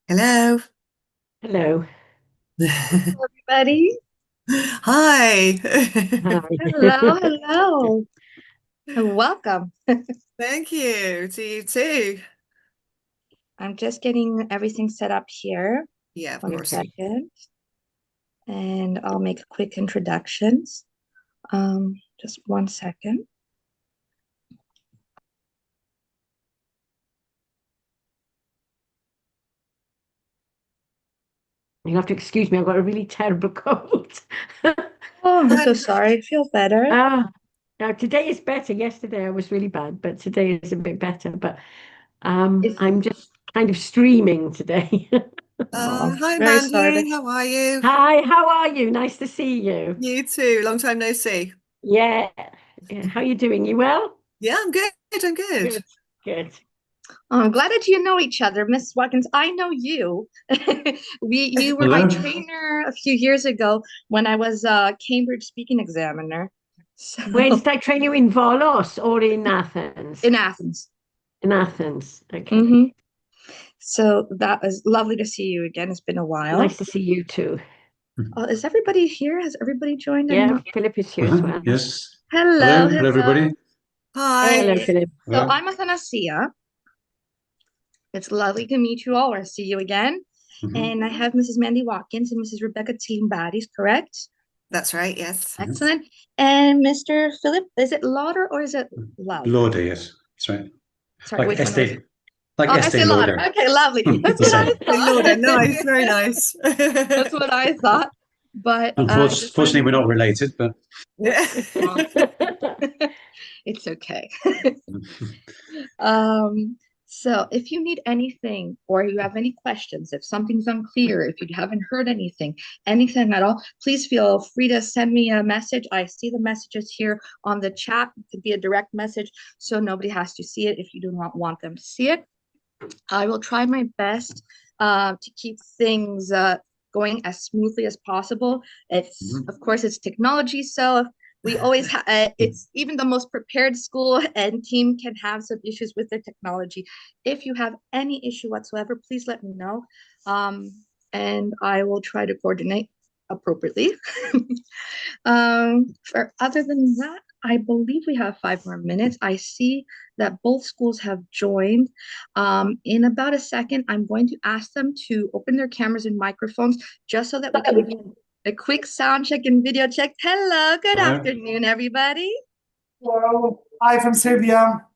Hello. Hello. Everybody. Hi. Hello, Hi. hello, and welcome. Thank you to you too. I'm just getting everything set up here. Yeah, of One course. Okay. second, and I'll make quick introductions. Just one second. You'll have to excuse me, I've got a really terrible cold. Oh, I'm so Um, sorry. I feel better. Ah, now today is better. Yesterday I was really bad, but today is a bit better. But If I'm just kind of streaming today. oh, hi very sorry to Mandy, how are you? Hi, how are you? Nice to see you. You too. Long time no see. Yeah. Yeah, how are you doing? You well? Yeah, I'm good. I'm good. Good. Good. I'm glad that you know each other, Miss Watkins. I know you. You were my Hello. trainer a few years ago when I was a Cambridge speaking examiner. So Where did I train you in Volos or in Athens? in Athens. In Athens. Okay. Hmm. So that is lovely to see you again. It's been a while. Nice to see you too. Is everybody here? Has everybody joined? Yeah, Anyone? Philip is here as well. Yes. Hello, Hello. Hello, hello. everybody. Hi. Hello, Eh, Philip. so Hello. I'm Athanasia. It's lovely to meet you all or see you again. Hmm. And I have Mrs. Mandy Watkins and Mrs. Rebecca Team Baddies, correct? That's right, yes. Yes. Excellent. And Mr. Philip, is it Lauder or is it Lauder? Lauder, yes. That's right. Sorry, Like which one was it? Estee, like Oh, I Estee say Lauder. Lauder. Okay, lovely. That's The what I same. Hey, Lauder, nice, thought. very nice. That's what I thought. But I just wanted Unfortunately, to we're make not related, but Yeah. oh, it's okay. Um, so if you need anything or you have any questions, if something's unclear, if you haven't heard anything at all, please feel free to send me a message. I see the messages here on the chat. It could be a direct message, so nobody has to see it if you do not want them to see it. I will try my best to keep things going as smoothly as possible. It's, Mhm. of course, it's technology, so we always it's even the most prepared school and team can have some issues with their technology. If you have any issue whatsoever, please let me know, um, and I will try to coordinate appropriately. For other than that, I believe we have 5 more minutes. I see that both schools have joined. In about a second, I'm going to ask them to open their cameras and microphones just so that we can do a quick sound check and video check. Hello, good Hello. afternoon, everybody. Hello, hi from Serbia.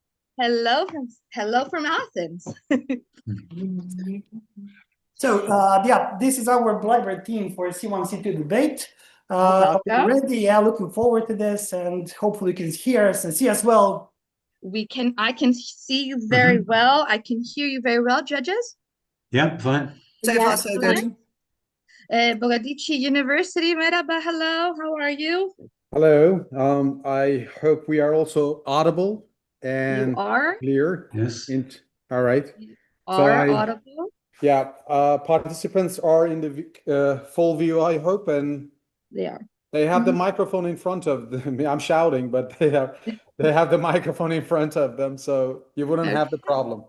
Hello from Athens. So, yeah, this is our Blackbird team for C1 C2 debate. We're Welcome. ready. Yeah, looking forward to this, and hopefully you can hear us and see us well. I can see you very Hmm. well. I can hear you very well, judges. Yeah, fine. So far, Yeah, so good. Excellent. Bogazici University, merhaba, hello, how are you? Hello. I hope we are also audible You and are, clear. Yes. All right. you So are audible. yeah, participants are in the full view, I hope, and They are. they have the Mhm. microphone in front of them. I'm shouting, but they have the microphone in front of them, so you wouldn't Okay. have the problem.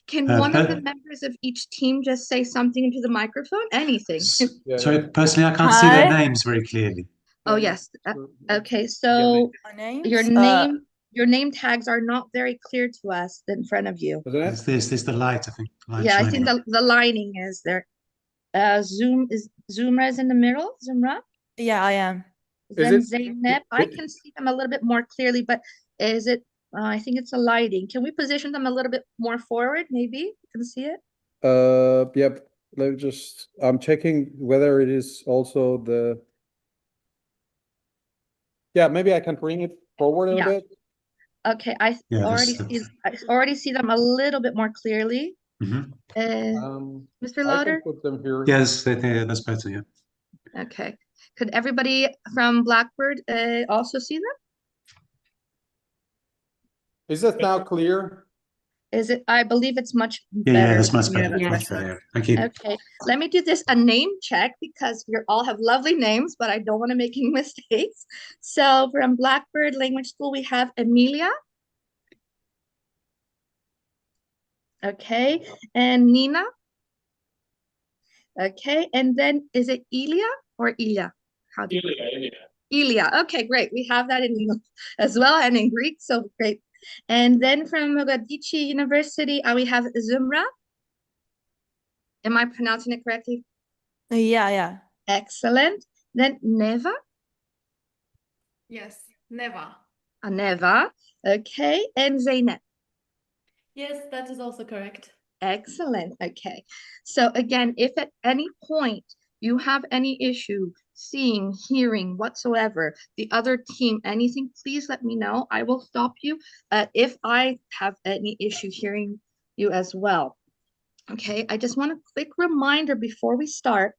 Can one of the Per members of each team just say something into the microphone? Anything. Yeah, yeah. Sorry, personally, I can't see their Hi, names very clearly. Oh, Yeah, yes. Okay, yeah. so our your names. name, your name tags are not very clear to us in front of you. Isn't Is it? this the light? I think light Yeah, I think shining. the lining is there. Zumra is in the middle. Zumra. Yeah, I am. Is Then it? Zeynep, I can see them a little bit more clearly, but is it, I think it's a lighting. Can we position them a little bit more forward, maybe? You can see it? Yep. Let me just. I'm checking whether it is also the. Yeah, maybe I can bring it forward a little Yeah. bit. Okay, I Yeah, already this. see I already see them a little bit more clearly. Mhm. Uh, Mr. I can Lauder? put them here. Yes, that's better. Yeah. Okay. Could everybody from Blackbird also see them? Is that now clear? Is it, I believe it's much Yeah, better. that's much Yeah, better. that's yeah. Much better. better. Yeah. Thank you. Okay, let me do this a name check because you all have lovely names, but I don't want to make any mistakes. So from Blackbird Language School, we have Emilia. Okay, and Nina. Okay, and then is it Ilia or Ilya? How do you Ilya. Okay, great. We have that in English as well and in Greek, so great. And then from Mogadishu University, we have Zumra. Am I pronouncing it correctly? Yeah. Excellent. Then Neva. Yes, never. Neva. Okay, and Zeynep. Yes, that is also correct. Excellent. Okay. So again, if at any point you have any issue seeing, hearing, whatsoever, the other team, anything, please let me know. I will stop you if I have any issue hearing you as well. Okay, I just want a quick reminder before we start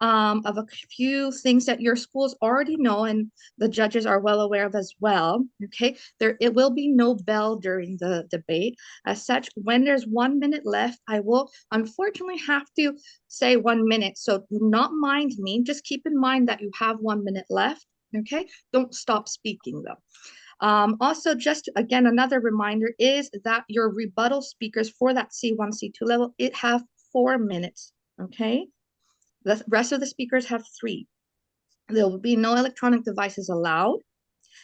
of a few things that your schools already know and the judges are well aware of as well. Okay, it will be no bell during the debate. As such, when there's 1 minute left, I will unfortunately have to say 1 minute. So do not mind me. Just keep in mind that you have 1 minute left. Okay, don't stop speaking though. Also, just again, another reminder is that your rebuttal speakers for that C1, C2 level, it have 4 minutes, okay? The rest of the speakers have 3. There will be no electronic devices allowed,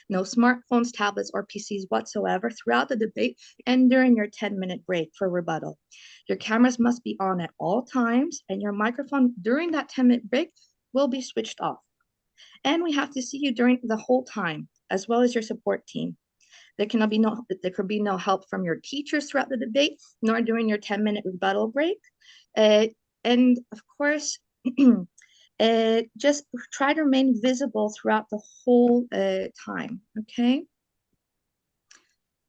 no smartphones, tablets, or PCs whatsoever throughout the debate and during your 10-minute break for rebuttal. Your cameras must be on at all times, and your microphone during that 10-minute break will be switched off. And we have to see you during the whole time, as well as your support team. There could be no help from your teachers throughout the debate, nor during your 10-minute rebuttal break. And of course, just try to remain visible throughout the whole time, okay?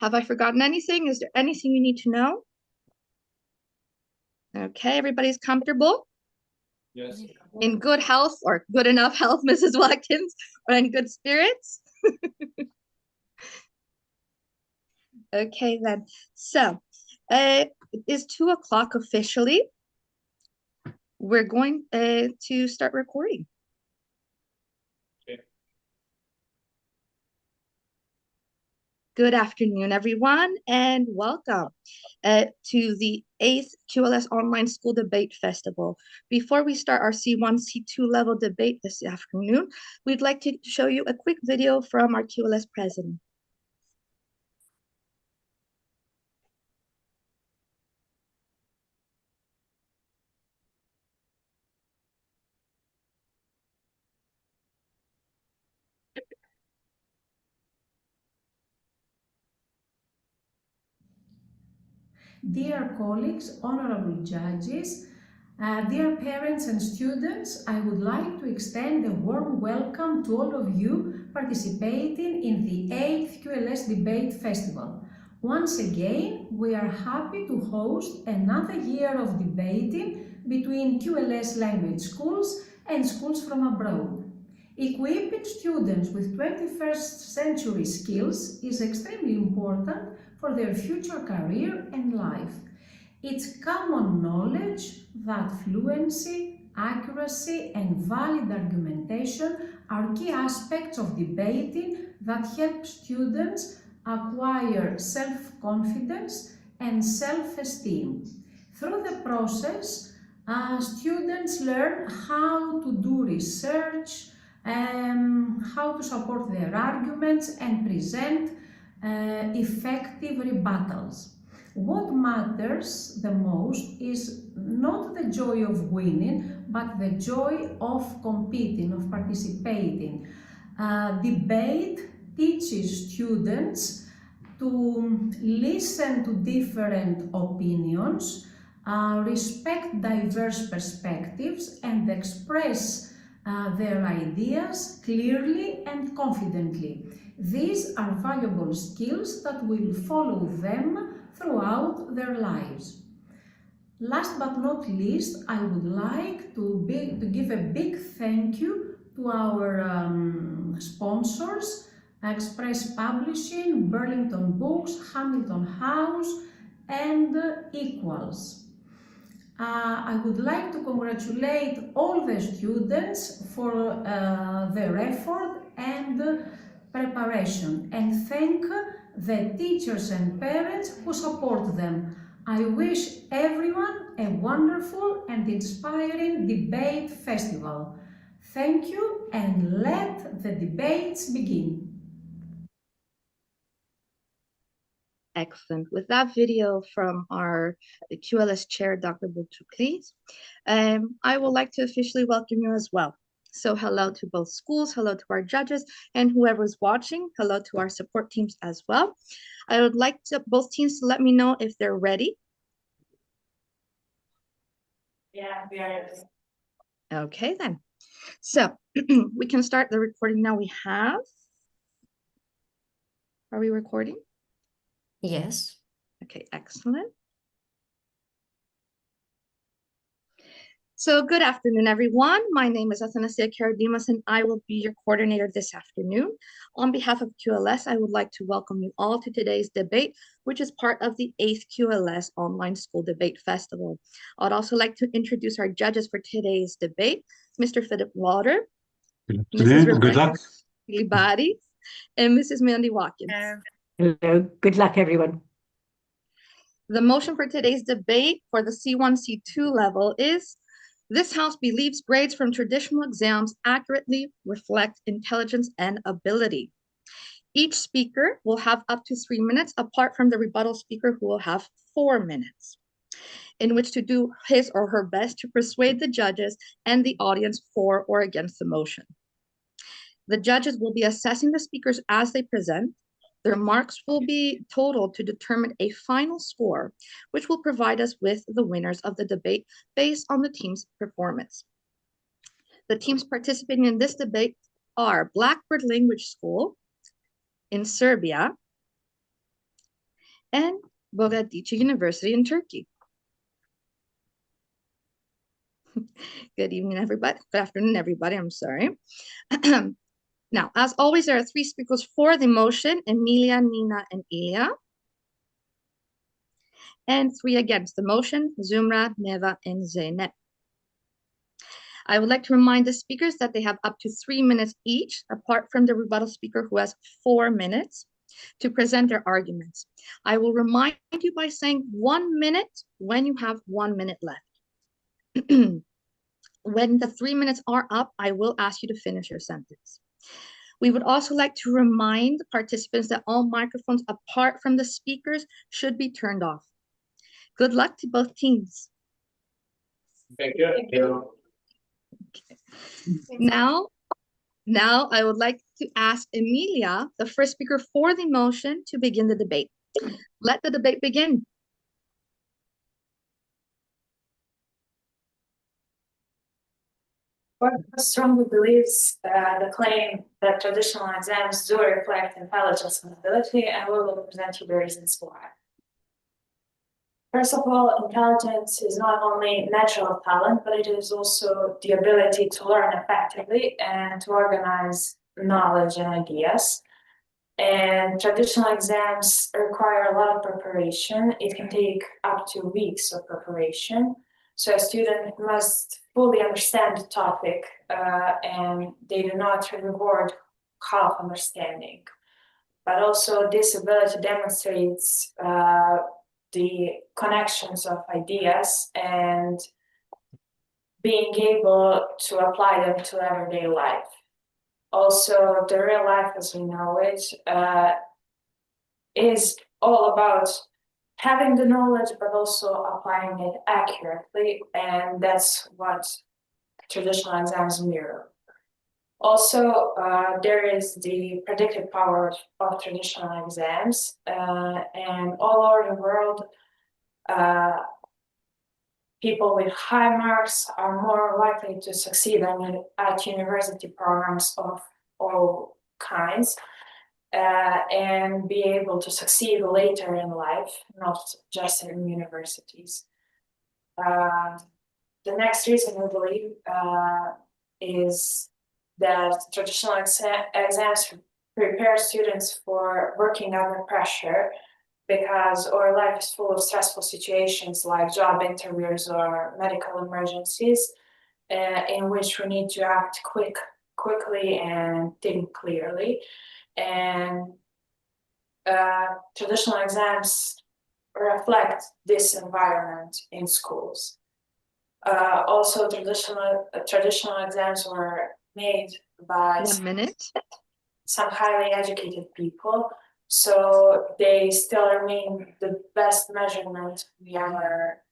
Have I forgotten anything? Is there anything you need to know? Okay, everybody's comfortable? Yes. In good health or good enough health, Mrs. Watkins, or in good spirits? Okay, then. So, it is 2 o'clock officially. We're going to start recording. Okay. Good afternoon, everyone, and welcome to the 8th QLS Online School Debate Festival. Before we start our C1, C2 level debate this afternoon, we'd like to show you a quick video from our QLS president. Dear colleagues, honorable judges, dear parents and students, I would like to extend a warm welcome to all of you participating in the 8th QLS Debate Festival. Once again, we are happy to host another year of debating between QLS language schools and schools from abroad. Equipping students with 21st century skills is extremely important for their future career and life. It's common knowledge that fluency, accuracy, and valid argumentation are key aspects of debating that help students acquire self-confidence and self-esteem. Through the process, students learn how to do research, how to support their arguments and present effective rebuttals. What matters the most is not the joy of winning, but the joy of competing, of participating. Debate teaches students to listen to different opinions, respect diverse perspectives, and express their ideas clearly and confidently. These are valuable skills that will follow them throughout their lives. Last but not least, I would like to give a big thank you to our sponsors, Express Publishing, Burlington Books, Hamilton House, and Equals. I would like to congratulate all the students for their effort and preparation and thank the teachers and parents who support them. I wish everyone a wonderful and inspiring debate festival. Thank you, and let the debates begin. Excellent. With that video from the QLS chair, Dr. Boutoukli, I would like to officially welcome you as well. So hello to both schools, hello to our judges, and whoever's watching, hello to our support teams as well. I would like both teams to let me know if they're ready. Yeah, we are. Okay, then. So we can start the recording now. Are we recording? Yes. Okay, excellent. So good afternoon, everyone. My name is Athanasia Karadimas, and I will be your coordinator this afternoon. On behalf of QLS, I would like to welcome you all to today's debate, which is part of the 8th QLS Online School Debate Festival. I'd also like to introduce our judges for today's debate, Mr. Philip Lauder, Mrs. Rebecca Libari, and Mrs. Mandy Watkins. Hello. Good luck, everyone. The motion for today's debate for the C1, C2 level is: this House believes grades from traditional exams accurately reflect intelligence and ability. Each speaker will have up to 3 minutes, apart from the rebuttal speaker, who will have 4 minutes, in which to do his or her best to persuade the judges and the audience for or against the motion. The judges will be assessing the speakers as they present. Their marks will be totaled to determine a final score, which will provide us with the winners of the debate based on the team's performance. The teams participating in this debate are Blackbird Language School in Serbia and Bogazici University in Turkey. Good evening, everybody. Good afternoon, everybody. I'm sorry. Now, as always, there are 3 speakers for the motion: Emilia, Nina, and Ilya. And 3 against the motion: Zumra, Neva, and Zeynep. I would like to remind the speakers that they have up to 3 minutes each, apart from the rebuttal speaker, who has 4 minutes, to present their arguments. I will remind you by saying 1 minute when you have 1 minute left. When the 3 minutes are up, I will ask you to finish your sentence. We would also like to remind participants that all microphones, apart from the speakers, should be turned off. Good luck to both teams. Thank you. Thank you. Now I would like to ask Emilia, the first speaker for the motion, to begin the debate. Let the debate begin. Strongly believes the claim that traditional exams do reflect intelligence and ability, and we will present you the reasons why. First of all, intelligence is not only natural talent, but it is also the ability to learn effectively and to organize knowledge and ideas. And traditional exams require a lot of preparation. It can take up to weeks of preparation. So a student must fully understand the topic, and they do not reward half understanding. But also this ability demonstrates the connections of ideas and being able to apply them to everyday life. Also, the real life as we know it is all about having the knowledge, but also applying it accurately, and that's what traditional exams mirror. Also, there is the predictive power of traditional exams, and all over the world, people with high marks are more likely to succeed at university programs of all kinds, and be able to succeed later in life, not just in universities. The next reason we believe is that traditional exams prepare students for working under pressure, because our life is full of stressful situations like job interviews or medical emergencies, in which we need to act quickly and think clearly. And traditional exams reflect this environment in schools. Also, traditional exams were made by 1 minute. some highly educated people, so they still remain the best measurement we ever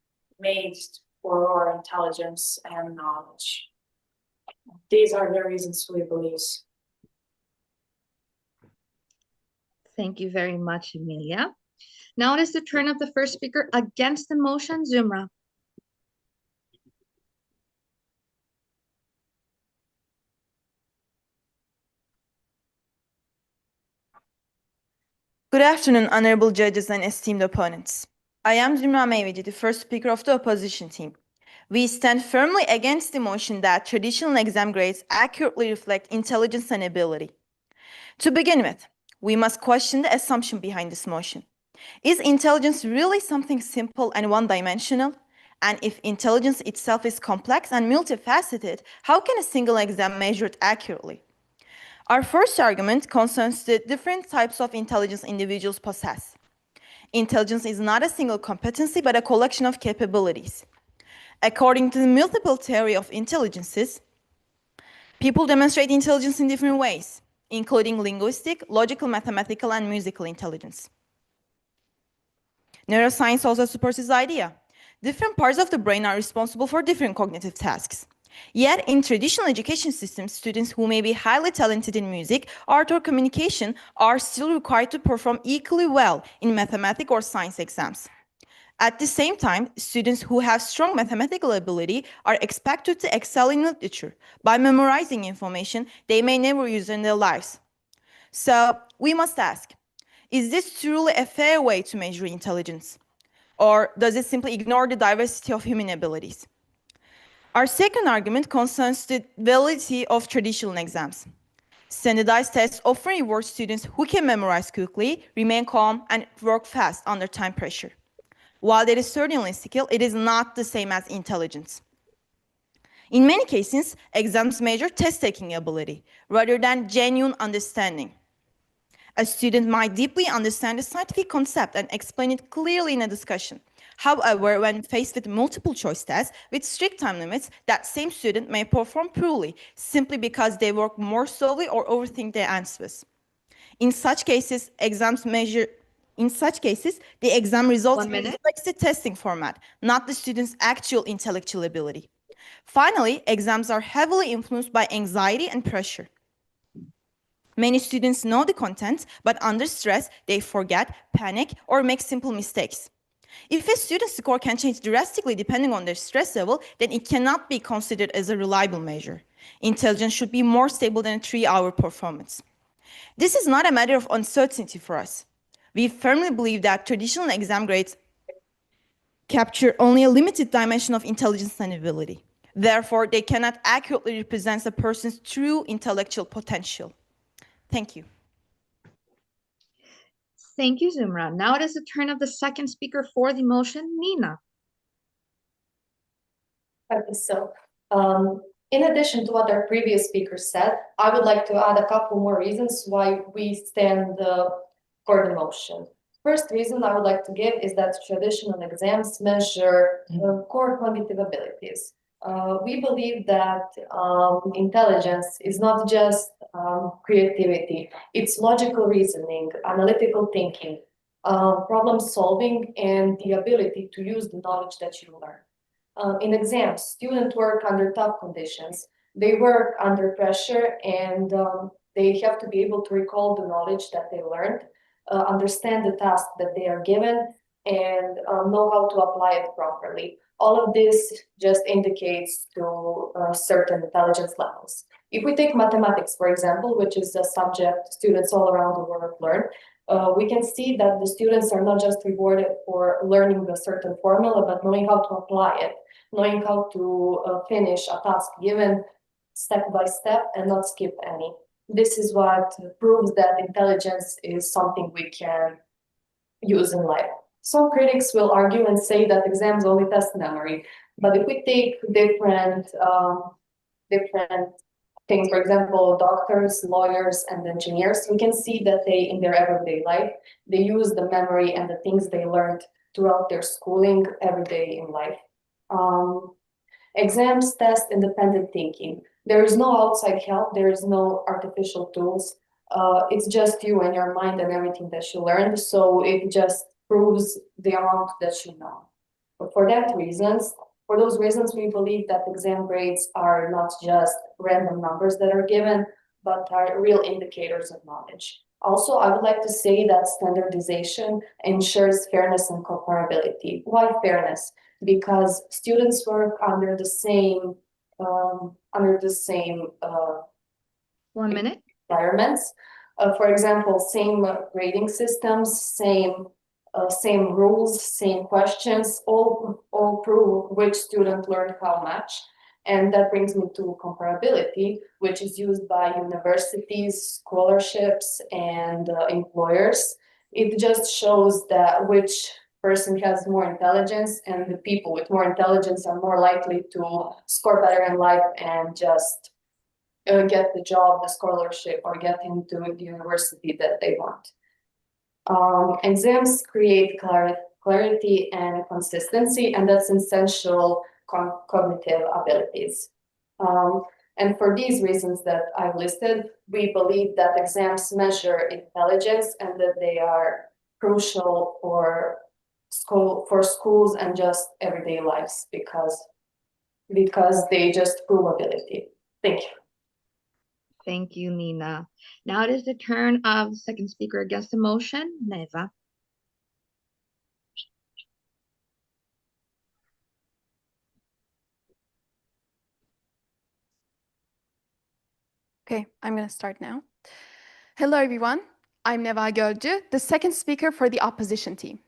made for our intelligence and knowledge. These are the reasons we believe. Thank you very much, Emilia. Now it is the turn of the first speaker against the motion, Zumra. Good afternoon, honorable judges and esteemed opponents. I am Zümra Meyveci, the first speaker of the opposition team. We stand firmly against the motion that traditional exam grades accurately reflect intelligence and ability. To begin with, we must question the assumption behind this motion. Is intelligence really something simple and one-dimensional? And if intelligence itself is complex and multifaceted, how can a single exam measure it accurately? Our first argument concerns the different types of intelligence individuals possess. Intelligence is not a single competency, but a collection of capabilities. According to the multiple theory of intelligences, people demonstrate intelligence in different ways, including linguistic, logical, mathematical, and musical intelligence. Neuroscience also supports this idea. Different parts of the brain are responsible for different cognitive tasks. Yet, in traditional education systems, students who may be highly talented in music, art, or communication are still required to perform equally well in mathematics or science exams. At the same time, students who have strong mathematical ability are expected to excel in literature by memorizing information they may never use in their lives. So, we must ask, is this truly a fair way to measure intelligence? Or does it simply ignore the diversity of human abilities? Our second argument concerns the validity of traditional exams. Standardized tests often reward students who can memorize quickly, remain calm, and work fast under time pressure. While there is certainly skill, it is not the same as intelligence. In many cases, exams measure test-taking ability rather than genuine understanding. A student might deeply understand a scientific concept and explain it clearly in a discussion. However, when faced with multiple choice tests with strict time limits, that same student may perform poorly simply because they work more slowly or overthink their answers. In such cases, the exam results reflects the testing format, not the student's actual intellectual ability. Finally, exams are heavily influenced by anxiety and pressure. Many students know the content, but under stress, they forget, panic, or make simple mistakes. If a student's score can change drastically depending on their stress level, then it cannot be considered as a reliable measure. Intelligence should be more stable than a 3-hour performance. This is not a matter of uncertainty for us. We firmly believe that traditional exam grades capture only a limited dimension of intelligence and ability. Therefore, they cannot accurately represent a person's true intellectual potential. Thank you. Thank you, Zumra. Now it is the turn of the second speaker for the motion, Nina. Okay, so in addition to what our previous speaker said, I would like to add a couple more reasons why we stand for the motion. First reason I would like to give is that traditional exams measure core cognitive abilities. We believe that intelligence is not just creativity, it's logical reasoning, analytical thinking, problem solving, and the ability to use the knowledge that you learn. In exams, students work under tough conditions. They work under pressure, and they have to be able to recall the knowledge that they learned, understand the task that they are given, and know how to apply it properly. All of this just indicates to certain intelligence levels. If we take mathematics, for example, which is a subject students all around the world learn, we can see that the students are not just rewarded for learning a certain formula, but knowing how to apply it, knowing how to finish a task given step by step and not skip any. This is what proves that intelligence is something we can use in life. Some critics will argue and say that exams only test memory, but if we take different things, for example, doctors, lawyers, and engineers, we can see that they, in their everyday life, they use the memory and the things they learned throughout their schooling every day in life. Exams test independent thinking. There is no outside help, there is no artificial tools. It's just you and your mind and everything that you learned, so it just proves the amount that you know. But for those reasons, we believe that exam grades are not just random numbers that are given, but are real indicators of knowledge. Also, I would like to say that standardization ensures fairness and comparability. Why fairness? Because students work under the same 1 minute. environments. For example, same grading systems, same rules, same questions, all prove which student learned how much. And that brings me to comparability, which is used by universities, scholarships, and employers. It just shows that which person has more intelligence, and the people with more intelligence are more likely to score better in life and just get the job, the scholarship, or get into the university that they want. Exams create clarity and consistency, and that's essential cognitive abilities. And for these reasons that I've listed, we believe that exams measure intelligence and that they are crucial for schools and just everyday lives because they just prove ability. Thank you. Thank you, Nina. Now it is the turn of the second speaker against the motion, Neva. Okay, I'm going to start now. Hello, everyone. I'm Neva Gölcü, the second speaker for the opposition team.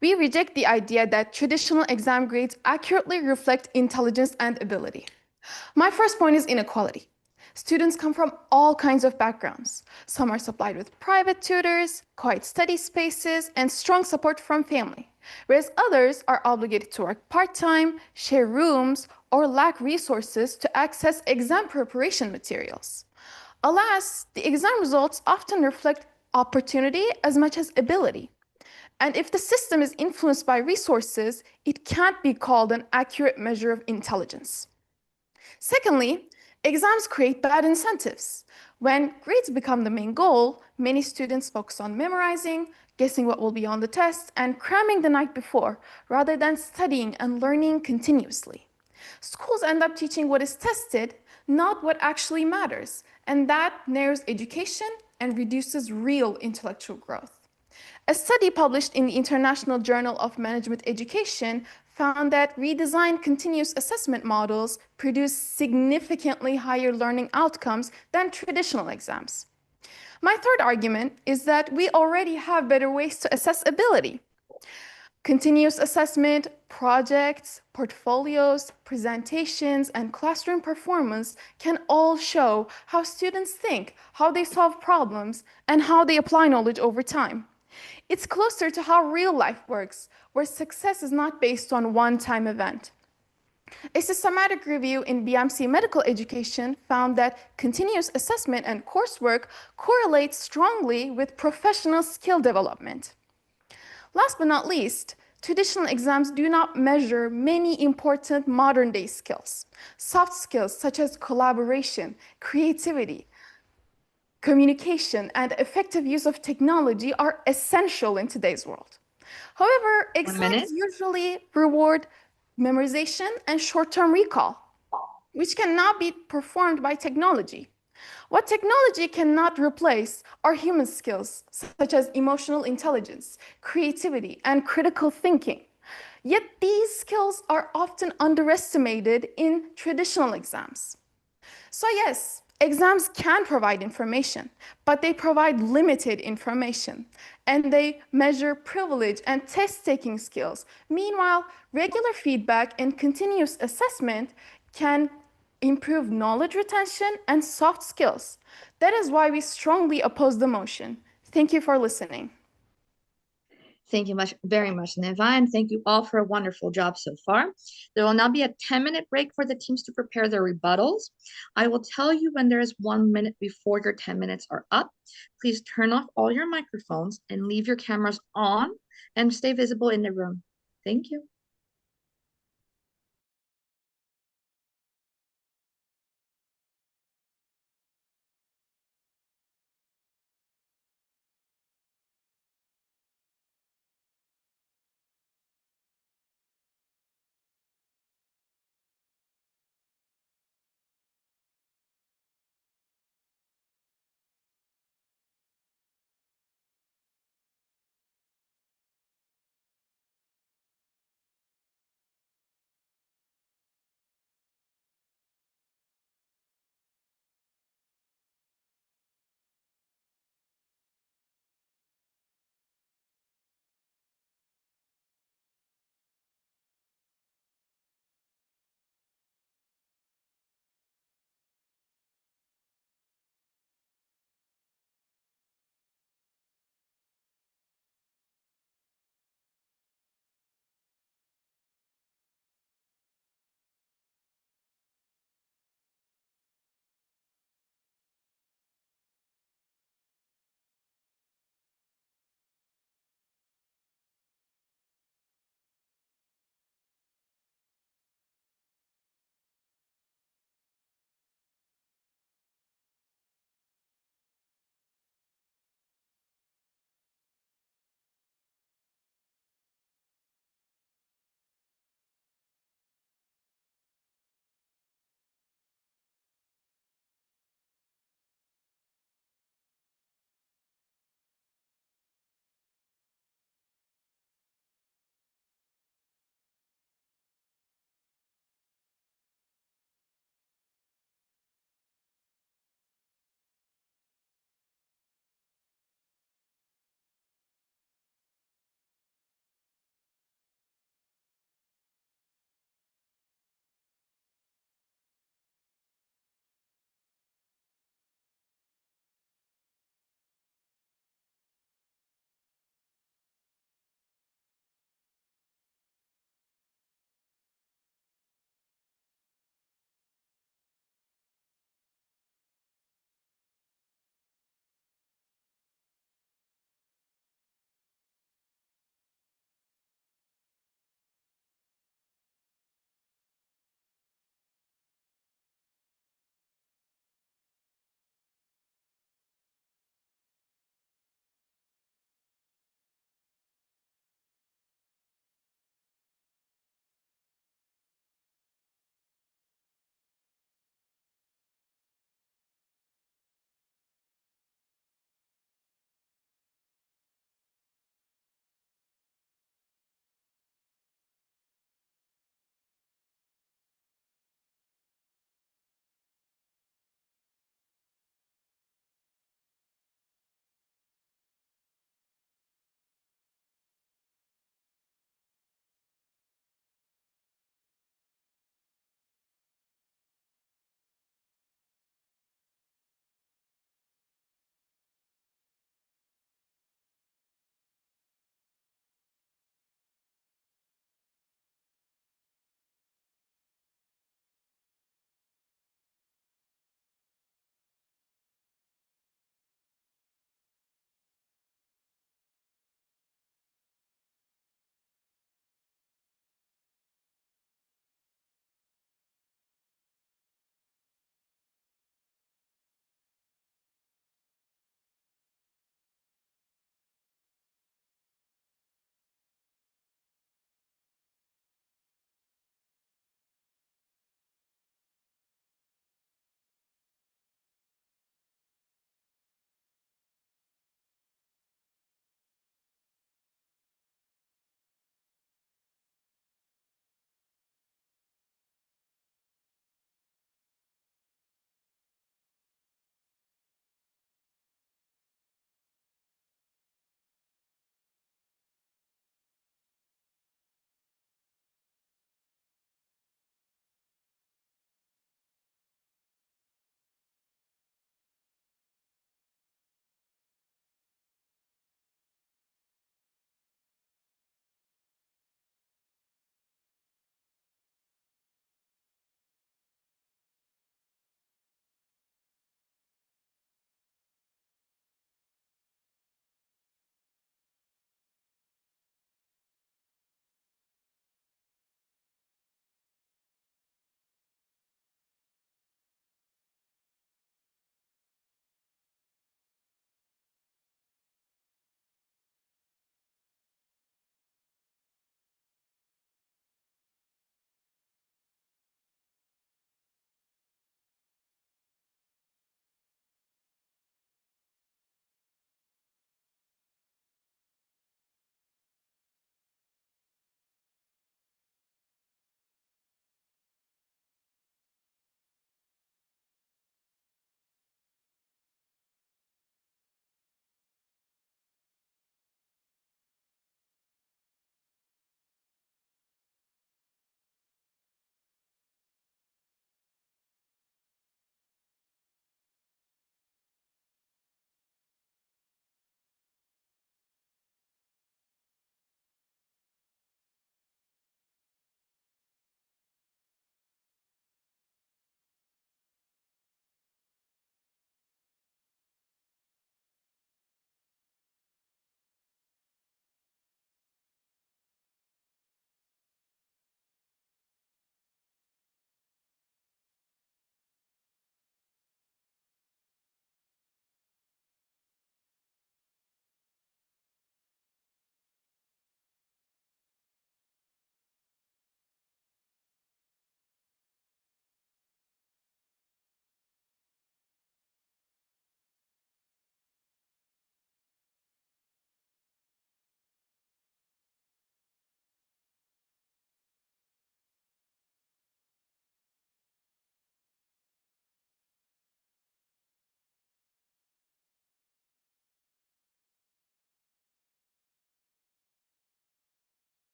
We reject the idea that traditional exam grades accurately reflect intelligence and ability. My first point is inequality. Students come from all kinds of backgrounds. Some are supplied with private tutors, quiet study spaces, and strong support from family, whereas others are obligated to work part-time, share rooms, or lack resources to access exam preparation materials. Alas, the exam results often reflect opportunity as much as ability. And if the system is influenced by resources, it can't be called an accurate measure of intelligence. Secondly, exams create bad incentives. When grades become the main goal, many students focus on memorizing, guessing what will be on the test, and cramming the night before, rather than studying and learning continuously. Schools end up teaching what is tested, not what actually matters, and that narrows education and reduces real intellectual growth. A study published in the International Journal of Management Education found that redesigned continuous assessment models produce significantly higher learning outcomes than traditional exams. My third argument is that we already have better ways to assess ability. Continuous assessment, projects, portfolios, presentations, and classroom performance can all show how students think, how they solve problems, and how they apply knowledge over time. It's closer to how real life works, where success is not based on one-time event. A systematic review in BMC Medical Education found that continuous assessment and coursework correlate strongly with professional skill development. Last but not least, traditional exams do not measure many important modern-day skills. Soft skills such as collaboration, creativity, communication, and effective use of technology are essential in today's world. However, exams usually reward memorization and short-term recall, which cannot be performed by technology. What technology cannot replace are human skills, such as emotional intelligence, creativity, and critical thinking. Yet these skills are often underestimated in traditional exams. So yes, exams can provide information, but they provide limited information, and they measure privilege and test-taking skills. Meanwhile, regular feedback and continuous assessment can improve knowledge retention and soft skills. That is why we strongly oppose the motion. Thank you for listening. Thank you very much, Neva, and thank you all for a wonderful job so far. There will now be a 10-minute break for the teams to prepare their rebuttals. I will tell you when there is 1 minute before your 10 minutes are up. Please turn off all your microphones and leave your cameras on and stay visible in the room. Thank you.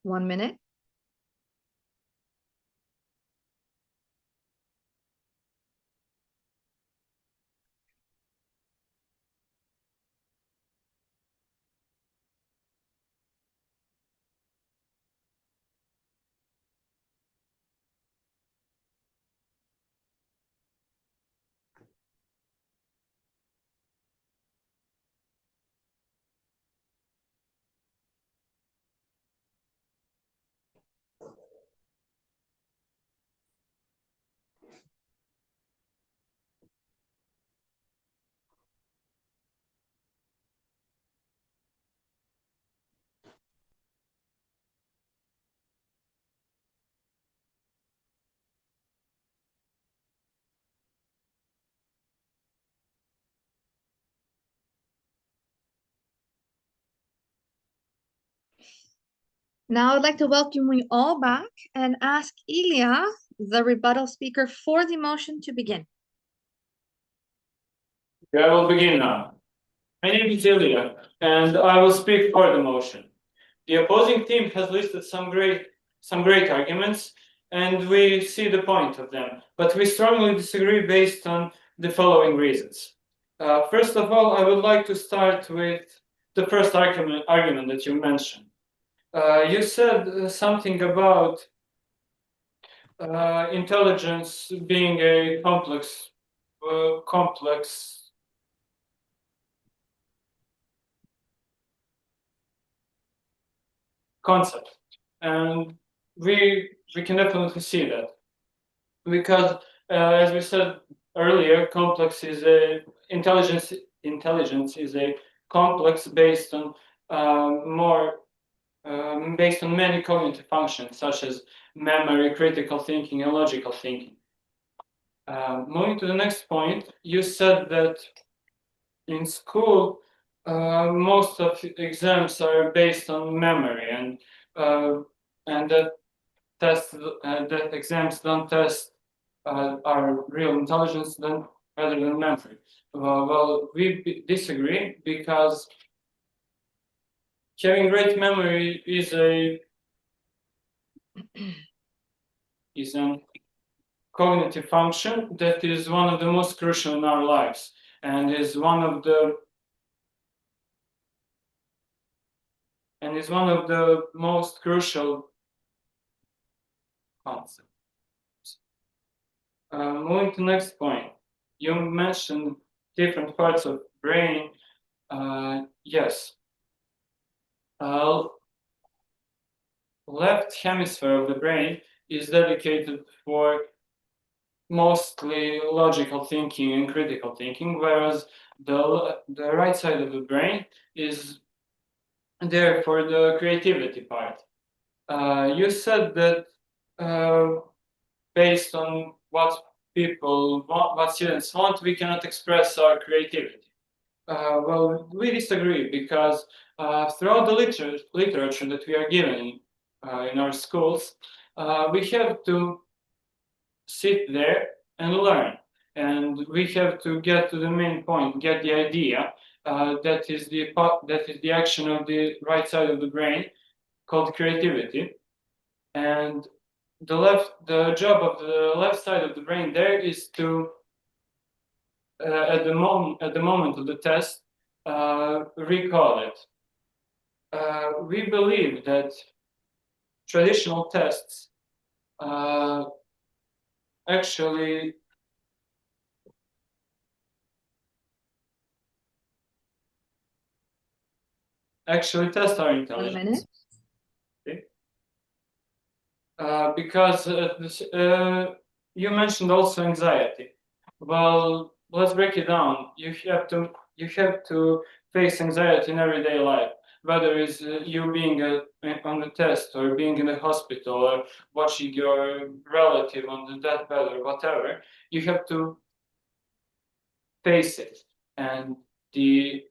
1 minute. Now I'd like to welcome you all back and ask Ilya, the rebuttal speaker, for the motion to begin. I will begin now. My name is Ilya, and I will speak for the motion. The opposing team has listed some great arguments, and we see the point of them, but we strongly disagree based on the following reasons. First of all, I would like to start with the first argument that you mentioned. You said something about intelligence being a complex concept, and we can definitely see that, because as we said earlier, intelligence is a complex based on based on many cognitive functions such as memory, critical thinking, and logical thinking. Moving to the next point, you said that in school most of the exams are based on memory, and that exams don't test our real intelligence rather than memory. Well, we disagree, because having great memory is a cognitive function that is one of the most crucial in our lives, and is one of the most crucial concepts. Moving to the next point, you mentioned different parts of brain. Yes. Left hemisphere of the brain is dedicated for mostly logical thinking and critical thinking, whereas the right side of the brain is there for the creativity part. You said that based on what students want, we cannot express our creativity. Well, we disagree, because throughout the literature that we are given in our schools, we have to sit there and learn, and we have to get to the main point, get the idea. That is the action of the right side of the brain, called creativity, and the job of the left side of the brain there is to at the moment of the test recall it. We believe that traditional tests actually test our 1 intelligence. minute. Because you mentioned also anxiety. Well, let's break it down. You have to face anxiety in everyday life, whether it's you being on the test, or being in the hospital, or watching your relative on the deathbed, or whatever. You have to face it, and the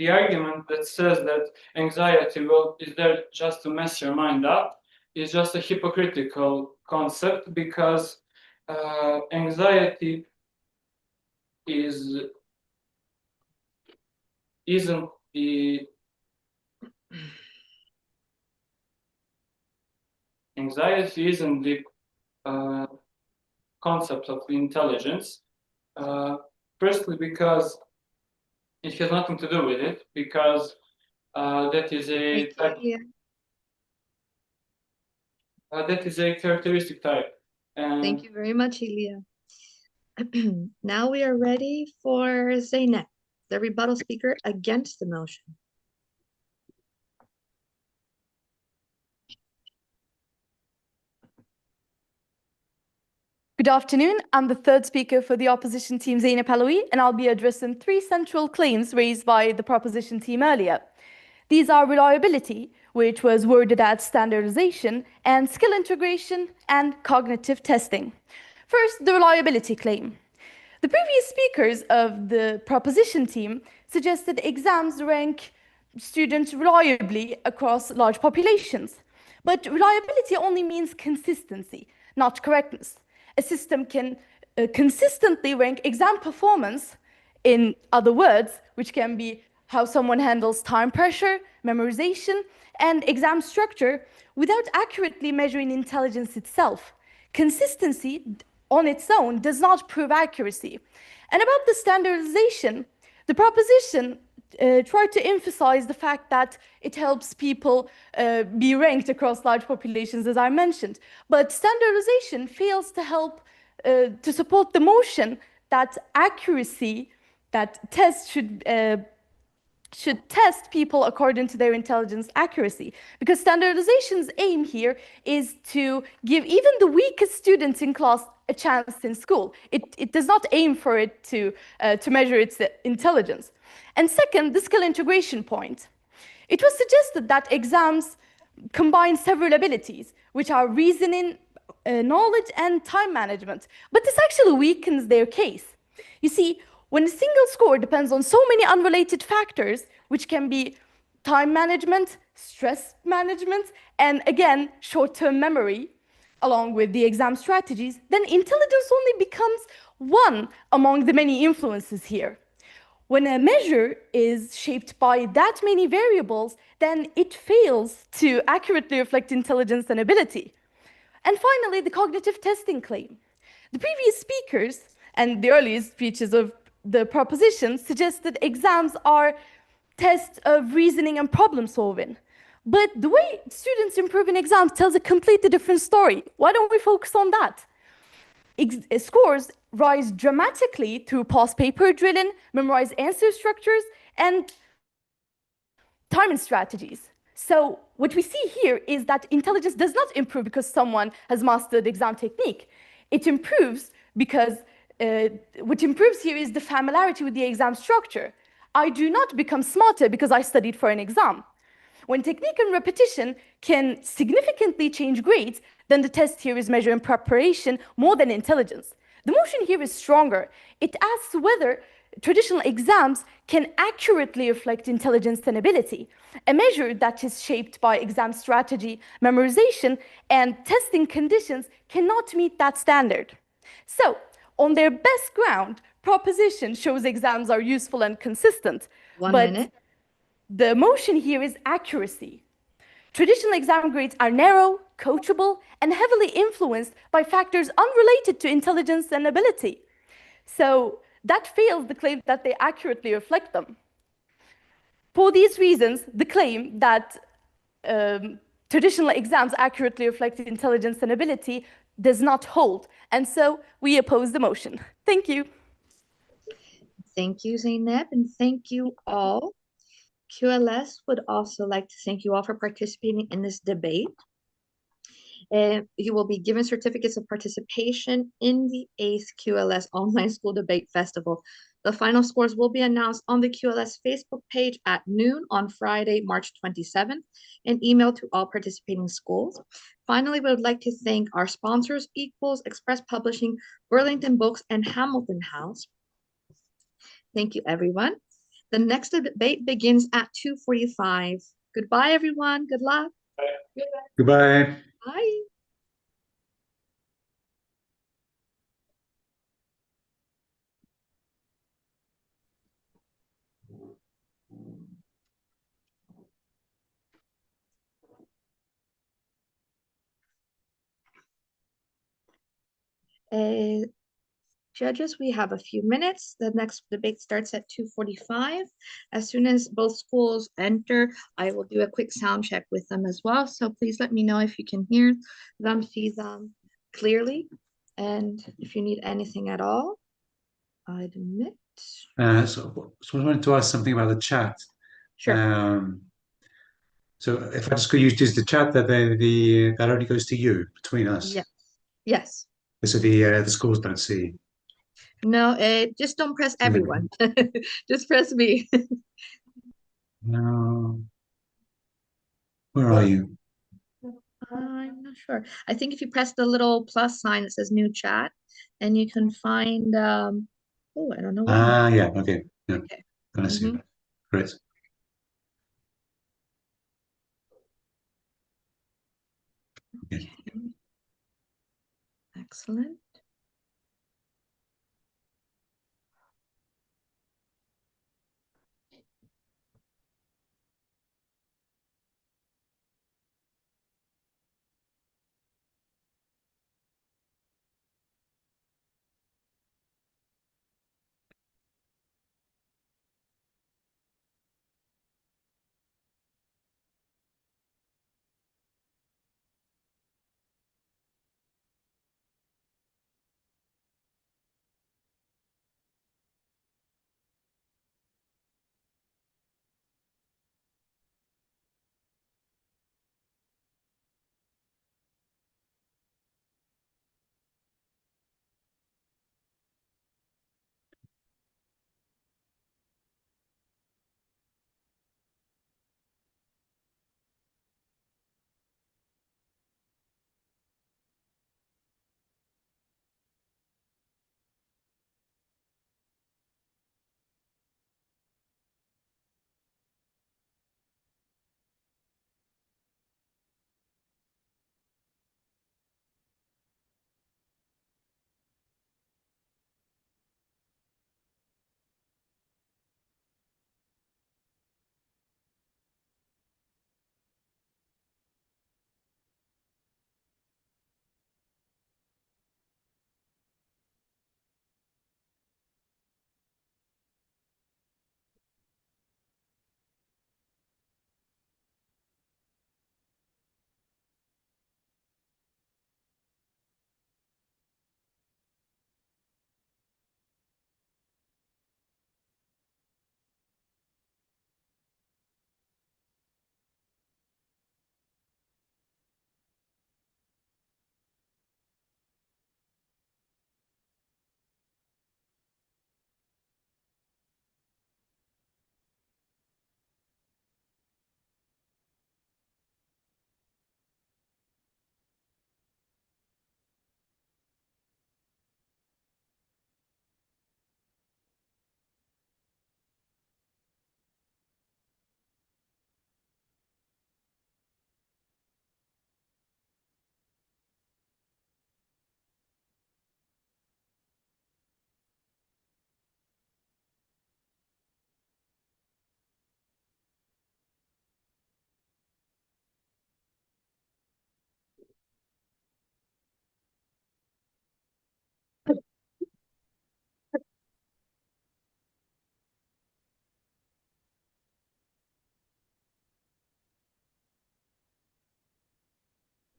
argument that says that anxiety is there just to mess your mind up is just a hypocritical concept, because anxiety isn't anxiety isn't the concept of intelligence. Firstly, because it has nothing to do with it, because that is a type, that is a characteristic type. Thank you very much, Ilya. Now we are ready for Zeynep, the rebuttal speaker against the motion. Good afternoon. I'm the third speaker for the opposition team, Zeynep Alaoui, and I'll be addressing three central claims raised by the proposition team earlier. These are reliability, which was worded as standardization, and skill integration and cognitive testing. First, the reliability claim. The previous speakers of the proposition team suggested exams rank students reliably across large populations. But reliability only means consistency, not correctness. A system can consistently rank exam performance, in other words, which can be how someone handles time pressure, memorization, and exam structure without accurately measuring intelligence itself. Consistency on its own does not prove accuracy. And about the standardization, the proposition tried to emphasize the fact that it helps people be ranked across large populations, as I mentioned. But standardization fails to help to support the motion that accuracy, that tests should test people according to their intelligence accuracy. Because standardization's aim here is to give even the weakest students in class a chance in school. It does not aim for it to measure its intelligence. And second, the skill integration point. It was suggested that exams combine several abilities, which are reasoning, knowledge, and time management. But this actually weakens their case. You see, when a single score depends on so many unrelated factors, which can be time management, stress management, and again, short-term memory, along with the exam strategies, then intelligence only becomes one among the many influences here. When a measure is shaped by that many variables, then it fails to accurately reflect intelligence and ability. And finally, the cognitive testing claim. The previous speakers and the earliest speeches of the proposition suggested exams are tests of reasoning and problem solving. But the way students improve in exams tells a completely different story. Why don't we focus on that? Scores rise dramatically through past paper drilling, memorized answer structures, and timing strategies. So what we see here is that intelligence does not improve because someone has mastered exam technique. It improves because what improves here is the familiarity with the exam structure. I do not become smarter because I studied for an exam. When technique and repetition can significantly change grades, then the test here is measuring preparation more than intelligence. The motion here is stronger. It asks whether traditional exams can accurately reflect intelligence and ability, a measure that is shaped by exam strategy, memorization, and testing conditions cannot meet that standard. So, on their best ground, proposition shows exams are useful and consistent. One but minute. The motion here is accuracy. Traditional exam grades are narrow, coachable, and heavily influenced by factors unrelated to intelligence and ability. So that fails the claim that they accurately reflect them. For these reasons, the claim that traditional exams accurately reflect intelligence and ability does not hold. And so we oppose the motion. Thank you. Thank you, Zeynep, and thank you all. QLS would also like to thank you all for participating in this debate. You will be given certificates of participation in the 8th QLS Online School Debate Festival. The final scores will be announced on the QLS Facebook page at noon on Friday, March 27th, and emailed to all participating schools. Finally, we would like to thank our sponsors, Equals, Express Publishing, Burlington Books, and Hamilton House. Thank you, everyone. The next debate begins at 2:45. Goodbye, everyone. Good luck. Goodbye. Bye. Judges, we have a few minutes. The next debate starts at 2:45. As soon as both schools enter, I will do a quick sound check with them as well. So please let me know if you can hear them, see them clearly, and if you need anything at all. I'd admit. So I wanted to ask something about the chat. Sure. So if I just could use the chat, that only goes to you between us. Yes. Yes. So the schools don't see. No, just don't press everyone. Just press me. No. Where are you? I'm not sure. I think if you press the little plus sign that says new chat, and you can find oh, I don't know what. Yeah, okay. Yeah. Okay. I see that. Great. Okay. Excellent.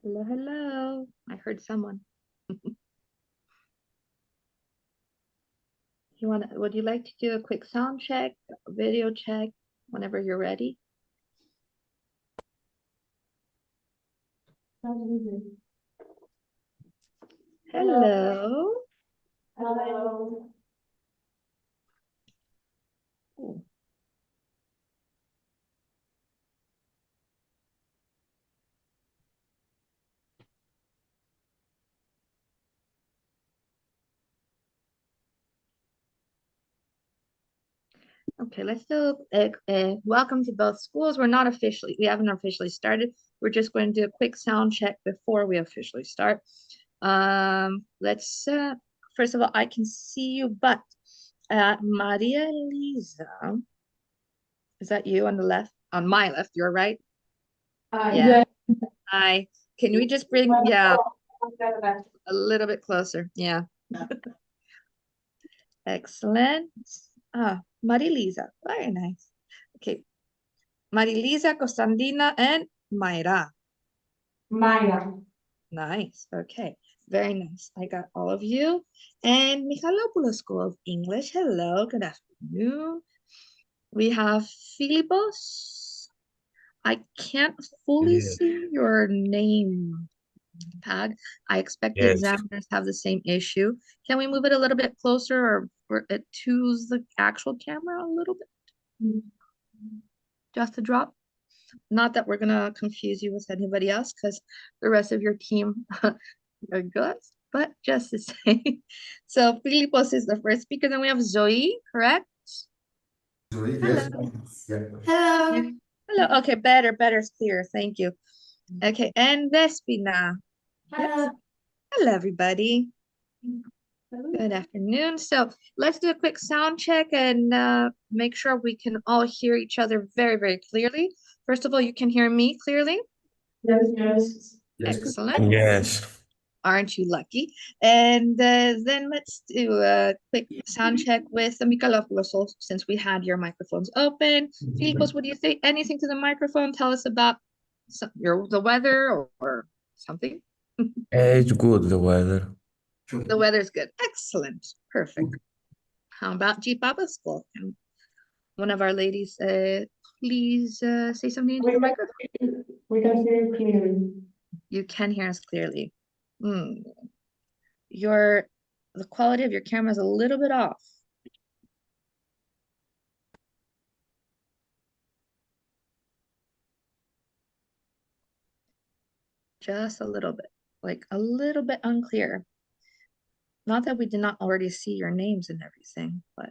Hello, hello. I heard someone. Would you like to do a quick sound check, a video check, whenever you're ready? Hello. Hello. Okay, let's do welcome to both schools. We haven't officially started. We're just going to do a quick sound check before we officially start. Let's first of all, I can see you, but Maria Elisa, is that you on the left? On my left, you're right. Yeah. Yeah. Hi. Can we just bring, yeah, A little bit closer, yeah. Excellent. Ah, Marilisa, very nice. Okay, Marilisa, Costandina, and Mayra. Maya. Nice, okay, very nice. I got all of you. And Michalopoulos School of English, hello, good afternoon. We have Philippos. I can't fully see your name tag. I expect the examiners have the same issue. Can we move it a little bit closer or to the actual camera a little bit? Just a drop. Not that we're gonna confuse you with anybody else because the rest of your team are good, but just the same. So Filipos is the first speaker. Then we have Zoe, correct? Zoe, Hello. Yeah. Hello. Hello. Okay, better, it's clear. Thank you. Okay, and Despina. Hello. Hello, everybody. Good afternoon. So let's do a quick sound check and make sure we can all hear each other very, very clearly. First of all, you can hear me clearly? Yes. Excellent. Yes. Aren't you lucky? And then let's do a quick sound check with Michalopoulos since we had your microphones open. Filipos, what do you think? Anything to the microphone? Tell us about the weather or something. It's good, the weather. The weather's good. Excellent. Perfect. How about G Papa School? Can one of our ladies please say something into the microphone? We can hear you clearly. You can hear us clearly. The quality of your camera is a little bit off. Just a little bit, like a little bit unclear. Not that we did not already see your names and everything, but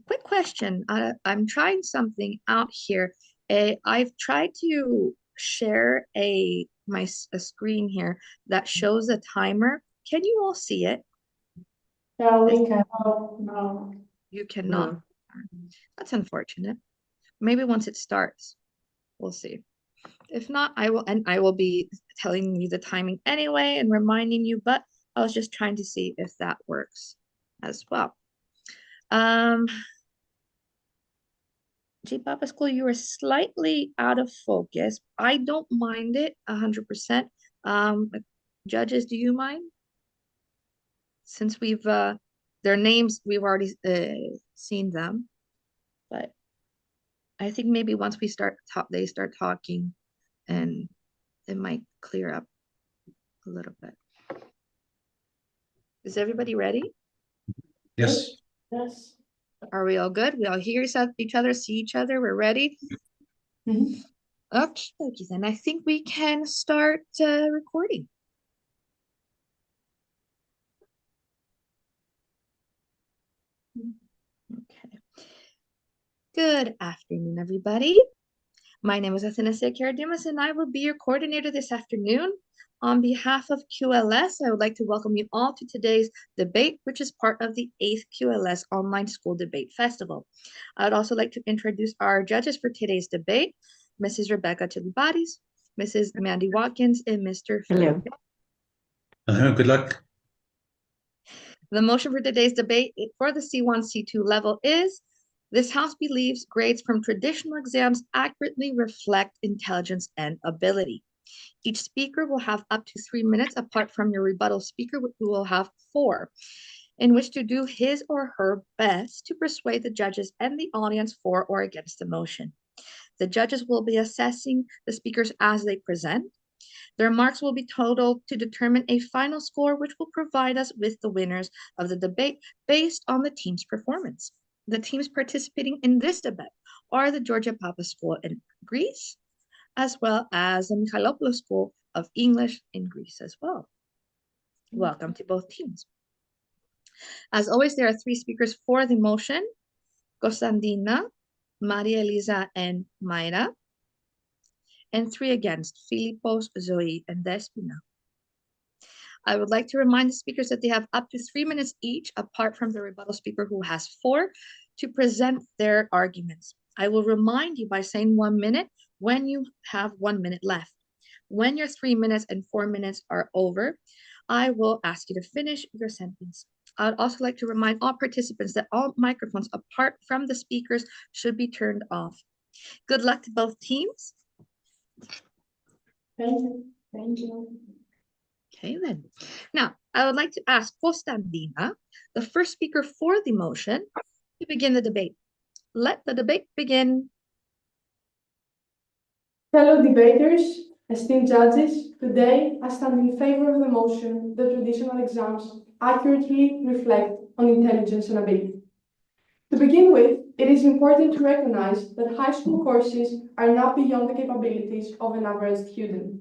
quick question. I'm trying something out here. I've tried to share a screen here that shows a timer. Can you all see it? No, we can. No. You cannot. That's unfortunate. Maybe once it starts, we'll see. If not, I will be telling you the timing anyway and reminding you, but I was just trying to see if that works as well. G Papa School, you were slightly out of focus. I don't mind it 100%. Judges, do you mind? Since we've their names, we've already seen them, but I think maybe once they start talking, and it might clear up a little bit. Is everybody ready? Yes. Yes. Are we all good? We all hear each other, see each other. We're ready. Okay, then I think we can start recording. Okay. Good afternoon, everybody. My name is Athena Sekiradimas, and I will be your coordinator this afternoon. On behalf of QLS, I would like to welcome you all to today's debate, which is part of the 8th QLS Online School Debate Festival. I would also like to introduce our judges for today's debate, Mrs. Rebecca Chilibatis, Mrs. Mandy Watkins, and Mr. Hello. Hello, good luck. The motion for today's debate for the C1, C2 level is, this House believes grades from traditional exams accurately reflect intelligence and ability. Each speaker will have up to 3 minutes, apart from your rebuttal speaker, who will have 4, in which to do his or her best to persuade the judges and the audience for or against the motion. The judges will be assessing the speakers as they present. Their marks will be totaled to determine a final score, which will provide us with the winners of the debate based on the team's performance. The teams participating in this debate are the Georgia Papa School in Greece, as well as the Michalopoulos School of English in Greece as well. Welcome to both teams. As always, there are 3 speakers for the motion: Costandina, Maria Elisa, and Mayra, and 3 against: Filipos, Zoe, and Despina. I would like to remind the speakers that they have up to 3 minutes each, apart from the rebuttal speaker who has 4, to present their arguments. I will remind you by saying 1 minute when you have 1 minute left. When your 3 minutes and 4 minutes are over, I will ask you to finish your sentence. I would also like to remind all participants that all microphones, apart from the speakers, should be turned off. Good luck to both teams. Thank you. Thank you. Okay, then. Now, I would like to ask Costandina, the first speaker for the motion, to begin the debate. Let the debate begin. Fellow debaters, esteemed judges, today I stand in favor of the motion that traditional exams accurately reflect on intelligence and ability. To begin with, it is important to recognize that high school courses are not beyond the capabilities of an average student.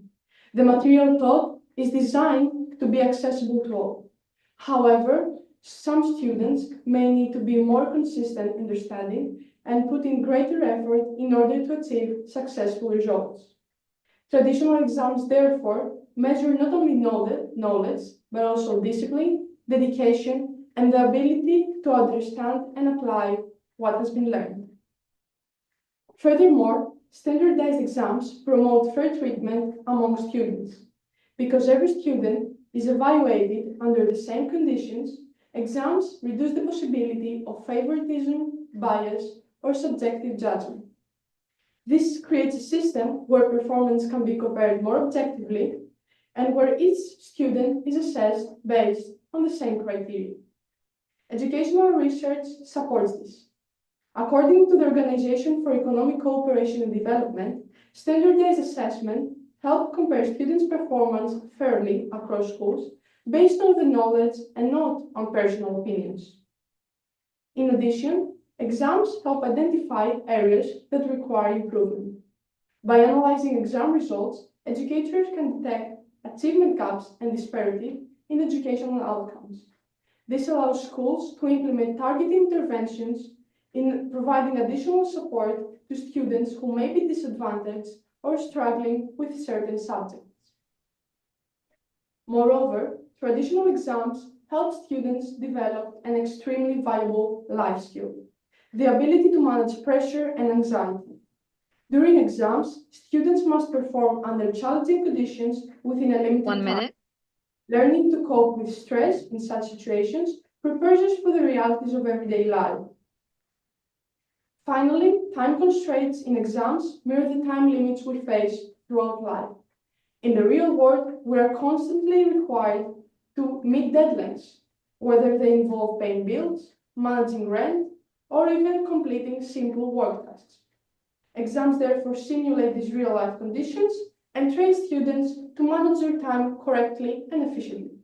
The material taught is designed to be accessible to all. However, some students may need to be more consistent in their study and put in greater effort in order to achieve successful results. Traditional exams, therefore, measure not only knowledge, but also discipline, dedication, and the ability to understand and apply what has been learned. Furthermore, standardized exams promote fair treatment among students. Because every student is evaluated under the same conditions, exams reduce the possibility of favoritism, bias, or subjective judgment. This creates a system where performance can be compared more objectively and where each student is assessed based on the same criteria. Educational research supports this. According to the Organization for Economic Cooperation and Development, standardized assessment help compare students' performance fairly across schools based on the knowledge and not on personal opinions. In addition, exams help identify areas that require improvement. By analyzing exam results, educators can detect achievement gaps and disparity in educational outcomes. This allows schools to implement targeted interventions in providing additional support to students who may be disadvantaged or struggling with certain subjects. Moreover, traditional exams help students develop an extremely valuable life skill, the ability to manage pressure and anxiety. During exams, students must perform under challenging conditions within a limited 1 minute. time. Learning to cope with stress in such situations prepares us for the realities of everyday life. Finally, time constraints in exams mirror the time limits we face throughout life. In the real world, we are constantly required to meet deadlines, whether they involve paying bills, managing rent, or even completing simple work tasks. Exams therefore simulate these real-life conditions and train students to manage their time correctly and efficiently.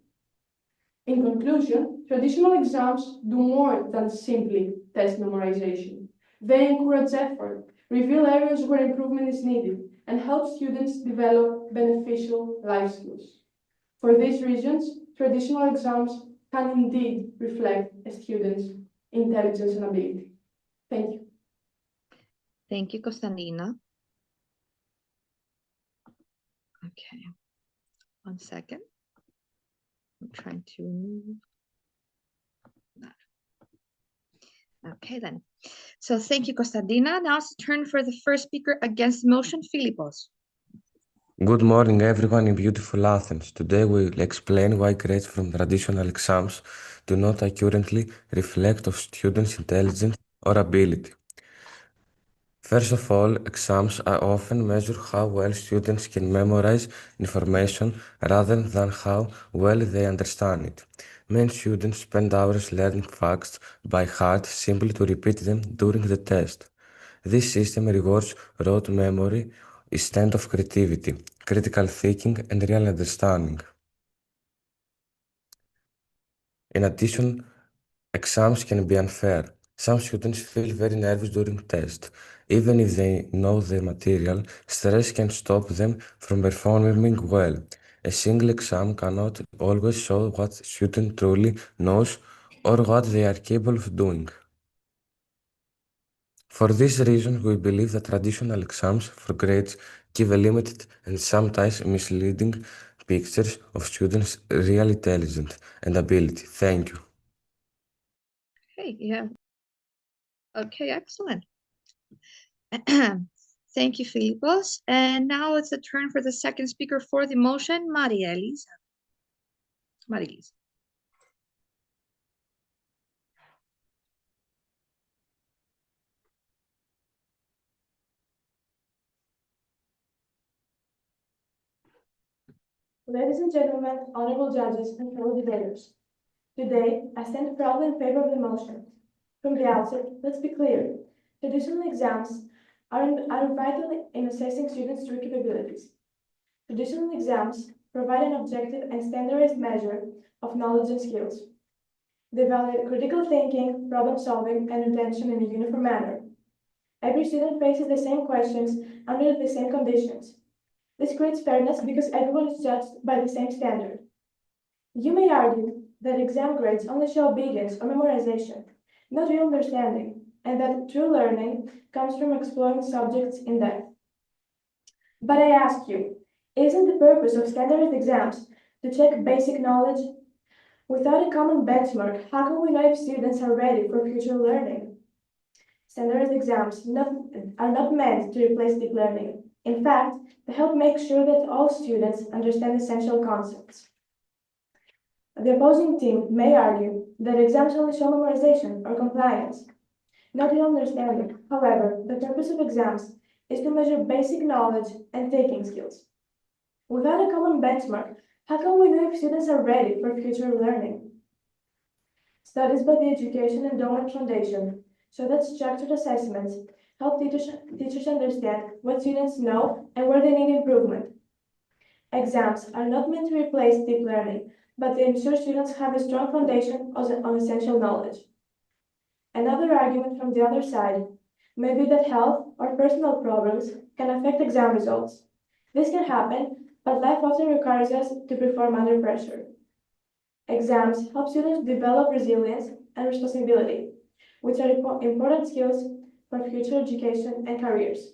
In conclusion, traditional exams do more than simply test memorization. They encourage effort, reveal areas where improvement is needed, and help students develop beneficial life skills. For these reasons, traditional exams can indeed reflect a student's intelligence and ability. Thank you. Thank you, Costandina. Okay, 1 second. I'm trying to remove that. Okay, then. So thank you, Costandina. Now it's turn for the first speaker against the motion, Filipos. Good morning, everyone in beautiful Athens. Today we'll explain why grades from traditional exams do not accurately reflect of students' intelligence or ability. First of all, exams are often measure how well students can memorize information rather than how well they understand it. Many students spend hours learning facts by heart simply to repeat them during the test. This system rewards rote memory instead of creativity, critical thinking, and real understanding. In addition, exams can be unfair. Some students feel very nervous during tests, Even if they know the material, stress can stop them from performing well. A single exam cannot always show what student truly knows or what they are capable of doing. For this reason, we believe that traditional exams for grades give a limited and sometimes misleading pictures of students' real intelligence and ability. Thank you. Okay, yeah. Okay, excellent. Thank you, Filipos. And now it's the turn for the second speaker for the motion, Maria Elisa. Maria Elisa. Ladies and gentlemen, honorable judges and fellow debaters, today I stand proudly in favor of the motion. From the outset, let's be clear. Traditional exams are vital in assessing students' true capabilities. Traditional exams provide an objective and standardized measure of knowledge and skills. They evaluate critical thinking, problem solving, and attention in a uniform manner. Every student faces the same questions under the same conditions. This creates fairness because everyone is judged by the same standard. You may argue that exam grades only show obedience or memorization, not real understanding, and that true learning comes from exploring subjects in depth. But I ask you, isn't the purpose of standardized exams to check basic knowledge? Without a common benchmark, how can we know if students are ready for future learning? Standardized exams are not meant to replace deep learning. In fact, they help make sure that all students understand essential concepts. The opposing team may argue that exams only show memorization or compliance, not real understanding. However, the purpose of exams is to measure basic knowledge and thinking skills. Without a common benchmark, how can we know if students are ready for future learning? Studies by the Education Endowment Foundation show that structured assessments help teachers understand what students know and where they need improvement. Exams are not meant to replace deep learning, but they ensure students have a strong foundation on essential knowledge. Another argument from the other side may be that health or personal problems can affect exam results. This can happen, but life often requires us to perform under pressure. Exams help students develop resilience and responsibility, which are important skills for future education and careers.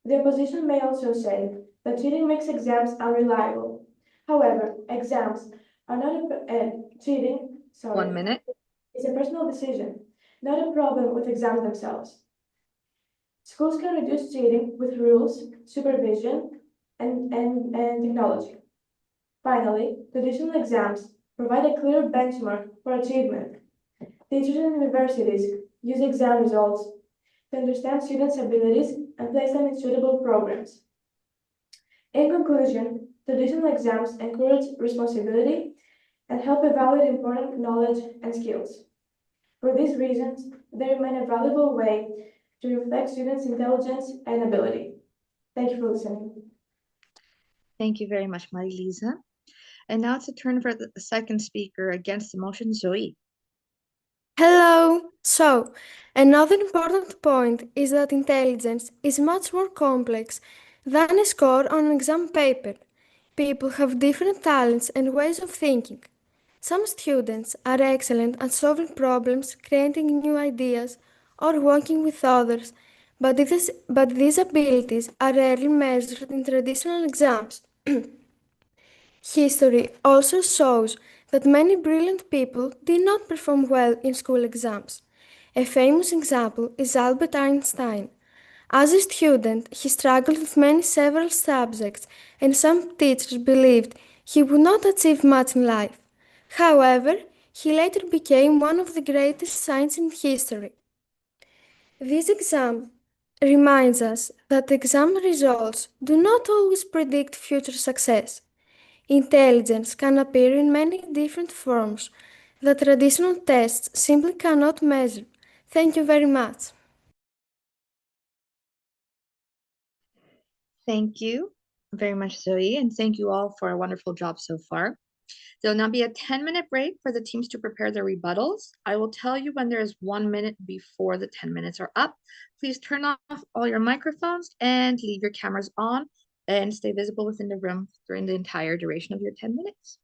The opposition may also say that cheating makes exams unreliable. However, exams are not cheating. 1 minute. Is a personal decision, not a problem with exams themselves. Schools can reduce cheating with rules, supervision, and technology. Finally, traditional exams provide a clear benchmark for achievement. Teachers and universities use exam results to understand students' abilities and place them in suitable programs. In conclusion, traditional exams encourage responsibility and help evaluate important knowledge and skills. For these reasons, they remain a valuable way to reflect students' intelligence and ability. Thank you for listening. Thank you very much, Maria-Lisa. And now it's a turn for the second speaker against the motion, Zoe. Hello! So, another important point is that intelligence is much more complex than a score on an exam paper. People have different talents and ways of thinking. Some students are excellent at solving problems, creating new ideas, or working with others, but these abilities are rarely measured in traditional exams. History also shows that many brilliant people did not perform well in school exams. A famous example is Albert Einstein. As a student, he struggled with several subjects, and some teachers believed he would not achieve much in life. However, he later became one of the greatest scientists in history. This exam reminds us that exam results do not always predict future success. Intelligence can appear in many different forms that traditional tests simply cannot measure. Thank you very much. Thank you very much, Zoe, and thank you all for a wonderful job so far. There'll now be a 10-minute break for the teams to prepare their rebuttals. I will tell you when there is 1 minute before the 10 minutes are up. Please turn off all your microphones and leave your cameras on and stay visible within the room during the entire duration of your 10 minutes.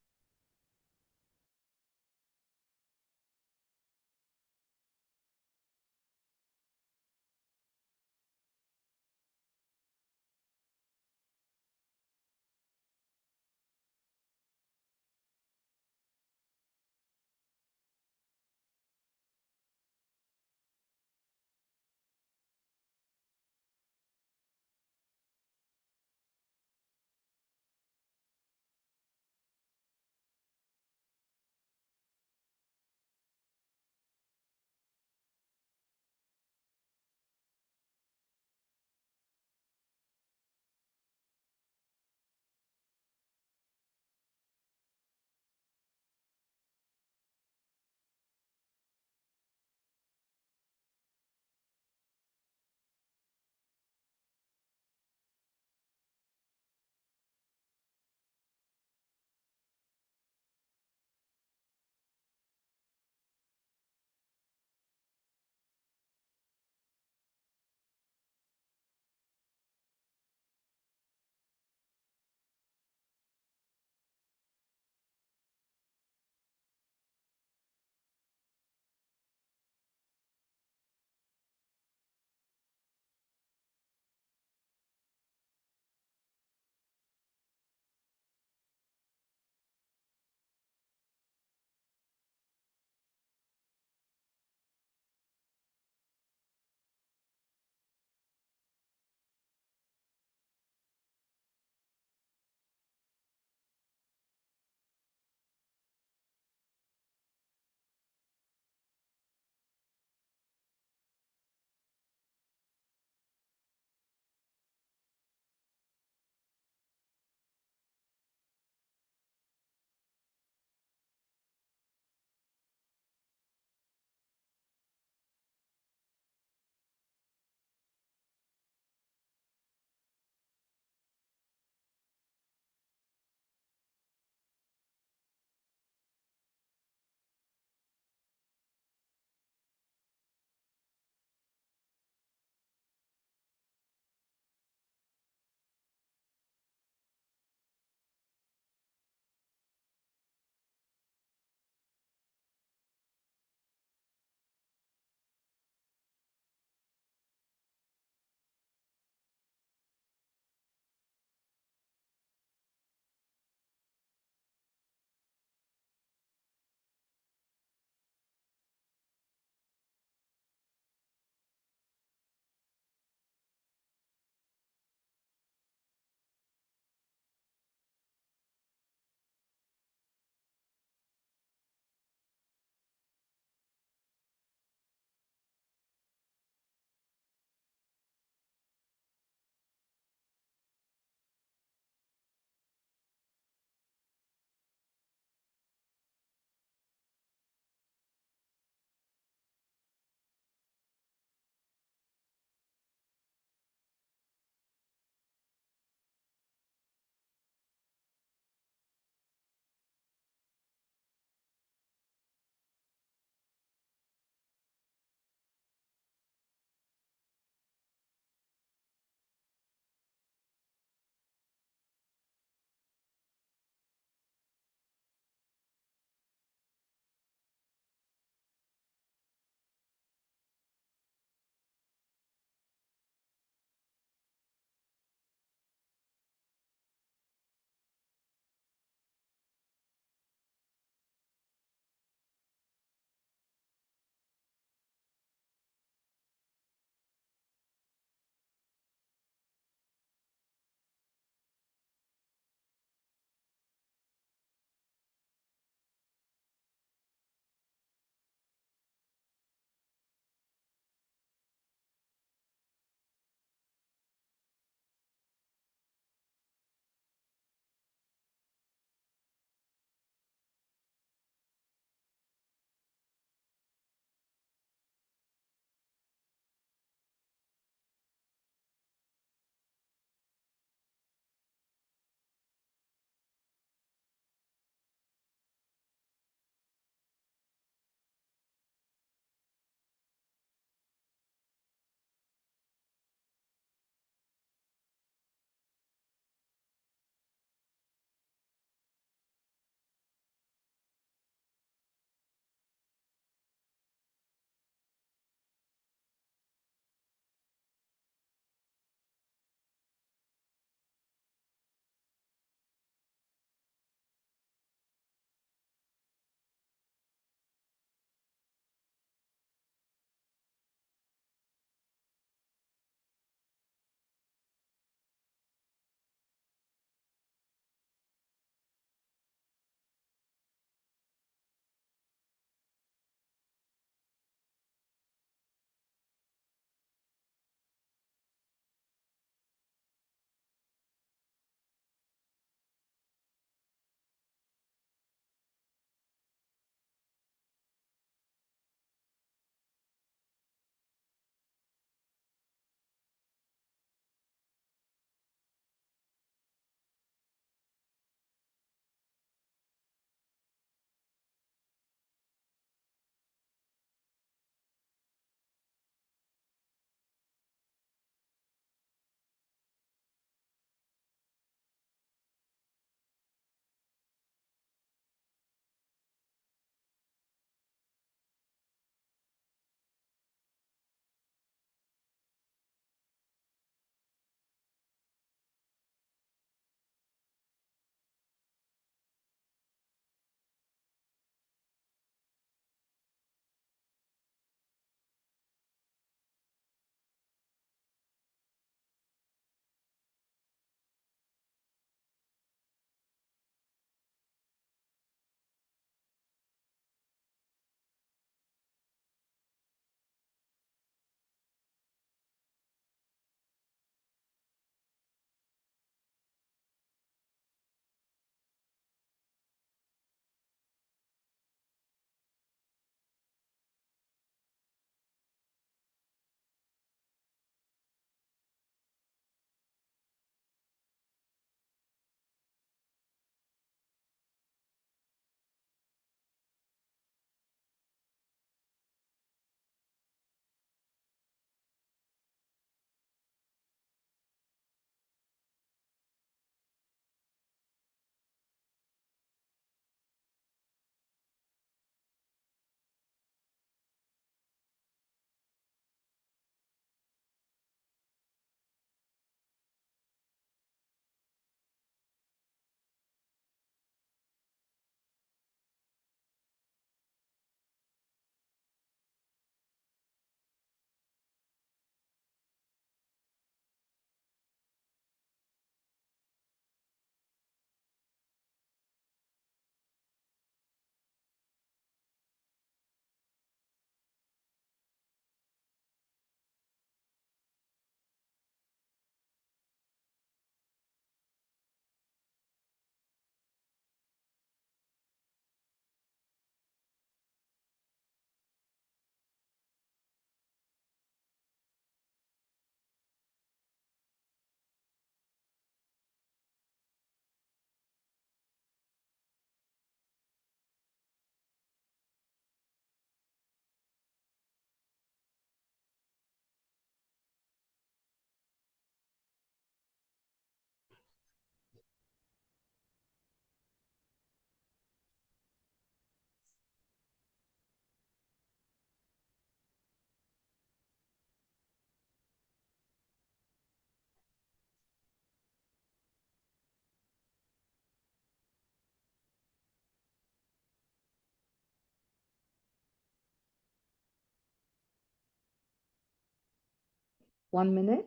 1 minute.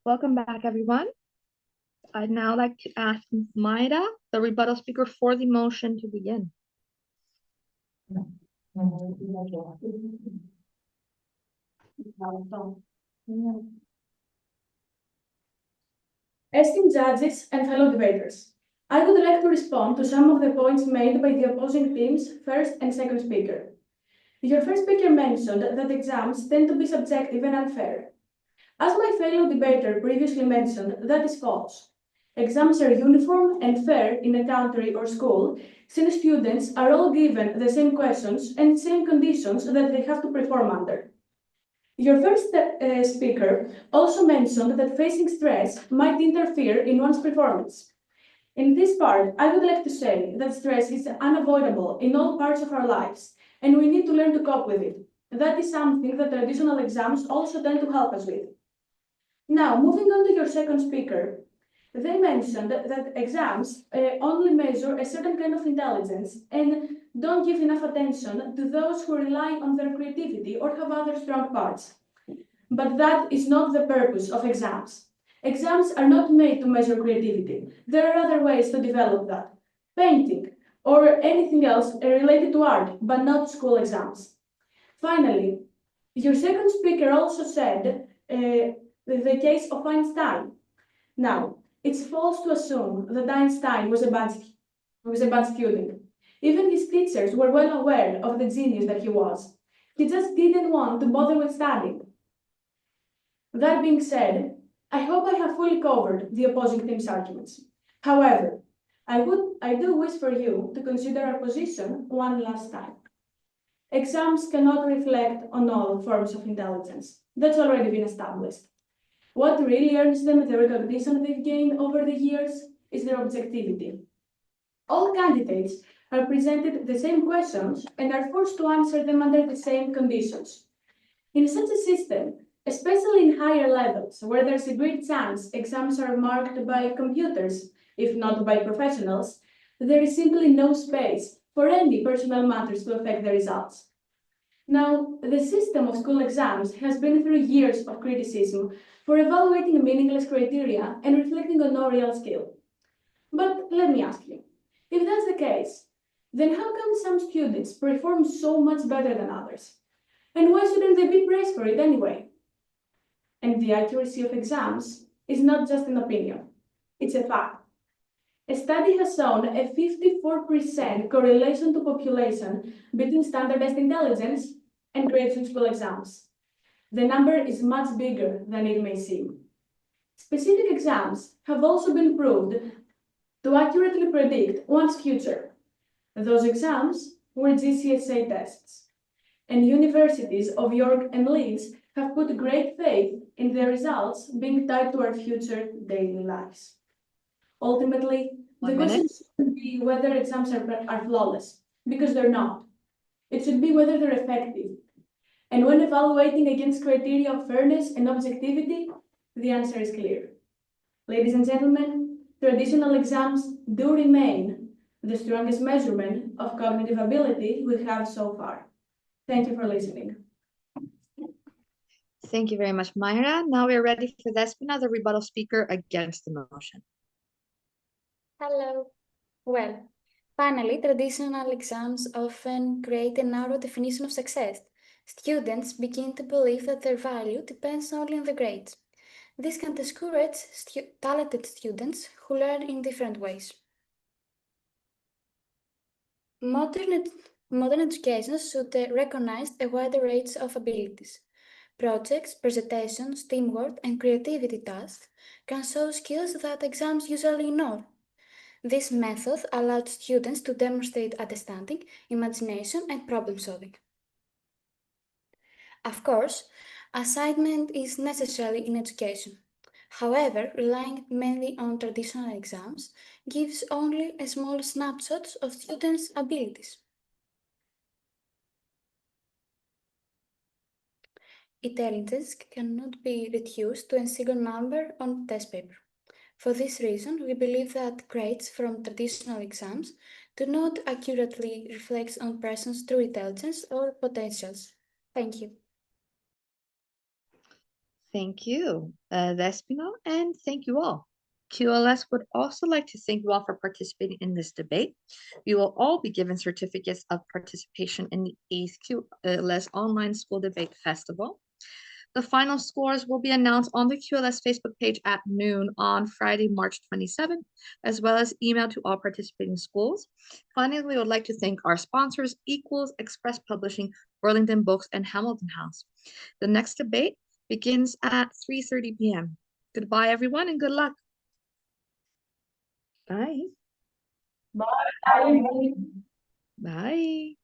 Welcome back, everyone. I'd now like to ask Ms. Maida, the rebuttal speaker, for the motion to begin. Esteemed judges and fellow debaters, I would like to respond to some of the points made by the opposing team's first and second speaker. Your first speaker mentioned that exams tend to be subjective and unfair. As my fellow debater previously mentioned, that is false. Exams are uniform and fair in a country or school, since students are all given the same questions and same conditions that they have to perform under. Your first speaker also mentioned that facing stress might interfere in one's performance. In this part, I would like to say that stress is unavoidable in all parts of our lives, and we need to learn to cope with it. That is something that traditional exams also tend to help us with. Now, moving on to your second speaker, they mentioned that exams only measure a certain kind of intelligence and don't give enough attention to those who rely on their creativity or have other strong parts. But that is not the purpose of exams. Exams are not made to measure creativity. There are other ways to develop that. Painting or anything else related to art, but not school exams. Finally, your second speaker also said the case of Einstein. Now, it's false to assume that Einstein was a bad student. Even his teachers were well aware of the genius that he was. He just didn't want to bother with studying. That being said, I hope I have fully covered the opposing team's arguments. However, I do wish for you to consider our position one last time. Exams cannot reflect on all forms of intelligence. That's already been established. What really earns them the recognition they've gained over the years is their objectivity. All candidates are presented the same questions and are forced to answer them under the same conditions. In such a system, especially in higher levels, where there's a great chance exams are marked by computers, if not by professionals, there is simply no space for any personal matters to affect the results. Now, the system of school exams has been through years of criticism for evaluating meaningless criteria and reflecting on no real skill. But let me ask you, if that's the case, then how come some students perform so much better than others? And why shouldn't they be praised for it anyway? And the accuracy of exams is not just an opinion, it's a fact. A study has shown a 54% correlation to population between standardized intelligence and grades in school exams. The number is much bigger than it may seem. Specific exams have also been proved to accurately predict one's future. Those exams were GCSE tests, and universities of York and Leeds have put great faith in their results being tied to our future daily lives. Ultimately, the question shouldn't be whether exams are flawless, because they're not. It should be whether they're effective. And when evaluating against criteria of fairness and objectivity, the answer is clear. Ladies and gentlemen, traditional exams do remain the strongest measurement of cognitive ability we have so far. Thank you for listening. Thank you very much, Mayra. Now we're ready for Despina, the rebuttal speaker against the motion. Hello. Well, finally, traditional exams often create a narrow definition of success, Students begin to believe that their value depends only on the grades. This can discourage talented students who learn in different ways. Modern education should recognize a wider range of abilities. Projects, presentations, teamwork, and creativity tasks can show skills that exams usually ignore. This method allowed students to demonstrate understanding, imagination, and problem solving. Of course, assignment is necessary in education. However, relying mainly on traditional exams gives only a small snapshot of students' abilities. Intelligence cannot be reduced to a single number on test paper. For this reason, we believe that grades from traditional exams do not accurately reflect on persons' true intelligence or potentials. Thank you. Thank you, Despina, and thank you all. QLS would also like to thank you all for participating in this debate. You will all be given certificates of participation in the 8th QLS Online School Debate Festival. The final scores will be announced on the QLS Facebook page at noon on Friday, March 27th, as well as emailed to all participating schools. Finally, we would like to thank our sponsors, Equals, Express Publishing, Burlington Books, and Hamilton House. The next debate begins at 3:30 p.m. Goodbye, everyone, and good luck. Bye. Bye. Bye.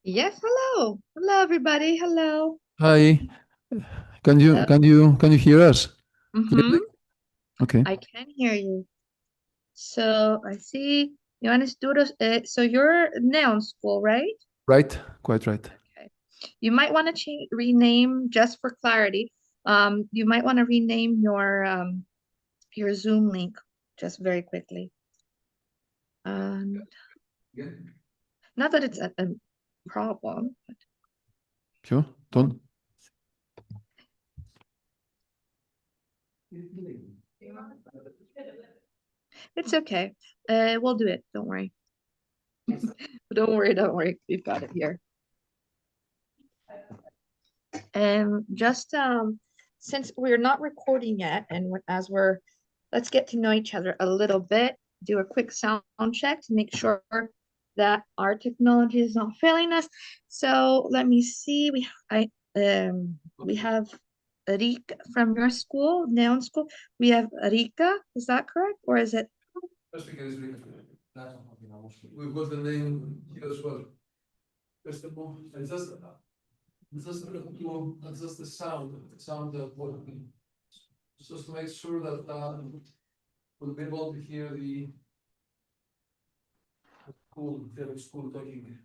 Yes, hello. Hello, everybody. Hello. Hi, can you Hello. hear us? Mm-hmm. Okay. I can hear you. So I see Ioannis Douros. So you're Neon School, right? Right, quite right. Okay. You might want to rename just for clarity. You might want to rename your Zoom link just very quickly. Not that it's a problem. Sure, done. It's okay. We'll do it. Don't worry. Don't worry, don't worry. We've got it here. And just since we're not recording yet, and let's get to know each other a little bit, do a quick sound check to make sure that our technology is not failing us. So let me see. We have Rika from your school, Neon School. We have Rika, is that correct? Or is it? We've got the name here as well. Just the sound of what just to make sure that we'll be able to hear the school talking.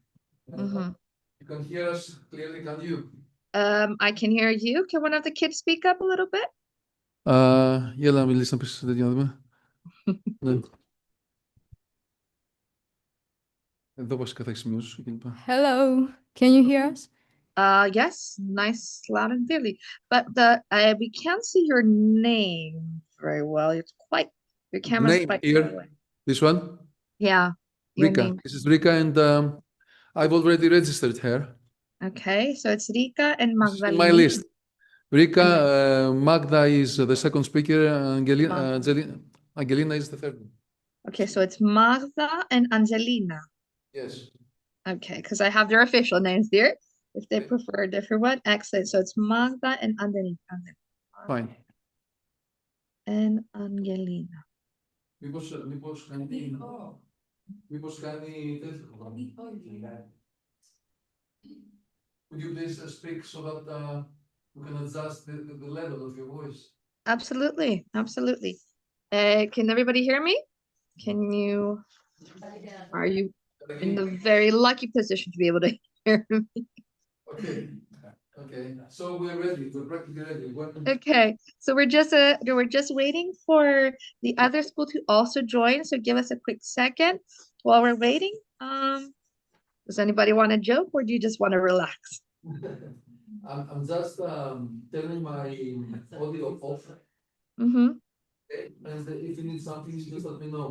Mhm. You can hear us clearly, can you? I can hear you. Can one of the kids speak up a little bit? Έλα, μιλήσα πίσω, δεν δούμε. Ναι. Εδώ βασικά θα σημειώσω κλπ. Hello, can you hear us? Yes, nice, loud and clearly. But we can't see your name very well. Your camera's Name quite here, far away. this one? Yeah, your Rika. name. This is Rika, and I've already registered her. Okay, so it's Rika and This is in Magdalena. my list. Rika, Magda is the second speaker, Angelina is the third one. Okay, so it's Magda and Angelina. Yes. Okay, because I have their official names here. If they prefer a different one, excellent. So it's Magda and Angelina. Fine. And Angelina. Μήπως κάνει τέτοιο πράγμα. Would you please speak so that we can adjust the level of your voice? Absolutely, absolutely. Can everybody hear me? Are you in the very lucky position to be able to hear me? Okay, so we're ready, we're practically ready. Okay, so we're just waiting for the other school to also join. So give us a quick second while we're waiting. Does anybody want to joke or do you just want to relax? I'm just turning my audio off. Mm-hmm. And if you need something, just let me know.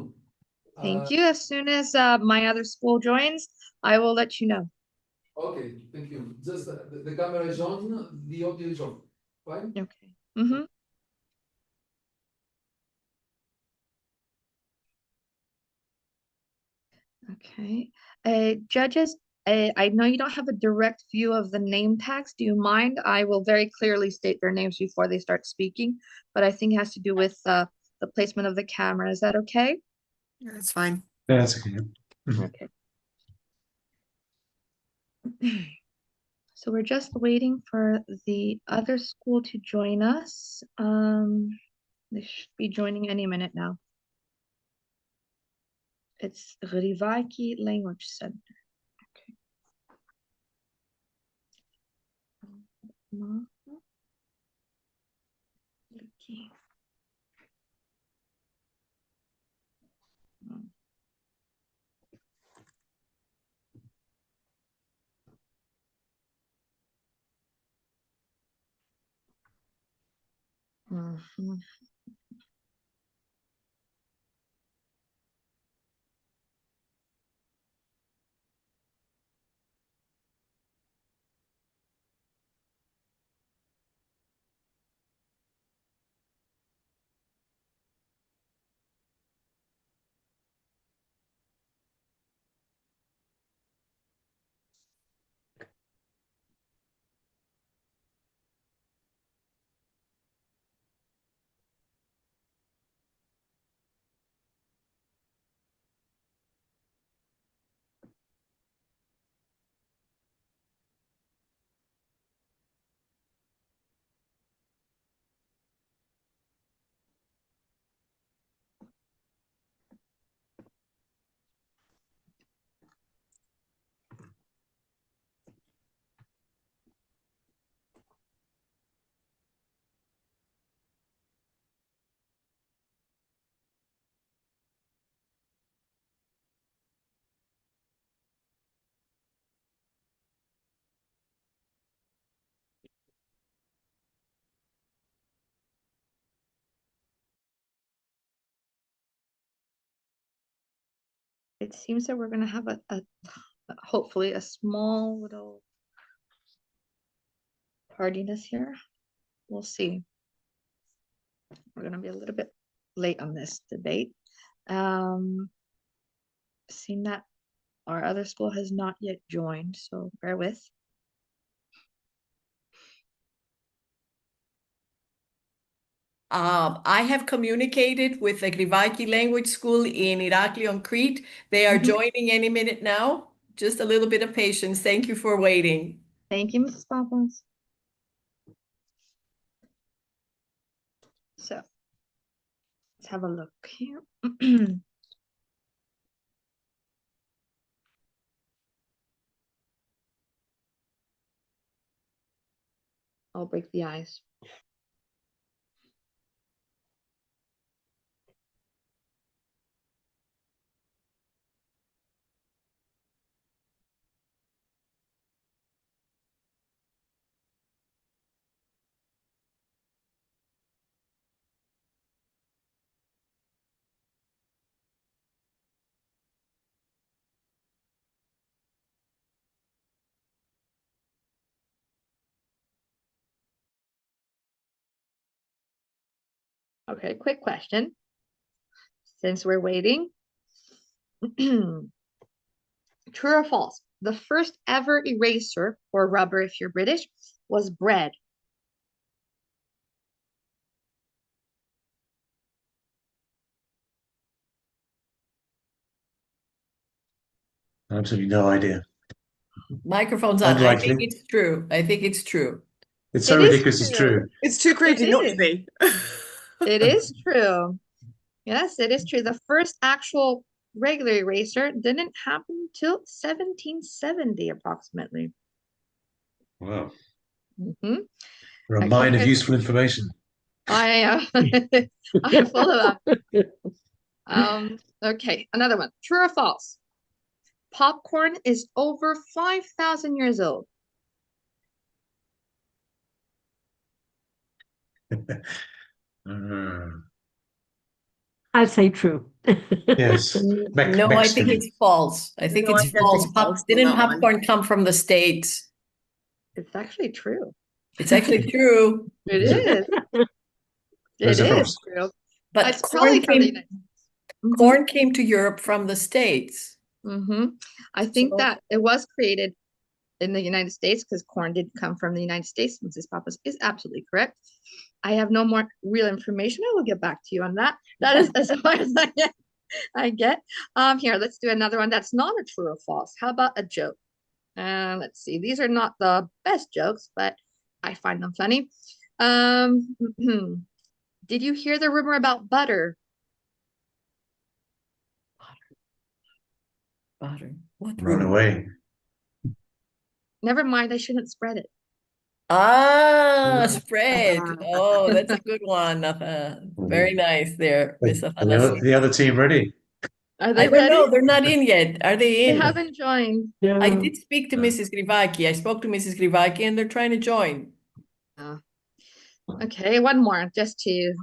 Thank you. As soon as my other school joins, I will let you know. Okay, thank you. Just the camera is on, the audio is off. Fine? Okay. Mm-hmm. Okay. Judges, I know you don't have a direct view of the name tags. Do you mind? I will very clearly state their names before they start speaking, but I think it has to do with the placement of the camera. Is that okay? Yeah, that's fine. Yeah, that's okay. Okay. So we're just waiting for the other school to join us. They should be joining any minute now. It's Rivaki Language Center. Okay. Okay. Mhm. it seems that we're gonna have a hopefully a small little tardiness here. We'll see. We're gonna be a little bit late on this debate. Seeing that our other school has not yet joined, so bear with. I have communicated with the Grivaki language school in Irakli on Crete. They are joining any minute now. Just a little bit of patience. Thank you for waiting. Thank you, Mrs. Papas. So let's have a look here. I'll break the ice. Okay, quick question. Since we're waiting, true or false? The first ever eraser, or rubber if you're British, was bread. Absolutely no idea. Microphone's on. I think Unlikely. it's true. I think it's true. It's so It is ridiculous, it's true. It's too crazy It not to is. be. It is true. Yes, it is true. The first actual regular eraser didn't happen till 1770 approximately. Wow. Mhm. We're a Okay, mine of here's- useful information. I I'm full of them. Okay, another one. True or false? Popcorn is over 5,000 years old. I'll say true. Yes. No, I think Mexican. it's false. I think No, it's I'm guessing false. false on Didn't that one. popcorn come from the States? It's actually true. It's actually true. It is. Those It are is false. true. But It's probably from the United corn came to Europe from the States. I think So- that it was created in the United States because corn did come from the United States. Mrs. Papas is absolutely correct. I have no more real information. I will get back to you on that. That is as far as I get. Here, let's do another one that's not a true or false. How about a joke? Let's see. These are not the best jokes, but I find them funny. Did you hear the rumor about butter? Butter. What Run rumor? away. Never mind, I shouldn't spread it. Ah, spread. Oh, that's a good one. Very nice there, Miss And the other team ready? Are I they don't ready? know. They're not in yet. Are they They in? haven't joined. I did speak to Mrs. Grivaki. I spoke to Mrs. Grivaki and they're trying to join. Okay, one more just to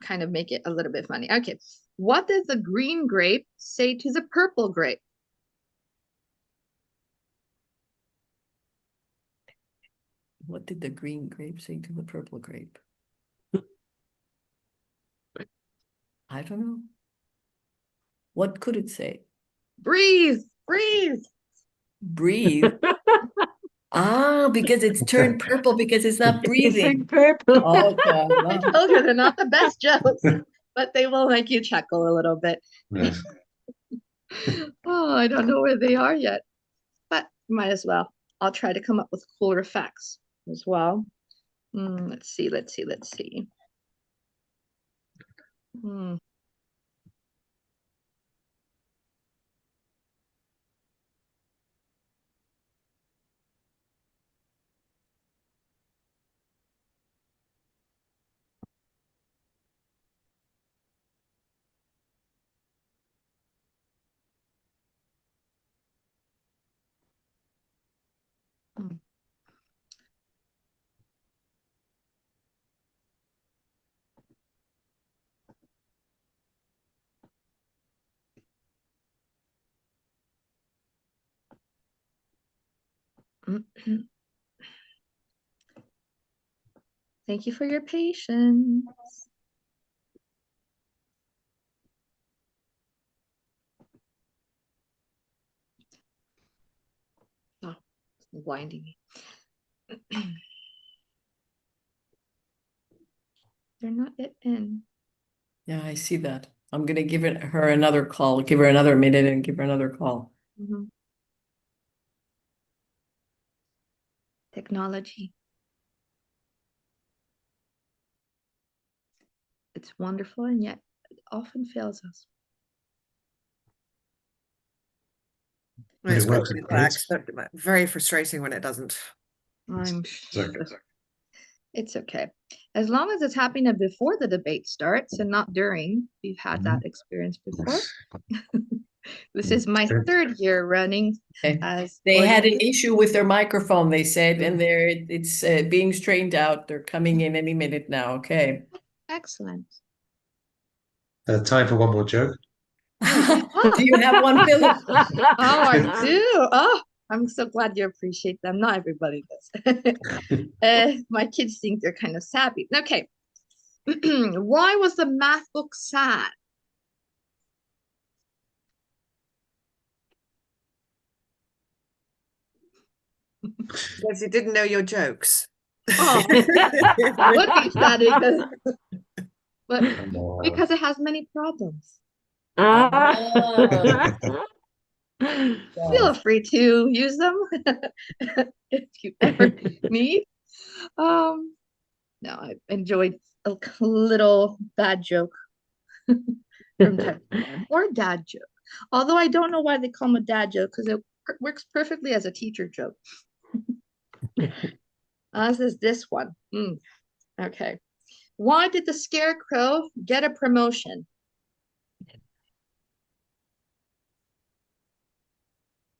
kind of make it a little bit funny. Okay, what does the green grape say to the purple grape? What did the green grape say to the purple grape? I don't know. What could it say? Breathe, breathe. Breathe. Ah, because it's turned purple because it's not breathing. Purple. Okay. I told you they're not the best jokes, but they will make you chuckle a little bit. Yes. Oh, I don't know where they are yet, but might as well. I'll try to come up with cooler facts as well. Let's see. Hmm. Thank you for your patience. Oh, it's blinding me. They're not yet in. Yeah, I see that. I'm gonna give her another call, give her another minute and give her another call. Technology. It's wonderful and yet it often fails us. When It's it great works, when it's it great. works, but very frustrating when it doesn't. I'm sure. It's okay. As long as it's happening before the debate starts and not during. We've had that experience before. This is my third year running as They had an organizer. issue with their microphone, they said, and it's being straightened out. They're coming in any minute now. Okay. Excellent. Time for one more joke. Do you have one, Philip? Oh, I do. Oh, I'm so glad you appreciate them. Not everybody does. My kids think they're kind of savvy. Okay. Why was the math book sad? Because you didn't know your jokes. Oh, would be sad because it has many problems. Feel free to use them if you ever need. No, I enjoyed a little bad joke from time to time, or dad joke. Although I don't know why they call them a dad joke because it works perfectly as a teacher joke. This one. Okay. Why did the scarecrow get a promotion?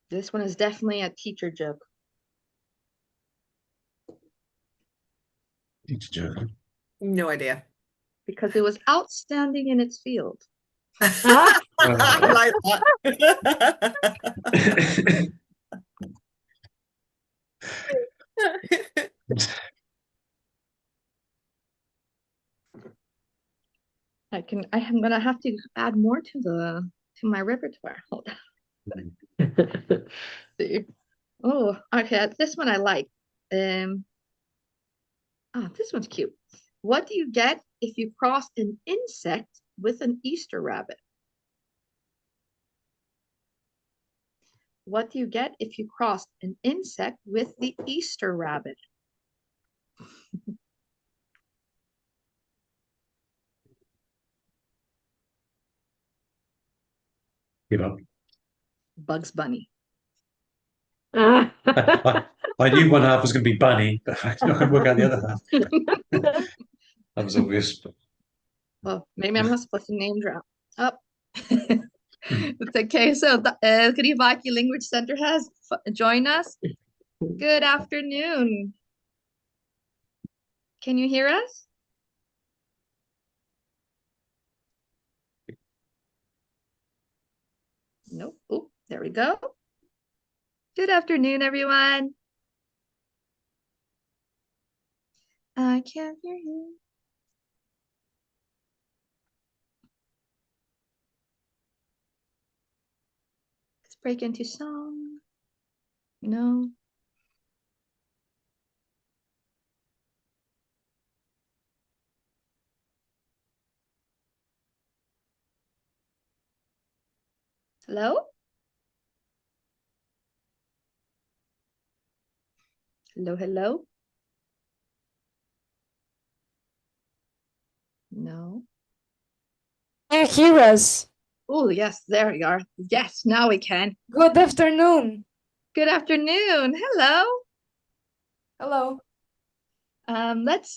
This one is definitely a teacher joke. Teacher joke. No idea. Because it was outstanding in its field. I like that. I'm gonna have to add more to my repertoire. Hold on. See. Oh, okay. This one I like. This one's cute. What do you get if you cross an insect with an Easter rabbit? What do you get if you cross an insect with the Easter rabbit? Give up. Bugs Bunny. I knew one half was going to be bunny, but I couldn't work out the other half. That was obvious. Well, maybe I'm not supposed to name drop. Oh. It's okay. So the Kiribati Language Center has joined us. Good afternoon. Can you hear us? Nope. Oh, there we go. Good afternoon, everyone. I can't hear you. Let's break into song. No. Hello? Hello, hello? No. Can you hear us? Oh, yes, there we are. Yes, now we can. Good afternoon. Good afternoon. Hello. Hello.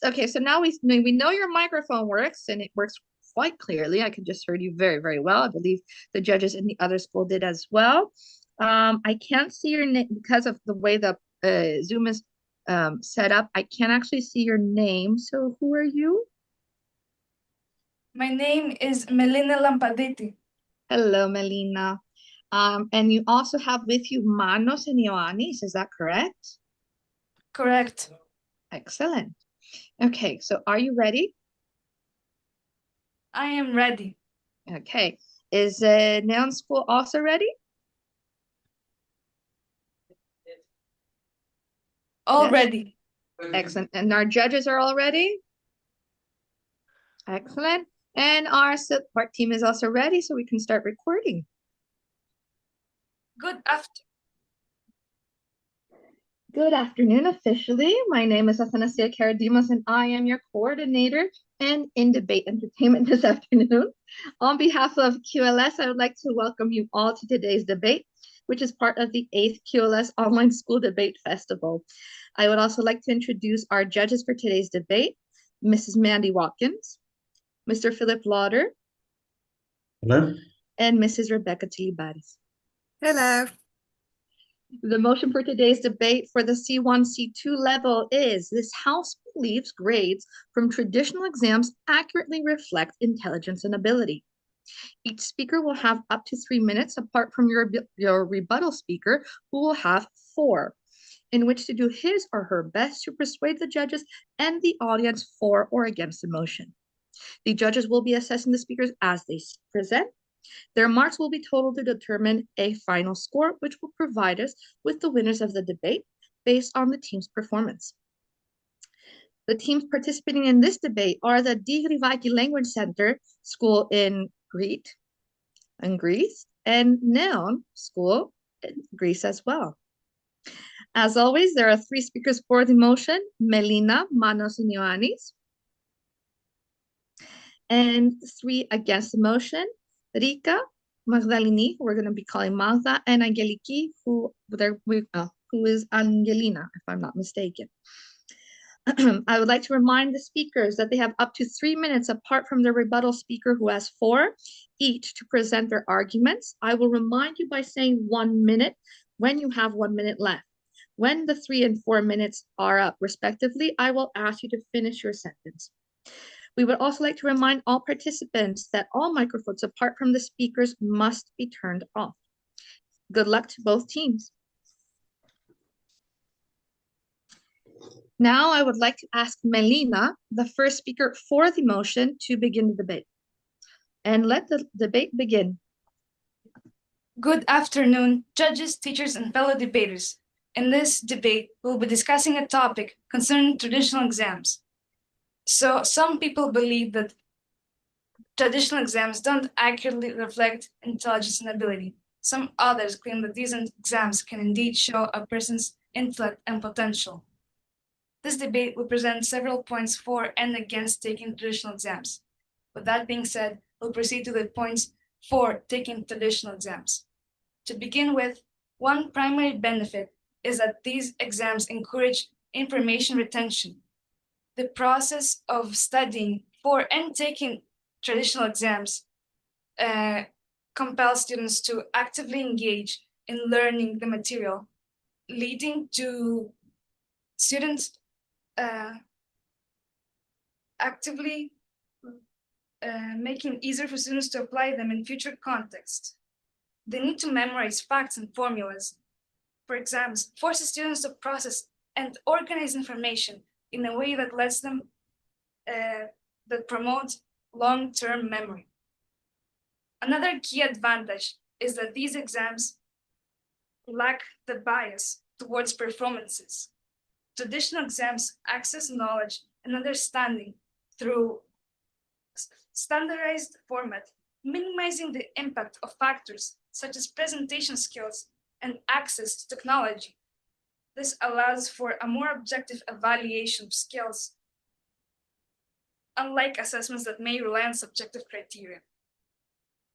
Okay, so now we know your microphone works and it works quite clearly. I can just heard you very, very well. I believe the judges in the other school did as well. I can't see your name because of the way the Zoom is set up. I can't actually see your name. So who are you? My name is Melina Lampaditi. Hello, Melina. And you also have with you Manos and Ioannis, is that correct? Correct. Excellent. Okay, so are you ready? I am ready. Okay, is Neon School also ready? All Yes? ready. Excellent. And our judges are all ready? Excellent. And our support team is also ready, so we can start recording. Good afternoon. Good afternoon officially. My name is Athanasia Karadimos and I am your coordinator and in debate entertainment this afternoon. On behalf of QLS, I would like to welcome you all to today's debate, which is part of the 8th QLS Online School Debate Festival. I would also like to introduce our judges for today's debate, Mrs. Mandy Watkins, Mr. Philip Lauder, Hello. and Mrs. Rebecca Tilibaris. Hello. The motion for today's debate for the C1, C2 level is this House believes grades from traditional exams accurately reflect intelligence and ability. Each speaker will have up to 3 minutes apart from your rebuttal speaker, who will have 4, in which to do his or her best to persuade the judges and the audience for or against the motion. The judges will be assessing the speakers as they present. Their marks will be totaled to determine a final score, which will provide us with the winners of the debate based on the team's performance. The teams participating in this debate are the Digrivaki Language Center School in Greece, and Neon School in Greece as well. As always, there are 3 speakers for the motion: Melina, Manos, and Ioannis, and 3 against the motion: Rika, Magdalini, who we're going to be calling Magda, and Angeliki, who is Angelina, if I'm not mistaken. I would like to remind the speakers that they have up to 3 minutes apart from the rebuttal speaker, who has 4 each, to present their arguments. I will remind you by saying 1 minute when you have 1 minute left. When the 3 and 4 minutes are up, respectively, I will ask you to finish your sentence. We would also like to remind all participants that all microphones, apart from the speakers, must be turned off. Good luck to both teams. Now I would like to ask Melina, the first speaker for the motion, to begin the debate. And let the debate begin. Good afternoon, judges, teachers, and fellow debaters. In this debate, we'll be discussing a topic concerning traditional exams. So some people believe that traditional exams don't accurately reflect intelligence and ability. Some others claim that these exams can indeed show a person's intellect and potential. This debate will present several points for and against taking traditional exams. With that being said, we'll proceed to the points for taking traditional exams. To begin with, one primary benefit is that these exams encourage information retention. The process of studying for and taking traditional exams compels students to actively engage in learning the material, leading to students actively making it easier for students to apply them in future contexts. The need to memorize facts and formulas for exams forces students to process and organize information in a way that lets them, that promotes long-term memory. Another key advantage is that these exams lack the bias towards performances. Traditional exams access knowledge and understanding through standardized format, minimizing the impact of factors such as presentation skills and access to technology. This allows for a more objective evaluation of skills, unlike assessments that may rely on subjective criteria.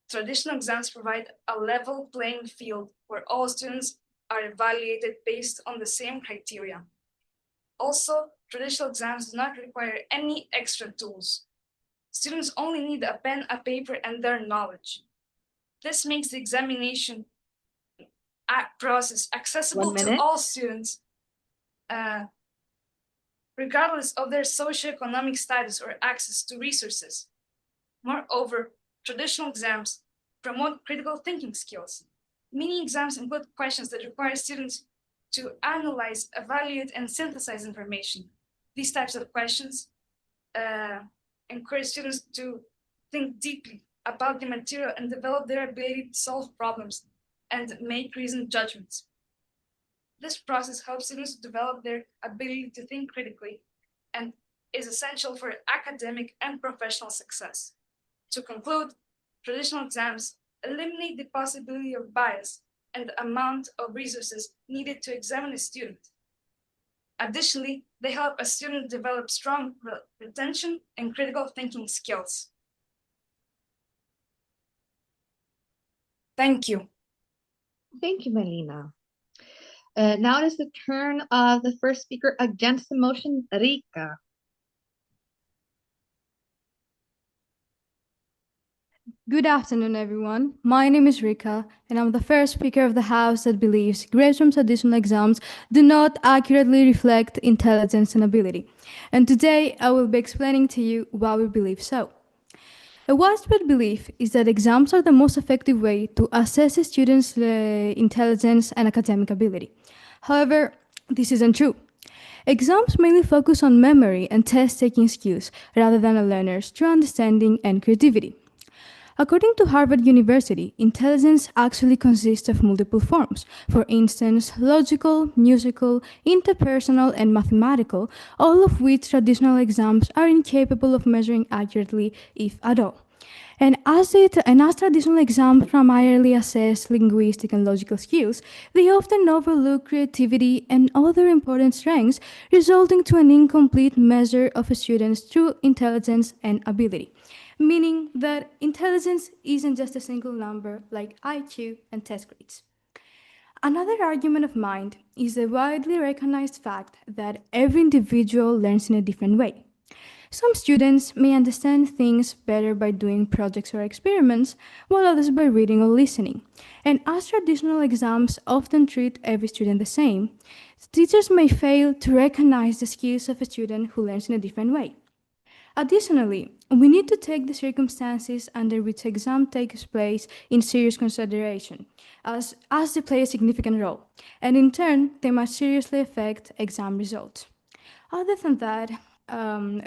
Traditional exams provide a level playing field where all students are evaluated based on the same criteria. Also, traditional exams do not require any extra tools. Students only need a pen, a paper, and their knowledge. This makes the examination process accessible to all students, regardless of their socioeconomic status or access to resources. Moreover, traditional exams promote critical thinking skills. Many exams include questions that require students to analyze, evaluate, and synthesize information. These types of questions encourage students to think deeply about the material and develop their ability to solve problems and make reasoned judgments. This process helps students develop their ability to think critically and is essential for academic and professional success. To conclude, traditional exams eliminate the possibility of bias and the amount of resources needed to examine a student. Additionally, they help a student develop strong retention and critical thinking skills. Thank you. Thank you, Melina. Now it is the turn of the first speaker against the motion, Rika. Good afternoon, everyone. My name is Rika, and I'm the first speaker of the House that believes grades from traditional exams do not accurately reflect intelligence and ability. And today, I will be explaining to you why we believe so. A widespread belief is that exams are the most effective way to assess a student's intelligence and academic ability. However, this isn't true. Exams mainly focus on memory and test-taking skills rather than a learner's true understanding and creativity. According to Harvard University, intelligence actually consists of multiple forms. For instance, logical, musical, interpersonal, and mathematical, all of which traditional exams are incapable of measuring accurately, if at all. And as traditional exams primarily assess linguistic and logical skills, they often overlook creativity and other important strengths, resulting to an incomplete measure of a student's true intelligence and ability. Meaning that intelligence isn't just a single number like IQ and test grades. Another argument of mine is the widely recognized fact that every individual learns in a different way. Some students may understand things better by doing projects or experiments, while others by reading or listening. And as traditional exams often treat every student the same, teachers may fail to recognize the skills of a student who learns in a different way. Additionally, we need to take the circumstances under which exam takes place in serious consideration, as they play a significant role, and in turn, they must seriously affect exam results. Other than that,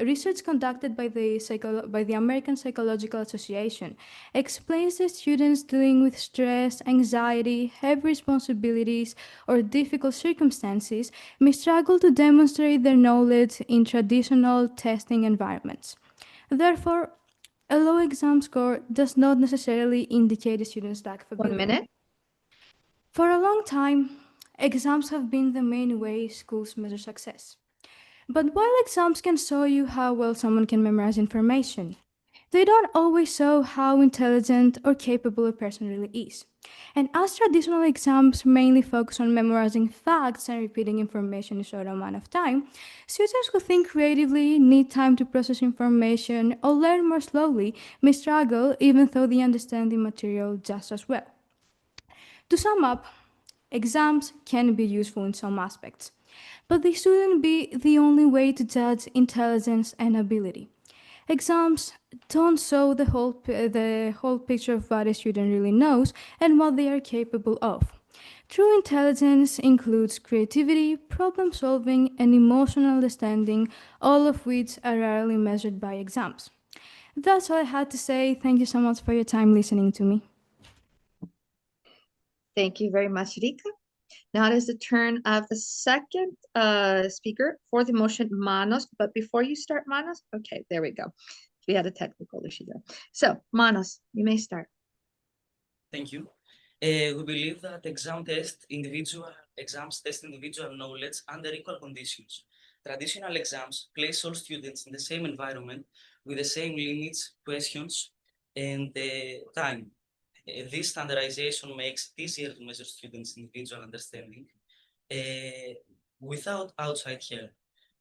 research conducted by the American Psychological Association explains that students dealing with stress, anxiety, heavy responsibilities, or difficult circumstances may struggle to demonstrate their knowledge in traditional testing environments. Therefore, a low exam score does not necessarily indicate a student's lack of ability. 1 minute. For a long time, exams have been the main way schools measure success. But while exams can show you how well someone can memorize information, they don't always show how intelligent or capable a person really is. And as traditional exams mainly focus on memorizing facts and repeating information in a short amount of time, students who think creatively, need time to process information, or learn more slowly may struggle even though they understand the material just as well. To sum up, exams can be useful in some aspects, but they shouldn't be the only way to judge intelligence and ability. Exams don't show the whole picture of what a student really knows and what they are capable of. True intelligence includes creativity, problem solving, and emotional understanding, all of which are rarely measured by exams. That's all I had to say. Thank you so much for your time listening to me. Thank you very much, Rika. Now it is the turn of the second speaker for the motion, Manos. But before you start, Manos, okay, there we go. We had a technical issue there. So, Manos, you may start. Thank you. We believe that exams test individual knowledge under equal conditions. Traditional exams place all students in the same environment with the same limits, questions, and time. This standardization makes it easier to measure students' individual understanding without outside help.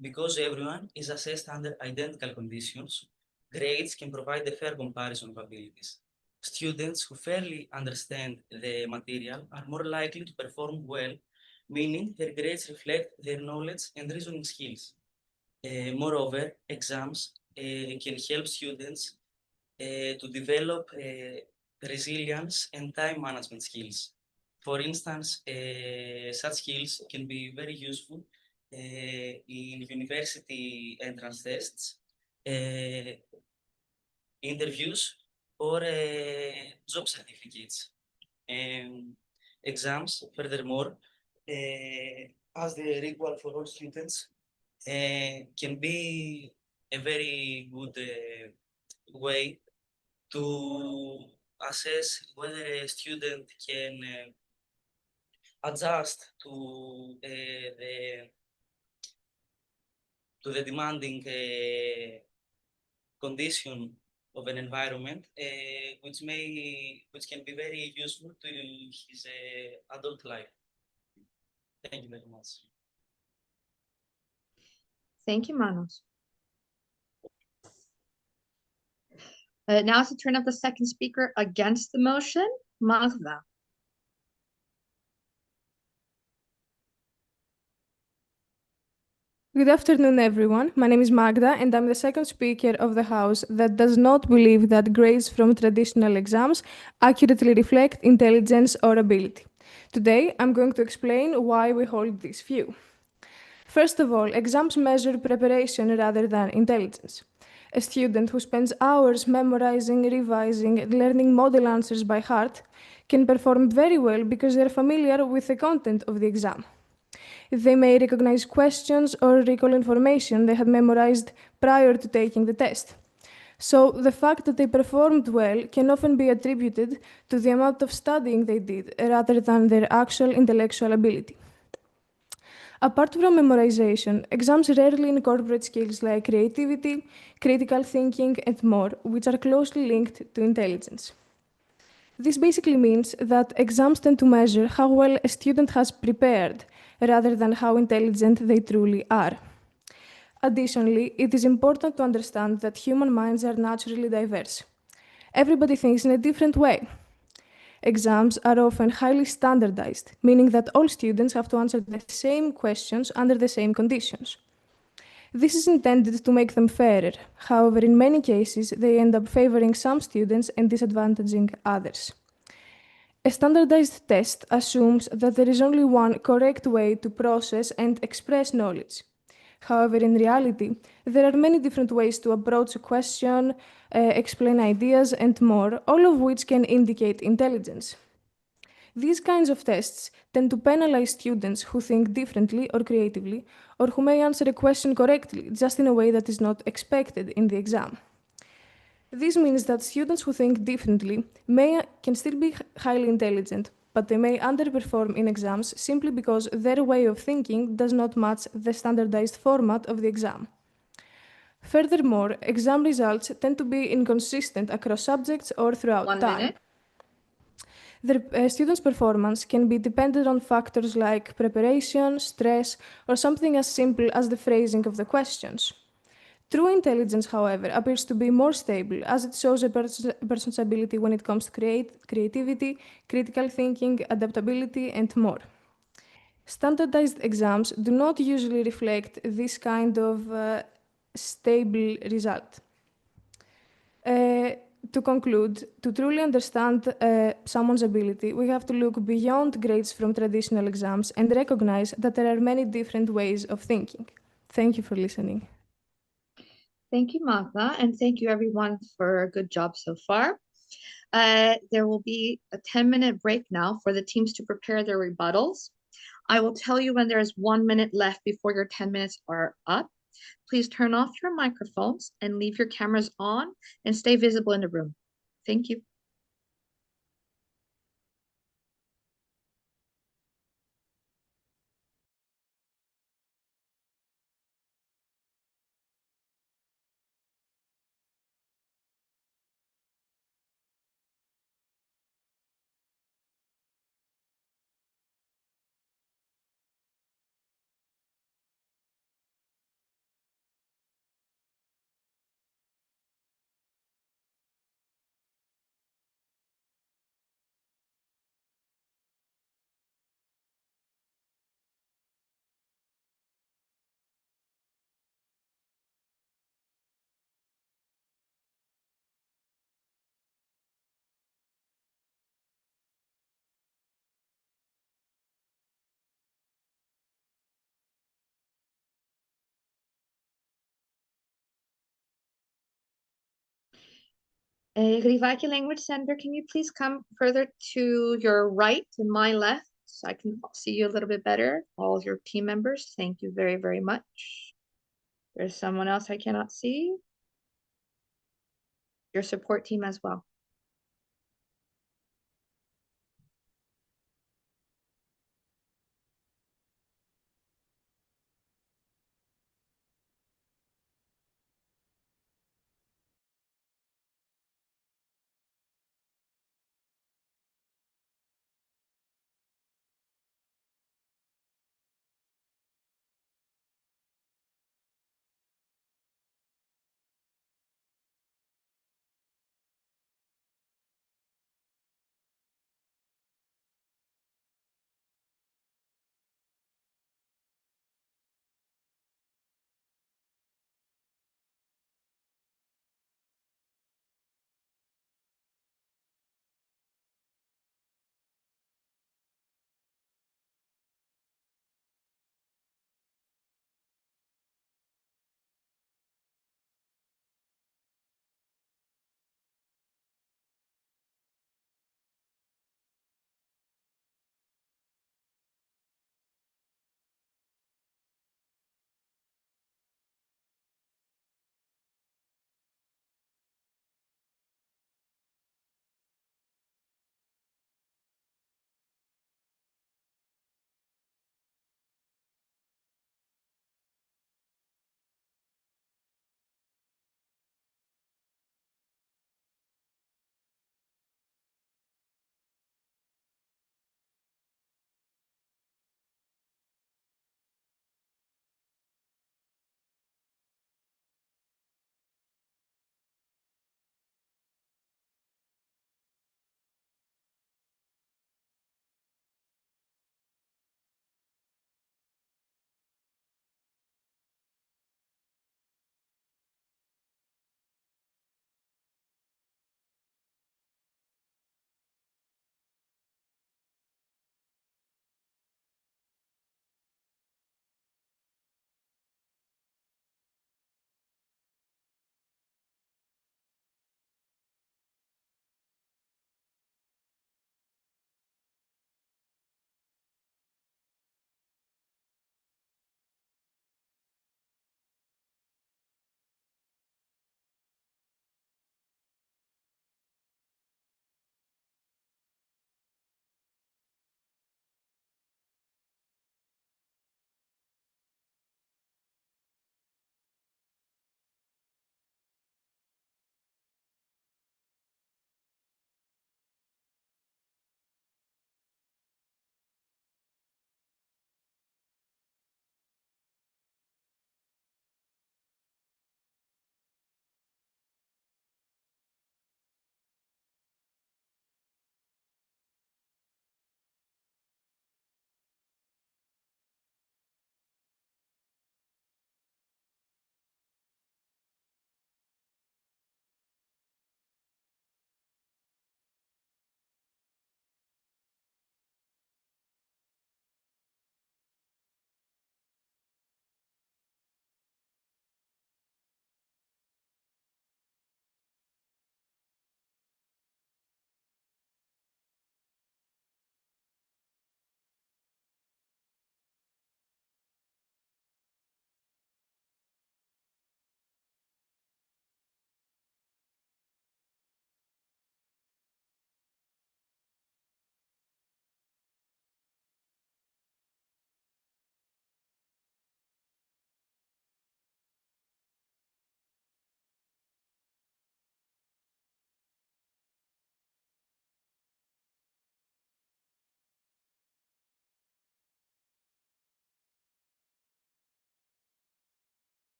Because everyone is assessed under identical conditions, grades can provide a fair comparison of abilities. Students who fairly understand the material are more likely to perform well, meaning their grades reflect their knowledge and reasoning skills. Moreover, exams can help students to develop resilience and time management skills. For instance, such skills can be very useful in university entrance tests, interviews, or job certificates. Exams, furthermore, as they are equal for all students, can be a very good way to assess whether a student can adjust to the demanding condition of an environment, which can be very useful to his adult life. Thank you very much. Thank you, Manos. Now it's the turn of the second speaker against the motion, Magda. Good afternoon, everyone. My name is Magda, and I'm the second speaker of the House that does not believe that grades from traditional exams accurately reflect intelligence or ability. Today, I'm going to explain why we hold this view. First of all, exams measure preparation rather than intelligence. A student who spends hours memorizing, revising, and learning model answers by heart can perform very well because they're familiar with the content of the exam. They may recognize questions or recall information they had memorized prior to taking the test. So the fact that they performed well can often be attributed to the amount of studying they did rather than their actual intellectual ability. Apart from memorization, exams rarely incorporate skills like creativity, critical thinking, and more, which are closely linked to intelligence. This basically means that exams tend to measure how well a student has prepared, rather than how intelligent they truly are. Additionally, it is important to understand that human minds are naturally diverse. Everybody thinks in a different way. Exams are often highly standardized, meaning that all students have to answer the same questions under the same conditions. This is intended to make them fairer. However, in many cases, they end up favoring some students and disadvantaging others. A standardized test assumes that there is only one correct way to process and express knowledge. However, in reality, there are many different ways to approach a question, explain ideas, and more, all of which can indicate intelligence. These kinds of tests tend to penalize students who think differently or creatively, or who may answer a question correctly, just in a way that is not expected in the exam. This means that students who think differently can still be highly intelligent, but they may underperform in exams simply because their way of thinking does not match the standardized format of the exam. Furthermore, exam results tend to be inconsistent across subjects or throughout time. The students' performance can be dependent on factors like preparation, stress, or something as simple as the phrasing of the questions. True intelligence, however, appears to be more stable, as it shows a person's ability when it comes to creativity, critical thinking, adaptability, and more. Standardized exams do not usually reflect this kind of stable result. To conclude, to truly understand someone's ability, we have to look beyond grades from traditional exams and recognize that there are many different ways of thinking. Thank you for listening. Thank you, Magda, and thank you everyone for a good job so far. There will be a 10-minute break now for the teams to prepare their rebuttals. I will tell you when there is 1 minute left before your 10 minutes are up. Please turn off your microphones and leave your cameras on and stay visible in the room. Thank you. Grivaki Language Center, can you please come further to your right and my left so I can see you a little bit better? All of your team members, thank you very, very much. There's someone else I cannot see. Your support team as well.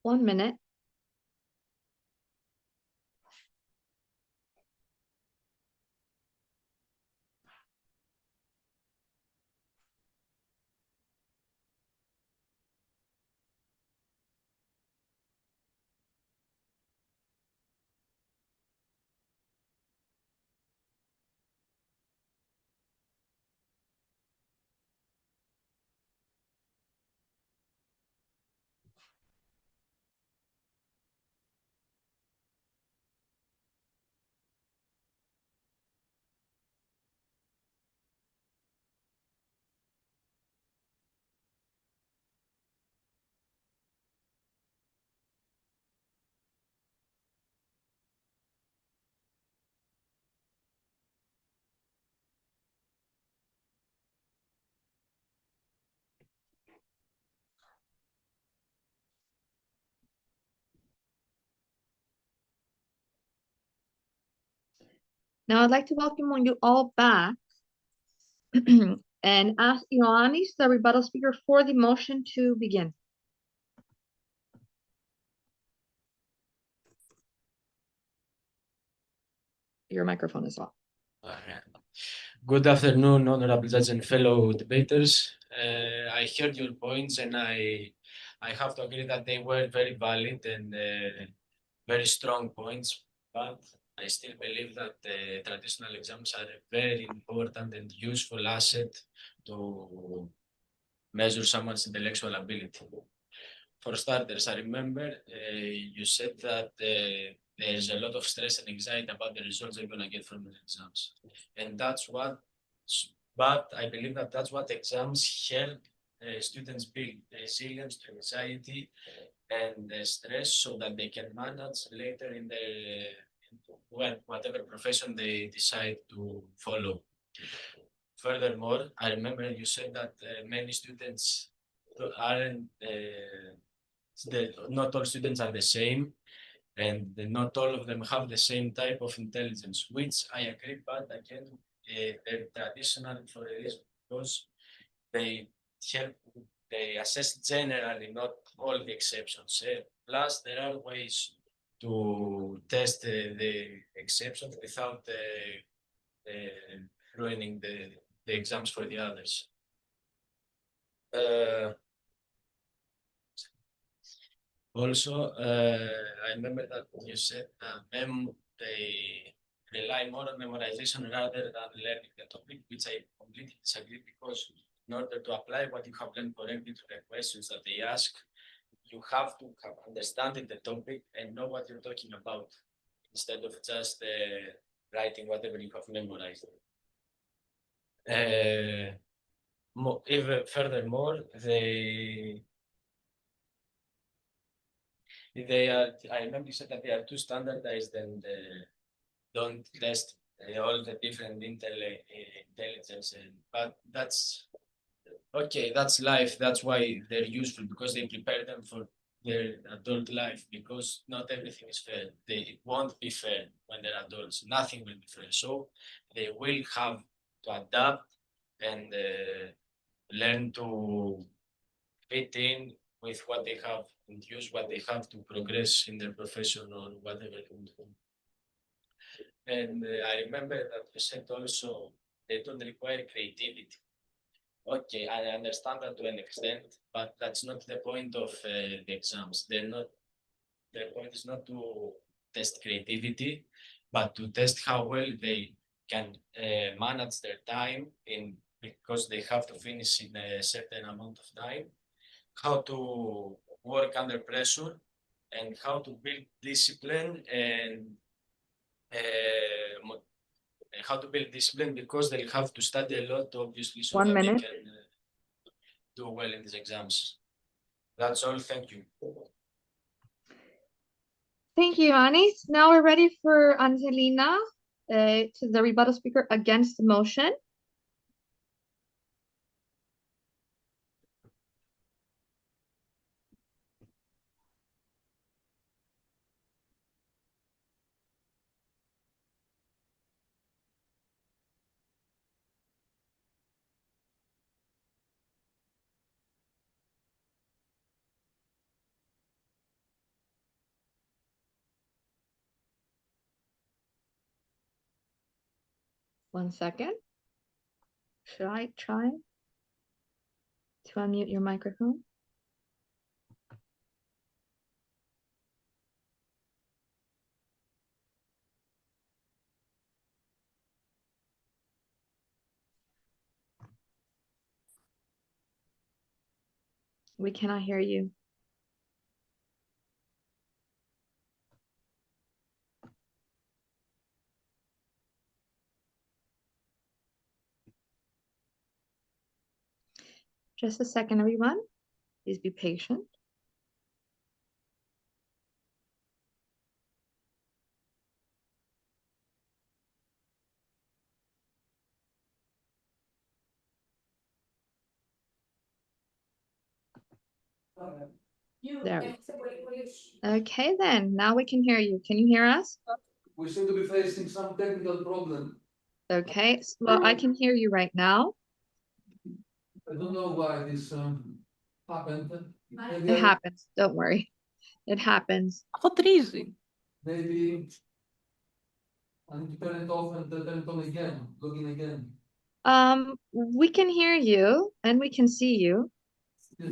1 minute. Now I'd like to welcome you all back and ask Ioannis, the rebuttal speaker, for the motion to begin. Your microphone is off. Good afternoon, honorable judge and fellow debaters. I heard your points and I have to agree that they were very valid and very strong points, but I still believe that traditional exams are a very important and useful asset to measure someone's intellectual ability. For starters, I remember you said that there's a lot of stress and anxiety about the results they're going to get from the exams. And but I believe that that's what exams help students build resilience to anxiety and stress so that they can manage later in their whatever profession they decide to follow. Furthermore, I remember you said that many students aren't not all students are the same, and not all of them have the same type of intelligence, which I agree, but again, they're traditional for a reason, because they help, they assess generally, not all the exceptions. Plus, there are ways to test the exceptions without ruining the exams for the others. Also, I remember that you said they rely more on memorization rather than learning the topic, which I completely disagree, because in order to apply what you have learned correctly to the questions that they ask, you have to understand the topic and know what you're talking about, instead of just writing whatever you have memorized. Even furthermore, I remember you said that they are too standardized and don't test all the different intelligence, but that's okay, that's life. That's why they're useful, because they prepare them for their adult life, because not everything is fair. It won't be fair when they're adults. Nothing will be fair. So they will have to adapt and learn to fit in with what they have and use what they have to progress in their profession or whatever. And I remember that you said also they don't require creativity. Okay, I understand that to an extent, but that's not the point of the exams. Their point is not to test creativity, but to test how well they can manage their time because they have to finish in a certain amount of time, how to work under pressure, and how to build discipline and how to build discipline, because they have to study a lot, obviously, so 1 that minute. they can do well in these exams. That's all. Thank you. Thank you, Ioannis. Now we're ready for Angelina, to the rebuttal speaker against the motion. 1 second. Should I try to unmute your microphone? We cannot hear you. Just a second, everyone. Please be patient. There we go. Okay, then. Now we can hear you. Can you hear us? We seem to be facing some technical problem. Okay, well, I can hear you right now. I don't know why this happened. It happens. Don't worry. It happens. Maybe I need to turn it off and turn it on again, log in again. We can hear you and we can see you.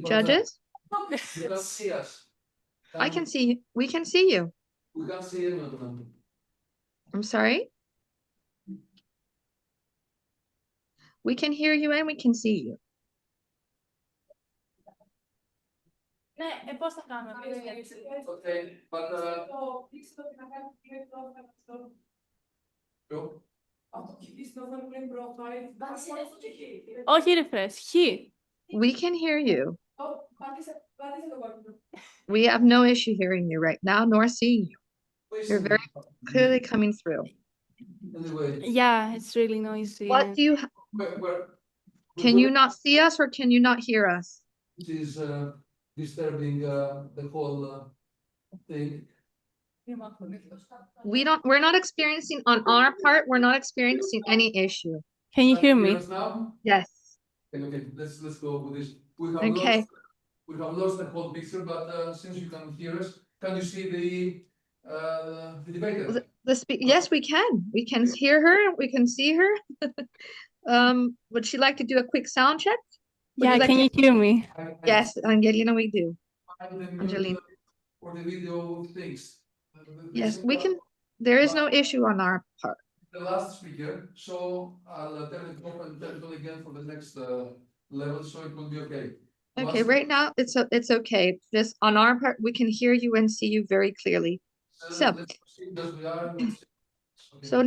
Judges? You can't see us. I can see you. We can see you. We can't see any of them. I'm sorry? We can hear you and we can see you. Okay, but go. Όχι ρε φρες, χι. We can hear you. We have no issue hearing you right now, nor seeing you. You're very clearly coming through. Anyway, Yeah, it's really noisy. What do you Can you not see us or can you not hear us? This is disturbing the whole thing. We're not experiencing on our part, we're not experiencing any issue. Can you hear me? Us now? Yes. Okay, let's go with this. Okay. We have lost the whole picture, but since you can hear us, can you see the debater? Yes, we can. We can hear her. We can see her. Would she like to do a quick sound check? Yeah, can you hear me? Yes, Angelina, we do. Angelina. For the video things. Yes, we can. There is no issue on our part. The last speaker, so I'll turn it off and turn it on again for the next level, so it will be okay. Okay, right now it's okay. Just on our part, we can hear you and see you very clearly. So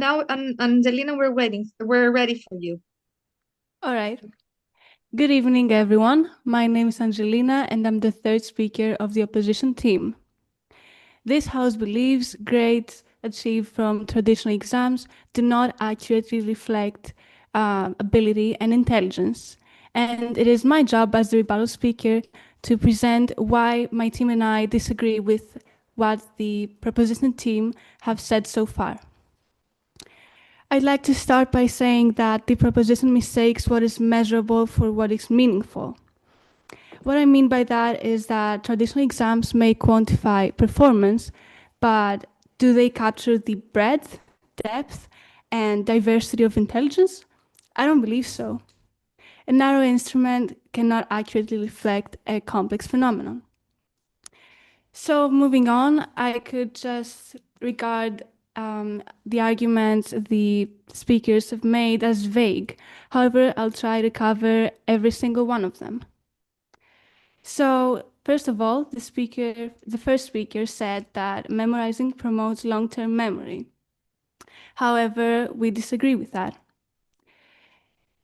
now, Angelina, we're ready for you. All right. Good evening, everyone. My name is Angelina, and I'm the third speaker of the opposition team. This house believes grades achieved from traditional exams do not accurately reflect ability and intelligence. And it is my job as the rebuttal speaker to present why my team and I disagree with what the proposition team have said so far. I'd like to start by saying that the proposition mistakes what is measurable for what is meaningful. What I mean by that is that traditional exams may quantify performance, but do they capture the breadth, depth, and diversity of intelligence? I don't believe so. A narrow instrument cannot accurately reflect a complex phenomenon. So moving on, I could just regard the arguments the speakers have made as vague. However, I'll try to cover every single one of them. So, first of all, the first speaker said that memorizing promotes long-term memory. However, we disagree with that.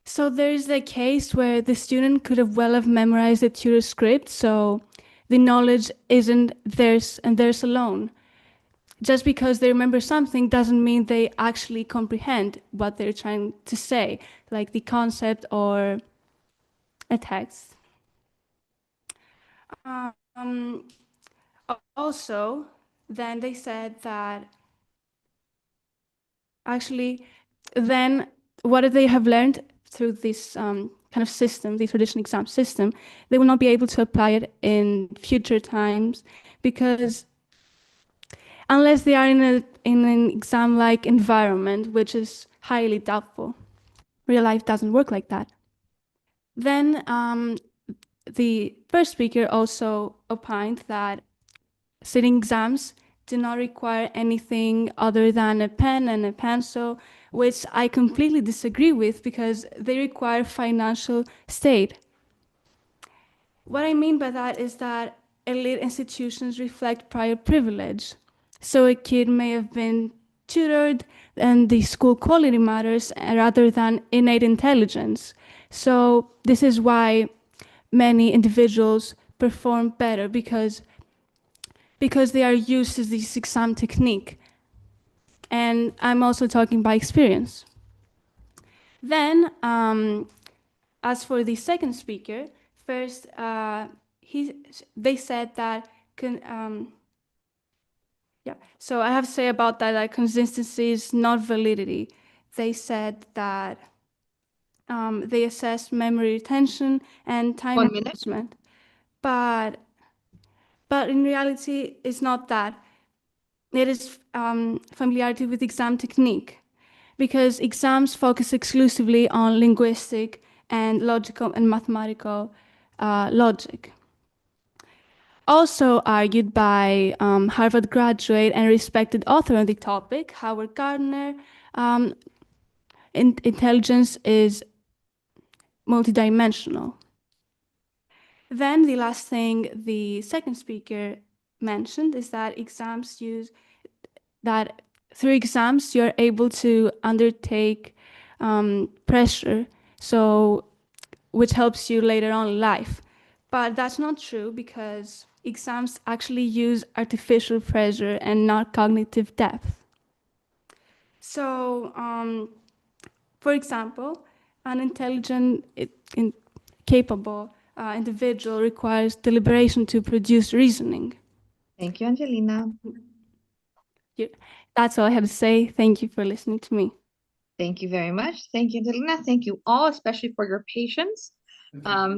So there is a case where the student could have well have memorized the tutor script, so the knowledge isn't theirs and theirs alone. Just because they remember something doesn't mean they actually comprehend what they're trying to say, like the concept or a text. Also, then they said that actually, then what they have learned through this kind of system, the traditional exam system, they will not be able to apply it in future times because unless they are in an exam-like environment, which is highly doubtful. Real life doesn't work like that. Then the first speaker also opined that sitting exams do not require anything other than a pen and a pencil, which I completely disagree with because they require financial state. What I mean by that is that elite institutions reflect prior privilege. So a kid may have been tutored and the school quality matters rather than innate intelligence. So this is why many individuals perform better because they are used to this exam technique. And I'm also talking by experience. Then, as for the second speaker, first, they said that, so I have to say about that, that consistency is not validity. They said that they assess memory retention and time management. But in reality, it's not that. It is familiarity with exam technique, because exams focus exclusively on linguistic and logical and mathematical logic. Also argued by Harvard graduate and respected author on the topic, Howard Gardner, intelligence is multidimensional. Then the last thing the second speaker mentioned is that through exams you're able to undertake pressure, so which helps you later on in life. But that's not true because exams actually use artificial pressure and not cognitive depth. So, for example, an intelligent, capable individual requires deliberation to produce reasoning. Thank you, Angelina. That's all I have to say. Thank you for listening to me. Thank you very much. Thank you, Angelina. Thank you all, especially for your patience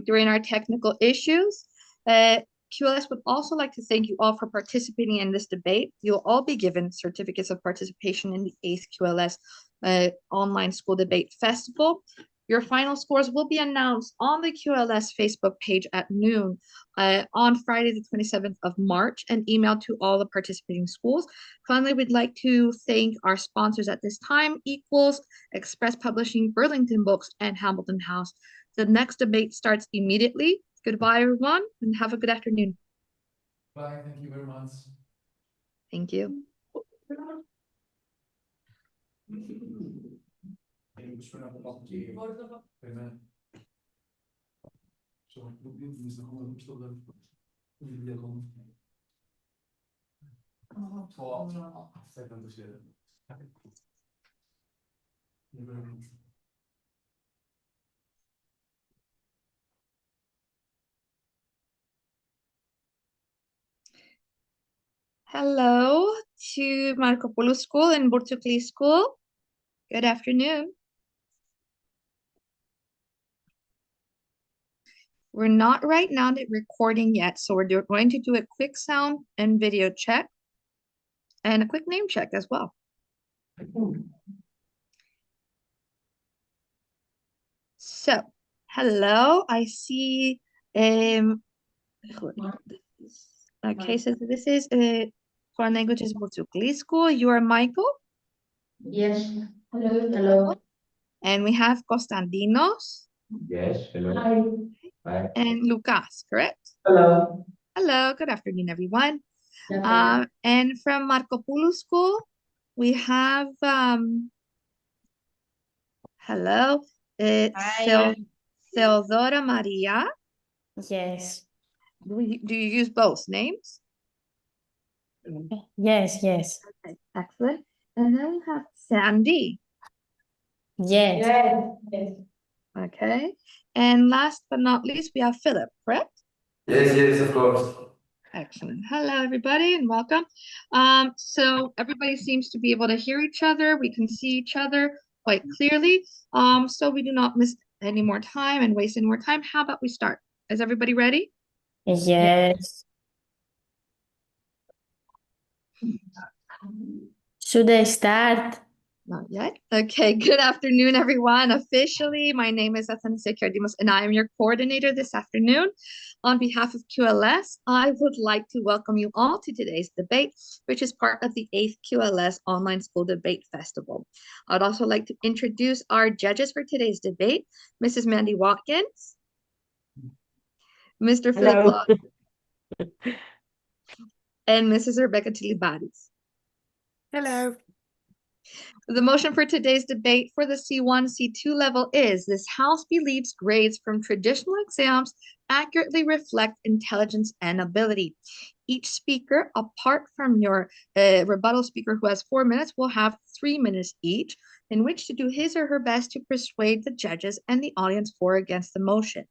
during our technical issues. QLS would also like to thank you all for participating in this debate. You'll all be given certificates of participation in the 8th QLS Online School Debate Festival. Your final scores will be announced on the QLS Facebook page at noon on Friday, the 27th of March, and emailed to all the participating schools. Finally, we'd like to thank our sponsors at this time, Equals, Express Publishing, Burlington Books, and Hamilton House. The next debate starts immediately. Goodbye, everyone, and have a good afternoon. Bye, thank you very much. Thank you. Amen. Zo, ik moet niet de gewoon op de second share. Hello to Marco Polo School and Bortukli School. Good afternoon. We're not right now recording yet, so we're going to do a quick sound and video check and a quick name check as well. So, hello, I see, okay, so this is Foreign Languages Bortukli School. You are Michael? Yes. Hello. And we have Constantinos. Yes. Hello. Hi. And Lucas, correct? Hello. Hello, good afternoon, everyone. And from Marco Polo School, we have, hello, Theodora Maria. Yes. Do you use both names? Yes. Okay, excellent. And then we have Sandy. Yes. Okay. And last but not least, we have Philip, correct? Yes, of course. Excellent. Hello, everybody, and welcome. So everybody seems to be able to hear each other. We can see each other quite clearly. So we do not miss any more time and waste any more time. How about we start? Is everybody ready? Yes. Should I start? Not yet. Okay, good afternoon, everyone. Officially, my name is Athanasia Kardimos, and I am your coordinator this afternoon. On behalf of QLS, I would like to welcome you all to today's debate, which is part of the 8th QLS Online School Debate Festival. I'd also like to introduce our judges for today's debate, Mrs. Mandy Watkins, Mr. Philip Hello. Law, and Mrs. Rebecca Tilibaris. Hello. The motion for today's debate for the C1, C2 level is this House believes grades from traditional exams accurately reflect intelligence and ability. Each speaker, apart from your rebuttal speaker who has 4 minutes, will have 3 minutes each in which to do his or her best to persuade the judges and the audience for or against the motion.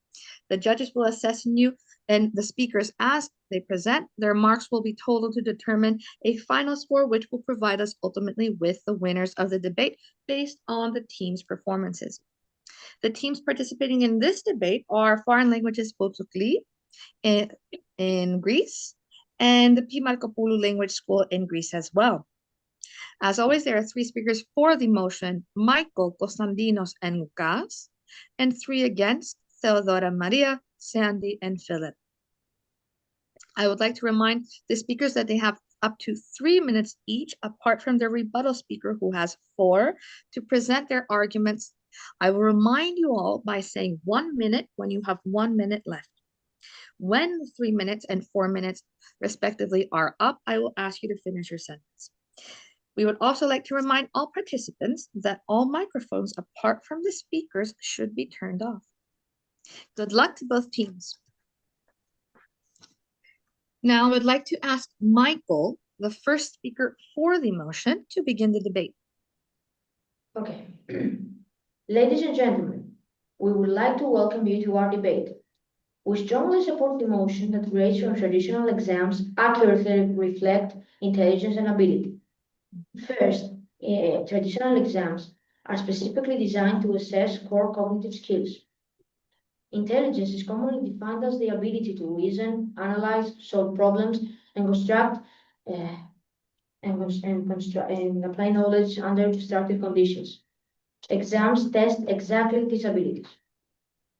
The judges will assess you and the speakers as they present. Their marks will be totaled to determine a final score, which will provide us ultimately with the winners of the debate based on the team's performances. The teams participating in this debate are Foreign Languages Botsukli in Greece and the P. Markopoulou Language School in Greece as well. As always, there are 3 speakers for the motion, Michael, Konstantinos, and Lukas, and 3 against, Theodora, Maria, Sandy, and Philip. I would like to remind the speakers that they have up to 3 minutes each, apart from their rebuttal speaker who has 4, to present their arguments. I will remind you all by saying 1 minute when you have 1 minute left. When the 3 minutes and 4 minutes respectively are up, I will ask you to finish your sentence. We would also like to remind all participants that all microphones apart from the speakers should be turned off. Good luck to both teams. Now I would like to ask Michael, the first speaker for the motion, to begin the debate. Okay. Ladies and gentlemen, we would like to welcome you to our debate. We strongly support the motion that grades from traditional exams accurately reflect intelligence and ability. First, traditional exams are specifically designed to assess core cognitive skills. Intelligence is commonly defined as the ability to reason, analyze, solve problems, and construct and apply knowledge under destructive conditions. Exams test exactly these abilities.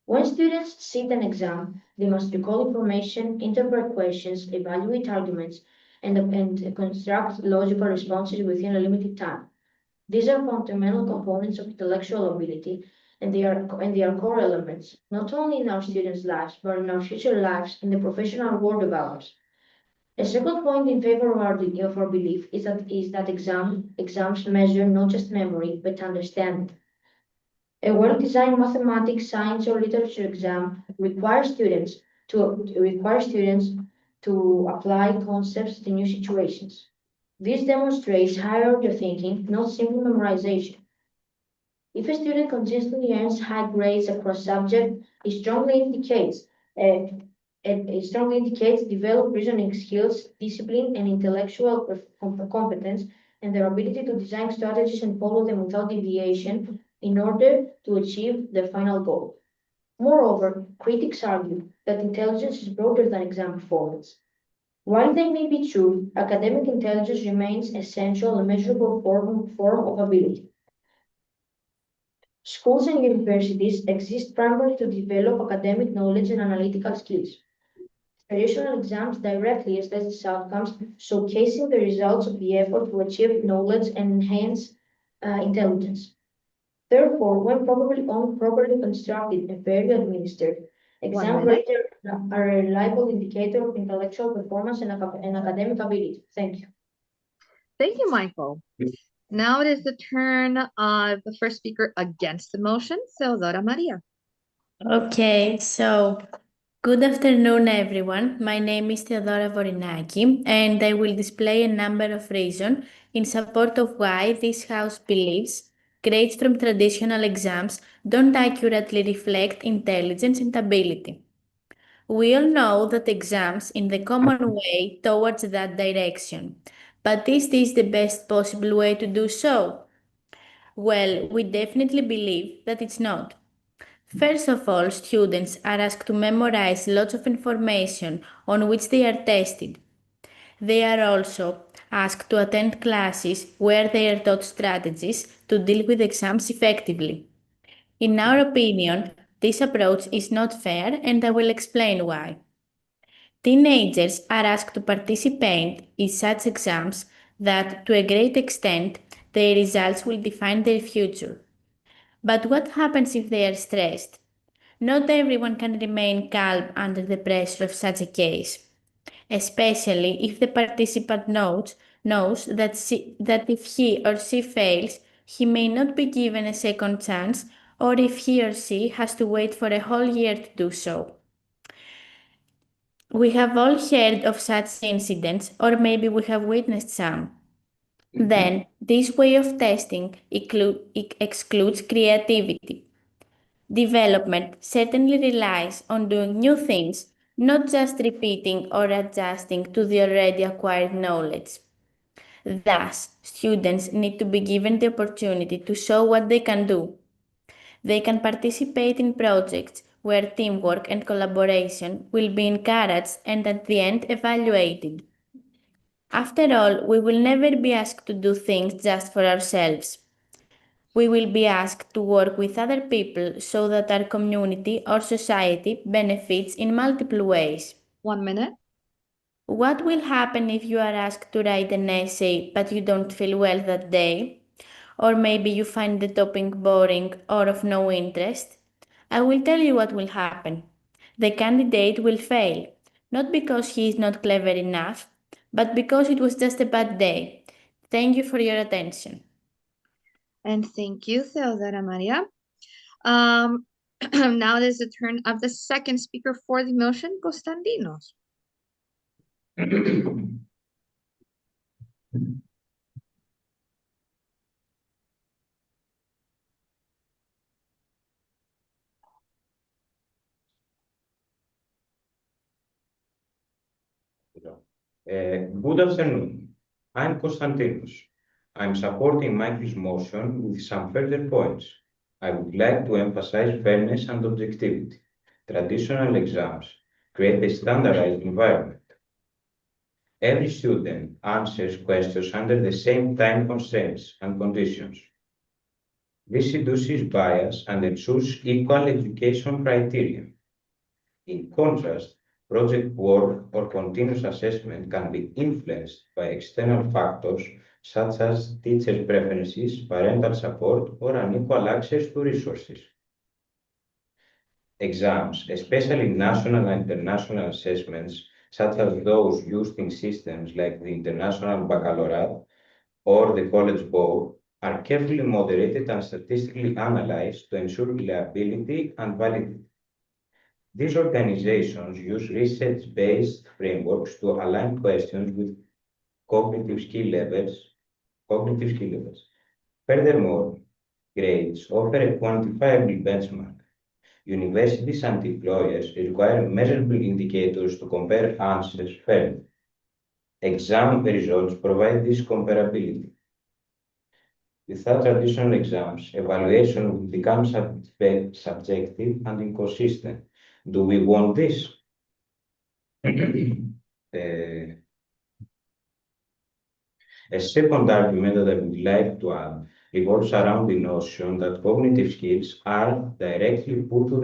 When students sit an exam, they must recall information, interpret questions, evaluate arguments, and construct logical responses within a limited time. These are fundamental components of intellectual ability, and they are core elements, not only in our students' lives, but in our future lives in the professional world of ours. A second point in favor of our belief is that exams measure not just memory, but understanding. A well-designed mathematics, science, or literature exam requires students to apply concepts to new situations. This demonstrates higher-order thinking, not simple memorization. If a student consistently earns high grades across subjects, it strongly indicates developed reasoning skills, discipline, and intellectual competence, and their ability to design strategies and follow them without deviation in order to achieve their final goal. Moreover, critics argue that intelligence is broader than exam performance. While they may be true, academic intelligence remains essential and measurable form of ability. Schools and universities exist primarily to develop academic knowledge and analytical skills. Traditional exams directly assess these outcomes, showcasing the results of the effort to achieve knowledge and enhance intelligence. Therefore, when properly constructed and fairly administered, exam grades are a reliable indicator of intellectual performance and academic ability. Thank you. Thank you, Michael. Now it is the turn of the first speaker against the motion, Theodora Maria. Okay, so good afternoon, everyone. My name is Theodora Vorinaki, and I will display a number of reasons in support of why this House believes grades from traditional exams don't accurately reflect intelligence and ability. We all know that exams in the common way towards that direction, but is this the best possible way to do so? Well, we definitely believe that it's not. First of all, students are asked to memorize lots of information on which they are tested. They are also asked to attend classes where they are taught strategies to deal with exams effectively. In our opinion, this approach is not fair, and I will explain why. Teenagers are asked to participate in such exams that, to a great extent, their results will define their future. But what happens if they are stressed? Not everyone can remain calm under the pressure of such a case, especially if the participant knows that if he or she fails, he may not be given a second chance, or if he or she has to wait for a whole year to do so. We have all heard of such incidents, or maybe we have witnessed some. Then, this way of testing excludes creativity. Development certainly relies on doing new things, not just repeating or adjusting to the already acquired knowledge. Thus, students need to be given the opportunity to show what they can do. They can participate in projects where teamwork and collaboration will be encouraged and at the end evaluated. After all, we will never be asked to do things just for ourselves. We will be asked to work with other people so that our community or society benefits in multiple ways. 1 minute. What will happen if you are asked to write an essay but you don't feel well that day? Or maybe you find the topic boring or of no interest? I will tell you what will happen. The candidate will fail, not because he is not clever enough, but because it was just a bad day. Thank you for your attention. And thank you, Theodora Maria. Now it is the turn of the second speaker for the motion, Constantinos. Good afternoon. I'm Konstantinos. I'm supporting Michael's motion with some further points. I would like to emphasize fairness and objectivity. Traditional exams create a standardized environment. Every student answers questions under the same time constraints and conditions. This reduces bias and ensures equal education criteria. In contrast, project work or continuous assessment can be influenced by external factors such as teacher preferences, parental support, or unequal access to resources. Exams, especially national and international assessments, such as those used in systems like the International Baccalaureate or the College Board, are carefully moderated and statistically analyzed to ensure reliability and validity. These organizations use research-based frameworks to align questions with cognitive skill levels. Furthermore, grades offer a quantifiable benchmark. Universities and employers require measurable indicators to compare answers fairly. Exam results provide this comparability. Without traditional exams, evaluation will become subjective and inconsistent. Do we want this? A second argument that I would like to add revolves around the notion that cognitive skills are directly put to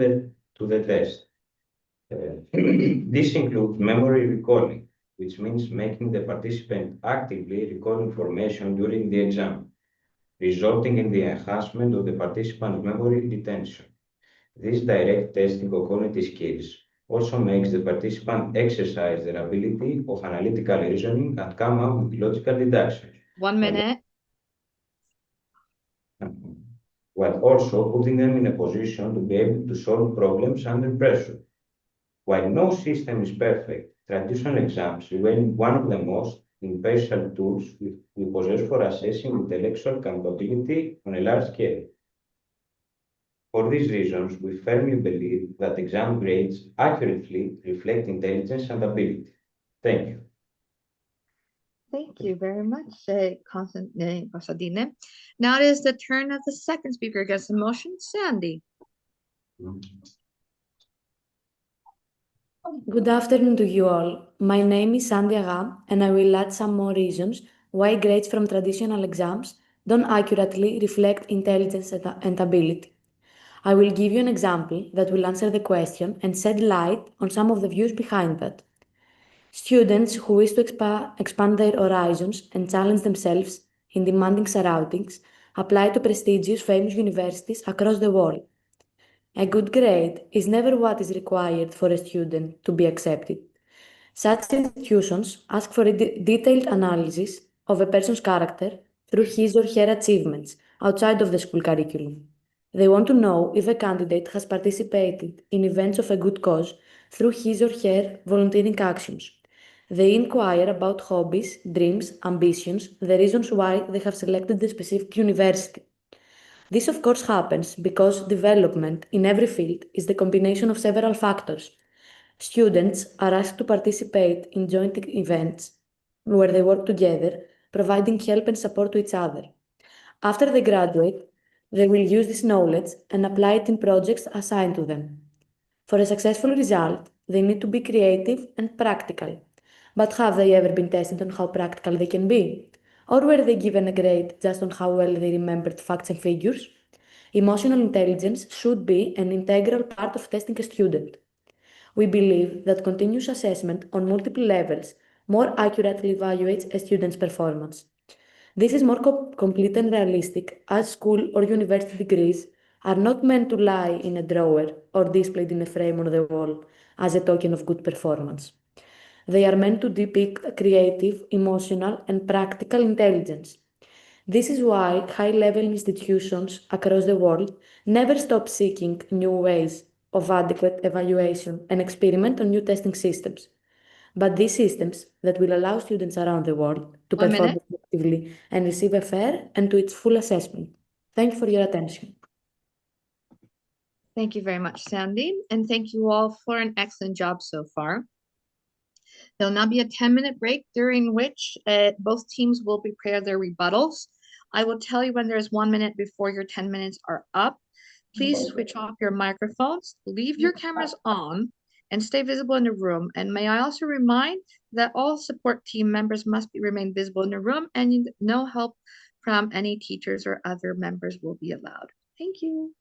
the test. This includes memory recalling, which means making the participant actively recall information during the exam, resulting in the enhancement of the participant's memory retention. This direct testing of cognitive skills also makes the participant exercise their ability of analytical reasoning and come up with logical deductions. 1 minute. While also putting them in a position to be able to solve problems under pressure. While no system is perfect, traditional exams remain one of the most impartial tools we possess for assessing intellectual capability on a large scale. For these reasons, we firmly believe that exam grades accurately reflect intelligence and ability. Thank you. Thank you very much, Constantine. Now it is the turn of the second speaker against the motion, Sandy. Good afternoon to you all. My name is Sandy Aga, and I will add some more reasons why grades from traditional exams don't accurately reflect intelligence and ability. I will give you an example that will answer the question and shed light on some of the views behind that. Students who wish to expand their horizons and challenge themselves in demanding surroundings apply to prestigious, famous universities across the world. A good grade is never what is required for a student to be accepted. Such institutions ask for a detailed analysis of a person's character through his or her achievements outside of the school curriculum. They want to know if a candidate has participated in events of a good cause through his or her volunteering actions. They inquire about hobbies, dreams, ambitions, the reasons why they have selected the specific university. This, of course, happens because development in every field is the combination of several factors. Students are asked to participate in joint events where they work together, providing help and support to each other. After they graduate, they will use this knowledge and apply it in projects assigned to them. For a successful result, they need to be creative and practical. But have they ever been tested on how practical they can be? Or were they given a grade just on how well they remembered facts and figures? Emotional intelligence should be an integral part of testing a student. We believe that continuous assessment on multiple levels more accurately evaluates a student's performance. This is more complete and realistic, as school or university degrees are not meant to lie in a drawer or displayed in a frame on the wall as a token of good performance. They are meant to depict creative, emotional, and practical intelligence. This is why high level institutions across the world never stop seeking new ways of adequate evaluation and experiment on new testing systems. But these systems that will allow students around the world to 1 perform minute. effectively and receive a fair and to its full assessment. Thank you for your attention. Thank you very much, Sandy. And thank you all for an excellent job so far. There'll now be a 10-minute break during which both teams will prepare their rebuttals. I will tell you when there's 1 minute before your 10 minutes are up. Please switch off your microphones, leave your cameras on, and stay visible in the room. And may I also remind that all support team members must remain visible in the room, and no help from any teachers or other members will be allowed. Thank you.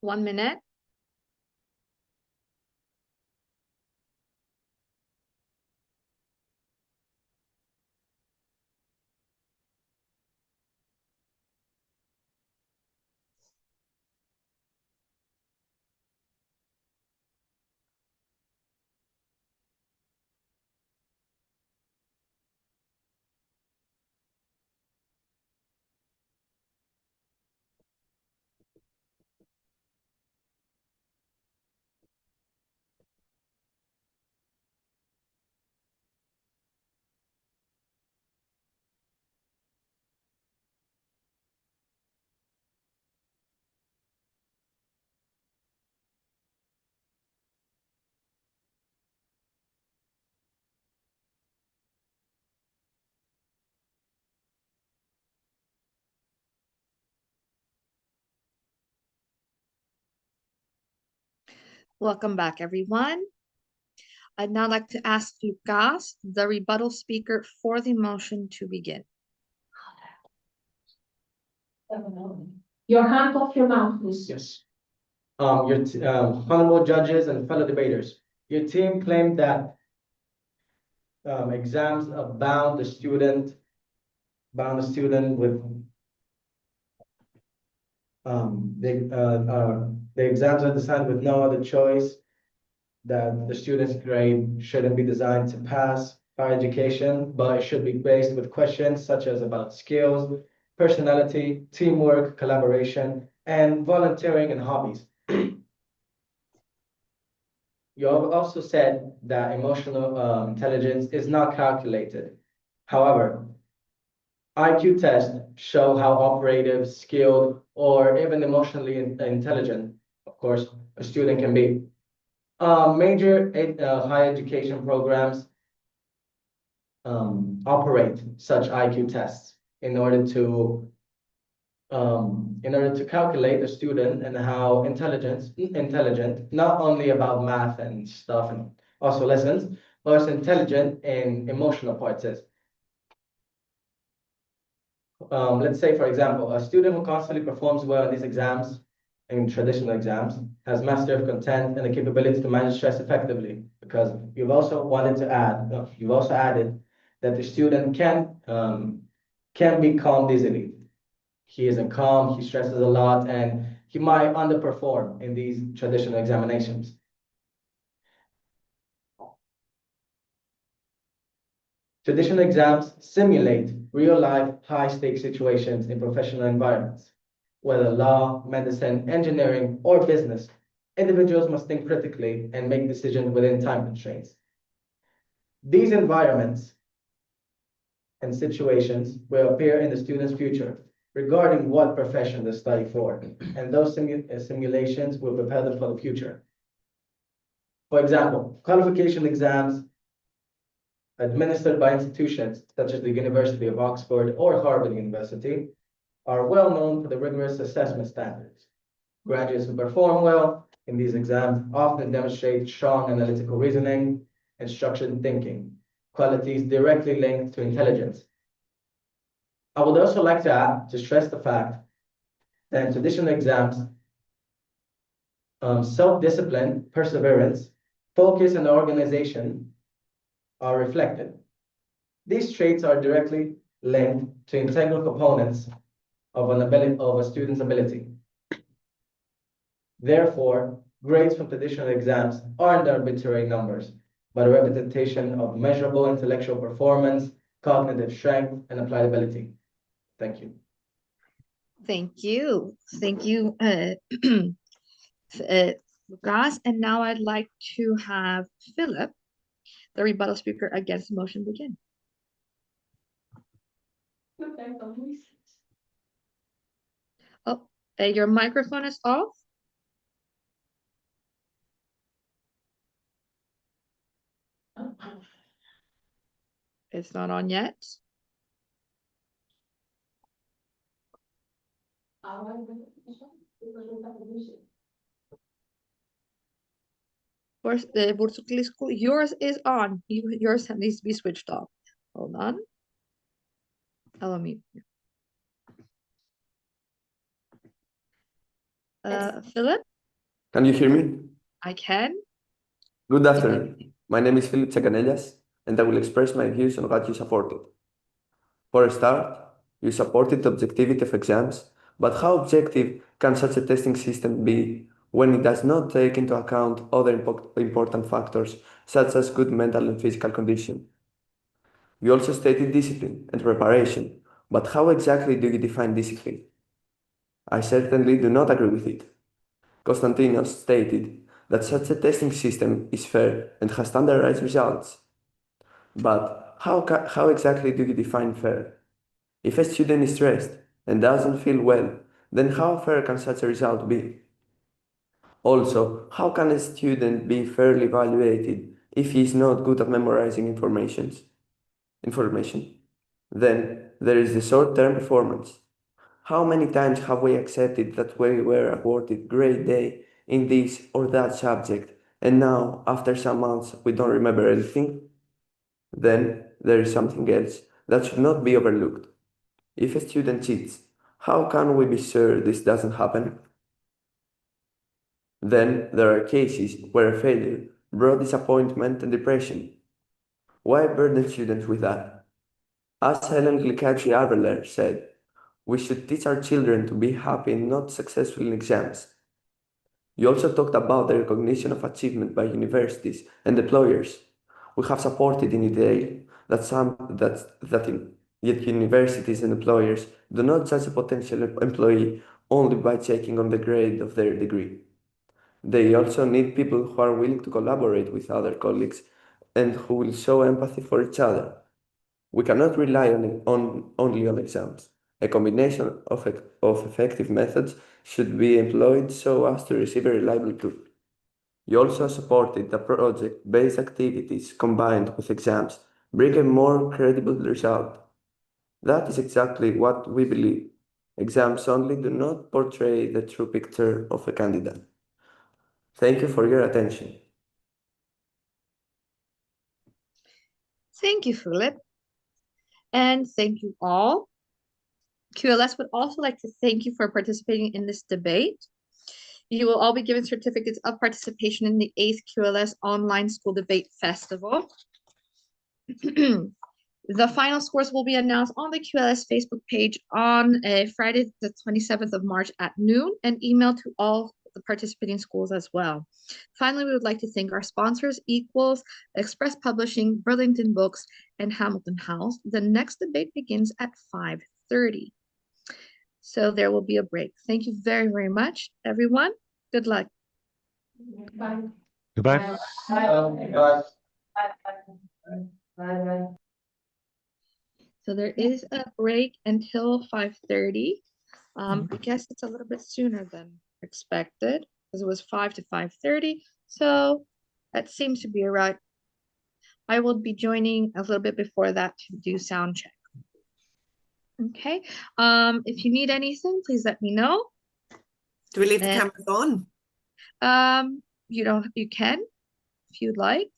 1 minute. Welcome back, everyone. I'd now like to ask Lucas, the rebuttal speaker, for the motion to begin. Your hand off your mouth, please. Yes. Honorable judges and fellow debaters, your team claimed that exams bound the student with the exams are designed with no other choice, that the student's grade shouldn't be designed to pass higher education, but it should be based with questions such as about skills, personality, teamwork, collaboration, and volunteering and hobbies. You have also said that emotional intelligence is not calculated. However, IQ tests show how operative, skilled, or even emotionally intelligent, of course, a student can be. Major higher education programs operate such IQ tests in order to calculate a student and how intelligent, not only about math and stuff and also lessons, but it's intelligent in emotional parts. Let's say, for example, a student who constantly performs well in these exams, in traditional exams, has mastery of content and the capability to manage stress effectively. Because you've also added that the student can be calmed easily. He isn't calm, he stresses a lot, and he might underperform in these traditional examinations. Traditional exams simulate real-life, high-stakes situations in professional environments. Whether law, medicine, engineering, or business, individuals must think critically and make decisions within time constraints. These environments and situations will appear in the student's future regarding what profession they study for, and those simulations will prepare them for the future. For example, qualification exams administered by institutions such as the University of Oxford or Harvard University are well known for the rigorous assessment standards. Graduates who perform well in these exams often demonstrate strong analytical reasoning and structured thinking, qualities directly linked to intelligence. I would also like to stress the fact that in traditional exams, self-discipline, perseverance, focus, and organization are reflected. These traits are directly linked to integral components of a student's ability. Therefore, grades from traditional exams aren't arbitrary numbers, but a representation of measurable intellectual performance, cognitive strength, and applied ability. Thank you. Thank you. Thank you, Lucas. And now I'd like to have Philip, the rebuttal speaker against the motion, begin. Oh, your microphone is off. It's not on yet. First, yours is on. Yours needs to be switched off. Hold on. Allow me. Philip? Can you hear me? I can. Good afternoon. My name is Philip Chaganellas, and I will express my views on what you supported. For a start, you supported the objectivity of exams, but how objective can such a testing system be when it does not take into account other important factors, such as good mental and physical condition? You also stated discipline and preparation, but how exactly do you define discipline? I certainly do not agree with it. Konstantinos stated that such a testing system is fair and has standardized results. But how exactly do you define fair? If a student is stressed and doesn't feel well, then how fair can such a result be? Also, how can a student be fairly evaluated if he is not good at memorizing information? Then there is the short-term performance. How many times have we accepted that we were awarded grade A in this or that subject, and now, after some months, we don't remember anything? Then there is something else that should not be overlooked. If a student cheats, how can we be sure this doesn't happen? Then there are cases where a failure brought disappointment and depression. Why burden students with that? As Helen Glicacci-Arbeler said, we should teach our children to be happy and not successful in exams. You also talked about the recognition of achievement by universities and employers. We have supported in detail yet universities and employers do not judge a potential employee only by checking on the grade of their degree. They also need people who are willing to collaborate with other colleagues and who will show empathy for each other. We cannot rely only on exams. A combination of effective methods should be employed so as to receive a reliable tool. You also supported the project-based activities combined with exams bring a more credible result. That is exactly what we believe. Exams only do not portray the true picture of a candidate. Thank you for your attention. Thank you, Philip. And thank you all. QLS would also like to thank you for participating in this debate. You will all be given certificates of participation in the 8th QLS Online School Debate Festival. The final scores will be announced on the QLS Facebook page on Friday, the 27th of March at noon, and emailed to all the participating schools as well. Finally, we would like to thank our sponsors, Equals, Express Publishing, Burlington Books, and Hamilton House. The next debate begins at 5:30. So there will be a break. Thank you very, very much, everyone. Good luck. Bye. Goodbye. Bye. So there is a break until 5:30. I guess it's a little bit sooner than expected because it was 5 to 5:30. So that seems to be right. I will be joining a little bit before that to do sound check. Okay. If you need anything, please let me know. Do we leave the cameras on? You can if you'd like.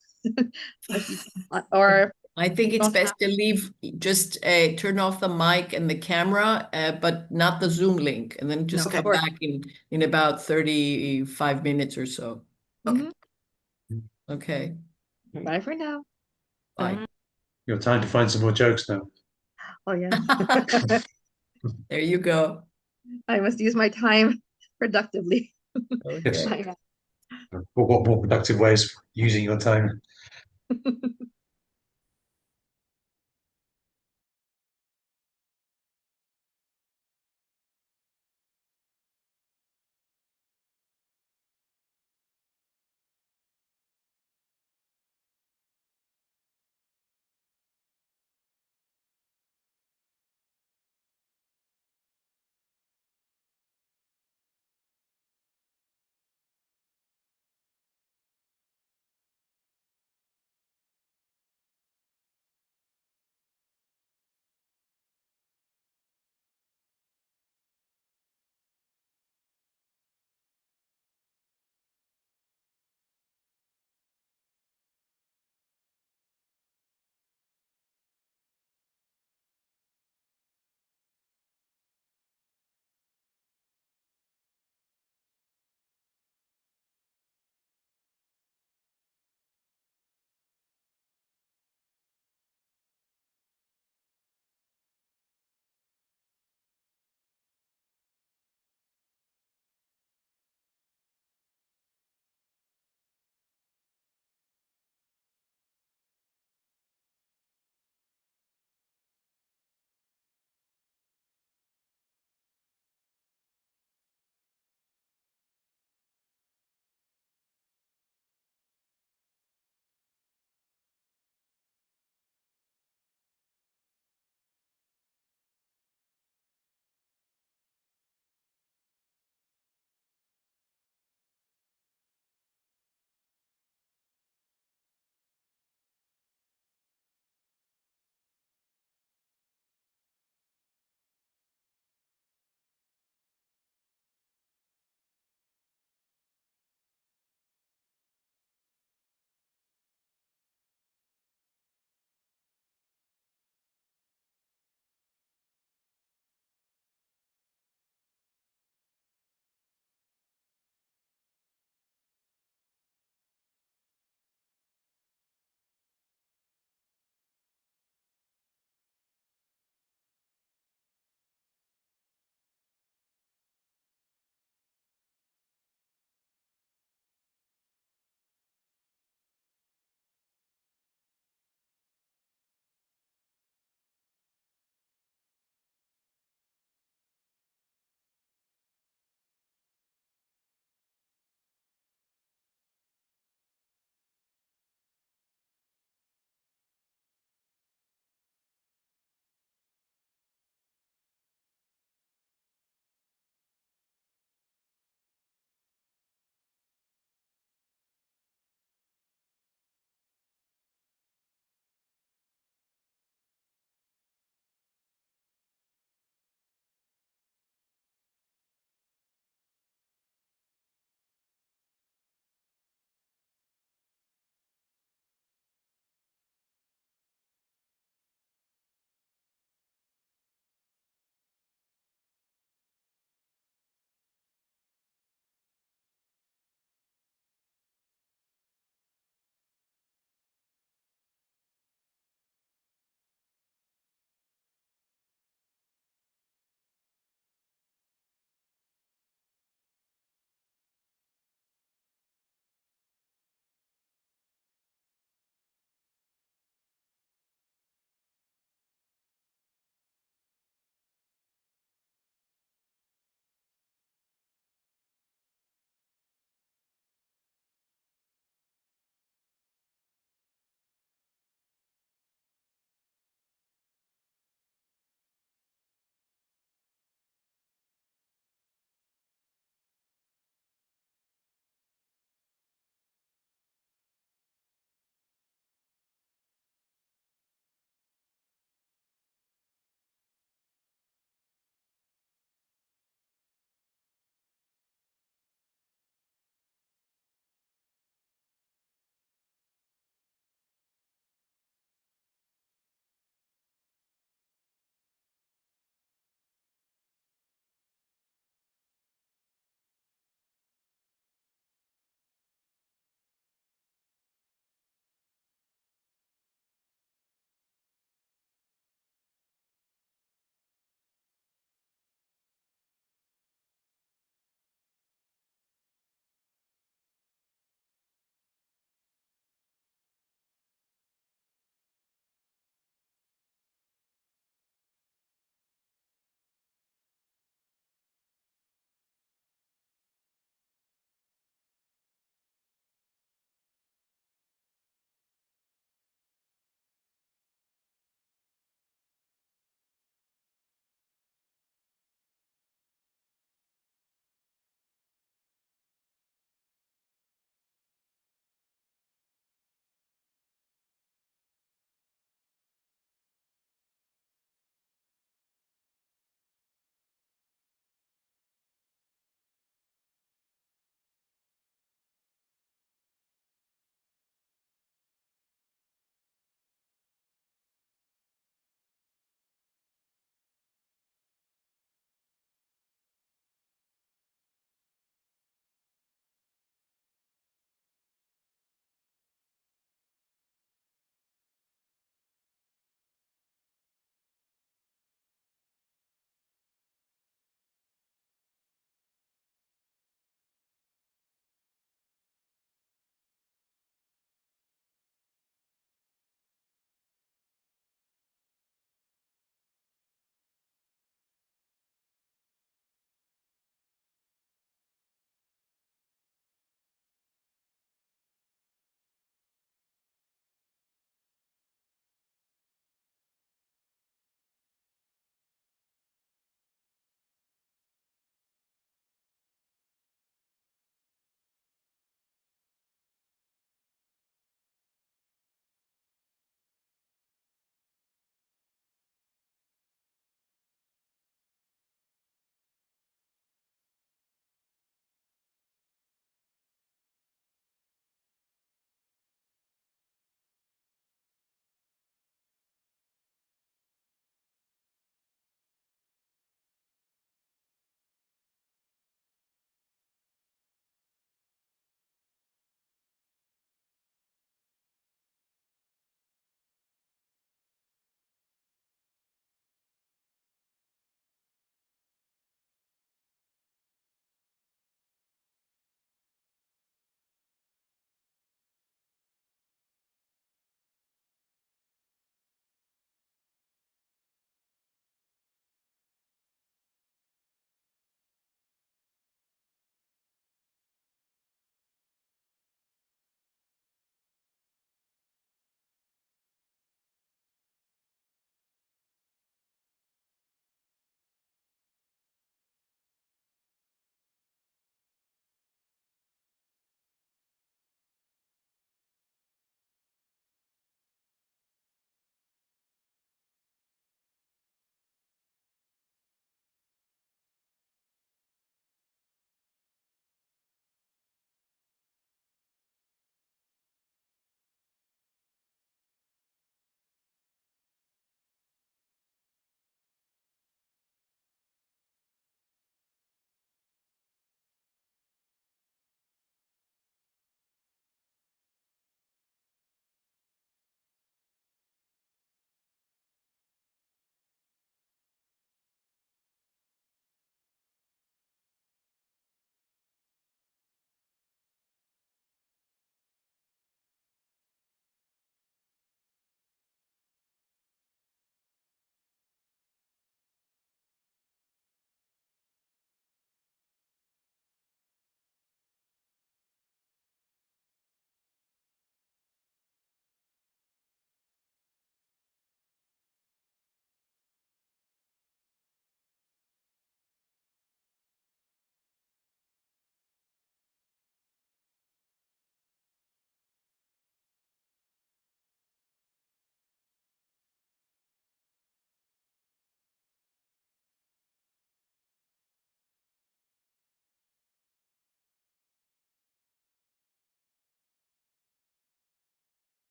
Or I think it's best to leave, just turn off the mic and the camera, but not the Zoom link, and then just come back in about 35 minutes or so. Okay. Okay. Bye for now. Bye. You have time to find some more jokes now. Oh, yeah. There you go. I must use my time productively. Yes. Bye. What more productive ways of using your time?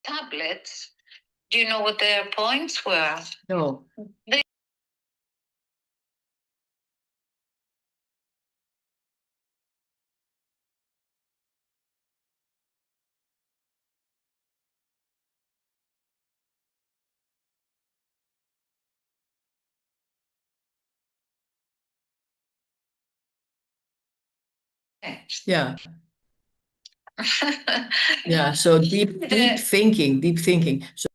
tablets, do you know what their points were? No. Yeah. Yeah, so deep thinking. So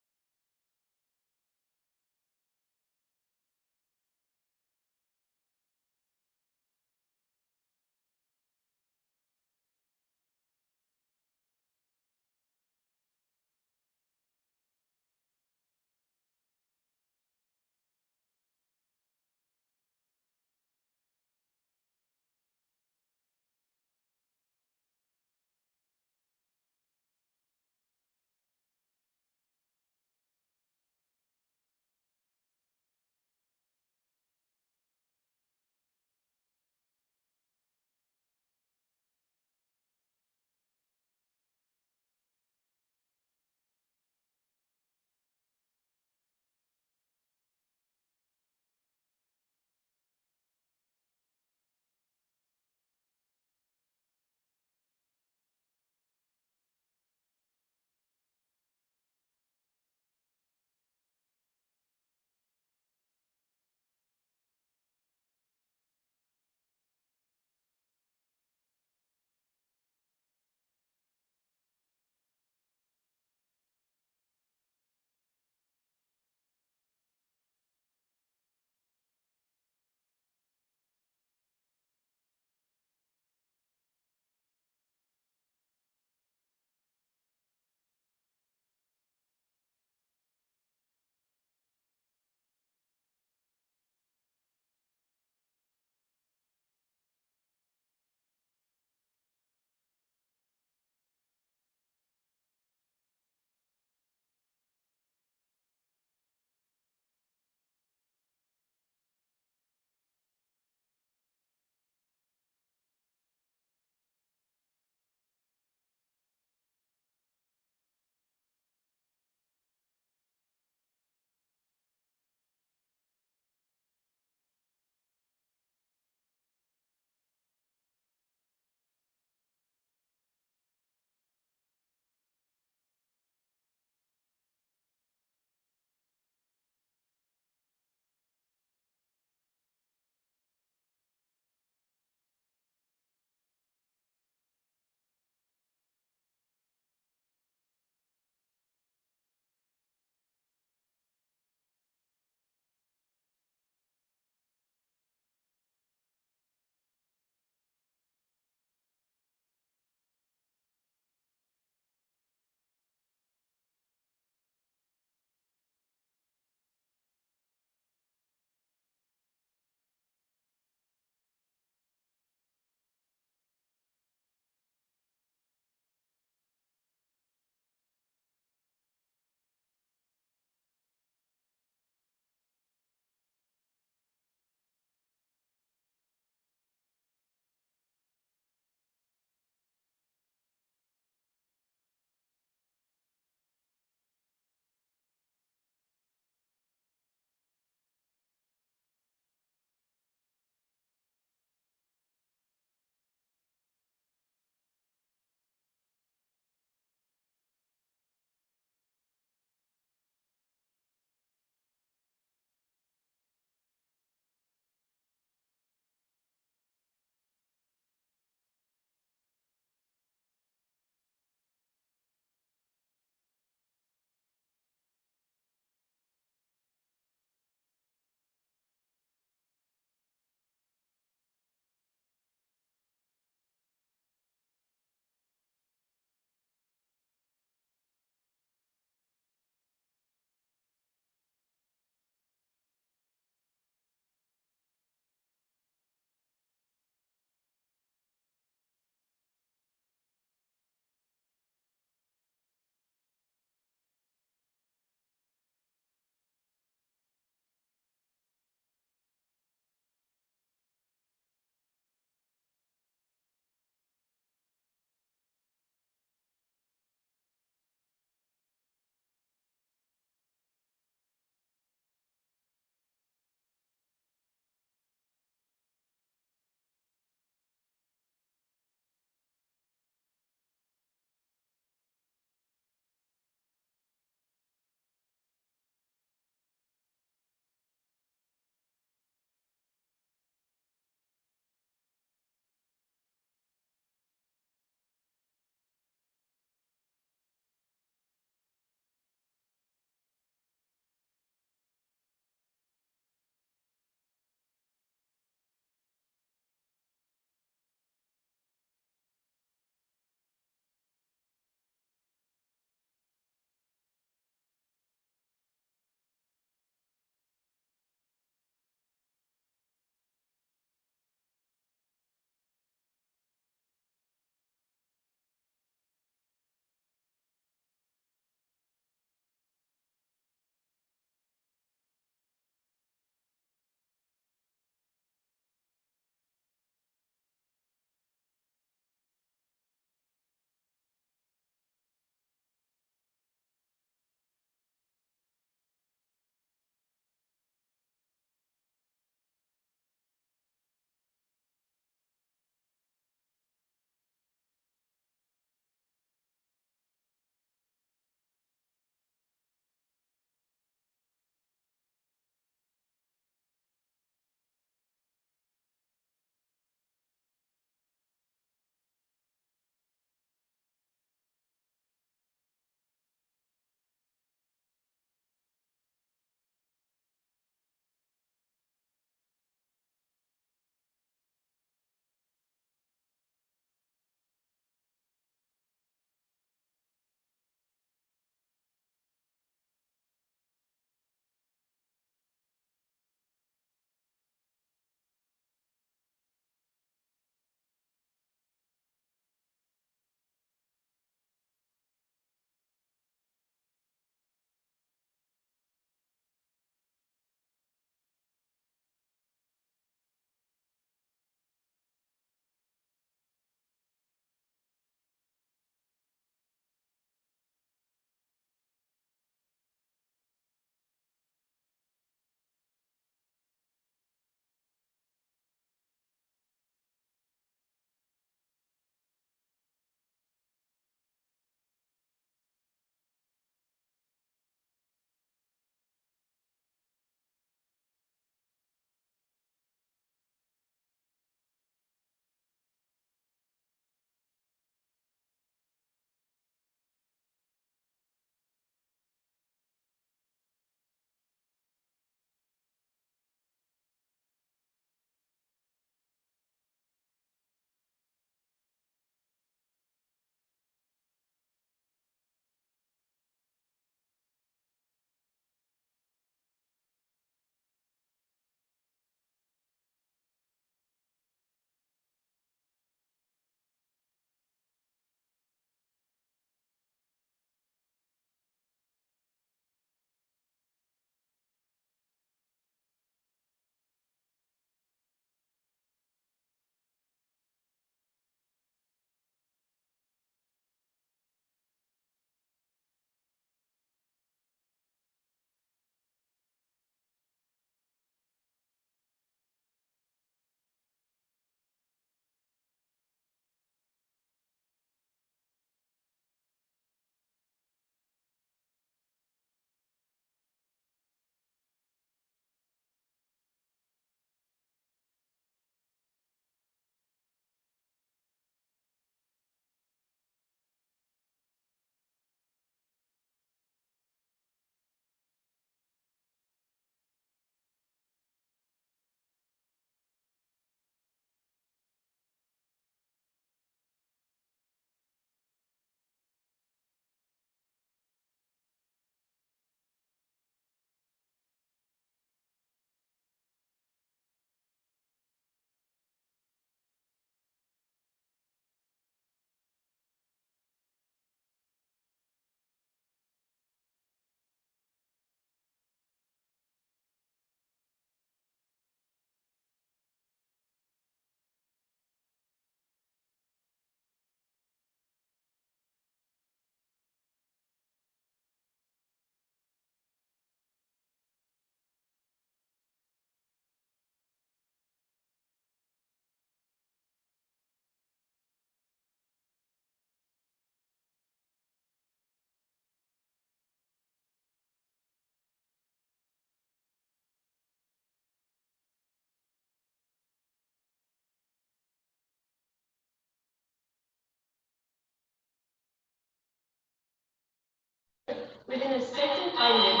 within a certain time limit,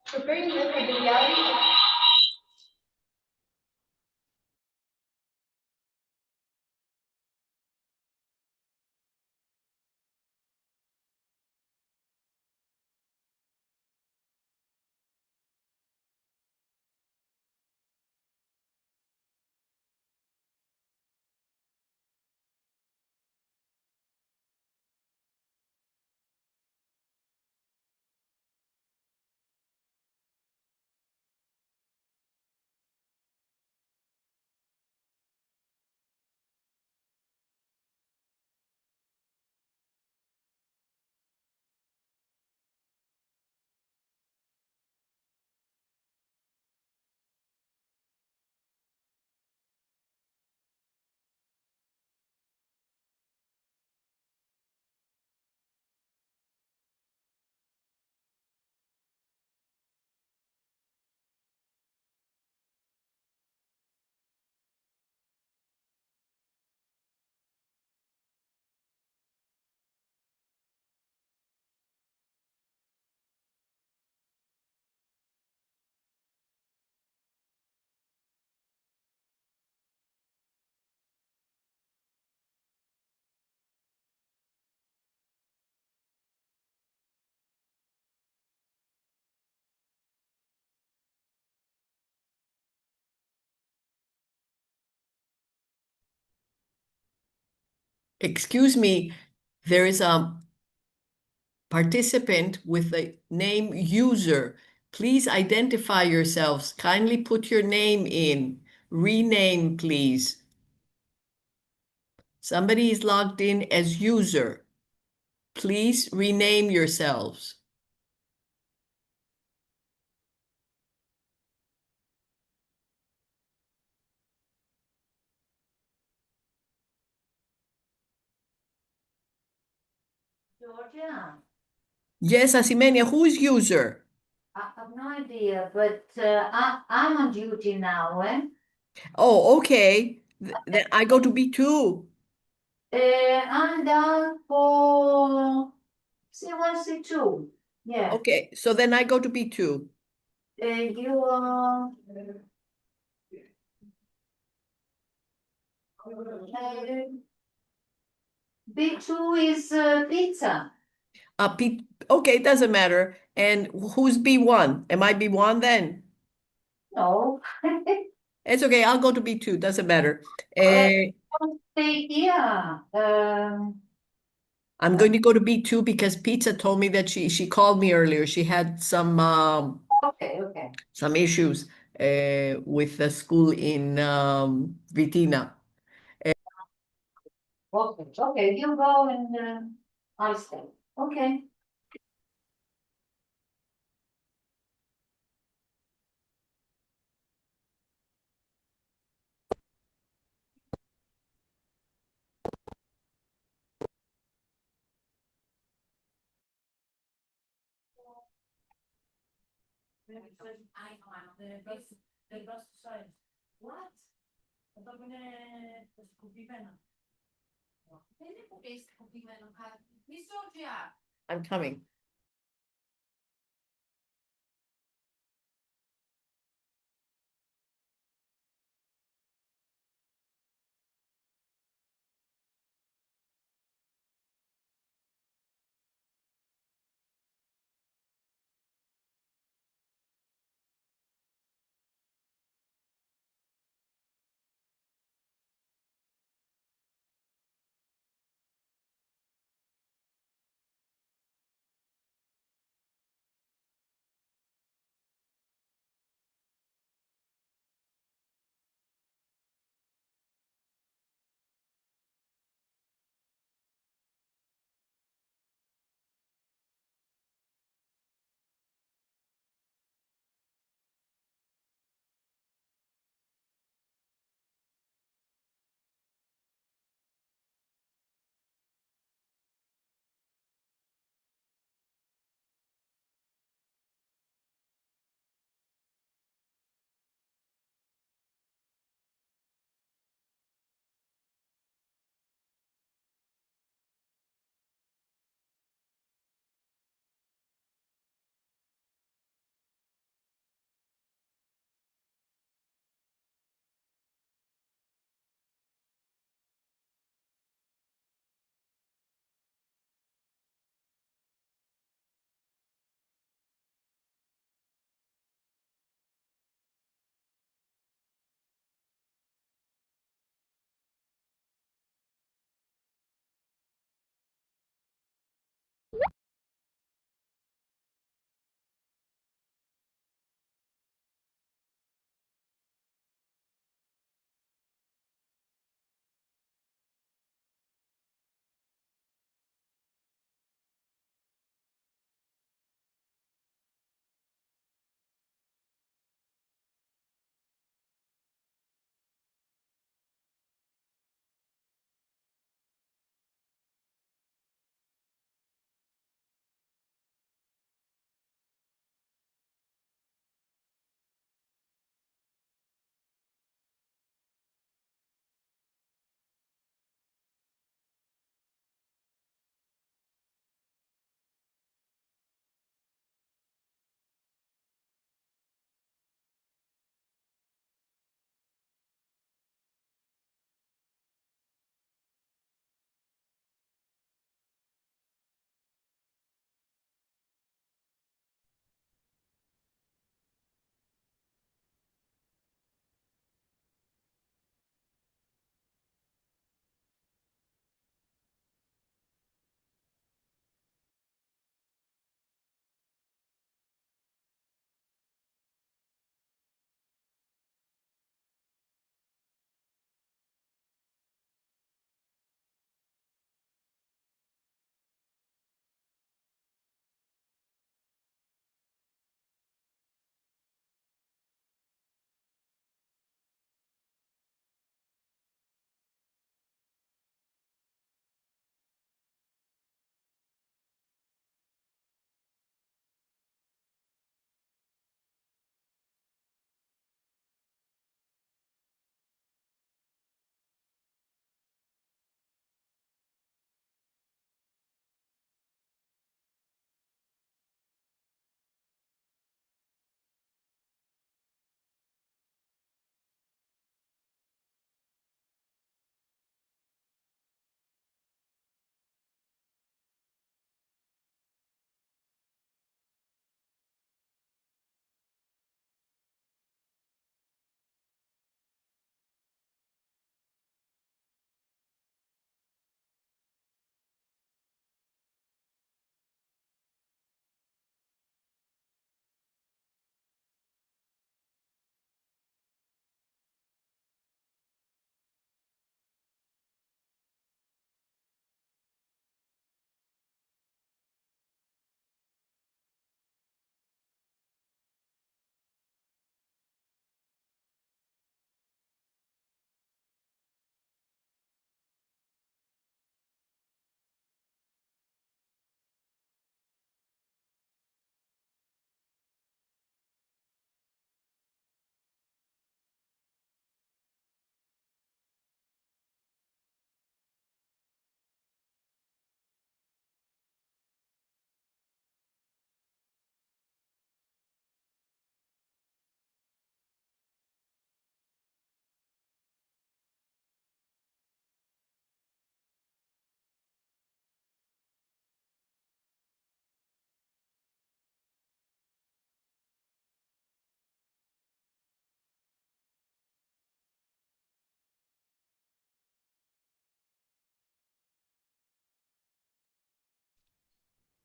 preparing them for the reality of Excuse me, there is a participant with the name user. Please identify yourselves. Kindly put your name in. Rename, please. Somebody is logged in as user. Please rename yourselves. Georgia, Yes, Asimenia, who is user? I have no idea, but I'm on duty now, eh? Oh, okay. Then I go to B2. I'm down for C1, C2. Yeah. Okay, so then I go to B2. You are B2 is pizza. Okay, it doesn't matter. And who's B1? Am I B1 then? No. It's okay, I'll go to B2, doesn't matter. Stay here. I'm going to go to B2 because Pizza told me that she called me earlier. She had some Okay. some issues with the school in Vitina. Okay, you go and I'll stay. Okay. What? Αυτό που είναι σκουπιμένο. Δεν είναι που είναι σκουπιμένο κάτι. Μισό πια. I'm coming.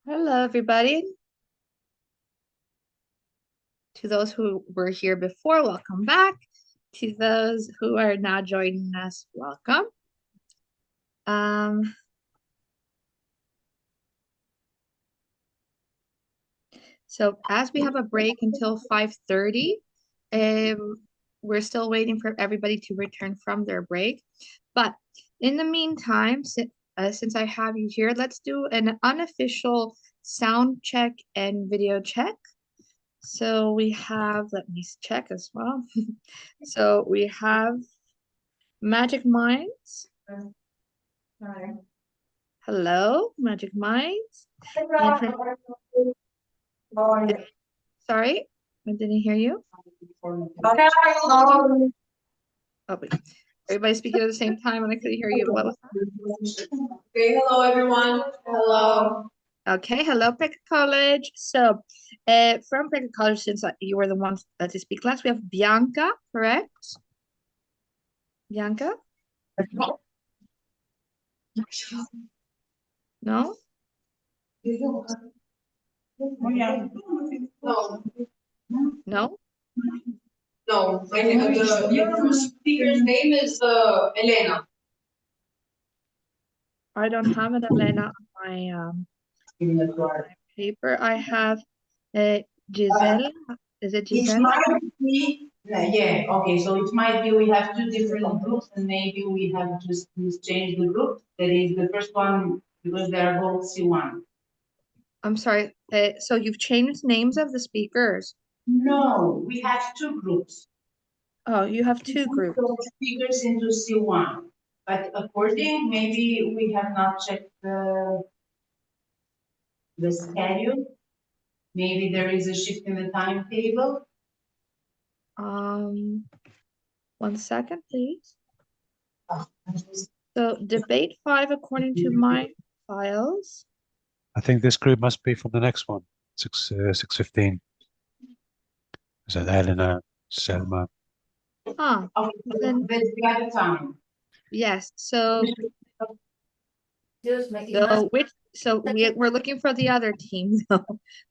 Hello, everybody. To those who were here before, welcome back. To those who are now joining us, welcome. So as we have a break until 5:30, we're still waiting for everybody to return from their break. But in the meantime, since I have you here, let's do an unofficial sound check and video check. So we have, let me check as well. So we have Magic Minds. Hello, Magic Minds. Sorry, I didn't hear you. Oh, wait. Everybody speaking at the same time and I couldn't hear you. What was that? Okay, hello everyone. Hello. Okay, hello, Pekka College. So, from Pekka College, since you were the ones to speak last, we have Bianca, correct? Bianca? No? No? No, your speaker's name is Elena. I don't have an Elena on my paper. I have Giselle. Is it It Giselle? might be, yeah, okay, so it might be we have two different groups and maybe we have just changed the group. That is the first one because they are both C1. I'm sorry. So you've changed names of the speakers? No, we have two groups. Oh, you have two groups. Speakers into C1. But according, maybe we have not checked the schedule. Maybe there is a shift in the timetable. 1 second, please. So debate 5, according to my files. I think this group must be from the next one, 6:15. Is that Elena, Selma? Huh. Then, that's the other time. yes. So we're looking for the other team.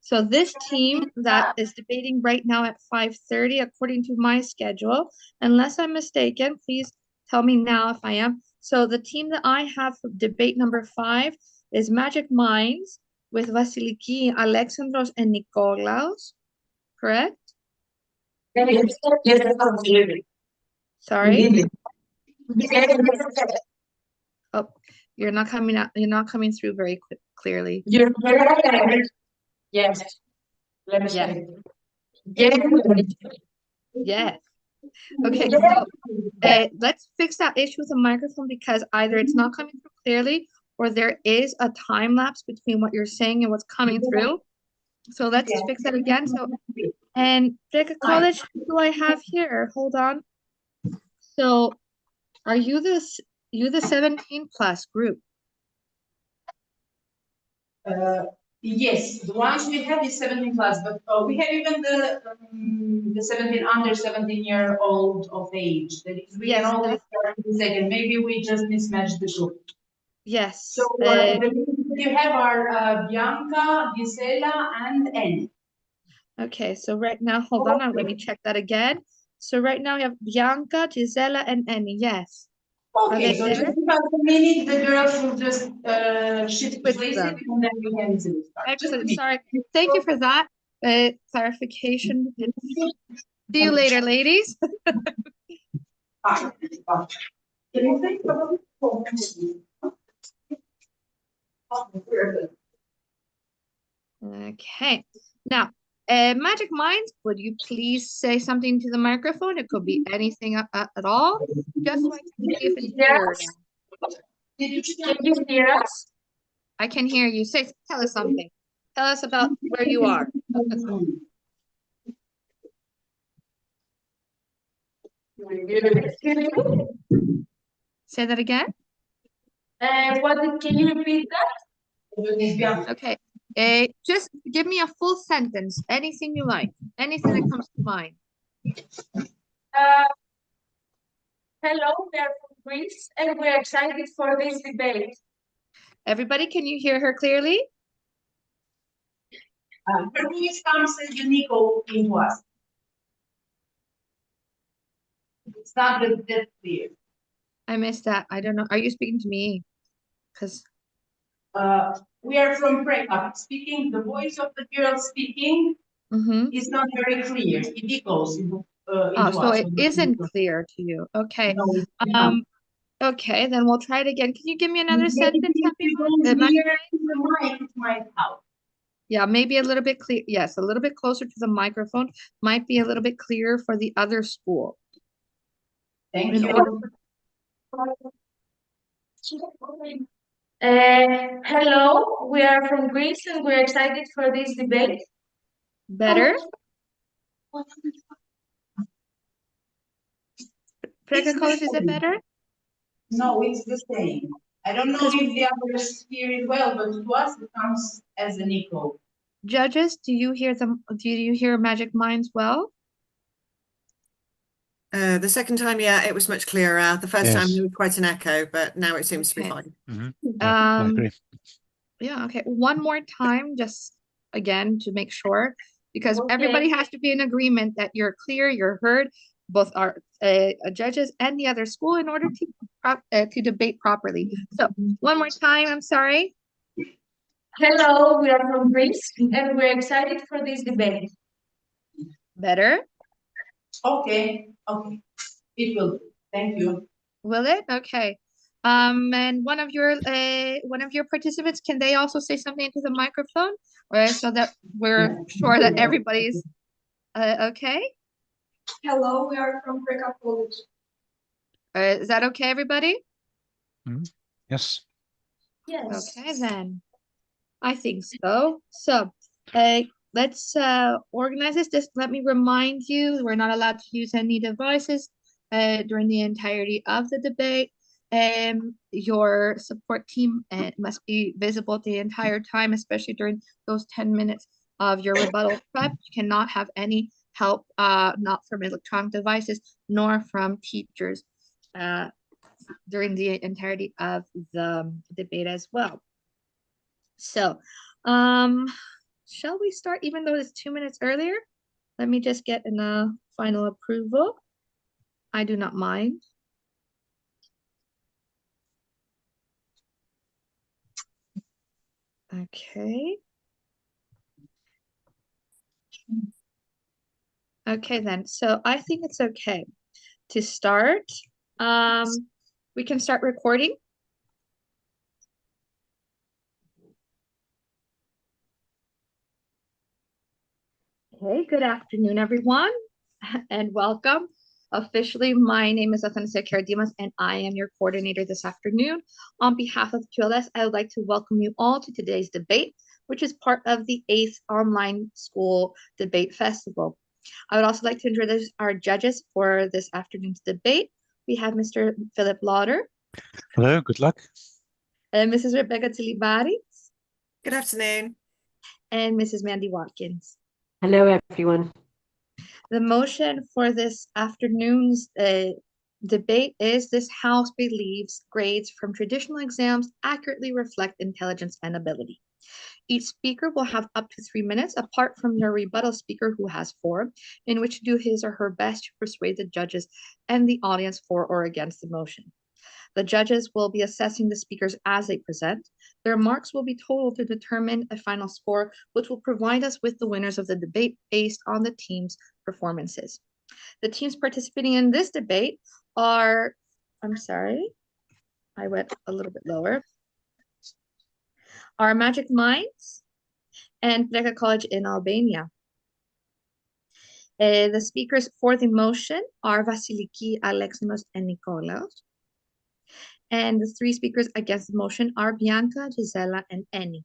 So this team that is debating right now at 5:30, according to my schedule, unless I'm mistaken, please tell me now if I am. So the team that I have for debate number 5 is Magic Minds with Vasiliki, Alexandros, and Nikolaos, correct? Sorry? Oh, you're not coming out. You're not coming through very clearly. Yes. Let me Yes. see. Yes. Okay, so let's fix that issue with the microphone because either it's not coming through clearly or there is a time lapse between what you're saying and what's coming through. So let's fix that again. So, and Pekka College, who do I have here? Hold on. So, are you the 17 plus group? Yes, the ones we have is 17 plus, but we have even the 17 under 17-year-old of age. That is, we can always start in a second. Maybe we just mismatched the group. Yes. So the names that you have are Bianca, Gisela, and Annie. Okay, so right now, hold on, let me check that again. So right now we have Bianca, Gisela, and Annie. Yes. Okay, so just about a minute, the girls will just shift places and then we can easily start. Excellent. Sorry. Thank you for that clarification. See you later, ladies. Okay. Now, Magic Minds, would you please say something to the microphone? It could be anything at all. Just so I can see if it's heard. Can you hear us? I can hear you. Tell us something. Tell us about where you are. Say that again. Can you repeat that? Okay. Just give me a full sentence. Anything you like. Anything that comes to mind. Hello, we are from Greece and we're excited for this debate. Everybody, can you hear her clearly? Her voice comes as an echo into us. It's not that clear. I missed that. I don't know. Are you speaking to me? Because we are from Preka speaking. The voice of the girl speaking is not very clear. It echoes into so us. it isn't clear to you. Okay. No, it's not. Okay, then we'll try it again. Can you give me another sentence? If you don't hear the mic, it might help. Yeah, maybe a little bit clear. Yes, a little bit closer to the microphone. Might be a little bit clearer for the other school. Thank In you. order- Hello, we are from Greece and we're excited for this debate. Better? Preka College, is it better? No, it's the same. I don't know if the others hear it well, but to us it comes as an echo. Judges, do you hear them? Do you hear Magic Minds well? The second time, yeah, it was much clearer. The first time Yes. there was quite an echo, but now it seems to be fine. I agree. Yeah, okay. One more time, just again to make sure, because everybody has to be in agreement that you're clear, you're heard, both our judges and the other school, in order to debate properly. So one more time, I'm sorry. Hello, we are from Greece and we're excited for this debate. Better? Okay, okay. It will do. Thank you. Will it? Okay. And one of your participants, can they also say something into the microphone, or so that we're sure that everybody's okay? Hello, we are from Preka College. Is that okay, everybody? Yes. Yes. Okay, then. I think so. So, let's organize this. Just let me remind you, we're not allowed to use any devices during the entirety of the debate. Your support team must be visible the entire time, especially during those 10 minutes of your rebuttal prep. You cannot have any help, not from electronic devices, nor from teachers during the entirety of the debate as well. So, shall we start even though it's 2 minutes earlier? Let me just get a final approval. I do not mind. Okay. Okay then, so I think it's okay to start. We can start recording. Okay, good afternoon, everyone, and welcome. Officially, my name is Athanasia Karadimas, and I am your coordinator this afternoon. On behalf of QLS, I would like to welcome you all to today's debate, which is part of the 8th Online School Debate Festival. I would also like to introduce our judges for this afternoon's debate. We have Mr. Philip Lauder. Hello, good luck. And Mrs. Rebecca Tilibari. Good afternoon. And Mrs. Mandy Watkins. Hello, everyone. The motion for this afternoon's debate is this House believes grades from traditional exams accurately reflect intelligence and ability. Each speaker will have up to 3 minutes, apart from your rebuttal speaker who has 4, in which to do his or her best to persuade the judges and the audience for or against the motion. The judges will be assessing the speakers as they present. Their marks will be totaled to determine a final score, which will provide us with the winners of the debate based on the team's performances. The teams participating in this debate are, I'm sorry, I went a little bit lower, are Magic Minds and Preka College in Albania. The speakers for the motion are Vasiliki, Alexinos, and Nikolaos. And the 3 speakers against the motion are Bianca, Gisela, and Eni.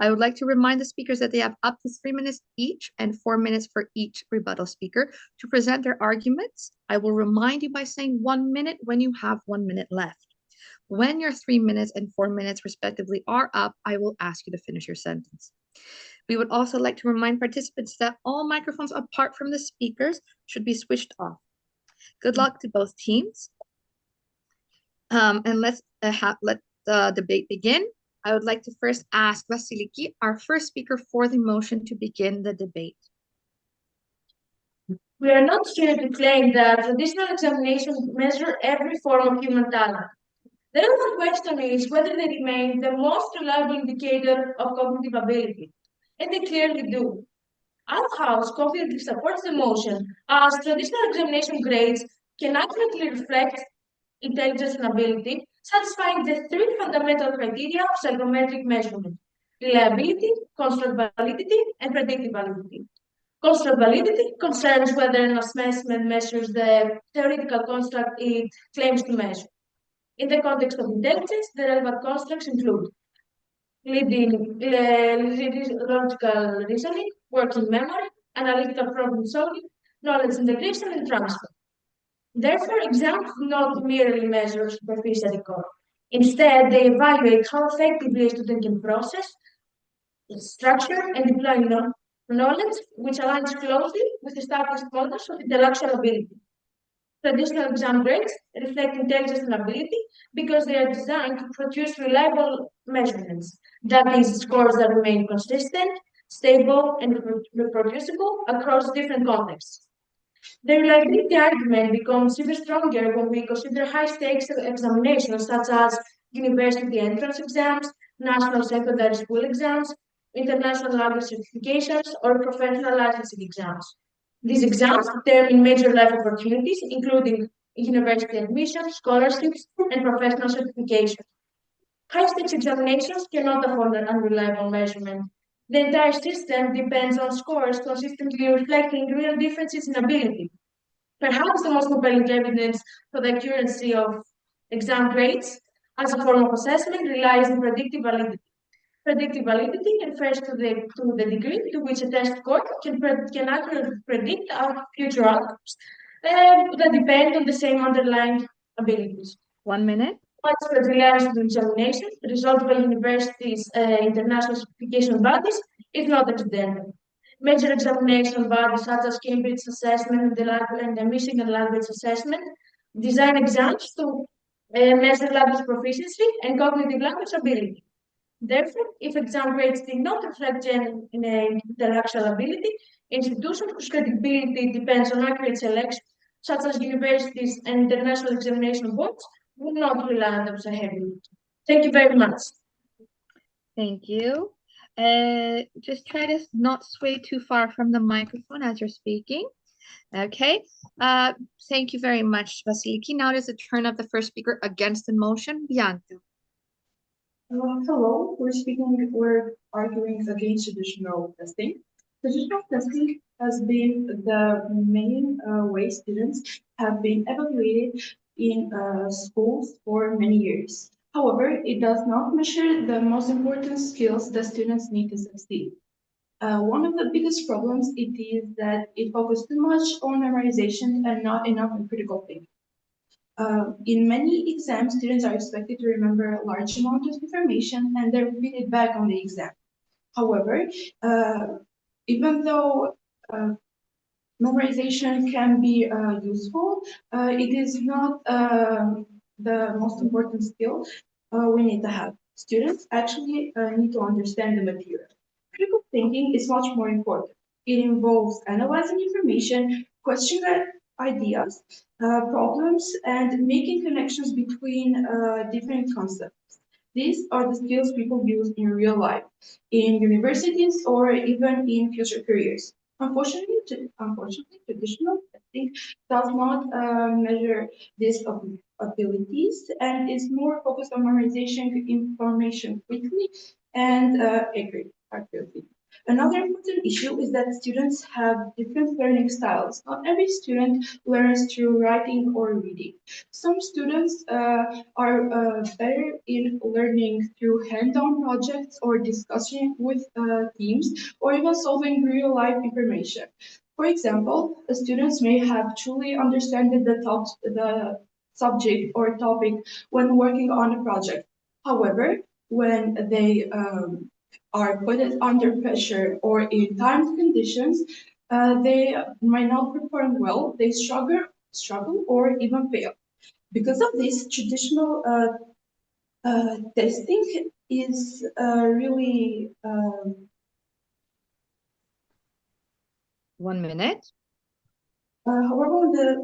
I would like to remind the speakers that they have up to 3 minutes each and 4 minutes for each rebuttal speaker to present their arguments. I will remind you by saying 1 minute when you have 1 minute left. When your 3 minutes and 4 minutes respectively are up, I will ask you to finish your sentence. We would also like to remind participants that all microphones apart from the speakers should be switched off. Good luck to both teams. And let the debate begin. I would like to first ask Vasiliki, our first speaker for the motion, to begin the debate. We are not here to claim that traditional examinations measure every form of human talent. The relevant question is whether they remain the most reliable indicator of cognitive ability, and they clearly do. Our house confidently supports the motion as traditional examination grades can accurately reflect intelligence and ability, satisfying the three fundamental criteria of psychometric measurement: reliability, construct validity, and predictive validity. Construct validity concerns whether an assessment measures the theoretical construct it claims to measure. In the context of intelligence, the relevant constructs include logical reasoning, working memory, analytical problem solving, knowledge integration, and transfer. Therefore, exams do not merely measure superficial recall. Instead, they evaluate how effectively a student can process, structure, and deploy knowledge, which aligns closely with established models of intellectual ability. Traditional exam grades reflect intelligence and ability because they are designed to produce reliable measurements, that is, scores that remain consistent, stable, and reproducible across different contexts. The reliability argument becomes even stronger when we consider high-stakes examinations such as university entrance exams, national secondary school exams, international language certifications, or professional licensing exams. These exams determine major life opportunities, including university admission, scholarships, and professional certification. High-stakes examinations cannot afford an unreliable measurement. The entire system depends on scores consistently reflecting real differences in ability. Perhaps the most compelling evidence for the accuracy of exam grades as a form of assessment relies on predictive validity. Predictive validity refers to the degree to which a test score can accurately predict our future outcomes that depend on the same underlying abilities. 1 minute. Widespread reliance on examination, result by universities' international certification bodies, is not accidental. Major examination bodies such as Cambridge Assessment and the Michigan Language Assessment design exams to measure language proficiency and cognitive language ability. Therefore, if exam grades did not reflect intellectual ability, institutions whose credibility depends on accurate selection, such as universities and international examination boards, would not rely on them so heavily. Thank you very much. Thank you. Just try to not sway too far from the microphone as you're speaking. Okay. Thank you very much, Vasiliki. Now it is the turn of the first speaker against the motion, Bianca. Hello, we're arguing against traditional testing. Traditional testing has been the main way students have been evaluated in schools for many years. However, it does not measure the most important skills that students need to succeed. One of the biggest problems it is that it focuses too much on memorization and not enough on critical thinking. In many exams, students are expected to remember a large amount of information and then repeat it back on the exam. However, even though memorization can be useful, it is not the most important skill we need to have. Students actually need to understand the material. Critical thinking is much more important. It involves analyzing information, questioning ideas, problems, and making connections between different concepts. These are the skills people use in real life, in universities, or even in future careers. Unfortunately, traditional testing does not measure these abilities and is more focused on memorization information quickly and accurately. Another important issue is that students have different learning styles. Not every student learns through writing or reading. Some students are better in learning through hand-on projects or discussing with teams or even solving real-life information. For example, students may have truly understood the subject or topic when working on a project. However, when they are put under pressure or in timed conditions, they might not perform well, they struggle or even fail. Because of this, traditional testing is really 1 minute. However,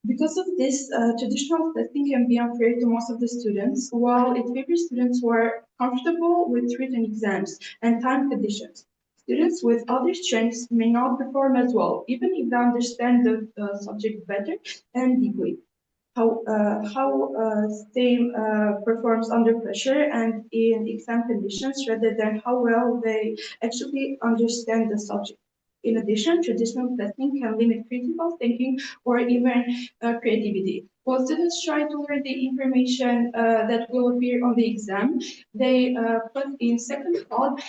because of this, traditional testing can be unfair to most of the students, while it favors students who are comfortable with written exams and time conditions. Students with other strengths may not perform as well, even if they understand the subject better and deeply. How STEAM performs under pressure and in exam conditions rather than how well they actually understand the subject. In addition, traditional testing can limit critical thinking or even creativity. While students try to learn the information that will appear on the exam, they put in second thought,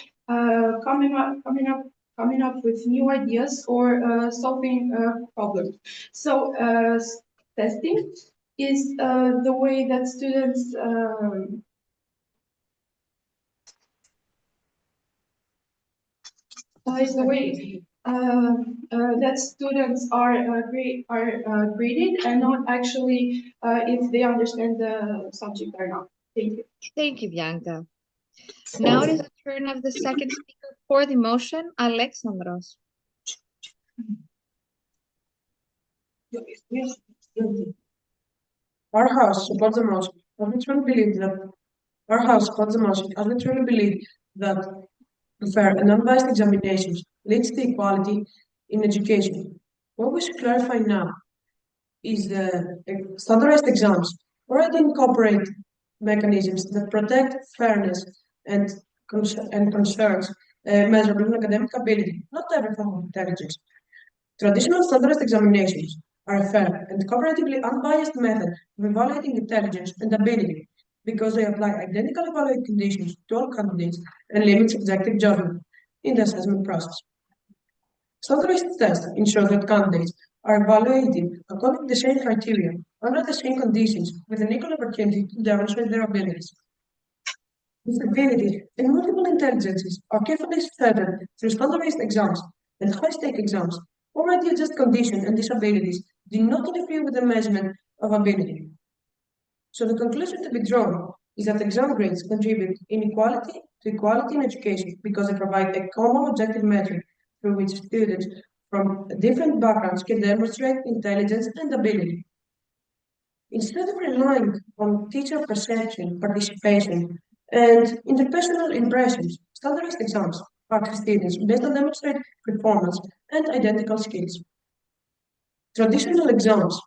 coming up with new ideas or solving problems. So testing is the way that students is the way that students are graded and not actually if they understand the subject or not. Thank you. Thank you, Bianca. Now it is the turn of the second speaker for the motion, Alexandros. Our house supports the motion. As we truly believe that our house supports the motion, as we truly believe that fair and unbiased examinations leads to equality in education. What we should clarify now is the standardized exams already incorporate mechanisms that protect fairness and concerns measurable academic ability, not every form of intelligence. Traditional standardized examinations are a fair and comparatively unbiased method of evaluating intelligence and ability because they apply identical evaluation conditions to all candidates and limit subjective judgment in the assessment process. Standardized tests ensure that candidates are evaluated according to the same criteria, under the same conditions, with an equal opportunity to demonstrate their abilities. This ability and multiple intelligences are carefully studied through standardized exams and high-stake exams. Already adjust conditions and disabilities do not interfere with the measurement of ability. So the conclusion to be drawn is that exam grades contribute inequality to equality in education because they provide a common objective metric through which students from different backgrounds can demonstrate intelligence and ability. Instead of relying on teacher perception, participation, and interpersonal impressions, standardized exams ask students based on demonstrated performance and identical skills. Traditional exams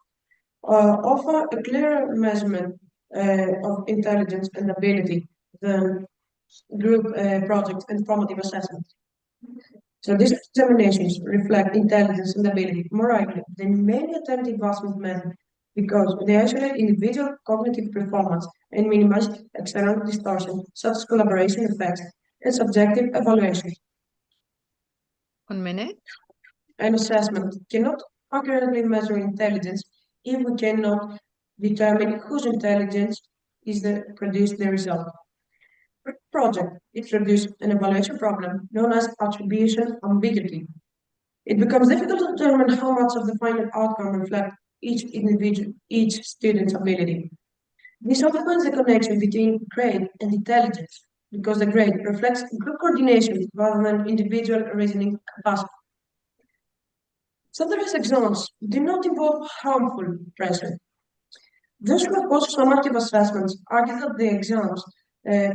offer a clearer measurement of intelligence and ability than group projects and formative assessments. So these examinations reflect intelligence and ability more accurately than many attempted advancement methods because they isolate individual cognitive performance and minimize external distortion such as collaboration effects and subjective evaluation. 1 minute. An assessment cannot accurately measure intelligence if we cannot determine whose intelligence is produced the result. Project introduced an evaluation problem known as attribution ambiguity. It becomes difficult to determine how much of the final outcome reflects each student's ability. This undermines the connection between grade and intelligence because the grade reflects group coordination rather than individual reasoning capacity. Standardized exams do not involve harmful pressure. Those who oppose summative assessments argue that the exams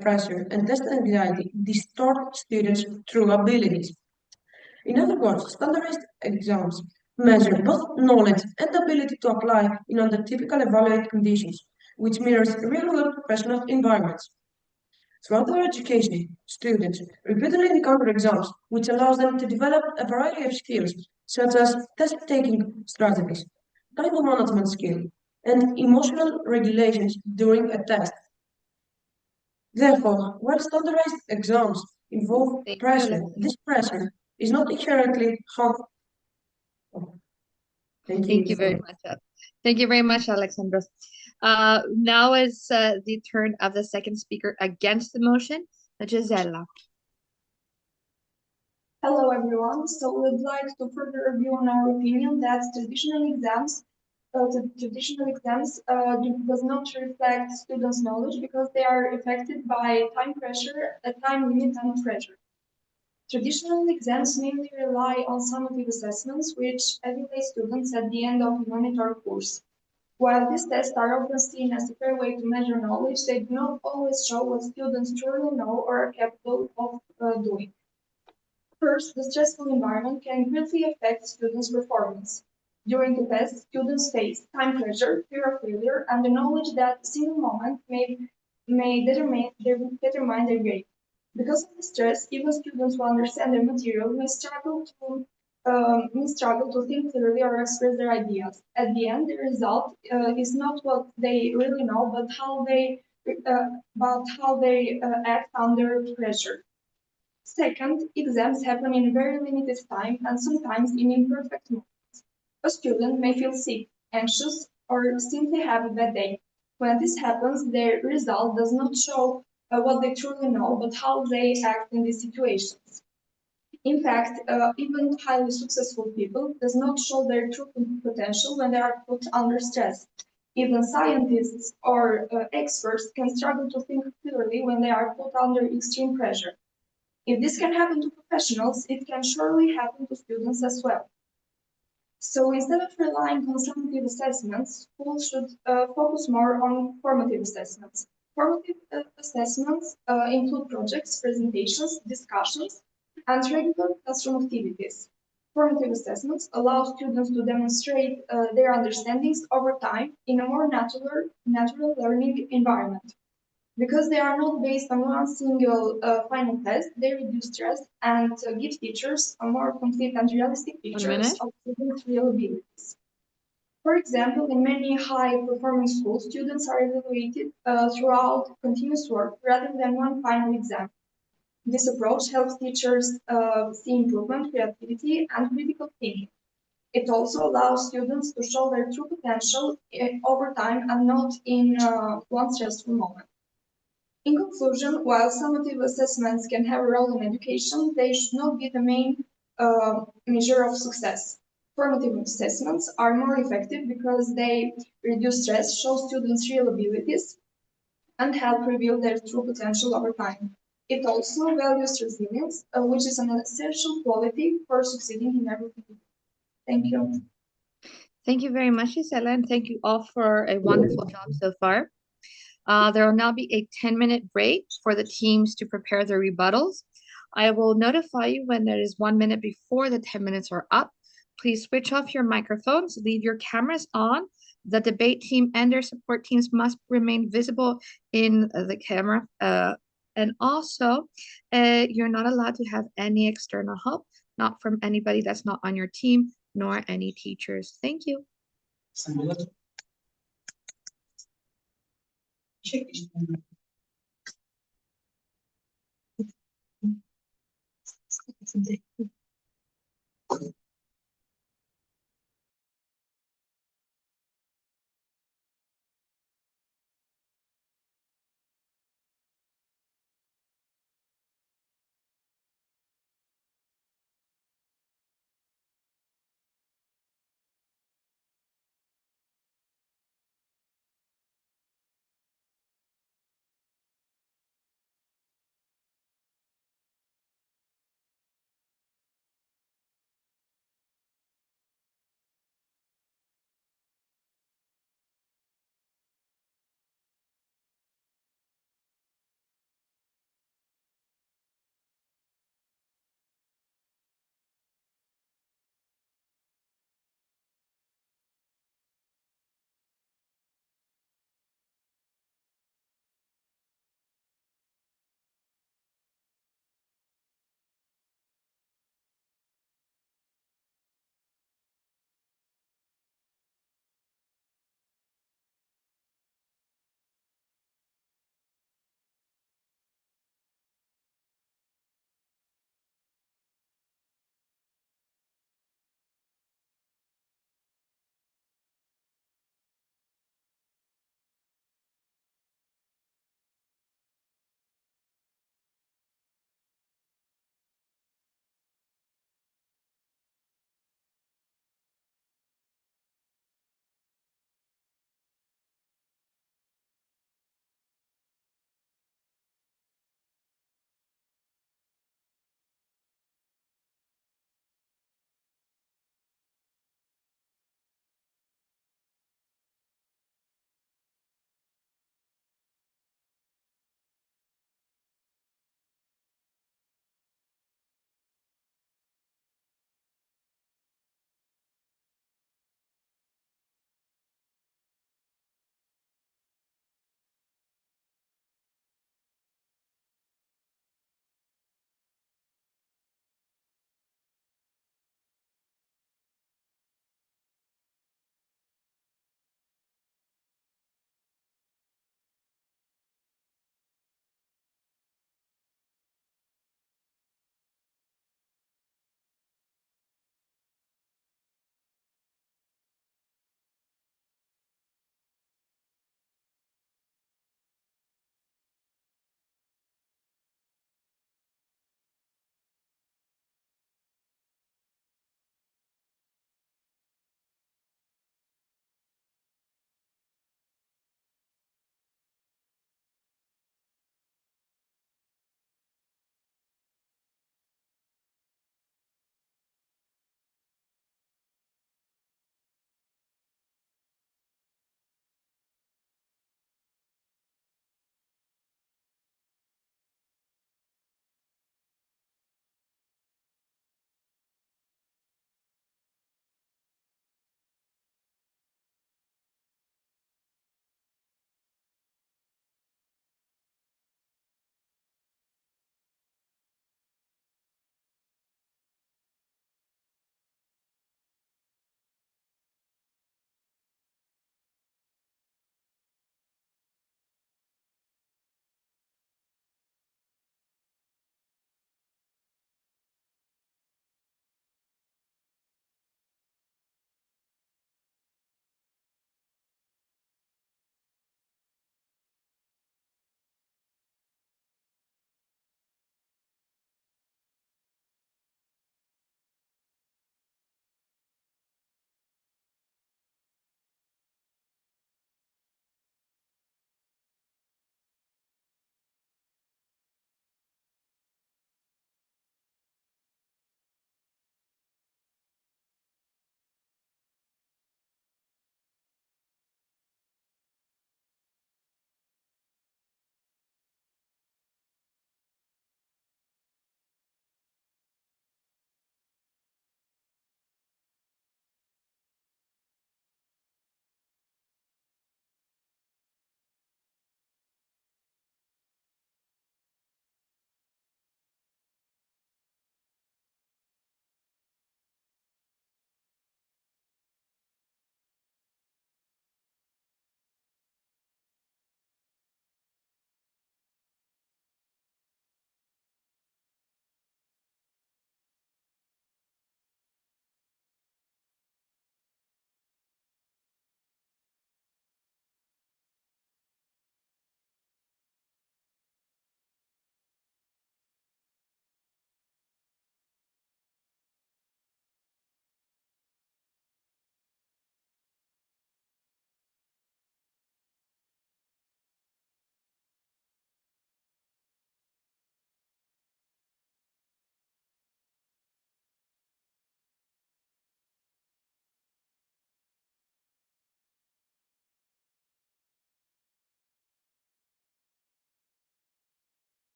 pressure and test anxiety distort students' true abilities. In other words, standardized exams measure both knowledge and ability to apply in under typical evaluated conditions, which mirrors real-world professional environments. Throughout their education, students repeatedly encounter exams, which allows them to develop a variety of skills, such as test-taking strategies, time management skill, and emotional regulations during a test. Therefore, while standardized exams involve pressure, this pressure is not inherently harmful. Thank you. Thank you very much. Thank you very much, Alexandros. Now is the turn of the second speaker against the motion, Gisela. Hello everyone. So we'd like to further review on our opinion that traditional exams traditional exams does not reflect students' knowledge because they are affected by time pressure, time limit, and pressure. Traditional exams mainly rely on summative assessments, which evaluate students at the end of a unit or course. While these tests are often seen as a fair way to measure knowledge, they do not always show what students truly know or are capable of doing. First, the stressful environment can greatly affect students' performance. During the test, students face time pressure, fear of failure, and the knowledge that a single moment may determine their grade. Because of the stress, even students who understand the material may struggle to think clearly or express their ideas. At the end, the result is not what they really know, but how they act under pressure. Second, exams happen in very limited time and sometimes in imperfect moments. A student may feel sick, anxious, or simply have a bad day. When this happens, their result does not show what they truly know, but how they act in these situations. In fact, even highly successful people does not show their true potential when they are put under stress. Even scientists or experts can struggle to think clearly when they are put under extreme pressure. If this can happen to professionals, it can surely happen to students as well. So instead of relying on summative assessments, schools should focus more on formative assessments. Formative assessments include projects, presentations, discussions, and regular classroom activities. Formative assessments allow students to demonstrate their understandings over time in a more natural learning environment. Because they are not based on one single final test, they reduce stress and give teachers a more complete and realistic pictures of students' real abilities. For example, in many high-performing schools, students are evaluated throughout continuous work rather than one final exam. This approach helps teachers see improvement, creativity, and critical thinking. It also allows students to show their true potential over time and not in one stressful moment. In conclusion, while summative assessments can have a role in education, they should not be the main measure of success. Formative assessments are more effective because they reduce stress, show students real abilities, and help reveal their true potential over time. It also values resilience, which is an essential quality for succeeding in everything. Thank you. Thank you very much, Isela, and thank you all for a wonderful job so far. There will now be a 10-minute break for the teams to prepare their rebuttals. I will notify you when there is 1 minute before the 10 minutes are up. Please switch off your microphones, leave your cameras on. The debate team and their support teams must remain visible in the camera. And also, you're not allowed to have any external help, not from anybody that's not on your team, nor any teachers. Thank you.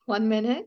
1 minute.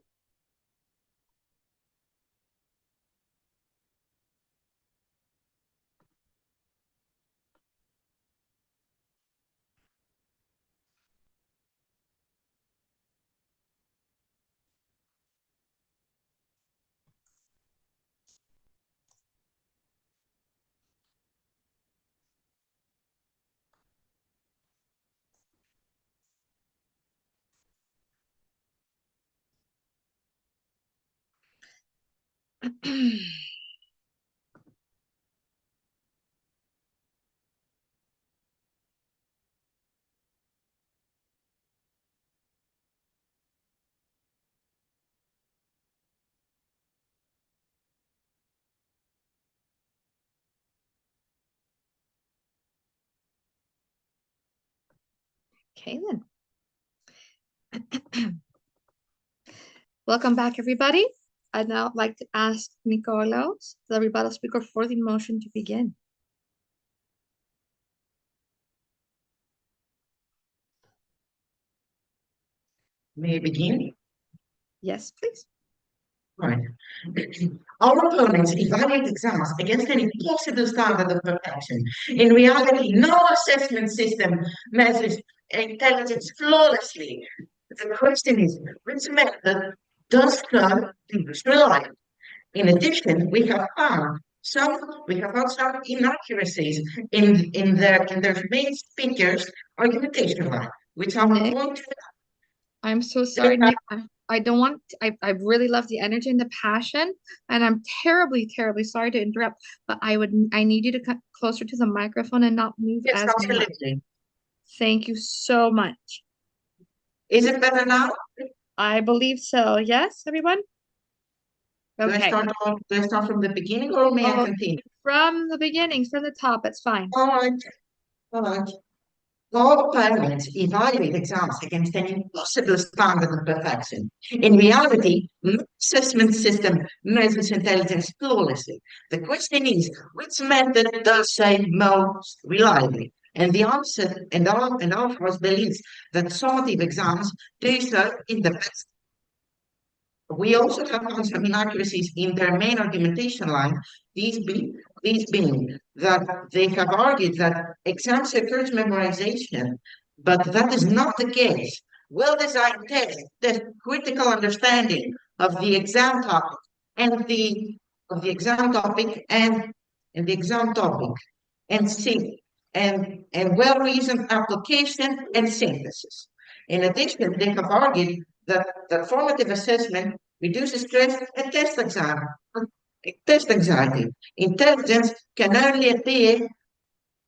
Okay, then. Welcome back, everybody. I'd now like to ask Nikolaos, the rebuttal speaker, for the motion to begin. May I begin? Yes, please. Right. Our opponents evaluate exams against an impossible standard of perfection. In reality, no assessment system measures intelligence flawlessly. The question is, which method does the most reliable? In addition, we have found some inaccuracies in their main speakers' argumentation line, which I will point to. I'm so sorry, Nick. I don't want, I really love the energy and the passion, and I'm terribly, terribly sorry to interrupt, but I need you to come closer to the microphone and not move Yes, as much. absolutely. Thank you so much. Is it better now? I believe so. Yes, everyone? Okay. Do I start from the beginning or may I continue? From the beginning, from the top, it's fine. All right. All opponents evaluate exams against an impossible standard of perfection. In reality, no assessment system measures intelligence flawlessly. The question is, which method does say most reliably? And the answer, and our house believes that summative exams do so in the best. We also have found some inaccuracies in their main argumentation line, these being that they have argued that exams encourage memorization, but that is not the case. Well-designed tests test critical understanding of the exam topic and the exam topic and well-reasoned application and synthesis. In addition, they have argued that formative assessment reduces stress and test anxiety. Intelligence can only appear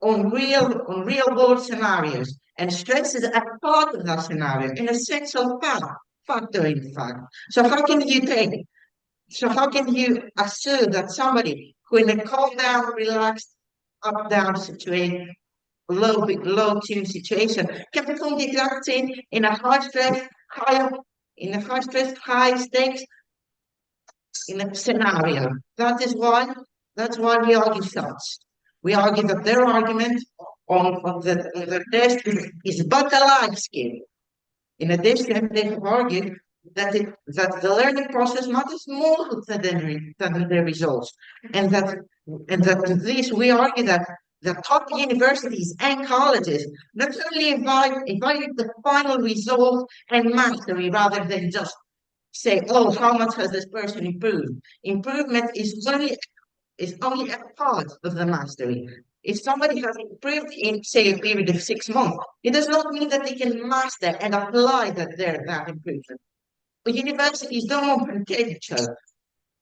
on real world scenarios, and stress is a part of that scenario, an essential factor in fact. So how can you assume that somebody who in a calm down, relaxed, up down situation, low tune situation can perform the exact same in a high stress, high stakes in a scenario. That's why we argue such. We argue that their argument on the test is but a life skill. In addition, they have argued that the learning process matters more than the results, and that this we argue that the top universities and colleges not only evaluate the final result and mastery rather than just say, oh, how much has this person improved? Improvement is only a part of the mastery. If somebody has improved in, say, a period of 6 months, it does not mean that they can master and apply that improvement. But universities don't want potential.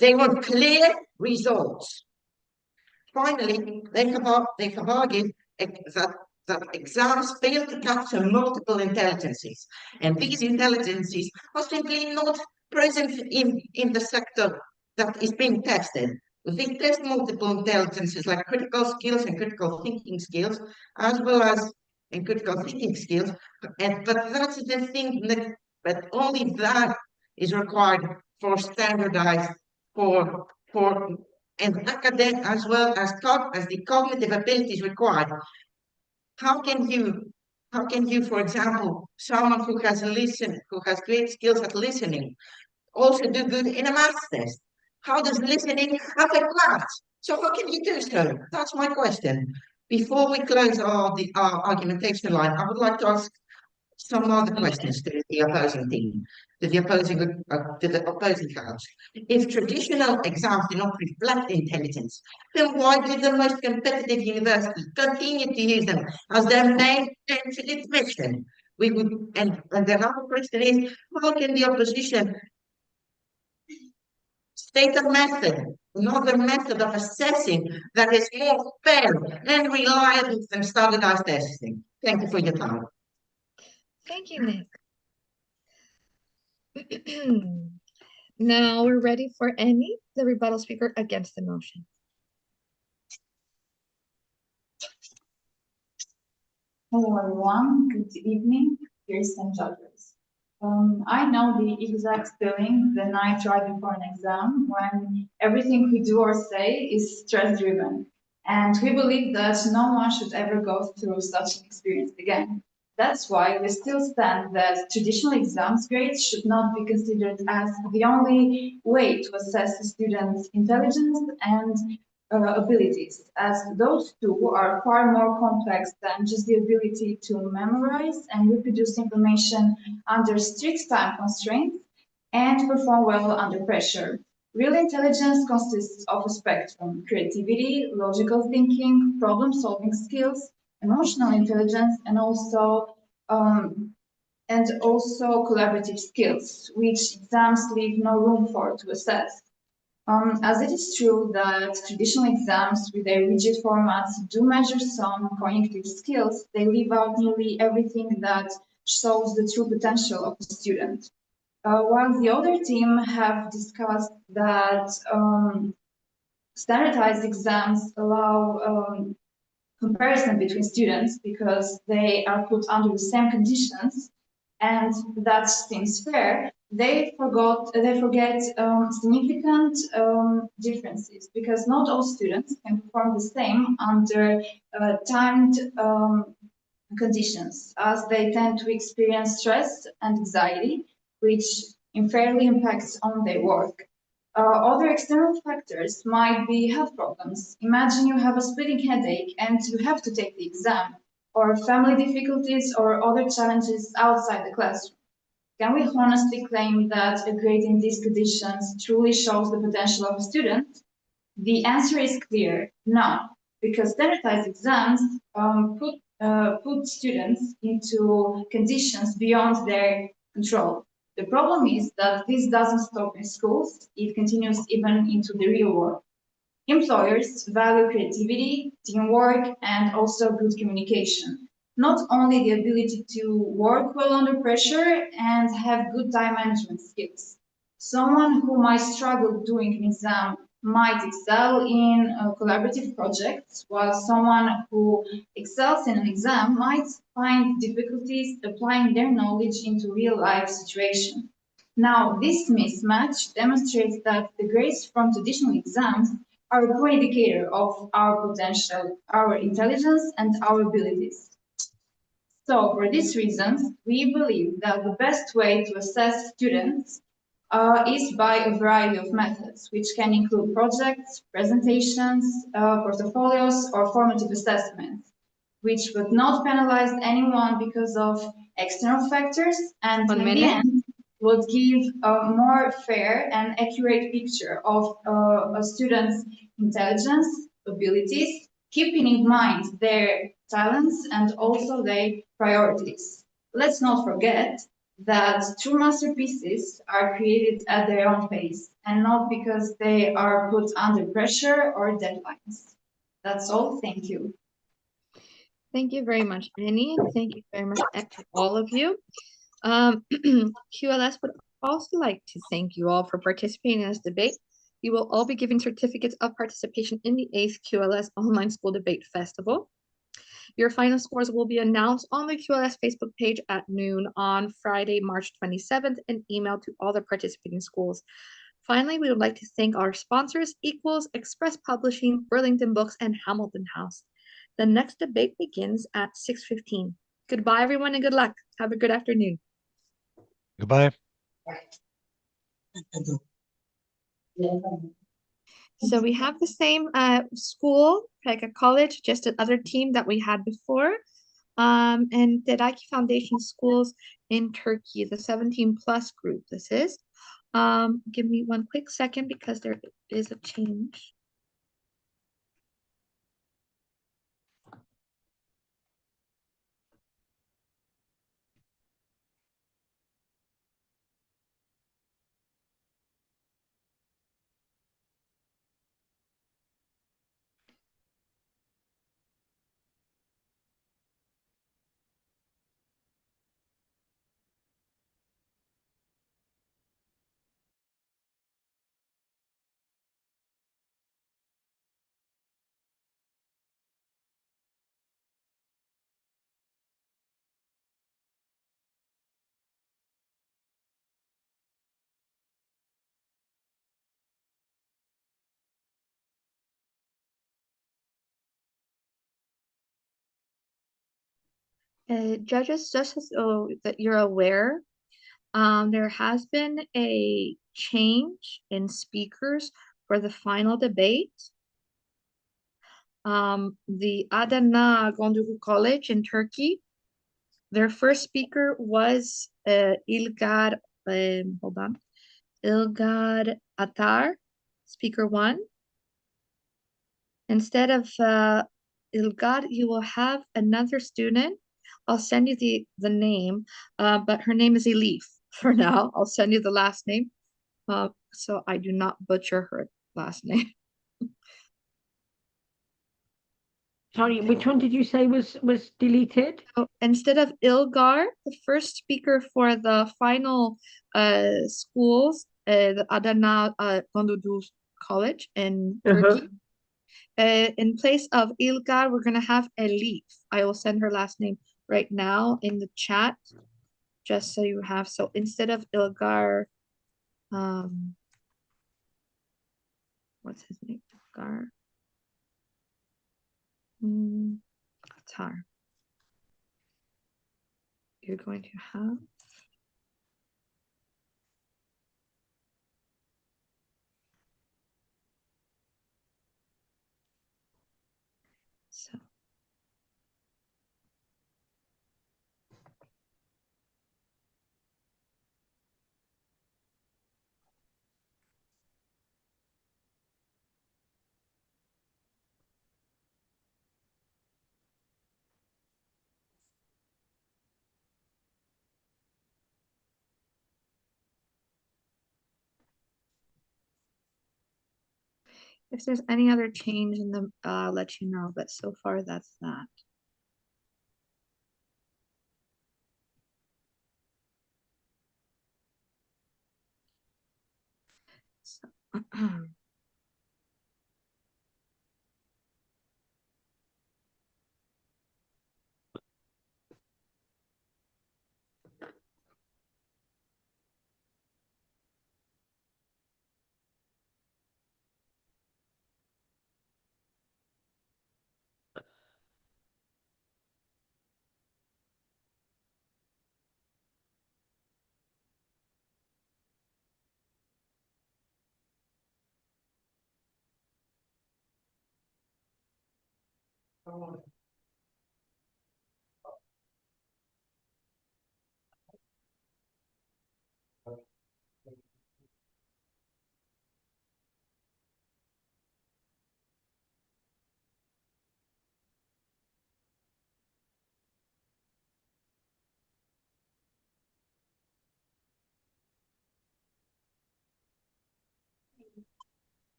They want clear results. Finally, they have argued that exams fail to capture multiple intelligences, and these intelligences are simply not present in the sector that is being tested. They test multiple intelligences like critical skills and critical thinking skills, as well as in critical thinking skills, but that's the thing but only that is required for standardized and academic as well as the cognitive abilities required. How can How can you, for example, someone who has great skills at listening, also do good in a math test? How does listening affect math? So how can you do so? That's my question. Before we close our argumentation line, I would like to ask some other questions to the opposing team, to the opposing house. If traditional exams do not reflect intelligence, then why do the most competitive universities continue to use them as their main entry admission? And another question is, how can the opposition state a method, another method of assessing that is more fair and reliable than standardized testing? Thank you for your time. Thank you, Nick. Now we're ready for Amy, the rebuttal speaker against the motion. Hello everyone, good evening, peers and judges. I know the exact feeling the night right before an exam when everything we do or say is stress-driven, and we believe that no one should ever go through such an experience again. That's why we still stand that traditional exams grades should not be considered as the only way to assess a student's intelligence and abilities, as those two are far more complex than just the ability to memorize and reproduce information under strict time constraints and perform well under pressure. Real intelligence consists of a spectrum: creativity, logical thinking, problem-solving skills, emotional intelligence, and also collaborative skills, which exams leave no room for to assess. As it is true that traditional exams with their rigid formats do measure some cognitive skills, they leave out nearly everything that shows the true potential of the student. While the other team have discussed that standardized exams allow comparison between students because they are put under the same conditions, and that seems fair, they forget significant differences, because not all students can perform the same under timed conditions, as they tend to experience stress and anxiety, which unfairly impacts on their work. Other external factors might be health problems. Imagine you have a splitting headache and you have to take the exam, or family difficulties or other challenges outside the classroom. Can we honestly claim that a grade in these conditions truly shows the potential of a student? The answer is clear: no, because standardized exams put students into conditions beyond their control. The problem is that this doesn't stop in schools, it continues even into the real world. Employers value creativity, teamwork, and also good communication. Not only the ability to work well under pressure and have good time management skills. Someone who might struggle doing an exam might excel in collaborative projects, while someone who excels in an exam might find difficulties applying their knowledge into real-life situations. Now, this mismatch demonstrates that the grades from traditional exams are a poor indicator of our potential, our intelligence, and our abilities. So, for these reasons, we believe that the best way to assess students is by a variety of methods, which can include projects, presentations, portfolios, or formative assessments, which would not penalize anyone because of external factors, and in the end, would give a more fair and accurate picture of a student's intelligence, abilities, keeping in mind their talents and also their priorities. Let's not forget that true masterpieces are created at their own pace and not because they are put under pressure or deadlines. That's all. Thank you. Thank you very much, Annie. Thank you very much to all of you. QLS would also like to thank you all for participating in this debate. You will all be given certificates of participation in the 8th QLS Online School Debate Festival. Your final scores will be announced on the QLS Facebook page at noon on Friday, March 27th, and emailed to all the participating schools. Finally, we would like to thank our sponsors, Equals, Express Publishing, Burlington Books, and Hamilton House. The next debate begins at 6:15. Good Goodbye, everyone, and good luck. Have a good afternoon. Goodbye. So we have the same school, like a college, just another team that we had before. And the Daki Foundation schools in Turkey, the 17 plus group this is. Give me one quick second because there is a change. Judges, just so that you're aware, there has been a change in speakers for the final debate. The Adana Gondoğu College in Turkey, their first speaker was İlgar, hold on, İlgar Atar, speaker one. Instead of İlgar, you will have another student. I'll send you the name, but her name is Elif for now. I'll send you the last name, so I do not butcher her last name. Sorry, which one did you say was deleted? So instead of İlgar, the first speaker for the final schools, the Adana Gondoğu College in Turkey. In place of İlgar, we're gonna have Elif. I will send her last name right now in the chat, just so you have. So instead of İlgar, what's his name? İlgar. Atar. You're going to have. So. If there's any other change in the, I'll let you know, but so far that's that. So,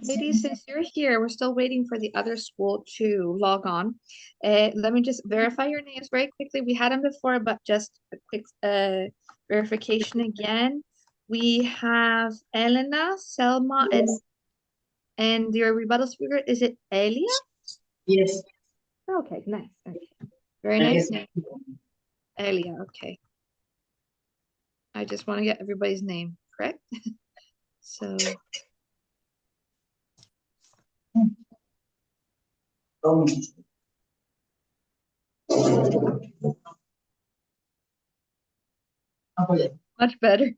Ladies, since you're here, we're still waiting for the other school to log on. Let me just verify your names very quickly. We had them before, but just a quick verification again. We have Elena, Selma, and your rebuttal speaker, is it Elia? Yes. Okay, nice. Okay. Very nice name. Elia, okay. I just want to get everybody's name correct. So. Much better.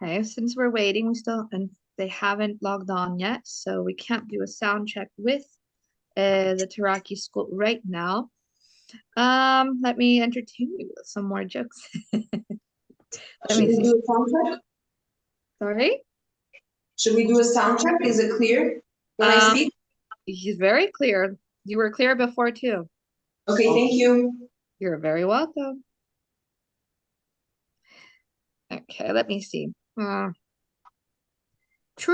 Okay, since we're waiting, and they haven't logged on yet, so we can't do a sound check with the Taraki school right now. Let me entertain you with some more jokes. Let me see. Do a sound check? Sorry? Should we do a sound check? Is it clear when I speak? He's very clear. You were clear before too. Okay, thank you. You're very welcome. Okay, let me see. True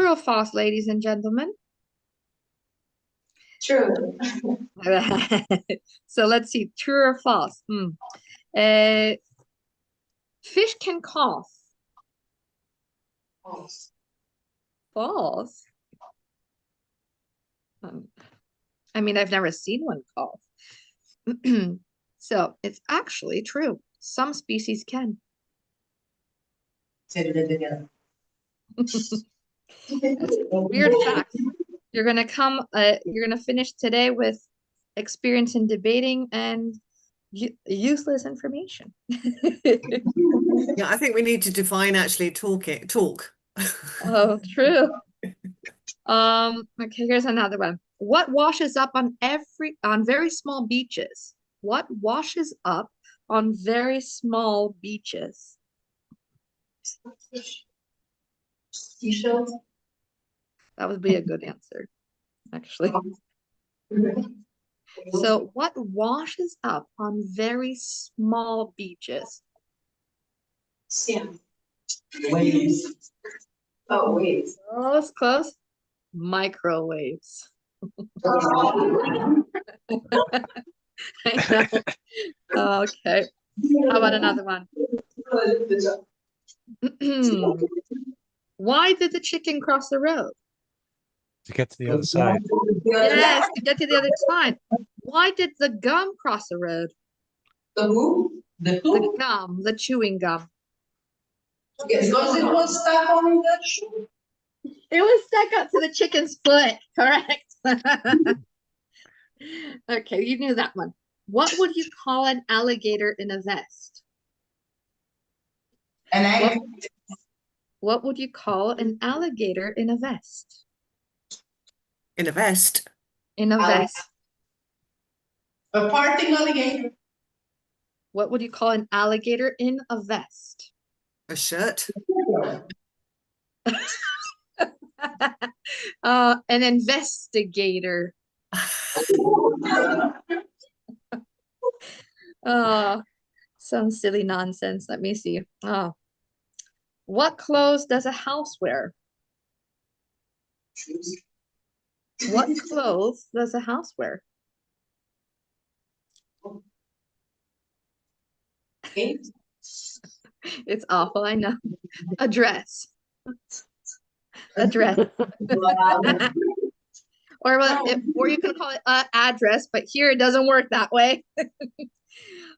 or false, ladies and gentlemen? True. So let's see, true or false? Fish can cough. False. False? I mean, I've never seen one cough. So it's actually true. Some species can. Said it together. That's weird fact. You're gonna finish today with experience in debating and useless information. Yeah, I think we need to define actually talk. Oh, true. Okay, here's another one. What washes up on very small beaches? What washes up on very small beaches? Seashells. That would be a good answer, actually. So what washes up on very small beaches? Sand. Waves. Oh, waves. Close, close. Microwaves. I know. Okay. How about another one? Why did the chicken cross the road? To get to the other side. Yes, to get to the other side. Why did the gum cross the road? The who? The The gum, the chewing gum. Because it was stuck on the shoe. It was stuck up to the chicken's foot, correct? Okay, you knew that one. What would you call an alligator in a vest? An egg. What would you call an alligator in a vest? In a vest. In a vest. A parting alligator. What would you call an alligator in a vest? A shirt. An investigator. Some silly nonsense. Let me see. What clothes does a house wear? Shoes. What clothes does a house wear? It's awful, I know. A dress. A dress. Or you can call it an address, but here it doesn't work that way.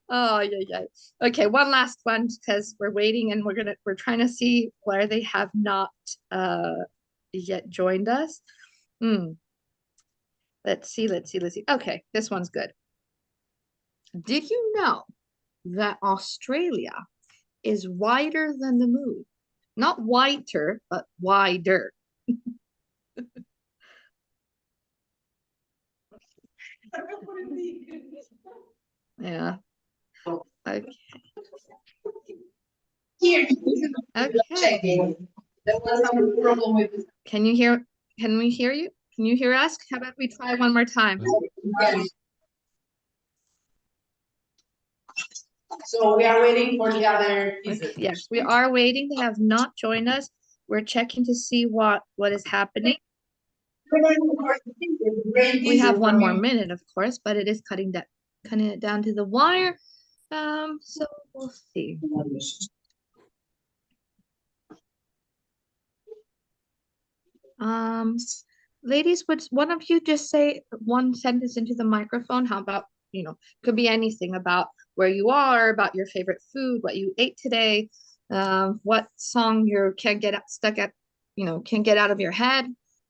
Oh, yeah. Okay, one last one because we're waiting and we're trying to see where they have not yet joined us. Let's see. Okay, this one's good. Did you know that Australia is wider than the moon? Not whiter, but wider. Yeah. Okay. Here. Okay. Checking. There was some problem with this. Can we hear you? Can you hear us? How about we try one more time? Yes. So we are waiting for the other visitors. Yes, we are waiting. They have not joined us. We're checking to see what is happening. We have one more minute, of course, but it is cutting it down to the wire. So we'll see. Ladies, would one of you just say one sentence into the microphone? How about, could be anything about where you are, about your favorite food, what you ate today, what song you can't get stuck at, can't get out of your head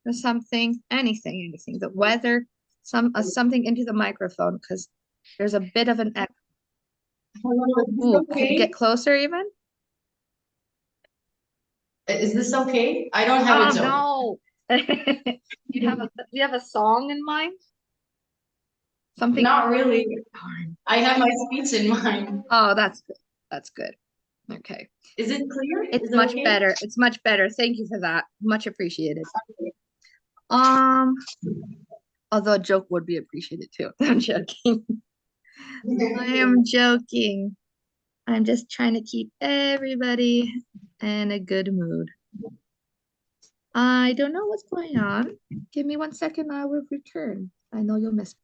or something, anything, the weather, something into the microphone because there's a bit of an echo. Ooh, could you get closer even? Is this okay? I don't have a joke. No. Do you have a song in mind? Something? Not really. I have my speech in mind. Oh, that's good. That's good. Okay. Is it clear? It's much better. It's much better. Thank you for that. Much appreciated. Although a joke would be appreciated too. I'm joking. I am joking. I'm just trying to keep everybody in a good mood. I don't know what's going on. Give me 1 second. I will return. I know you'll miss me.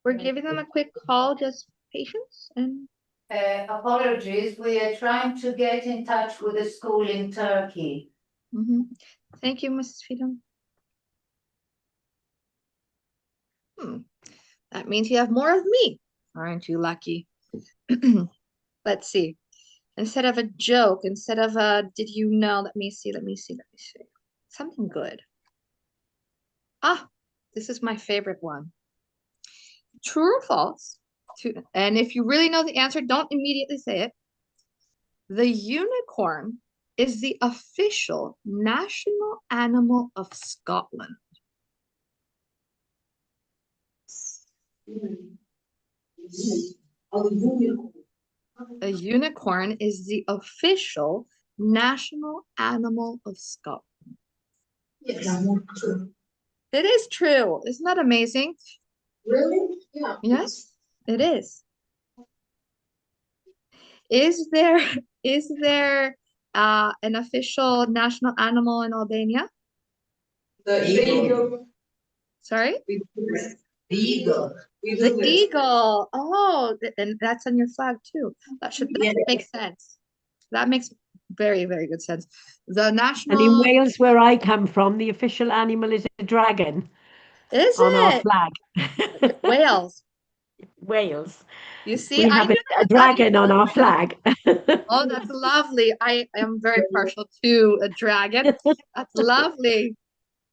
We're giving them a quick call, just patience and Apologies, we are trying to get in touch with a school in Turkey. Thank you, Mrs. Freedom. That means you have more of me. Aren't you lucky? Let's see. Instead of a joke, instead of a did you know, let me see. Something good. This is my favorite one. True or false? And if you really know the answer, don't immediately say it. The unicorn is the official national animal of Scotland. A unicorn is the official national animal of Scotland. Yes. It is true. Isn't that amazing? Really? Yeah. Yes, it is. Is there an official national animal in Albania? The eagle. Sorry? The eagle. The eagle. Oh, and that's on your flag too. That makes sense. That makes very, very good sense. The national. And in Wales, where I come from, the official animal is a dragon. Is on our it? flag. Wales. Wales. You see, We I have knew a dragon on our flag. Oh, that's lovely. I am very partial to a dragon. That's lovely.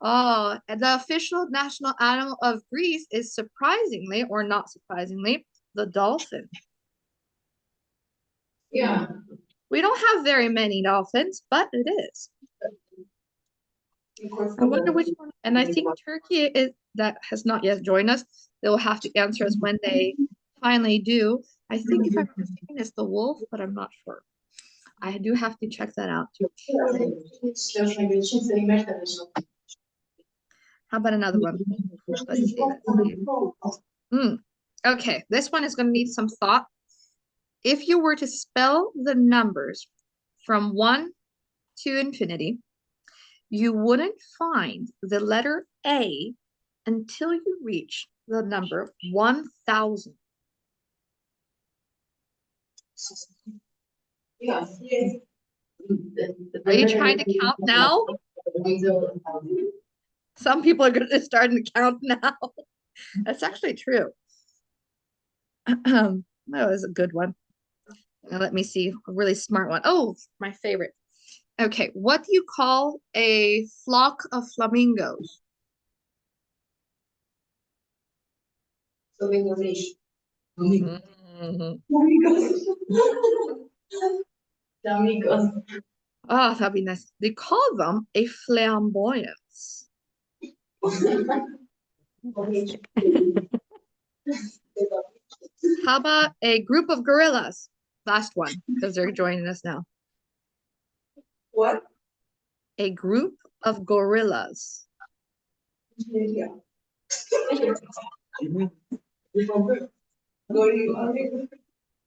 Oh, and the official national animal of Greece is surprisingly, or not surprisingly, the dolphin. Yeah. We don't have very many dolphins, but it is. I wonder which one. And I think Turkey is that has not yet joined us. They will have to answer us when they finally do. I think if I'm mistaken, it's the wolf, but I'm not sure. I do have to check that out too. How about another one? Let's see. Okay, this one is going to need some thought. If you were to spell the numbers from 1 to infinity, you wouldn't find the letter A until you reach the number 1000. Are you trying to count now? Some people are going to start to count now. That's actually true. That was a good one. Now let me see, a really smart one. Oh, my favorite. Okay, what do you call a flock of flamingos? Mhm. Oh, that'd be nice. They call them a flamboyance. How about a group of gorillas? Last one, because they're joining us now. What? A group of gorillas.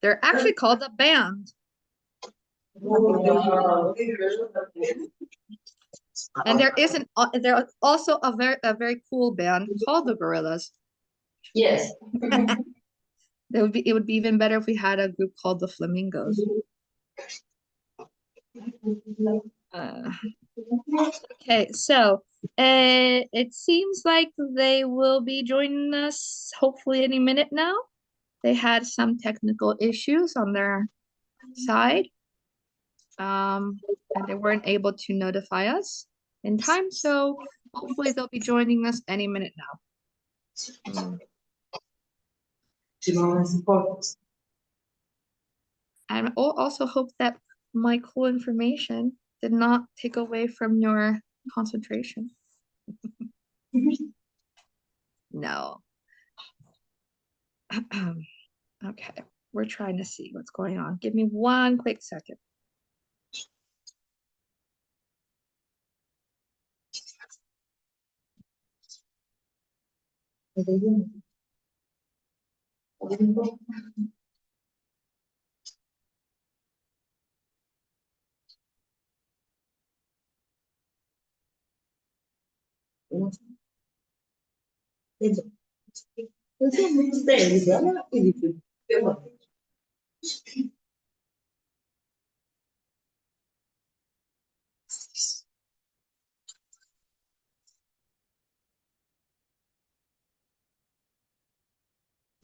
They're actually called a band. And there's also a very cool band called the Gorillas. Yes. It would be even better if we had a group called the Flamingos. Okay, so it seems like they will be joining us hopefully any minute now. They had some technical issues on their side. And they weren't able to notify us in time, so hopefully they'll be joining us any minute now. I also hope that my cool information did not take away from your concentration. No. Okay, we're trying to see what's going on. Give me one quick second.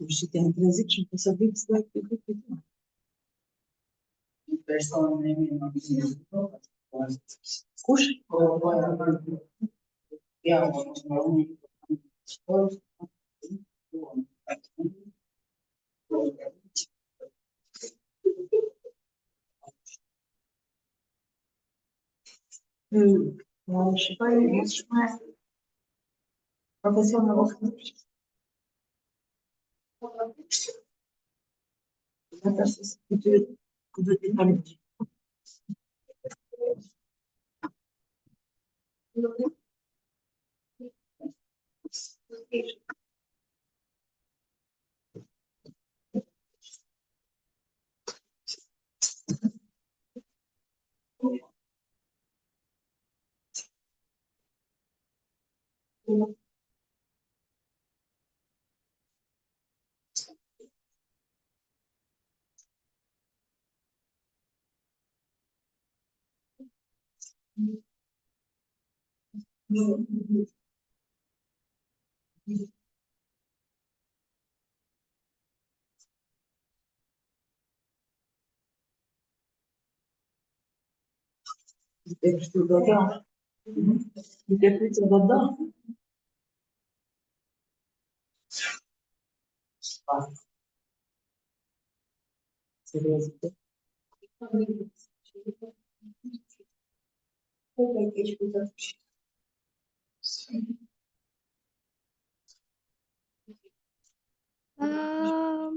Uscite in transition for service like the group. Non je sais pas, professeur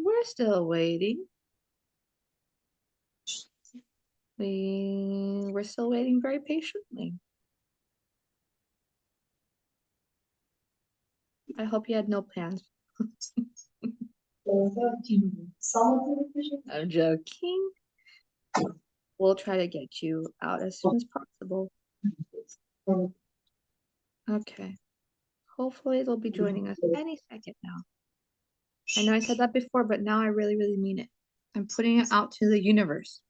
We're still waiting. We're still waiting very patiently. I hope you had no plans. I'm joking. We'll try to get you out as soon as possible. Okay. Hopefully they'll be joining us any second now. I know I said that before, but now I really, really mean it. I'm putting it out to the universe.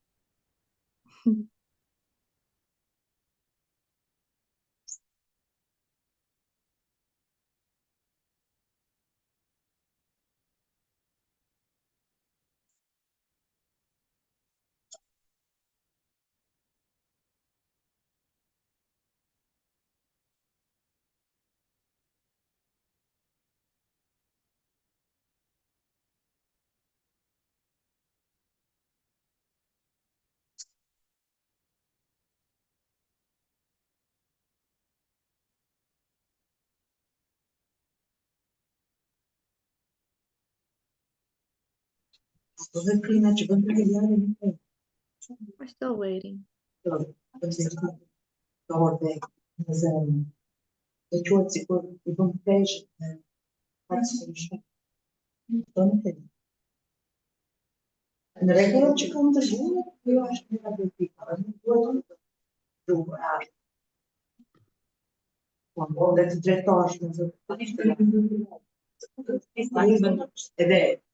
We're still waiting.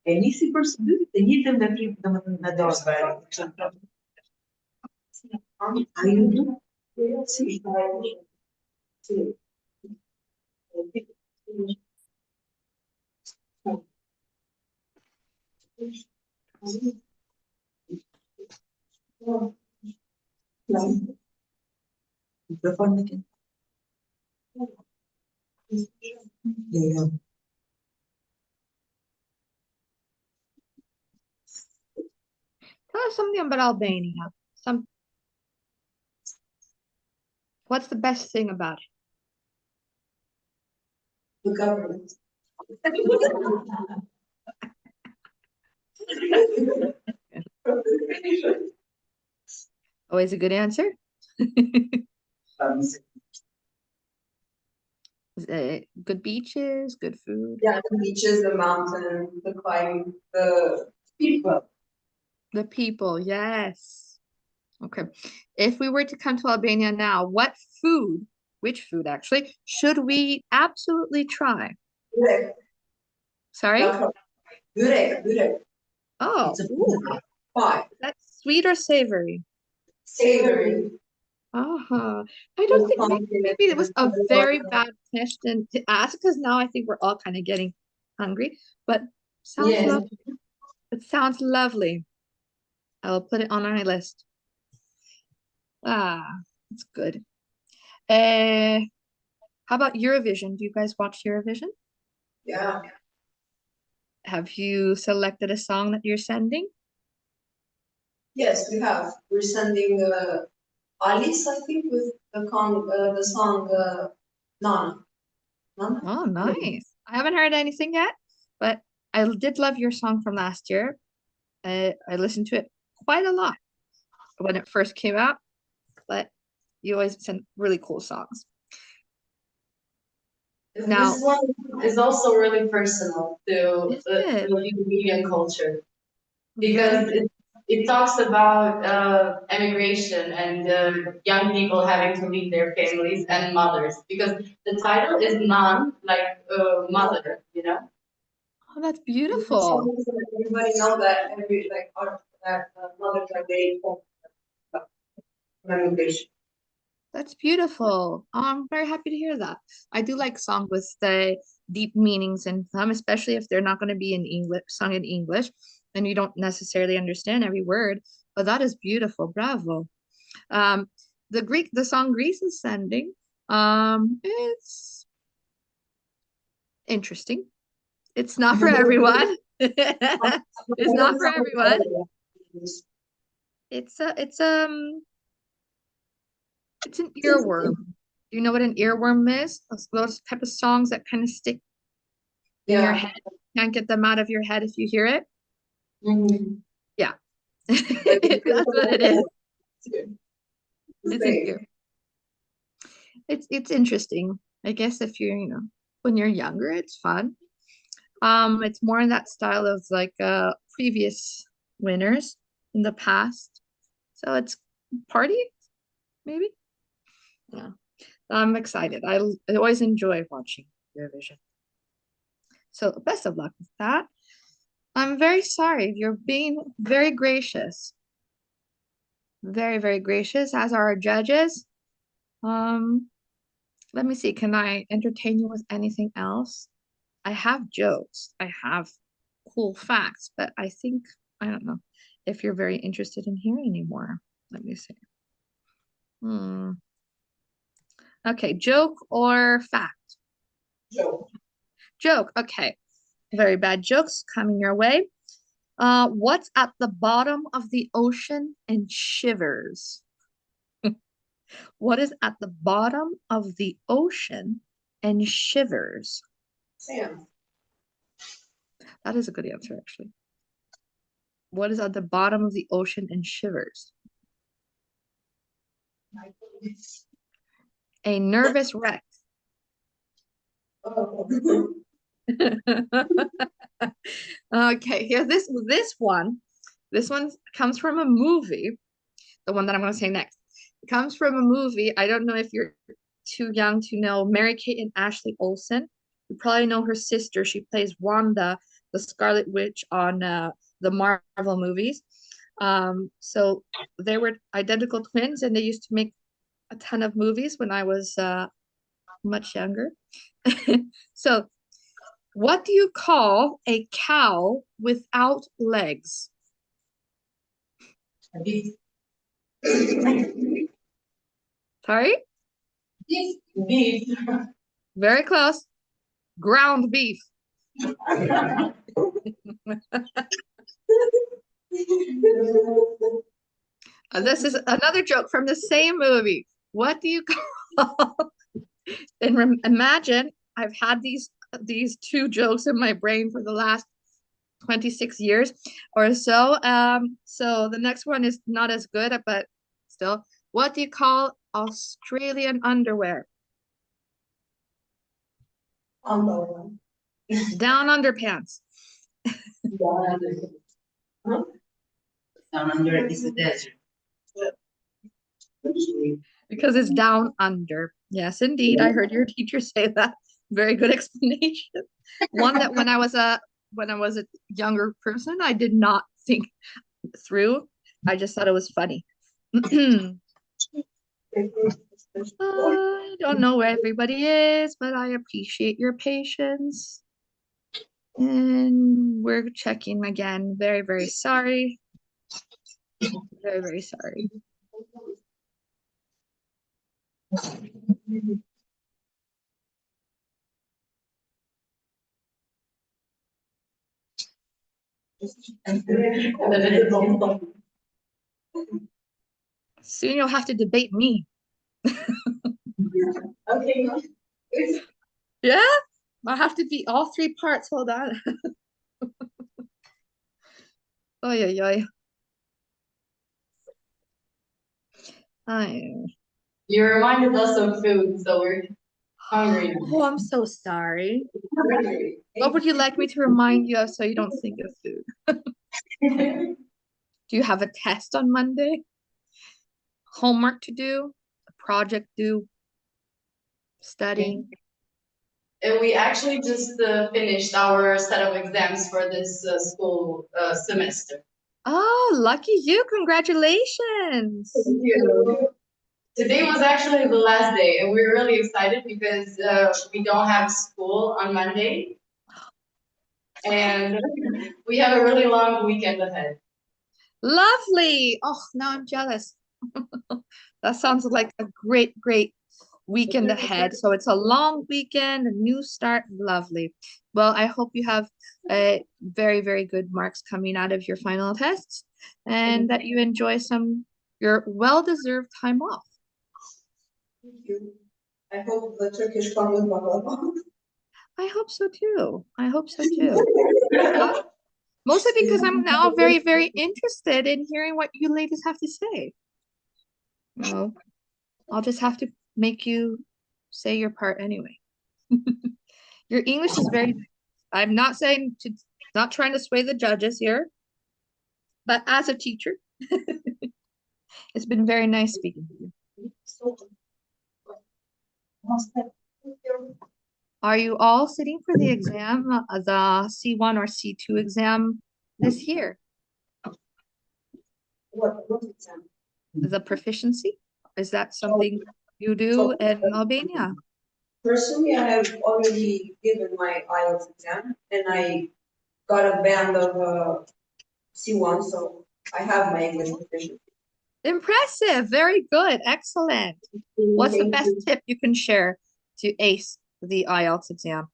E nisi për së dyti të njëjtën veprim me dorë. Ai nuk do. Si. Tell us something about Albania. What's the best thing about it? The government. Always a good answer. Good beaches, good food. Yeah, the beaches, the mountain, the climbing, the people. The people, yes. Okay. If we were to come to Albania now, which food actually, should we absolutely try? Gurek. Sorry? Gurek. Oh, Pie. That's sweet or savory? Savory. I don't think maybe it was a very bad question to ask because now I think we're all kind of getting hungry, but sounds lovely. It sounds lovely. I'll put it on my list. It's good. How about Eurovision? Do you guys watch Eurovision? Yeah. Have you selected a song that you're sending? Yes, we have. We're sending Alice, I think, with the song Nana. Oh, nice. I haven't heard anything yet, but I did love your song from last year. I listened to it quite a lot when it first came out, but you always send really cool songs. Now, this one is also really personal to the Ukrainian culture because it talks about emigration and young people having to leave their families and mothers because the title is non like mother, you know. Oh, that's beautiful. Everybody know that mothers are very emigration. That's beautiful. I'm very happy to hear that. I do like songs with the deep meanings in them, especially if they're not going to be in English, sung in English, and you don't necessarily understand every word. But that is beautiful. Bravo. The song Greece is sending, it's interesting. It's not for everyone. It's not for everyone. It's an earworm. Do you know what an earworm is? Those type of songs that kind of stick in your head. Can't get them out of your head if you hear it. Yeah. That's what it is. It's an ear. It's interesting. I guess if you're, when you're younger, it's fun. It's more in that style of like previous winners in the past. So it's party, maybe. Yeah. I'm excited. I always enjoy watching Eurovision. So best of luck with that. I'm very sorry. You're being very gracious. Very, very gracious, as are our judges. Let me see. Can I entertain you with anything else? I have jokes. I have cool facts, but I don't know if you're very interested in hearing anymore. Let me see. Okay, joke or fact? Joke. Joke. Okay. Very bad jokes coming your way. What's at the bottom of the ocean and shivers? What is at the bottom of the ocean and shivers? Sand. That is a good answer, actually. What is at the bottom of the ocean and shivers? A nervous wreck. Okay, here this one. This one comes from a movie. The one that I'm going to say next. It comes from a movie. I don't know if you're too young to know Mary-Kate and Ashley Olsen. You probably know her sister. She plays Wanda, the Scarlet Witch on the Marvel movies. So they were identical twins, and they used to make a ton of movies when I was much younger. So, what do you call a cow without legs? Sorry? Beef. Very close. Ground beef. This is another joke from the same movie. What do you call? And imagine I've had these two jokes in my brain for the last 26 years or so. So the next one is not as good, but still. What do you call Australian underwear? Down underpants. Down under is the desert. Because it's down under. Yes, indeed. I heard your teacher say that. Very good explanation. One that when I was a younger person, I did not think through. I just thought it was funny. I don't know where everybody is, but I appreciate your patience. And we're checking again. Very, very sorry. Very, very sorry. Soon you'll have to debate me. Okay. Yeah, I have to be all three parts. Hold on. Oy, oy, oy. You reminded us of food, so we're hungry. Oh, I'm so sorry. What would you like me to remind you of so you don't think of food? Do you have a test on Monday? Homework to do? A project due? Studying? And we actually just finished our set of exams for this school semester. Oh, lucky you. Congratulations. Thank you. Today was actually the last day, and we're really excited because we don't have school on Monday. And we have a really long weekend ahead. Lovely. Oh, now I'm jealous. That sounds like a great weekend ahead. So it's a long weekend, a new start. Lovely. Well, I hope you have very, very good marks coming out of your final tests and that you enjoy your well-deserved time off. Thank you. I hope the Turkish come with baklava. I hope so too. I hope so too. Mostly because I'm now very, very interested in hearing what you ladies have to say. Well, I'll just have to make you say your part anyway. Your English is very nice. I'm not not trying to sway the judges here, but as a teacher, it's been very nice speaking to you. Are you all sitting for the exam, the C1 or C2 exam this year? What exam? The proficiency? Is that something you do in Albania? Personally, I have already given my IELTS exam and I got a band of C1, so I have my English proficiency. Impressive. Very good. Excellent. What's the best tip you can share to ace the IELTS exam?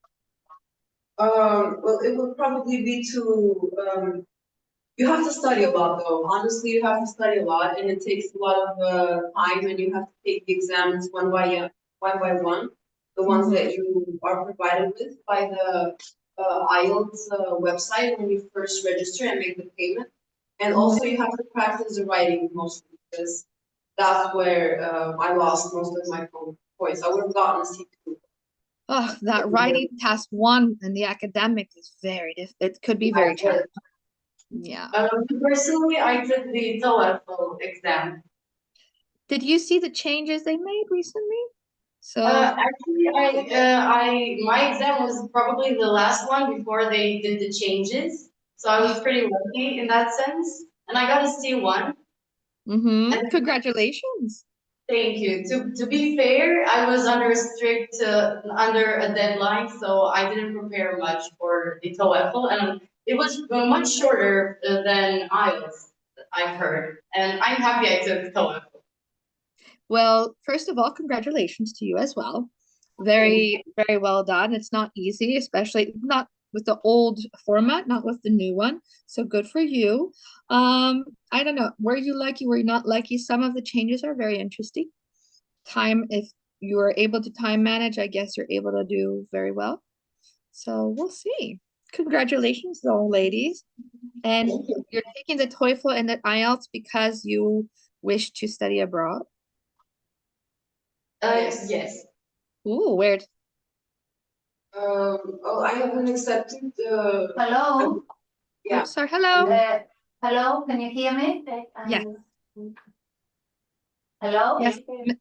Well, it would probably be to you have to study a lot, though. Honestly, you have to study a lot, and it takes a lot of time, and you have to take the exams one by one, the ones that you are provided with by the IELTS website when you first register and make the payment. And also, you have to practice the writing mostly, because that's where I lost most of my points. I would have gotten a C2. Oh, that writing task 1 and the academic is it could be very challenging. Yeah. Personally, I took the TOEFL exam. Did you see the changes they made recently? So actually, my exam was probably the last one before they did the changes. So I was pretty lucky in that sense, and I got a C1. Congratulations. Thank you. To be fair, I was under a deadline, so I didn't prepare much for the TOEFL, and it was much shorter than IELTS, I've heard, and I'm happy I took TOEFL. Well, first of all, congratulations to you as well. Very, very well done. It's not easy, especially not with the old format, not with the new one. So good for you. I don't know, were you lucky, were you not lucky? Some of the changes are very interesting. If you are able to time manage, I guess you're able to do very well. So we'll see. Congratulations, though, ladies. And you're taking the TOEFL and the IELTS because you wish to study abroad? Yes. Ooh, where? I haven't accepted. Hello? Yeah. Sorry, hello. Hello, can you hear me? Yes. Hello?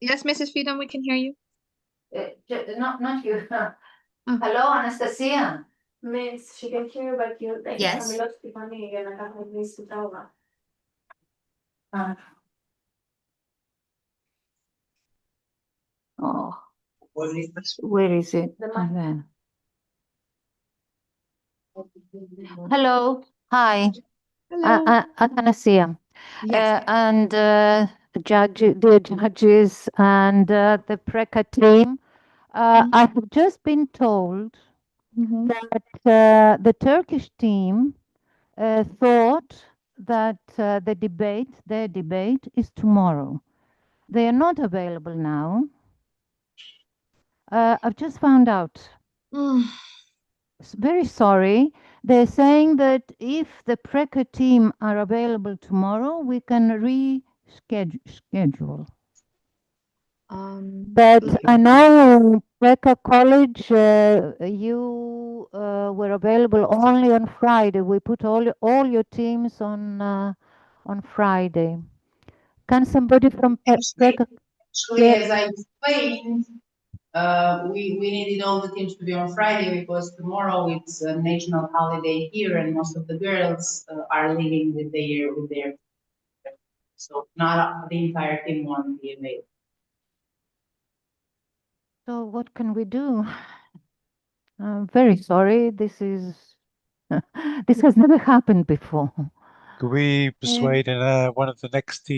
Yes, Mrs. Freedom, we can hear you. Not you. Hello, Anastasia. Miss, she can hear you, but you Yes. Oh, where is it? Then. Hello. Hi. Hello. Anastasia. Yes. And the judges and the PRECA team. I have just been told that the Turkish team thought that their debate is tomorrow. They are not available now. I've just found out. Very sorry. They're saying that if the PRECA team are available tomorrow, we can reschedule. But I know PRECA College, you were available only on Friday. We put all your teams on Friday. Can somebody from PRECA? Actually, as I explained, we needed all the teams to be on Friday because tomorrow it's a national holiday here, and most of the girls are leaving with their. So not the entire team won't be available. So what can we do? I'm very sorry. This has never happened before. Could we persuade one of the next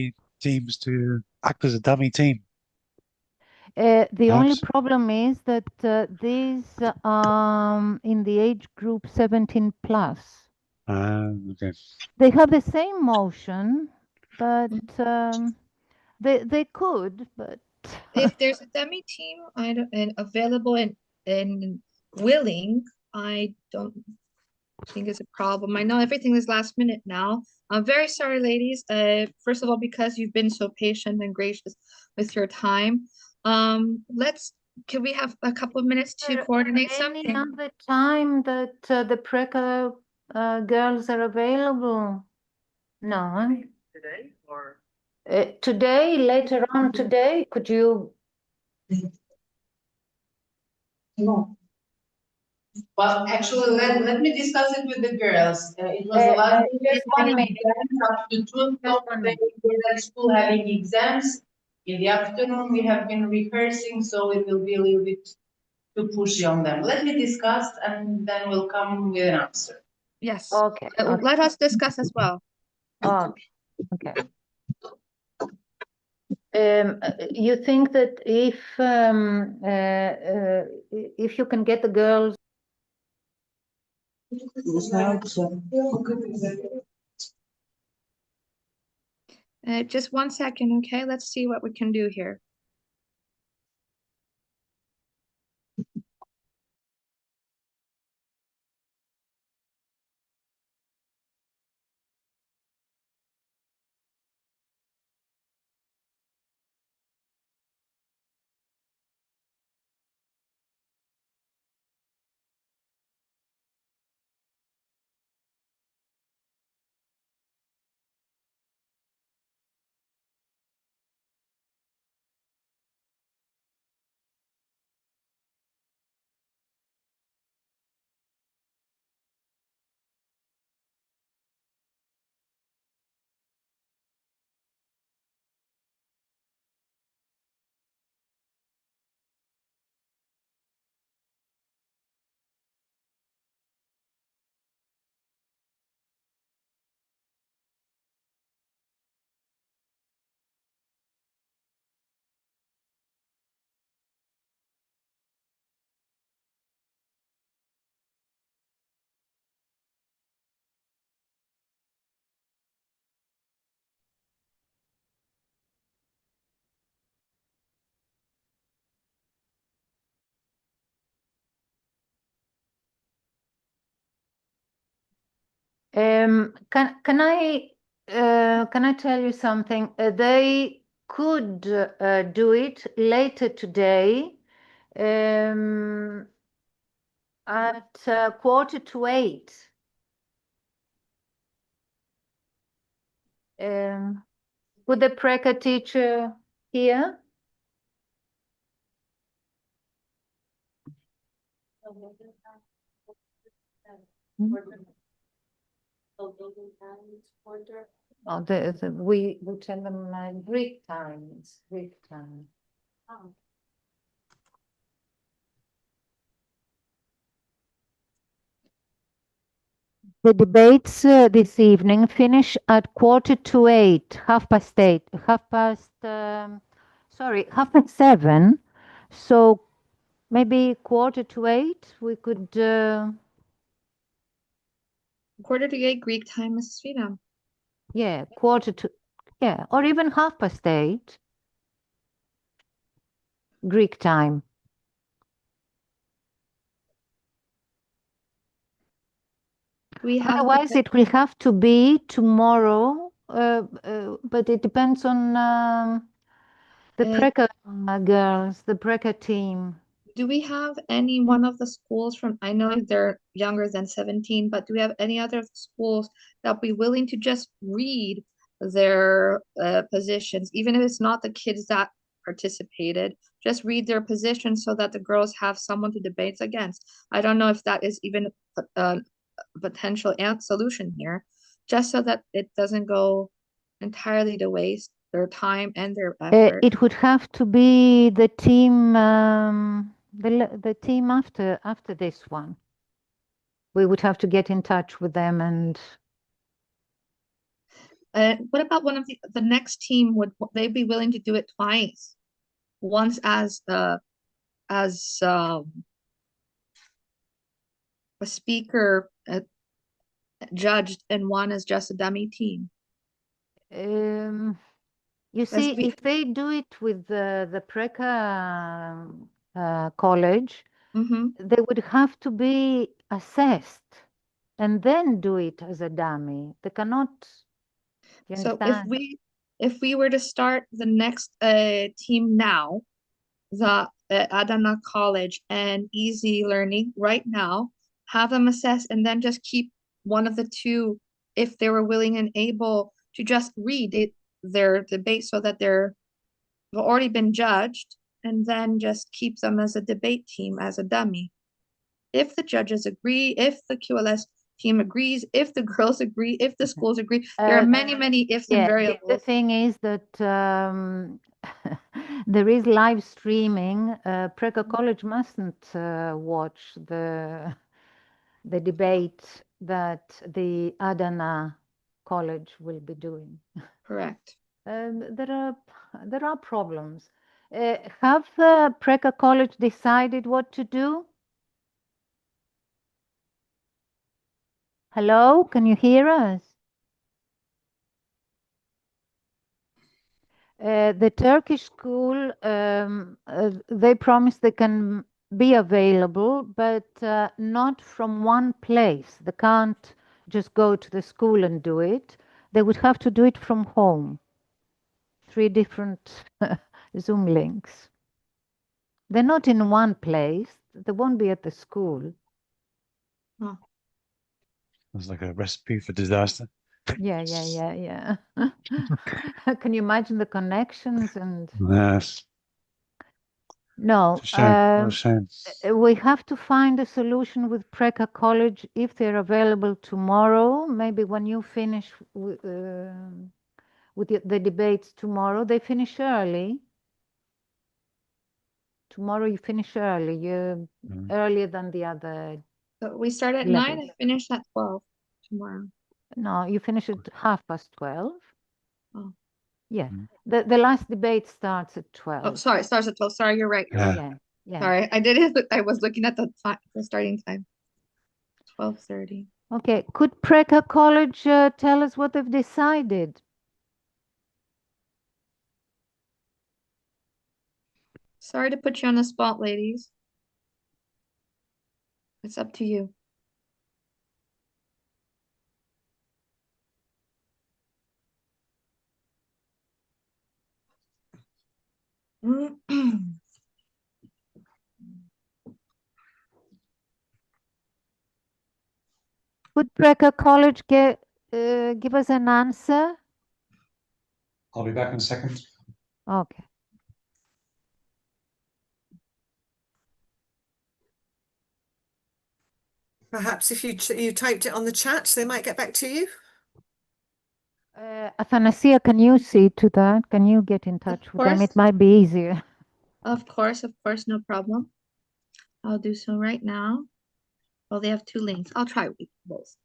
teams to act as a dummy team? The only Perhaps. problem is that these in the age group 17 plus. Okay. They have the same motion, but they could, but If there's a demi team and available and willing, I don't think it's a problem. I know everything is last minute now. I'm very sorry, ladies. First of all, because you've been so patient and gracious with your time. Can we have a couple of minutes to coordinate any something? other time that the Preca girls are available? No. Today or? Today, later on today, could you? No. Well, actually, let me discuss it with the girls. It was the last day Just 1 minute. up to 2 o'clock. They were at school having exams. In the afternoon, we have been rehearsing, so it will be a little bit too pushy on them. Let me discuss, and then we'll come with an answer. Yes. Okay. Let us discuss as well. Okay. You think that if you can get the girls. Just 1 second, okay? Let's see what we can do here. Can I tell you something? They could do it later today at 7:45. Would the Preca teacher here? Oh, we tell them Greek time. It's Greek time. The debates this evening finish at 7:45, 7:30. So maybe 7:45, we could. 7:45 Greek time, Mrs. Frida. Yeah, or even 8:30 Greek time. Otherwise, it will have to be tomorrow, but it depends on the Preca girls, the Preca team. Do we have any one of the schools from, I know they're younger than 17, but do we have any other schools that be willing to just read their positions, even if it's not the kids that participated, just read their positions so that the girls have someone to debate against? I don't know if that is even a potential solution here, just so that it doesn't go entirely to waste their time and their effort. It would have to be the team, the team after this one. We would have to get in touch with them and. What about one of the next team? Would they be willing to do it twice? once as a speaker, judged, and one as just a dummy team. You see, if they do it with the Preka college, they would have to be assessed and then do it as a dummy. They cannot. You So understand? if we were to start the next team now, the Adana College and Easy Learning right now, have them assess and then just keep one of the two if they were willing and able to just read their debate so that they've already been judged, and then just keep them as a debate team as a dummy. If the judges agree, if the QLS team agrees, if the girls agree, if the schools agree, there are many ifs and variables. The thing is that there is live streaming. Preka College mustn't watch the debate that the Adana College will be doing. Correct. There are problems. Have Preka College decided what to do? Hello, can you hear us? The Turkish school, they promise they can be available, but not from one place. They can't just go to the school and do it. They would have to do it from home. 3 different Zoom links. They're not in one place. They won't be at the school. It's like a recipe for disaster. Yeah. Can you imagine the connections and? Yes. No, It's a shame. What a shame. we have to find a solution with Preka College if they're available tomorrow. Maybe when you finish with the debates tomorrow, they finish early. Tomorrow you finish early. You're earlier than the other. So we start at 9 and finish at 12 tomorrow. No, you finish at 12:30. Oh. Yeah. The last debate starts at 12. Oh, sorry, starts at 12. Sorry, you're right. Yeah. Sorry, I was looking at the starting time. 12:30. Okay. Could Preka College tell us what they've decided? Sorry to put you on the spot, ladies. It's up to you. Could Preka College give us an answer? I'll be back in a second. Okay. Perhaps if you typed it on the chat, they might get back to you. Athanasia, can you see to that? Can you get in touch with them? It might be easier. Of course, no problem. I'll do so right now. Well, they have 2 links. I'll try with both.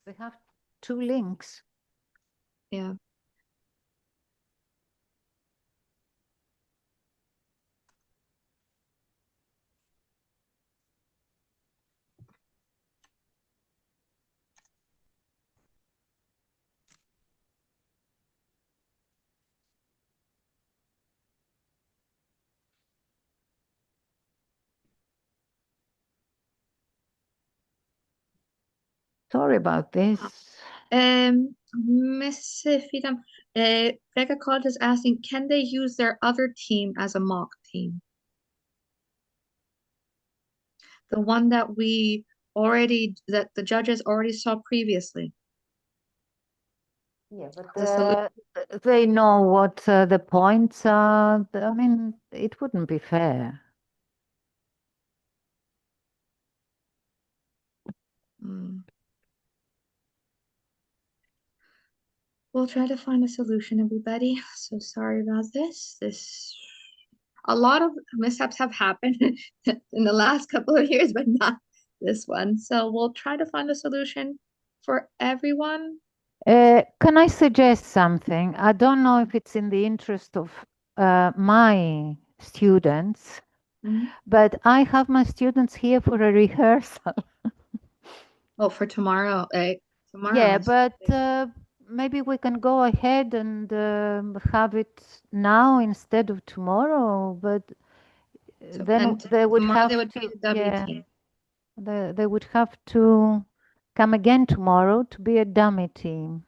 They have 2 links. Yeah. Sorry about this. Miss Fidam, Becca College is asking, can they use their other team as a mock team? The one that that the judges already saw previously. Yeah, but they know what the points are. I mean, it wouldn't be fair. We'll try to find a solution, everybody. So sorry about this. A lot of mishaps have happened in the last couple of years, but not this one. So we'll try to find a solution for everyone. Can I suggest something? I don't know if it's in the interest of my students, but I have my students here for a rehearsal. Oh, for tomorrow, tomorrow. Yeah, but maybe we can go ahead and have it now instead of tomorrow. But then and they would tomorrow have they would to, be the dummy yeah, team. they would have to come again tomorrow to be a dummy team.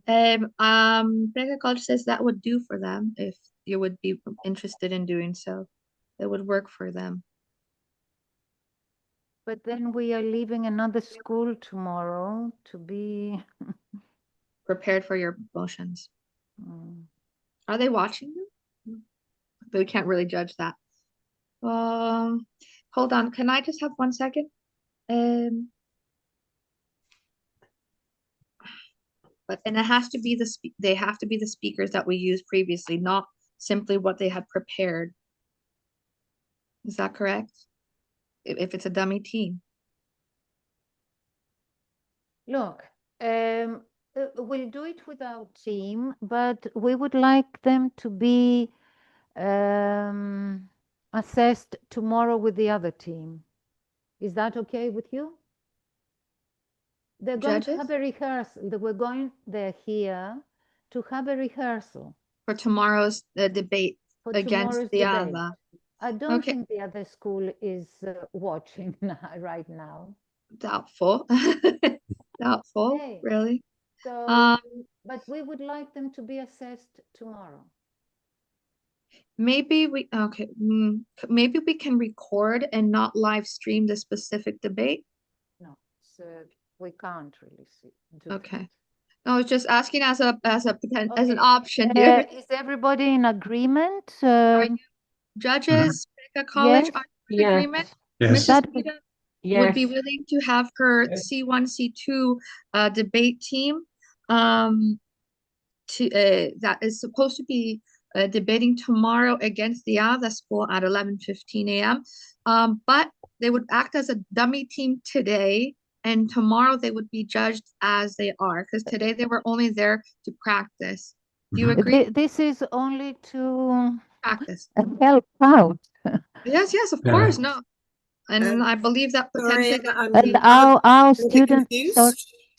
Becca College says that would do for them if you would be interested in doing so. That would work for them. But then we are leaving another school tomorrow to be prepared for your motions. Are they watching you? But we can't really judge that. Hold on. Can I just have 1 second? But it has to be they have to be the speakers that we used previously, not simply what they had prepared. Is that correct? If it's a dummy team. Look, we'll do it with our team, but we would like them to be assessed tomorrow with the other team. Is that okay with you? They're going to have a rehearsal. They're here to have a rehearsal. For tomorrow's debate For against tomorrow's the debate. other. I don't think the other school is watching right now. Doubtful. Doubtful, Okay. really. So, but we would like them to be assessed tomorrow. Maybe maybe we can record and not live stream the specific debate. No, so we can't really do Okay. I was just asking as an option that. here. Is everybody in agreement? Judges, Becca College, Yes. are you in agreement? Yes. Mrs. Vida would be Yes. willing to have her C1, C2 debate team that is supposed to be debating tomorrow against the other school at 11:15 a.m. But they would act as a dummy team today, and tomorrow they would be judged as they are, because today they were only there to practice. Do you agree? This is only to practice. Help out. Yes, of Yeah. course, no. And I believe that potentially And our students,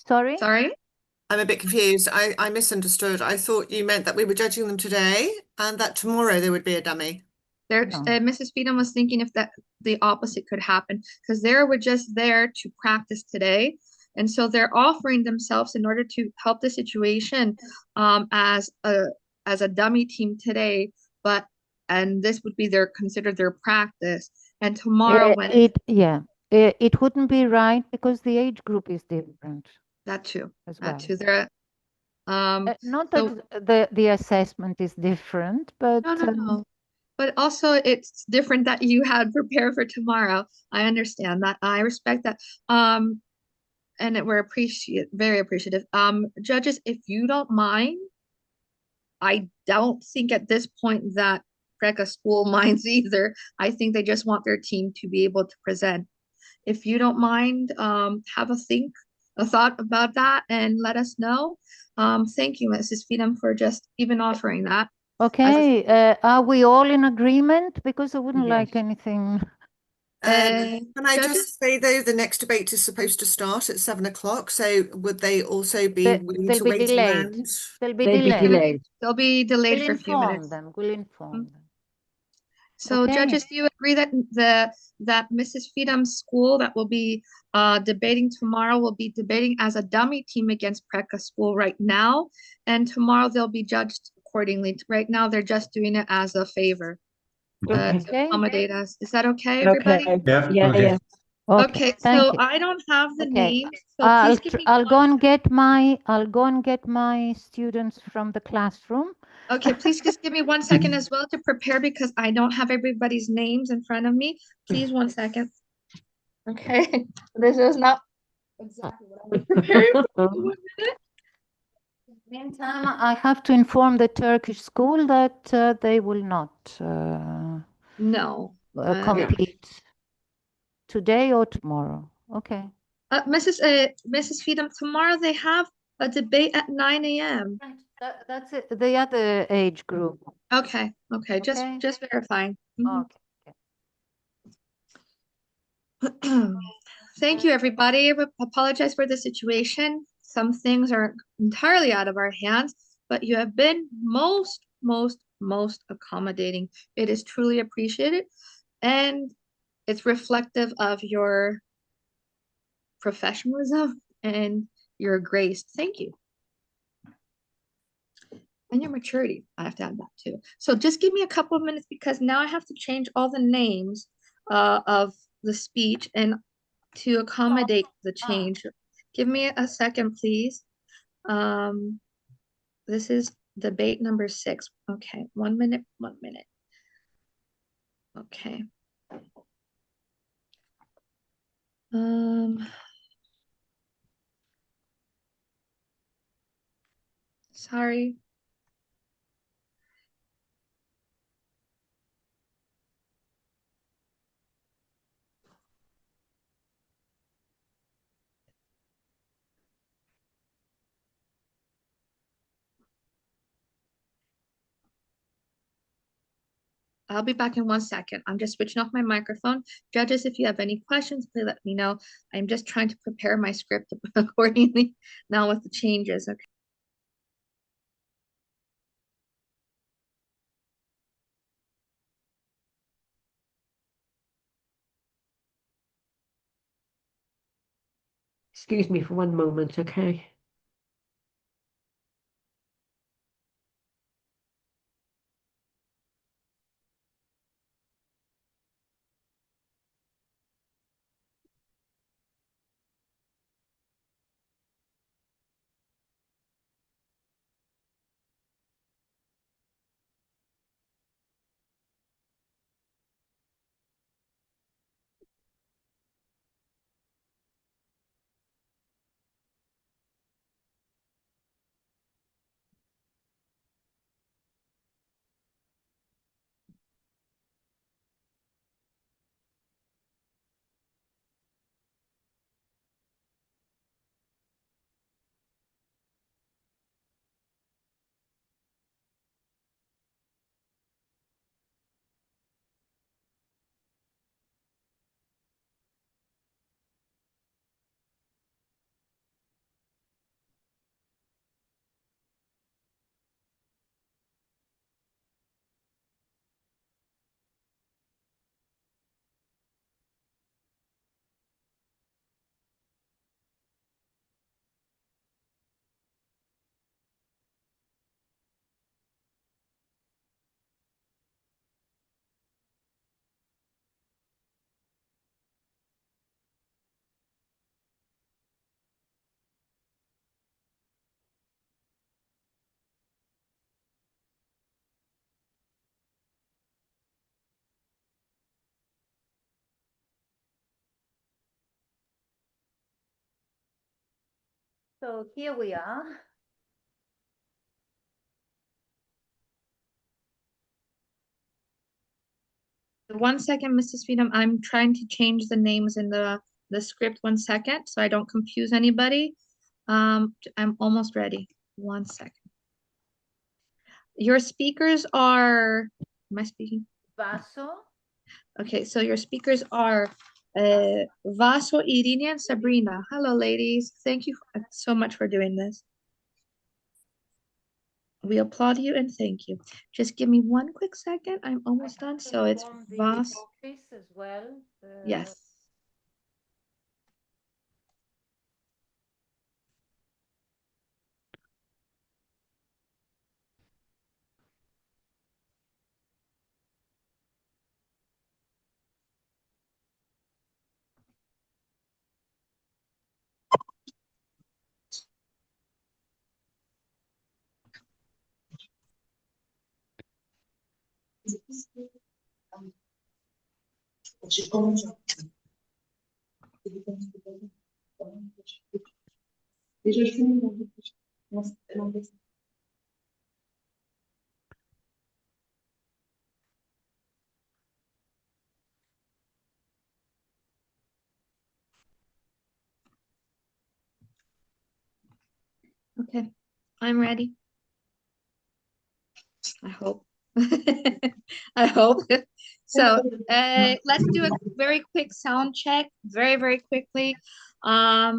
sorry? Sorry? I'm a bit confused. I misunderstood. I thought you meant that we were judging them today and that tomorrow there would be a dummy. Mrs. Feedham was thinking if the opposite could happen, because they were just there to practice today. And so they're offering themselves in order to help the situation as a dummy team today, and this would be considered their practice. And tomorrow it wouldn't be right because the age group is different. That too. As well. That too. They're not that the assessment is different, but no. But also it's different that you had prepared for tomorrow. I understand that. I respect that. And we're very appreciative. Judges, if you don't mind, I don't think at this point that Preka School minds either. I think they just want their team to be able to present. If you don't mind, have a thought about that and let us know. Thank you, Mrs. Feedham, for just even offering that. Okay, are we all in agreement? Because I wouldn't like anything. Can I just say though, the next debate is supposed to start at 7 o'clock. So would they also be willing to wait around? They'll be delayed. They'll be delayed We'll for a few minutes. We'll inform them. So judges, do you agree that that Mrs. Feedham's school that will be debating tomorrow will be debating as a dummy team against Preka School right now, and tomorrow they'll be judged accordingly. Right now they're just doing it as a favor to accommodate us. Is that okay, everybody? Yeah. Okay, so I don't have the names, so please give me I'll go and get my students from the classroom. Okay, please just give me 1 second as well to prepare because I don't have everybody's names in front of me. Please 1 second. Okay, this is not exactly what I was preparing for. 1 minute. Meantime, I have to inform the Turkish school that they will not compete today or tomorrow. Okay. Mrs. Feedham, tomorrow they have a debate at 9 a.m. That's it, the other age group. Okay, okay, just verifying. Mhm. Okay. Thank you, everybody. Apologize for the situation. Some things are entirely out of our hands, but you have been most accommodating. It is truly appreciated, and it's reflective of your professionalism and your grace. Thank you. And your maturity. I have to add that too. So just give me a couple of minutes because now I have to change all the names of the speech and to accommodate the change. Give me a second, please. This is debate number 6. Okay, 1 minute, 1 minute. Okay. Sorry. I'll be back in 1 second. I'm just switching off my microphone. Judges, if you have any questions, please let me know. I'm just trying to prepare my script accordingly now with the changes. Okay. Excuse me for one moment, okay? So here we are. 1 second, Mrs. Freedom. I'm trying to change the names in the script. 1 second, so I don't confuse anybody. I'm almost ready. 1 second. Your speakers are, am I speaking? Vaso. Okay, so your speakers are Vaso, Irina, and Sabrina. Hello, ladies. Thank you so much for doing this. We applaud you and thank you. Just give me 1 quick second. I'm almost done. So it's Vas. Office as well. Yes. Okay, I'm ready. I hope. I hope. So let's do a very quick sound check, very, very quickly. I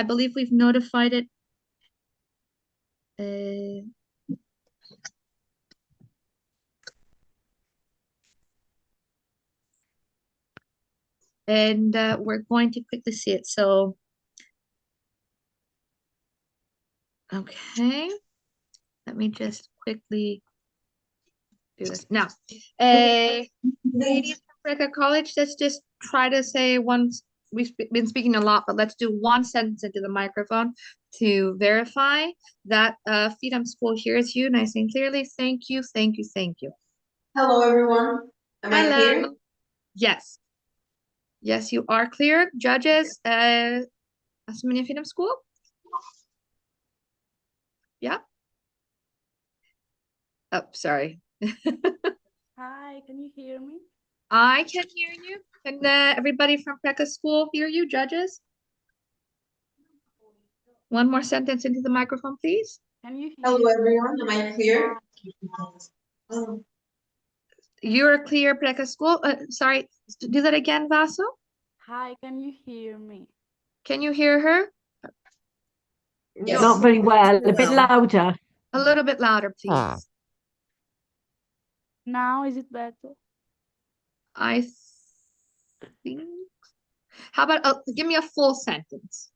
believe we've notified it. And we're going to quickly see it. So, okay, let me just quickly do this now. Ladies from Freca College, let's just try to say once. We've been speaking a lot, but let's do one sentence into the microphone to verify that Freedom School hears you nice and clearly. Thank you, thank you, thank you. Hello, everyone. Am I clear? Yes. Yes, you are clear. Judges, Asmania Freedom School? Yeah? Oh, sorry. Hi, can you hear me? I can hear you. Can everybody from Freca School hear you, judges? One more sentence into the microphone, please. Can you hear Hello, everyone. Am I clear? You're clear, Freca School. Sorry, do that again, Vaso. Hi, can you hear me? Can you hear her? Yes. Not very well. A bit louder. A little bit louder, please. Now is it better? I think. How about give me a full sentence?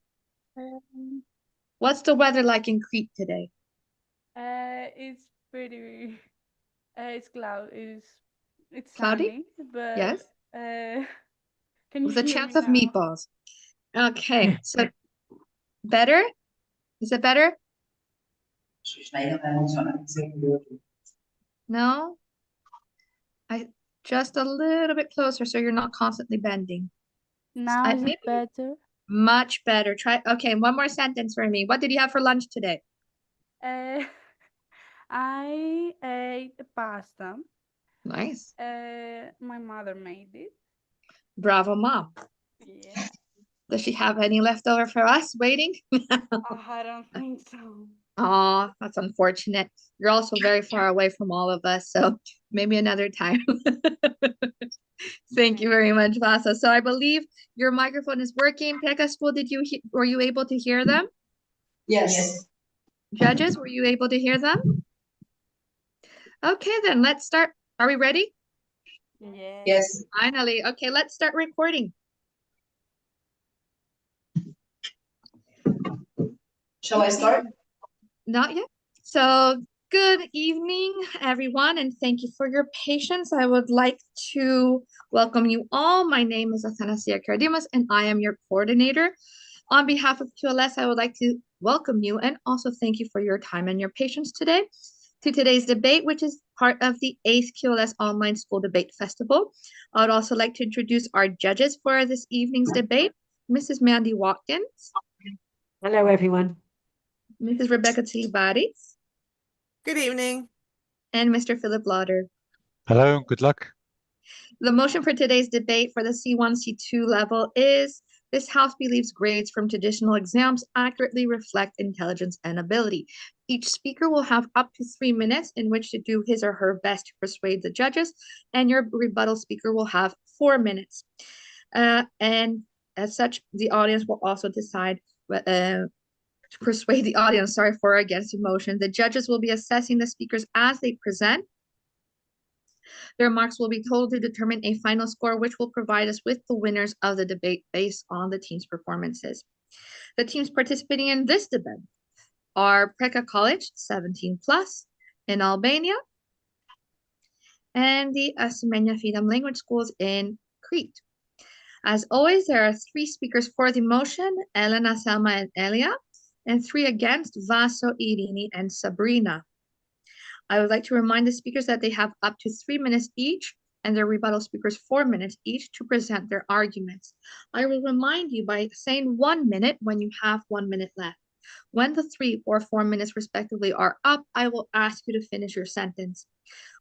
What's the weather like in Crete today? It's pretty. It's it's Cloudy? sunny, but Yes. Can you With a hear chance me of now? meatballs. Okay, so better? Is it better? No? I just a little bit closer so you're not constantly bending. Now is it Maybe better? much better. Try. Okay, one more sentence for me. What did you have for lunch today? I ate pasta. Nice. My mother made it. Bravo, Mom. Yeah. Does she have any leftover for us waiting? Oh, I don't think so. Oh, that's unfortunate. You're also very far away from all of us, so maybe another time. Thank you very much, Vasa. So I believe your microphone is working. Pekka School, were you able to hear them? Yes. Judges, were you able to hear them? Okay, then let's start. Are we ready? Yes. Finally. Okay, let's start recording. Shall I start? Not yet. So good evening, everyone, and thank you for your patience. I would like to welcome you all. My name is Athanasia Kardimas, and I am your coordinator. On behalf of QLS, I would like to welcome you and also thank you for your time and your patience today to today's debate, which is part of the 8th QLS Online School Debate Festival. I would also like to introduce our judges for this evening's debate, Mrs. Mandy Watkins. Hello, everyone. Mrs. Rebecca Tsilibaris. Good evening. And Mr. Philip Lauder. Hello, good luck. The motion for today's debate for the C1, C2 level is this House believes grades from traditional exams accurately reflect intelligence and ability. Each speaker will have up to 3 minutes in which to do his or her best to persuade the judges, and your rebuttal speaker will have 4 minutes. And as such, the audience will also decide to persuade the audience, for or against the motion. The judges will be assessing the speakers as they present. Their marks will be totaled to determine a final score, which will provide us with the winners of the debate based on the team's performances. The teams participating in this debate are Preka College, 17 plus, in Albania, and the Asmenia Freedom Language Schools in Crete. As always, there are 3 speakers for the motion, Elena, Selma, and Elia, and 3 against, Vaso, Irini, and Sabrina. I would like to remind the speakers that they have up to 3 minutes each and their rebuttal speakers 4 minutes each to present their arguments. I will remind you by saying 1 minute when you have 1 minute left. When the 3 or 4 minutes respectively are up, I will ask you to finish your sentence.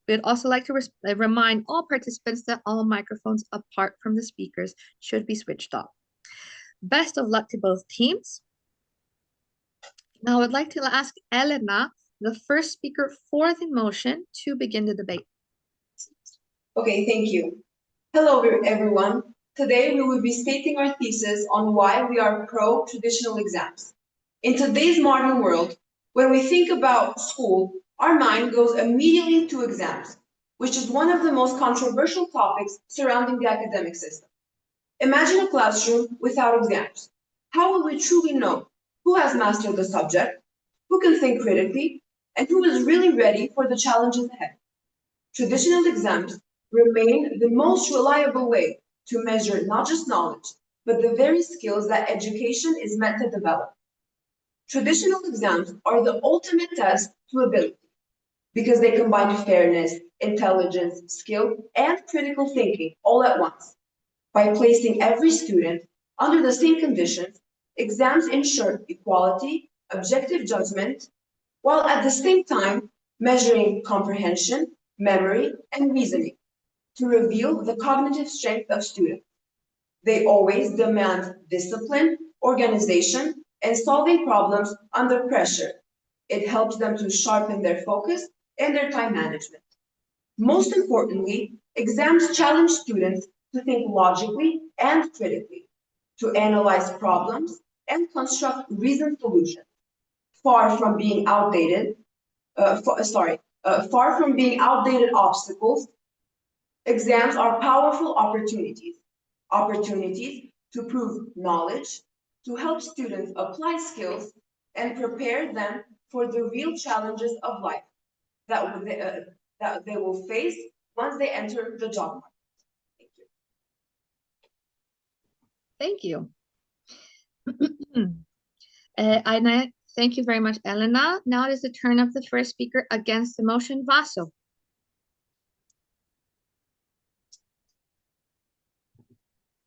We'd also like to remind all participants that all microphones apart from the speakers should be switched off. Best of luck to both teams. Now I would like to ask Elena the first speaker for the motion to begin the debate. Okay, thank you. Hello, everyone. Today we will be stating our thesis on why we are pro-traditional exams. In today's modern world, when we think about school, our mind goes immediately to exams, which is one of the most controversial topics surrounding the academic system. Imagine a classroom without exams. How will we truly know who has mastered the subject, who can think critically, and who is really ready for the challenges ahead? Traditional exams remain the most reliable way to measure not just knowledge, but the very skills that education is meant to develop. Traditional exams are the ultimate test to ability because they combine fairness, intelligence, skill, and critical thinking all at once. By placing every student under the same conditions, exams ensure equality, objective judgment, while at the same time measuring comprehension, memory, and reasoning to reveal the cognitive strength of students. They always demand discipline, organization, and solving problems under pressure. It helps them to sharpen their focus and their time management. Most importantly, exams challenge students to think logically and critically, to analyze problems and construct reasoned solutions. Far from being outdated, far from being outdated obstacles, exams are powerful opportunities to prove knowledge, to help students apply skills, and prepare them for the real challenges of life that they will face once they enter the job market. Thank you. I thank you very much, Elena. Now it is the turn of the first speaker against the motion, Vaso.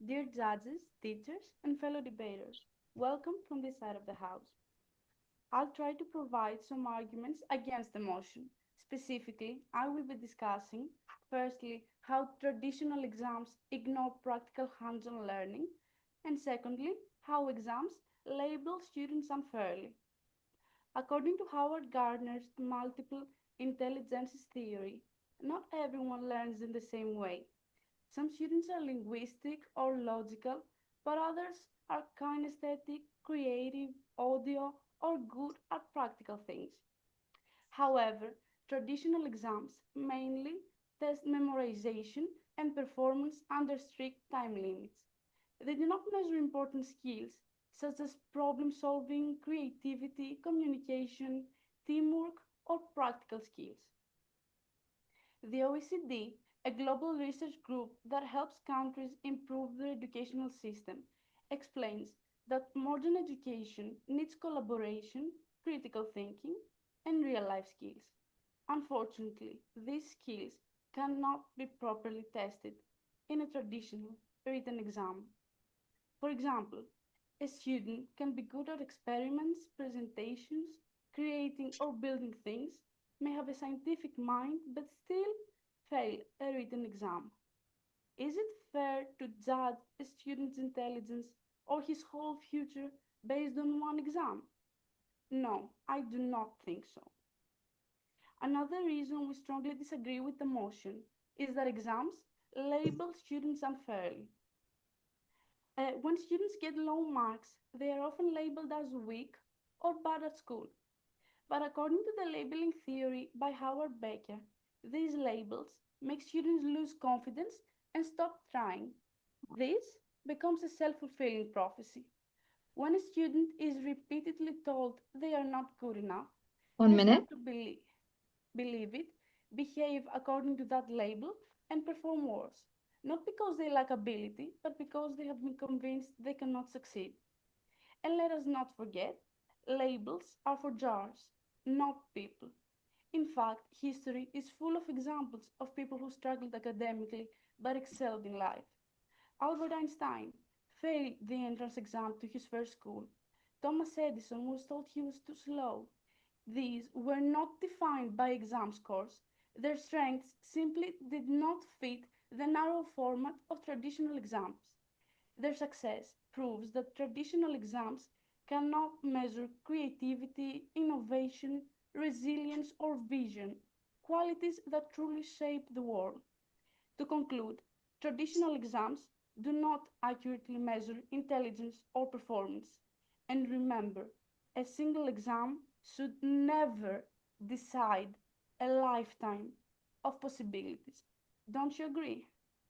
Dear judges, teachers, and fellow debaters, welcome from this side of the House. I'll try to provide some arguments against the motion. Specifically, I will be discussing, firstly, how traditional exams ignore practical hands-on learning, and secondly, how exams label students unfairly. According to Howard Gardner's multiple intelligences theory, not everyone learns in the same way. Some students are linguistic or logical, but others are kinesthetic, creative, audio, or good at practical things. However, traditional exams mainly test memorization and performance under strict time limits. They do not measure important skills such as problem solving, creativity, communication, teamwork, or practical skills. The OECD, a global research group that helps countries improve their educational system, explains that modern education needs collaboration, critical thinking, and real life skills. Unfortunately, these skills cannot be properly tested in a traditional written exam. For example, a student can be good at experiments, presentations, creating or building things, may have a scientific mind, but still fail a written exam. Is it fair to judge a student's intelligence or his whole future based on one exam? No, I do not think so. Another reason we strongly disagree with the motion is that exams label students unfairly. When students get low marks, they are often labeled as weak or bad at school. But according to the labeling theory by Howard Becker, these labels make students lose confidence and stop trying. This becomes a self-fulfilling prophecy. When a student is repeatedly told they are not good enough, One they minute. start to believe it, behave according to that label, and perform worse. Not because they lack ability, but because they have been convinced they cannot succeed. And let us not forget, labels are for jars, not people. In fact, history is full of examples of people who struggled academically but excelled in life. Albert Einstein failed the entrance exam to his first school. Thomas Edison was told he was too slow. These were not defined by exam scores. Their strengths simply did not fit the narrow format of traditional exams. Their success proves that traditional exams cannot measure creativity, innovation, resilience, or vision, qualities that truly shape the world. To conclude, traditional exams do not accurately measure intelligence or performance. And remember, a single exam should never decide a lifetime of possibilities. Don't you agree?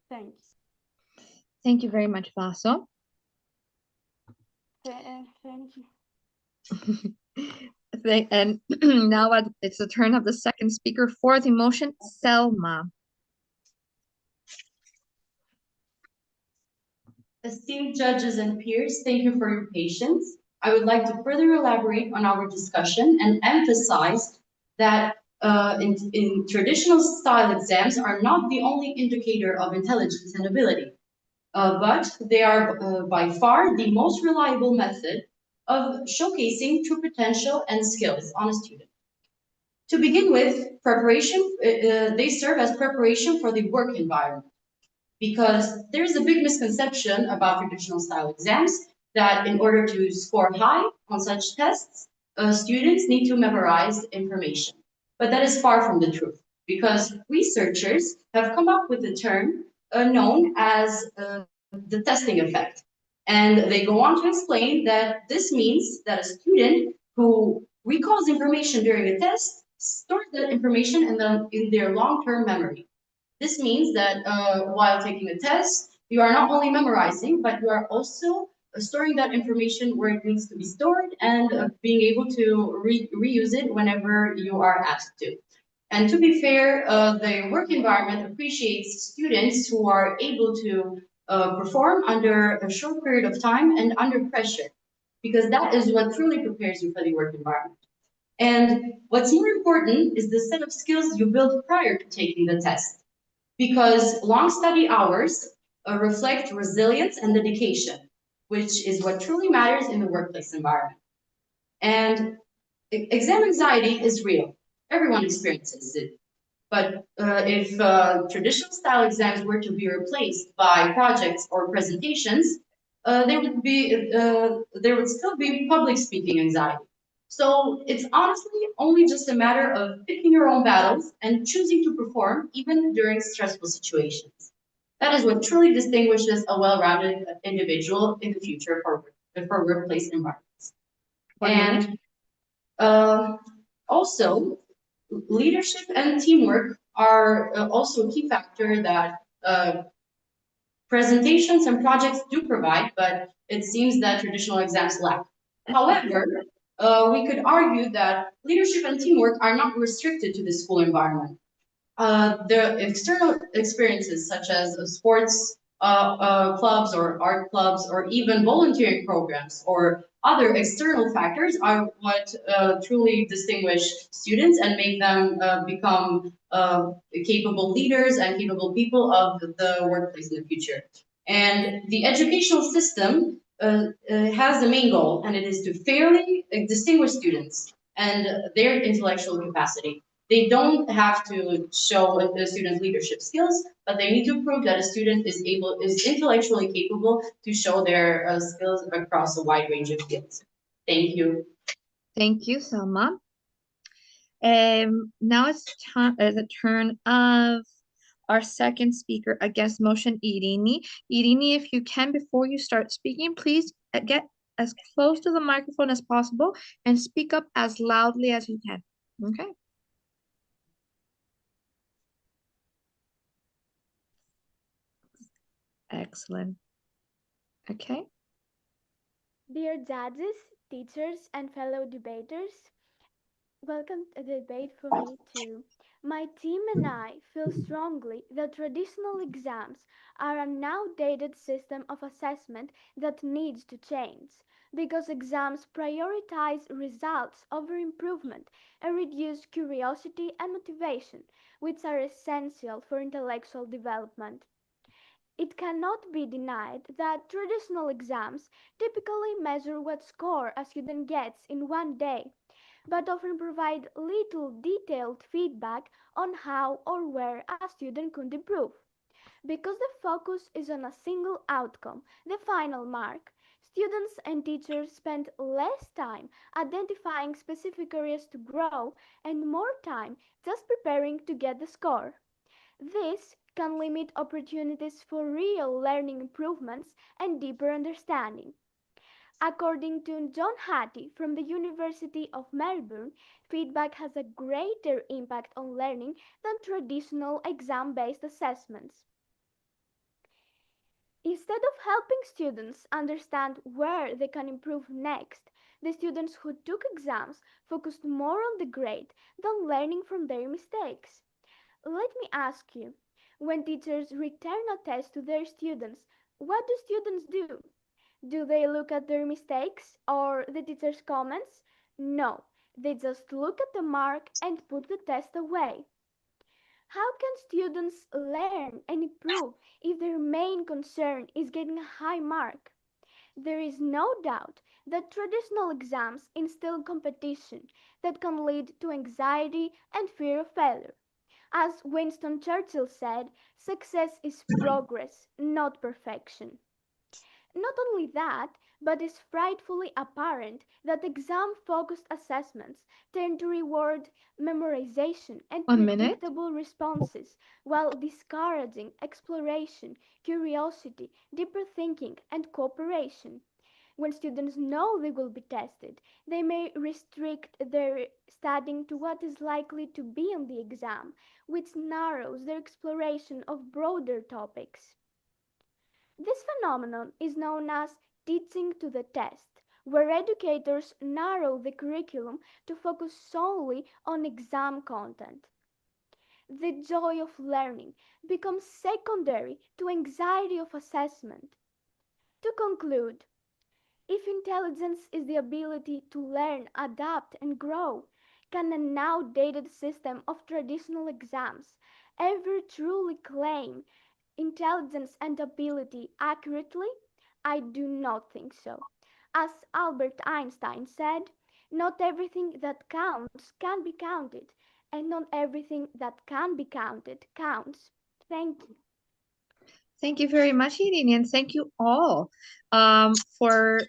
Thank you. Thank you very much, Vaso. Thank you. And now it's the turn of the second speaker for the motion, Selma. Esteemed judges and peers, thank you for your patience. I would like to further elaborate on our discussion and emphasize that in traditional style exams are not the only indicator of intelligence and ability, but they are by far the most reliable method of showcasing true potential and skills on a student. To begin with, preparation, they serve as preparation for the work environment, because there's a big misconception about traditional style exams that in order to score high on such tests, students need to memorize information. But that is far from the truth, because researchers have come up with a term known as the testing effect. And they go on to explain that this means that a student who recalls information during a test stores that information in their long-term memory. This means that while taking a test, you are not only memorizing, but you are also storing that information where it needs to be stored and being able to reuse it whenever you are asked to. And to be fair, the work environment appreciates students who are able to perform under a short period of time and under pressure, because that is what truly prepares you for the work environment. And what's more important is the set of skills you build prior to taking the test, because long study hours reflect resilience and dedication, which is what truly matters in the workplace environment. And exam anxiety is real. Everyone experiences it. But if traditional style exams were to be replaced by projects or presentations, there would still be public speaking anxiety. So it's honestly only just a matter of picking your own battles and choosing to perform even during stressful situations. That is what truly distinguishes a well-rounded individual in the future for workplace environments. And also, leadership and teamwork are also a key factor that presentations and projects do provide, but it seems that traditional exams lack. However, we could argue that leadership and teamwork are not restricted to the school environment. The external experiences such as sports clubs or art clubs or even volunteering programs or other external factors are what truly distinguish students and make them become capable leaders and capable people of the workplace in the future. And the educational system has the main goal, and it is to fairly distinguish students and their intellectual capacity. They don't have to show the student's leadership skills, but they need to prove that a student is intellectually capable to show their skills across a wide range of fields. Thank you. Thank you, Selma. Now it's the turn of our second speaker against motion, Irini. Irini, if you can, before you start speaking, please get as close to the microphone as possible and speak up as loudly as you can. Okay. Excellent. Okay. Dear judges, teachers, and fellow debaters, welcome to the debate for me too. My team and I feel strongly that traditional exams are an outdated system of assessment that needs to change, because exams prioritize results over improvement and reduce curiosity and motivation, which are essential for intellectual development. It cannot be denied that traditional exams typically measure what score a student gets in one day, but often provide little detailed feedback on how or where a student could improve. Because the focus is on a single outcome, the final mark, Students and teachers spend less time identifying specific areas to grow and more time just preparing to get the score. This can limit opportunities for real learning improvements and deeper understanding. According to John Hattie from the University of Melbourne, feedback has a greater impact on learning than traditional exam based assessments. Instead of helping students understand where they can improve next, the students who took exams focused more on the grade than learning from their mistakes. Let me ask you, when teachers return a test to their students, what do students do? Do they look at their mistakes or the teacher's comments? No, they just look at the mark and put the test away. How can students learn and improve if their main concern is getting a high mark? There is no doubt that traditional exams instill competition that can lead to anxiety and fear of failure. As Winston Churchill said, success is progress, not perfection. Not only that, but it's frightfully apparent that exam-focused assessments tend to reward memorization and predictable responses while discouraging exploration, curiosity, deeper thinking, and cooperation. When students know they will be tested, they may restrict their studying to what is likely to be on the exam, which narrows their exploration of broader topics. This phenomenon is known as teaching to the test, where educators narrow the curriculum to focus solely on exam content. The joy of learning becomes secondary to anxiety of assessment. To conclude, if intelligence is the ability to learn, adapt, and grow, can an outdated system of traditional exams ever truly claim intelligence and ability accurately? I do not think so. As Albert Einstein said, not everything that counts can be counted, and not everything that can be counted counts. Thank you. Thank you very much, Irene, and thank you all for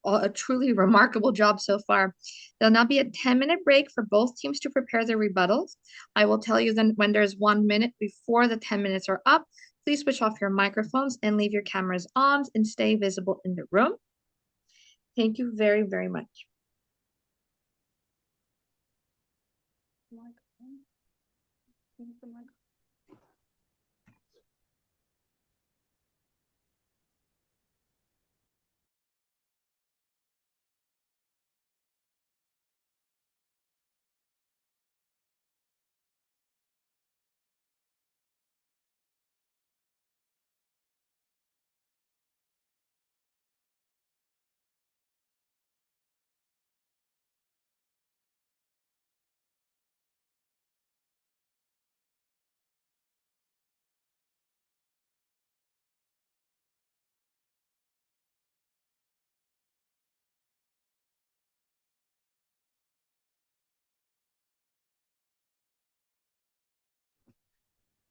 a truly remarkable job so far. There'll now be a 10-minute break for both teams to prepare their rebuttals. I will tell you then when there's 1 minute before the 10 minutes are up. Please switch off your microphones and leave your cameras on and stay visible in the room. Thank you very, very much.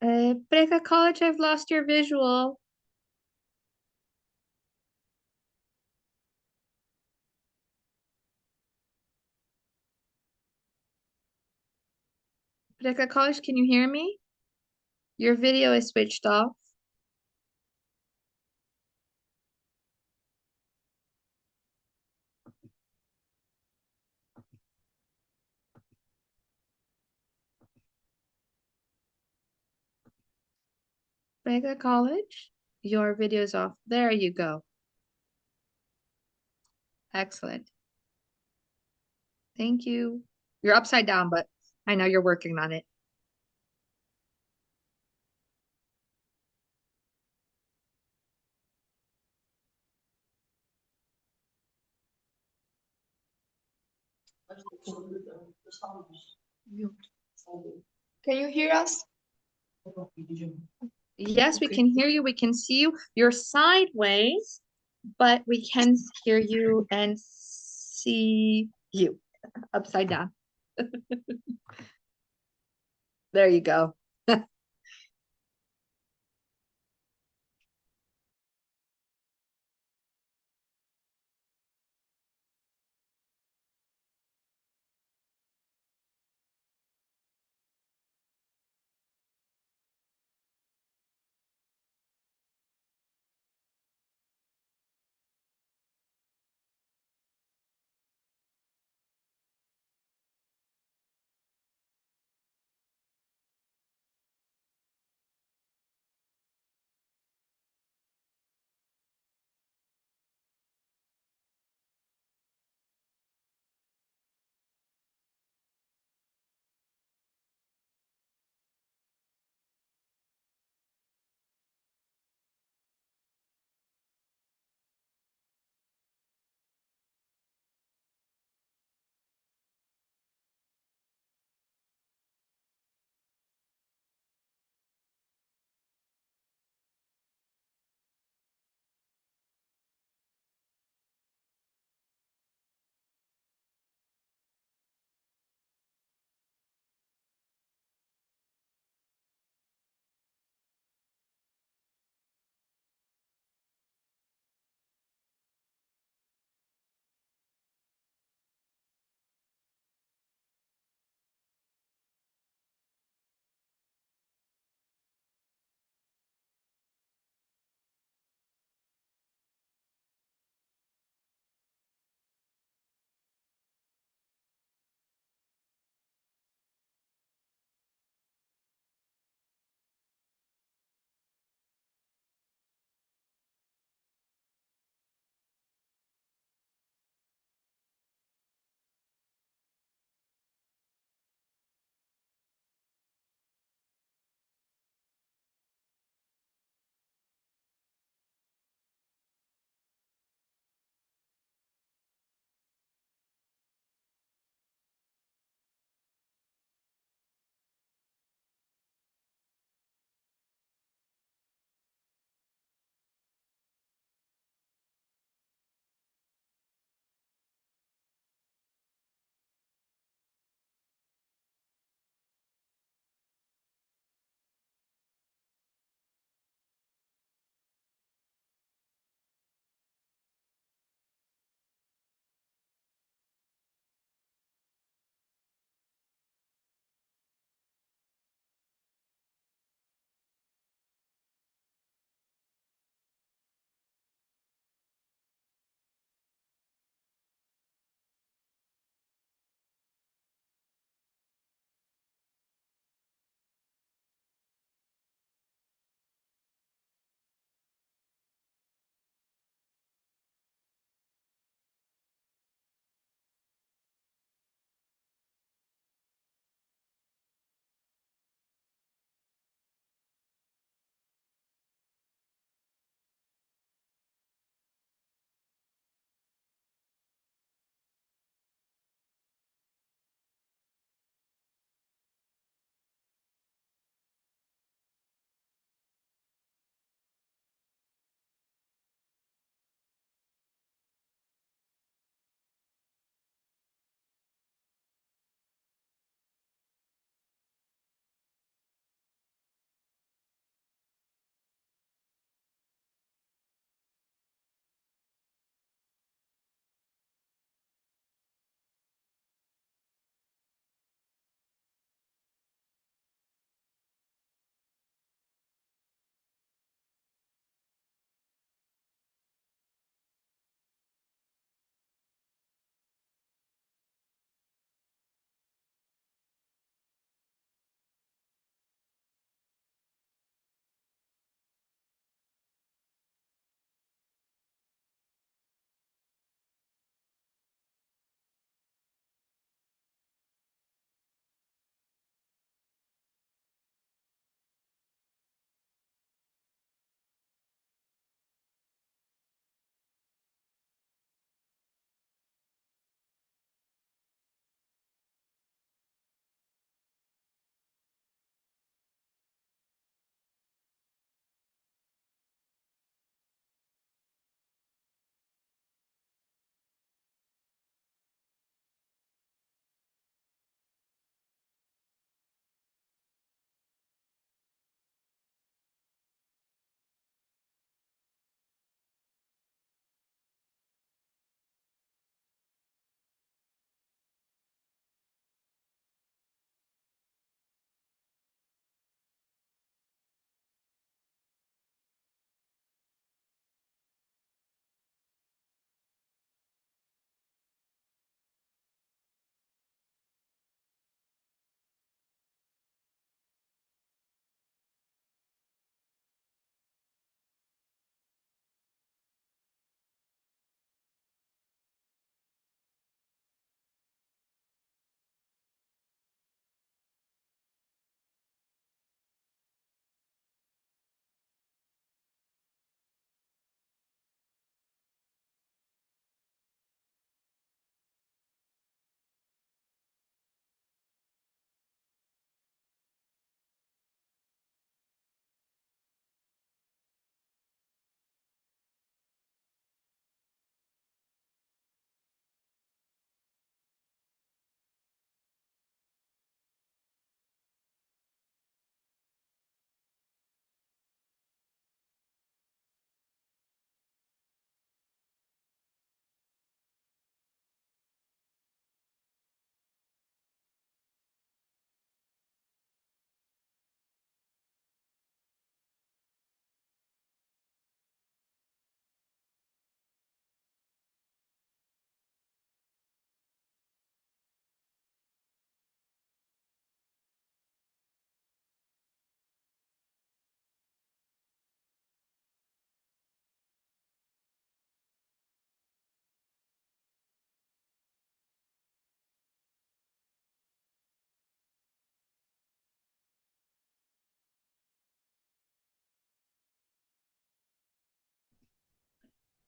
Breka College, I've lost your visual. Breka College, can you hear me? Your video is switched off. Breka College, your video is off. There you go. Excellent. Thank you. You're upside down, but I know you're working on it. Can you hear us? Yes, we can hear you. We can see you. You're sideways, but we can hear you and see you upside down. There you go.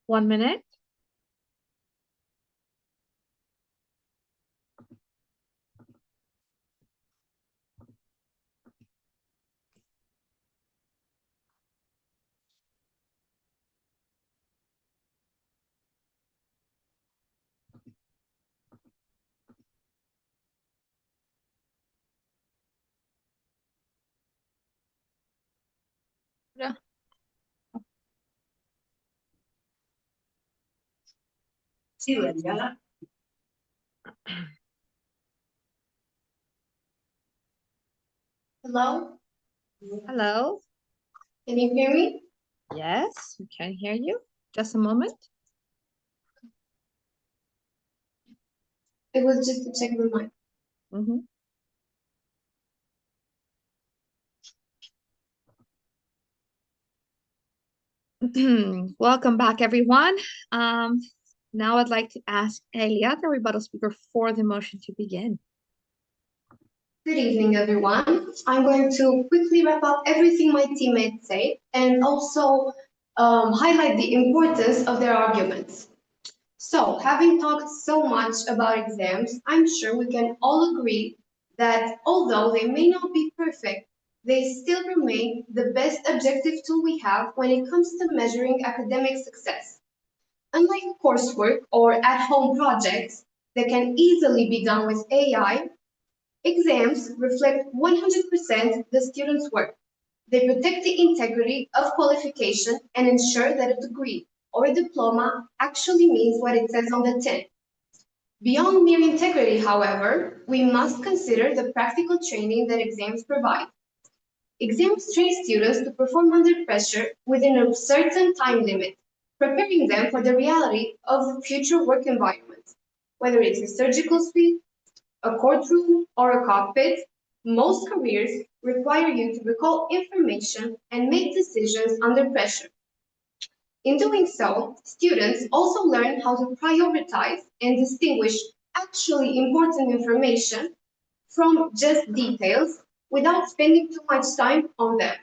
1 minute. Yeah. Hello? Hello. Can you hear me? Yes, we can hear you. Just a moment. It was just to check the mic. Welcome back, everyone. Now I'd like to ask Elia, the rebuttal speaker, for the motion to begin. Good evening, everyone. I'm going to quickly wrap up everything my teammates say and also highlight the importance of their arguments. So, having talked so much about exams, I'm sure we can all agree that although they may not be perfect, they still remain the best objective tool we have when it comes to measuring academic success. Unlike coursework or at-home projects that can easily be done with AI, exams reflect 100% the student's work. They protect the integrity of qualification and ensure that a degree or a diploma actually means what it says on the tin. Beyond mere integrity, however, we must consider the practical training that exams provide. Exams train students to perform under pressure within a certain time limit, preparing them for the reality of future work environments. Whether it's a surgical suite, a courtroom, or a cockpit, most careers require you to recall information and make decisions under pressure. In doing so, students also learn how to prioritize and distinguish actually important information from just details without spending too much time on them.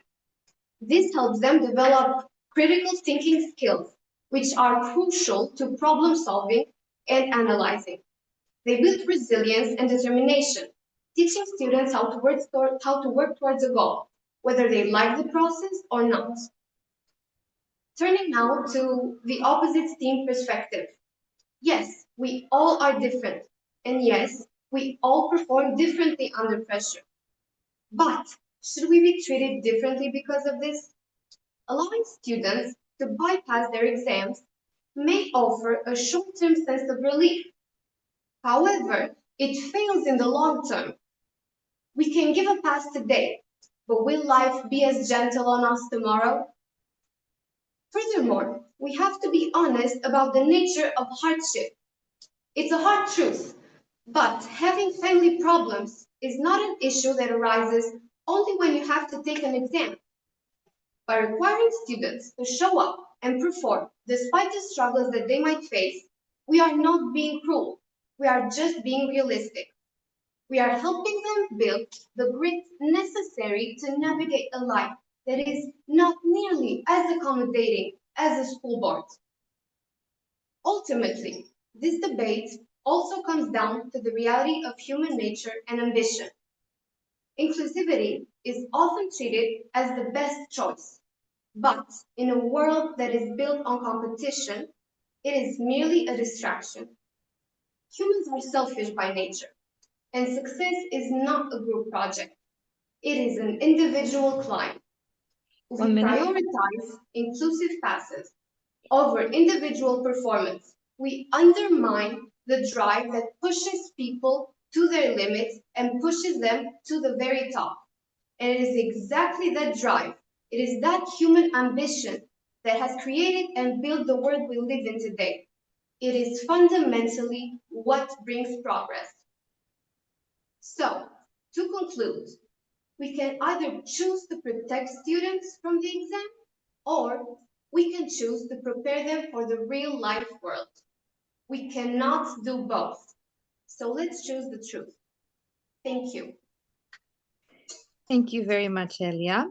This helps them develop critical thinking skills, which are crucial to problem solving and analyzing. They build resilience and determination, teaching students how to work towards a goal, whether they like the process or not. Turning now to the opposite team perspective. Yes, we all are different, and yes, we all perform differently under pressure. But should we be treated differently because of this? Allowing students to bypass their exams may offer a short-term sense of relief. However, it fails in the long term. We can give a pass today, but will life be as gentle on us tomorrow? Furthermore, we have to be honest about the nature of hardship. It's a hard truth, but having family problems is not an issue that arises only when you have to take an exam. By requiring students to show up and perform despite the struggles that they might face, we are not being cruel. We are just being realistic. We are helping them build the grit necessary to navigate a life that is not nearly as accommodating as a school board. Ultimately, this debate also comes down to the reality of human nature and ambition. Inclusivity is often treated as the best choice, but in a world that is built on competition, it is merely a distraction. Humans are selfish by nature, and success is not a group project. It is an individual climb. If we prioritize inclusive passes over individual performance, we undermine the drive that pushes people to their limits and pushes them to the very top. And it is exactly that drive, it is that human ambition that has created and built the world we live in today. It is fundamentally what brings progress. So, to conclude, we can either choose to protect students from the exam, or we can choose to prepare them for the real life world. We cannot do both. So let's choose the truth. Thank you. Thank you very much, Elia.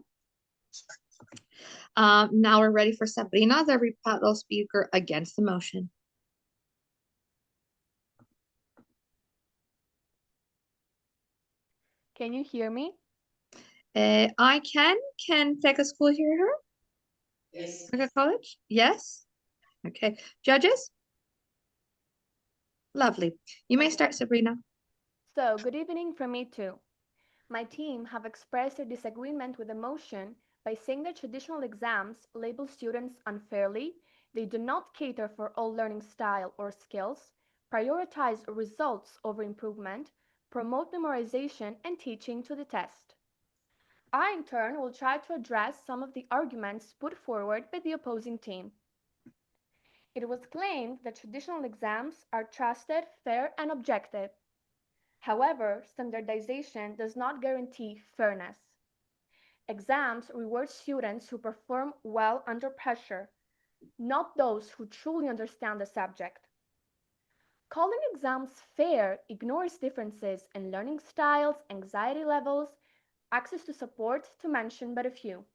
Now we're ready for Sabrina, the rebuttal speaker against the motion. Can you hear me? I can. Can Tech School hear her? Yes. Tech College? Yes. Okay. Judges? Lovely. You may start, Sabrina. So, good evening from me too. My team have expressed their disagreement with the motion by saying that traditional exams label students unfairly, they do not cater for all learning style or skills, prioritize results over improvement, promote memorization and teaching to the test. I, in turn, will try to address some of the arguments put forward by the opposing team. It was claimed that traditional exams are trusted, fair, and objective. However, standardization does not guarantee fairness. Exams reward students who perform well under pressure, not those who truly understand the subject. Calling exams fair ignores differences in learning styles, anxiety levels, access to support, to mention but a few.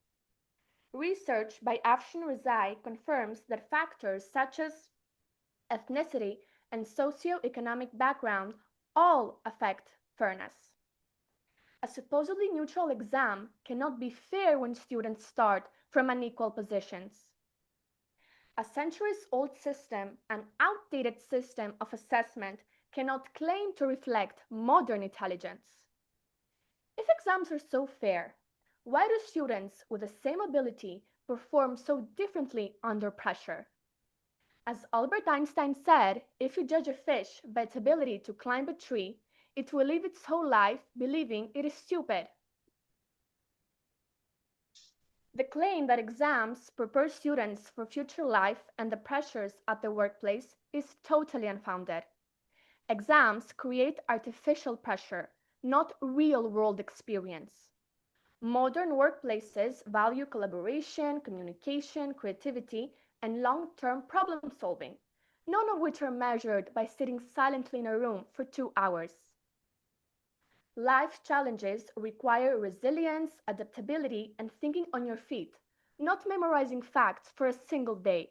Research by Afshin Rezai confirms that factors such as ethnicity and socioeconomic background all affect fairness. A supposedly neutral exam cannot be fair when students start from unequal positions. A centuries-old system, an outdated system of assessment, cannot claim to reflect modern intelligence. If exams are so fair, why do students with the same ability perform so differently under pressure? As Albert Einstein said, if you judge a fish by its ability to climb a tree, it will live its whole life believing it is stupid. The claim that exams prepare students for future life and the pressures at the workplace is totally unfounded. Exams create artificial pressure, not real-world experience. Modern workplaces value collaboration, communication, creativity, and long-term problem solving, none of which are measured by sitting silently in a room for 2 hours. Life challenges require resilience, adaptability, and thinking on your feet, not memorizing facts for a single day.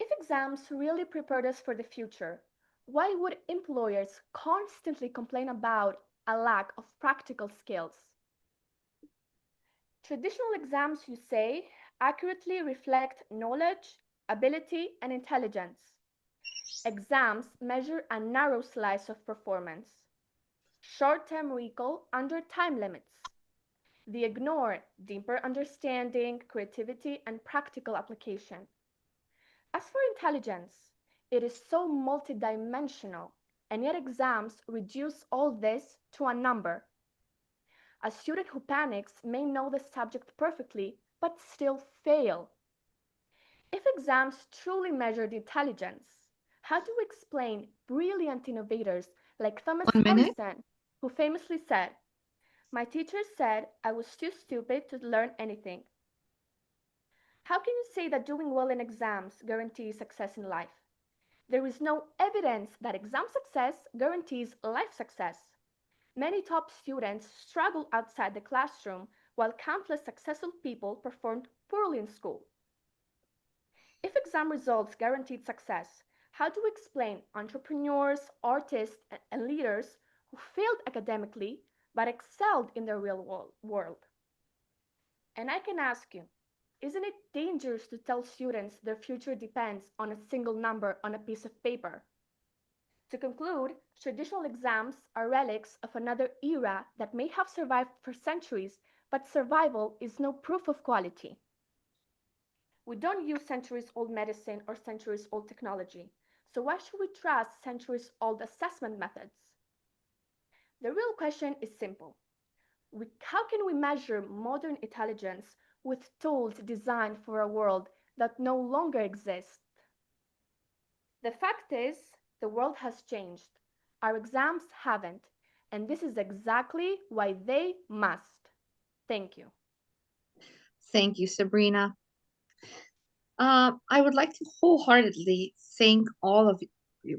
If exams really prepared us for the future, why would employers constantly complain about a lack of practical skills? Traditional exams, you say, accurately reflect knowledge, ability, and intelligence. Exams measure a narrow slice of performance. Short-term recall under time limits. They ignore deeper understanding, creativity, and practical application. As for intelligence, it is so multidimensional, and yet exams reduce all this to a number. A student who panics may know the subject perfectly, but still fail. If exams truly measured intelligence, how do we explain brilliant innovators like Thomas Edison, who famously said, "My teacher said I was too stupid to learn anything"? How can you say that doing well in exams guarantees success in life? There is no evidence that exam success guarantees life success. Many top students struggle outside the classroom, while countless successful people performed poorly in school. If exam results guaranteed success, how do we explain entrepreneurs, artists, and leaders who failed academically but excelled in the real world? And I can ask you, isn't it dangerous to tell students their future depends on a single number on a piece of paper? To conclude, traditional exams are relics of another era that may have survived for centuries, but survival is no proof of quality. We don't use centuries-old medicine or centuries-old technology, so why should we trust centuries-old assessment methods? The real question is simple. How can we measure modern intelligence with tools designed for a world that no longer exists? The fact is, the world has changed. Our exams haven't, and this is exactly why they must. Thank you. Thank you, Sabrina. I would like to wholeheartedly thank all of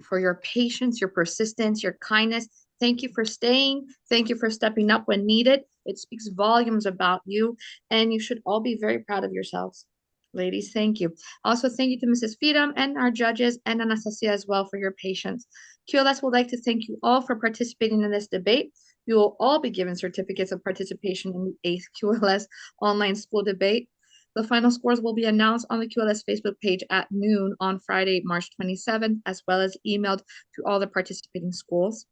for your patience, your persistence, your kindness. Thank you for staying. Thank you for stepping up when needed. It speaks volumes about you, and you should all be very proud of yourselves. Ladies, thank you. Also, thank you to Mrs. Firam and our judges and Anastasia as well for your patience. QLS would like to thank you all for participating in this debate. You will all be given certificates of participation in the 8th QLS online school debate. The final scores will be announced on the QLS Facebook page at noon on Friday, March 27th, as well as emailed to all the participating schools.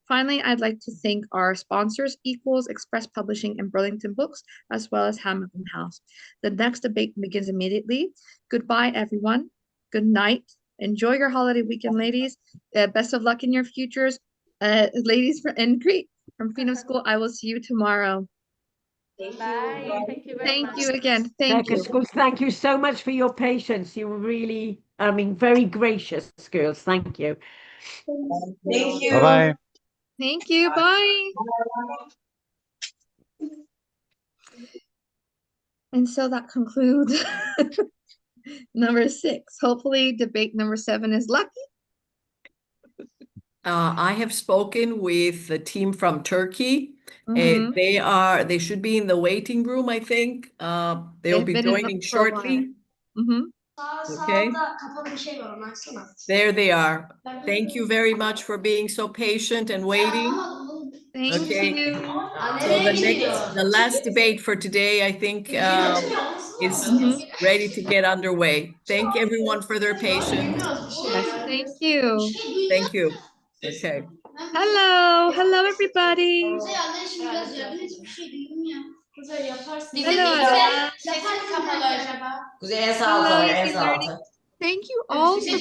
Finally, I'd like to thank our sponsors, Equals, Express Publishing, and Burlington Books, as well as Hamilton House. The next debate begins immediately. Goodbye, everyone. Good night. Enjoy your holiday weekend, ladies. Best of luck in your futures. Ladies in Crete from Phoenix School, I will see you tomorrow. Bye. Thank you very Thank much. you again. Thank you. Schools, thank you so much for your patience. You were really, very gracious, girls. Thank you. Thank you. Bye-bye. Thank you. Bye. And so that concludes number 6. Hopefully debate number 7 is lucky. I have spoken with the team from Turkey. They should be in the waiting room, I think. They'll be joining shortly. Okay. There they are. Thank you very much for being so patient and waiting. Thank you. So the last debate for today, I think, is ready to get underway. Thank everyone for their patience. Yes, thank you. Thank you. Okay. Hello. Hello, everybody. Hello, Adana. Hello, Easy Learning. Thank you all for being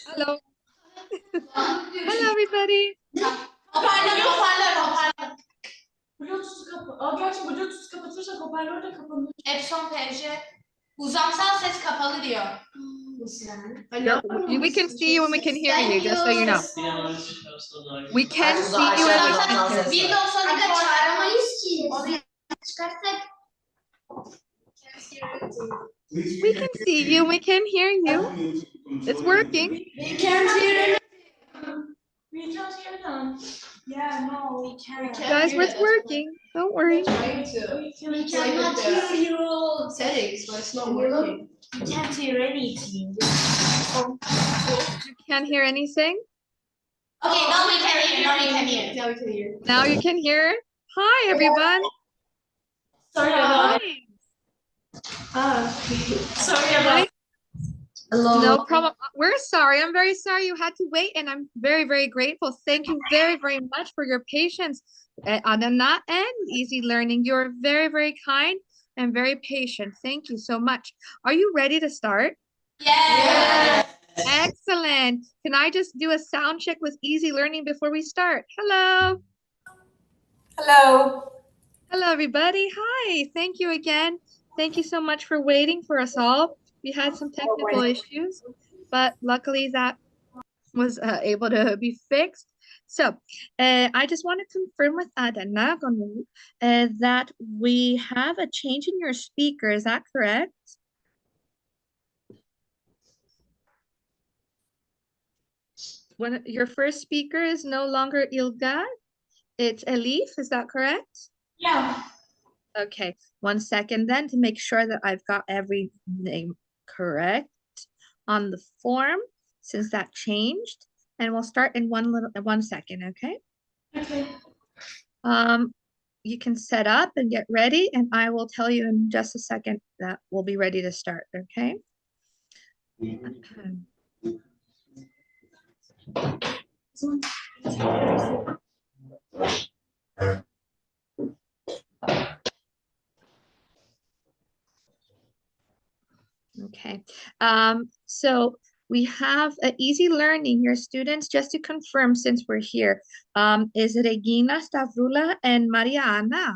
Hello. Hello, everybody. Bluetooth'u kapa. Gerçi Bluetooth'u kapatırsak hoparlör de kapanır. Epson PJ. Uzamsal ses kapalı diyor. Nasıl yani? We can see you and we can hear you, just so you know. We can see you and we can hear you. Windows'a da çağıramayız ki. Onu çıkarsak. We can see you, we can hear you. It's working. We can't hear it. We can't hear them. Yeah, no, we can't. Guys, it's working. Don't worry. We cannot hear your settings, but it's not working. We can't hear anything. You can't hear anything? Okay, now we can hear. Now we can hear. Now we can hear. Now you can hear? Hi, everyone. Sorry about Sorry about Hello. No problem. We're sorry. I'm very sorry you had to wait, and I'm very, very grateful. Thank you very, very much for your patience. Adana and Easy Learning, you're very, very kind and very patient. Thank you so much. Are you ready to start? Yes. Excellent. Can I just do a sound check with Easy Learning before we start? Hello. Hello. Hello, everybody. Hi. Thank you again. Thank you so much for waiting for us all. We had some technical issues, but luckily that was able to be fixed. So I just want to confirm with Adana that we have a change in your speaker. Is that correct? Your first speaker is no longer Ilga. It's Elif. Is that correct? Yeah. Okay. 1 second then to make sure that I've got every name correct on the form since that changed, and we'll start in 1 second. Okay. Okay. You can set up and get ready, and I will tell you in just a second that we'll be ready to start. Okay. Okay. So we have Easy Learning, your students, just to confirm since we're here, is Regina, Stavrula, and Maria Ana?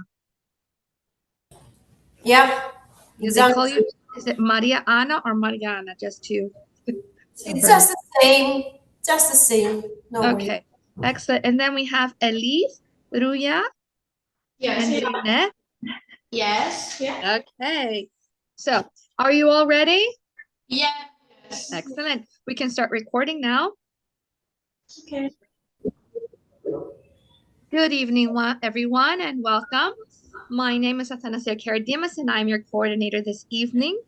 Yep. Do they call you, is it Maria Ana or Mariana, just to It's just the same. Just the same. No Okay, way. excellent. And then we have Elif, Ruya, Yes. and Zeynep. Yes. Yeah. Okay. So, are you all ready? Yes. Excellent. We can start recording now. Okay. Good evening, everyone, and welcome. My name is Athanasia Karadimas, and I'm your coordinator this evening.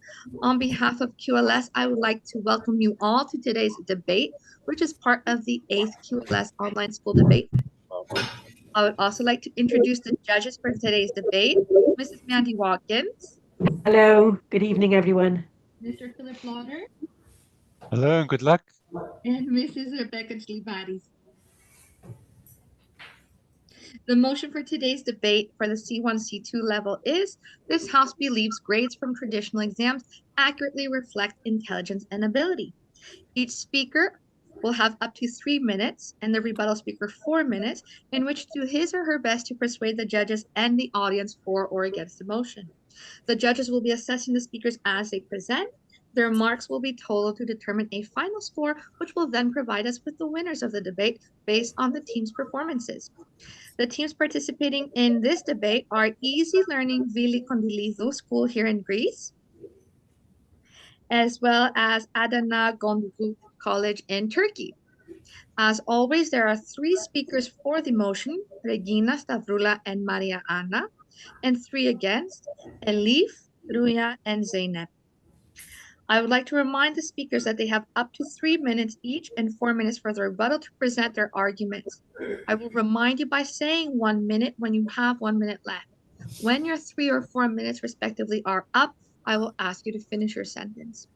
On behalf of QLS, I would like to welcome you all to today's debate, which is part of the 8th QLS Online School Debate. I would also like to introduce the judges for today's debate, Mrs. Mandy Watkins. Hello, good evening, everyone. Mr. Philip Lauder. Hello and good luck. And Mrs. Rebecca Chlibaris. The motion for today's debate for the C1, C2 level is, this House believes grades from traditional exams accurately reflect intelligence and ability. Each speaker will have up to 3 minutes and the rebuttal speaker 4 minutes in which to do his or her best to persuade the judges and the audience for or against the motion. The judges will be assessing the speakers as they present. Their marks will be totaled to determine a final score, which will then provide us with the winners of the debate based on the team's performances. The teams participating in this debate are Easy Learning Vili Kondiliou School here in Greece, as well as Adana Gondu College in Turkey. As always, there are 3 speakers for the motion, Regina, Stavroula, and Maria Anna, and 3 against, Elif, Ruya, and Zeynep. I would like to remind the speakers that they have up to 3 minutes each and 4 minutes for the rebuttal to present their arguments. I will remind you by saying 1 minute when you have 1 minute left. When your 3 or 4 minutes respectively are up, I will ask you to finish your sentence.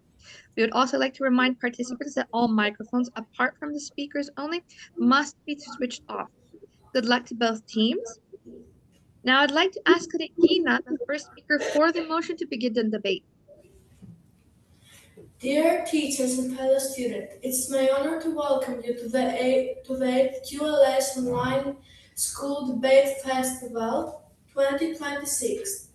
We would also like to remind participants that all microphones, apart from the speakers only, must be switched off. Good luck to both teams. Now I'd like to ask Regina, the first speaker for the motion, to begin the debate. Dear teachers and fellow students, it's my honor to welcome you to the 8th QLS Online School Debate Festival 2026.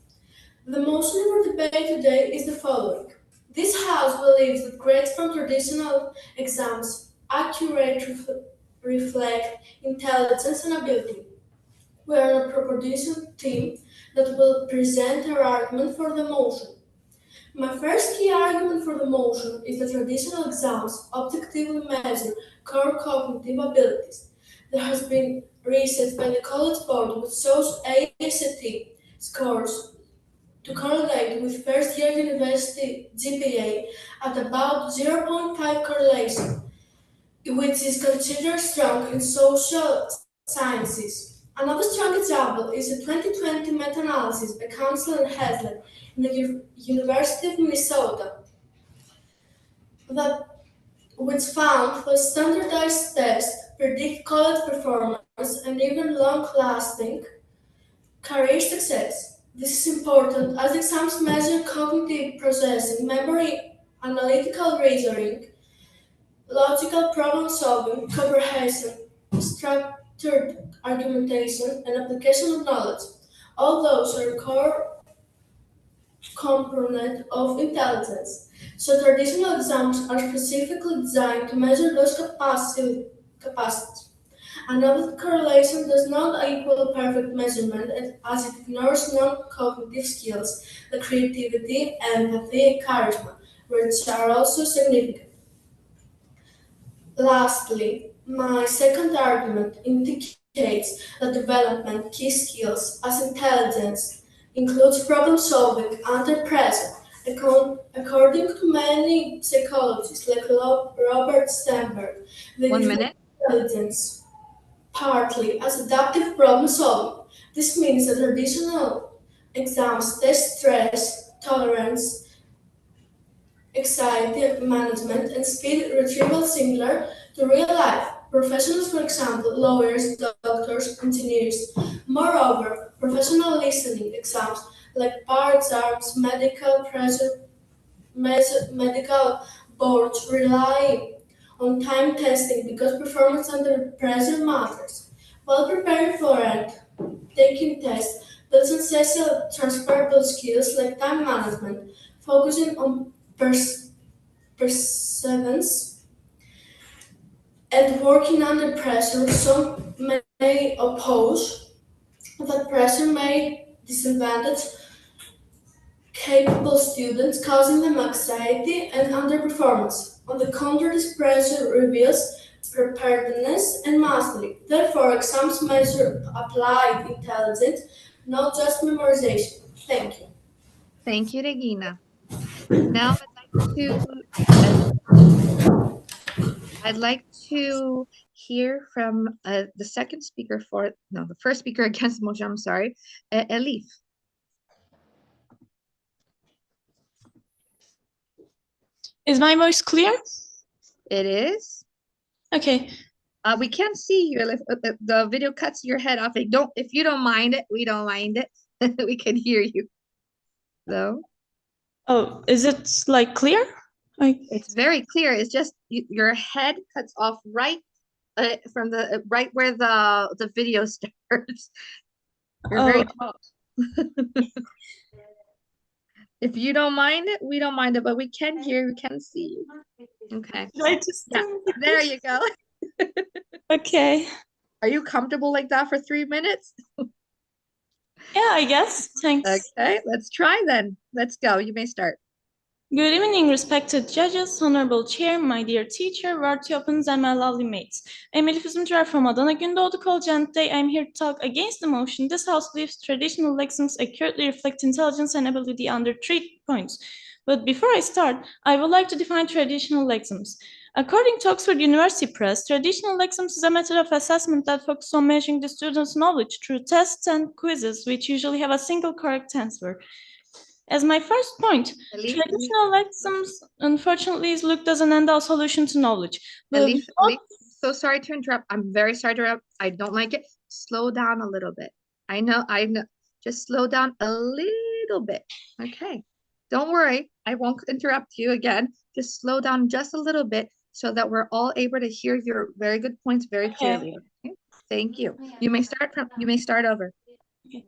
The motion for debate today is the following. This House believes that grades from traditional exams accurately reflect intelligence and ability. We are a proposition team that will present our argument for the motion. My first key argument for the motion is that traditional exams objectively measure core cognitive abilities. There has been research by the College Board which shows ASAT scores to correlate with first-year university GPA at about 0.5 correlation, which is considered strong in social sciences. Another strong example is the 2020 meta-analysis by Council and Hasler in the University of Minnesota, which found that standardized tests predict college performance and even long-lasting career success. This is important as exams measure cognitive processing, memory, analytical reasoning, logical problem solving, comprehension, structured argumentation, and application of knowledge. All those are core component of intelligence. So traditional exams are specifically designed to measure those capacities. Another correlation does not equal perfect measurement as it ignores non-cognitive skills, like creativity, empathy, and charisma, which are also significant. Lastly, my second argument indicates that development key skills as intelligence includes problem solving under pressure. According to many psychologists like Robert Sternberg, they define intelligence partly as adaptive problem solving. This means that traditional exams test stress, tolerance, anxiety management, and speed retrieval similar to real life. Professionals, for example, lawyers, doctors, engineers. Moreover, professional listening exams like bar exams, medical boards rely on time testing because performance under pressure matters. While preparing for it, taking tests builds essential transferable skills like time management, focusing on perseverance and working under pressure. Some may oppose that pressure may disadvantage capable students, causing them anxiety and underperformance. On the contrary, this pressure reveals preparedness and mastery. Therefore, exams measure applied intelligence, not just memorization. Thank you. Thank you, Regina. Now I'd like to hear from the second speaker the first speaker against the motion, I'm sorry, Elif. Is my voice clear? It is. Okay. We can't see you, Elif. The video cuts your head off. If you don't mind it, we don't mind it. We can hear you. So. Oh, is it like clear? It's very clear. It's just your head cuts off right from the right where the video starts. You're very tall. If you don't mind it, we don't mind it, but we can hear, we can see you. Okay. There you go. Okay. Are you comfortable like that for 3 minutes? Yeah, I guess. Thanks. Okay, let's try then. Let's go. You may start. Good evening, respected judges, honorable chair, my dear teacher, worthy opponents, and my lovely mates. I'm Elif Üzümcüler from Adana Gündoğdu College, and today I'm here to talk against the motion. This house believes traditional lexemes accurately reflect intelligence and ability under 3 points. But before I start, I would like to define traditional lexemes. According to Oxford University Press, traditional lexemes is a method of assessment that focuses on measuring the student's knowledge through tests and quizzes, which usually have a single correct answer. As my first point, traditional lexemes unfortunately is looked as an end-all solution to knowledge. Elif, so sorry to interrupt. I'm very sorry to interrupt. I don't like it. Slow down a little bit. I know. Just slow down a little bit. Okay. Don't worry. I won't interrupt you again. Just slow down just a little bit so that we're all able to hear your very good points very clearly. Okay? Thank you. You may start over. Okay.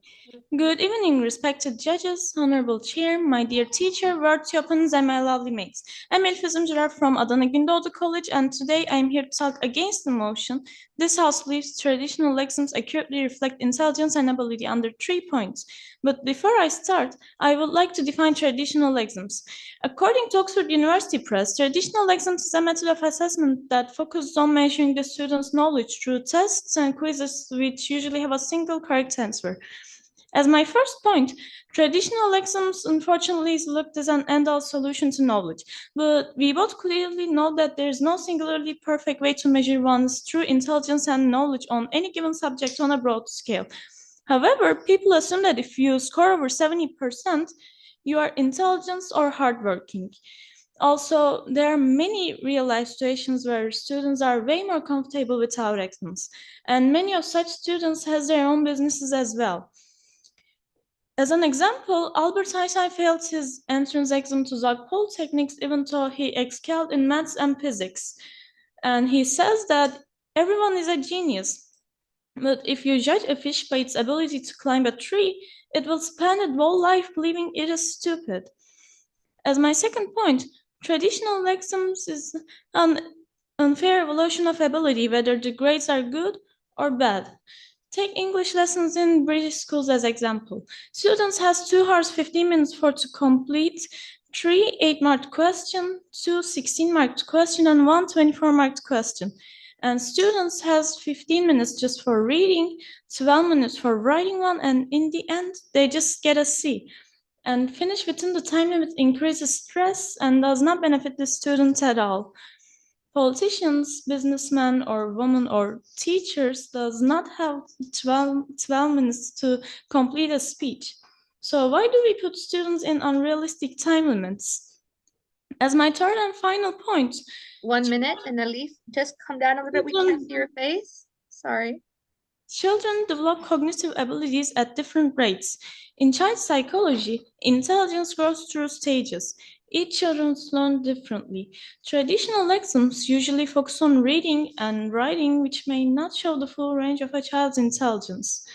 Good evening, respected judges, honorable chair, my dear teacher, worthy opponents, and my lovely mates. I'm Elif Üzümcüler from Adana Gündoğdu College, and today I'm here to talk against the motion. This house believes traditional lexemes accurately reflect intelligence and ability under 3 points. But before I start, I would like to define traditional lexemes. According to Oxford University Press, traditional lexemes is a method of assessment that focuses on measuring the student's knowledge through tests and quizzes, which usually have a single correct answer. As my first point, traditional lexemes unfortunately is looked as an end-all solution to knowledge, but we both clearly know that there is no singularly perfect way to measure one's true intelligence and knowledge on any given subject on a broad scale. However, people assume that if you score over 70%, you are intelligent or hardworking. Also, there are many real-life situations where students are way more comfortable without exams, and many of such students has their own businesses as well. As an example, Albert Einstein failed his entrance exam to Zag Polytechnics even though he excelled in maths and physics. And he says that everyone is a genius. But if you judge a fish by its ability to climb a tree, it will spend its whole life believing it is stupid. As my second point, traditional lexemes is an unfair evolution of ability, whether the grades are good or bad. Take English lessons in British schools as example. Students has 2 hours 15 minutes to complete 3 8-marked questions, 2 16-marked questions, and 1 24-marked question. And students has 15 minutes just for reading, 12 minutes for writing one, and in the end, they just get a C. And finish within the time limit increases stress and does not benefit the students at all. Politicians, businessmen, or women, or teachers does not have 12 minutes to complete a speech. So why do we put students in unrealistic time limits? As my third and final point. 1 minute, and Elif, just come down a little bit. We can't see your face. Sorry. Children develop cognitive abilities at different rates. In child psychology, intelligence grows through stages. Each child learns differently. Traditional lexemes usually focus on reading and writing, which may not show the full range of a child's intelligence.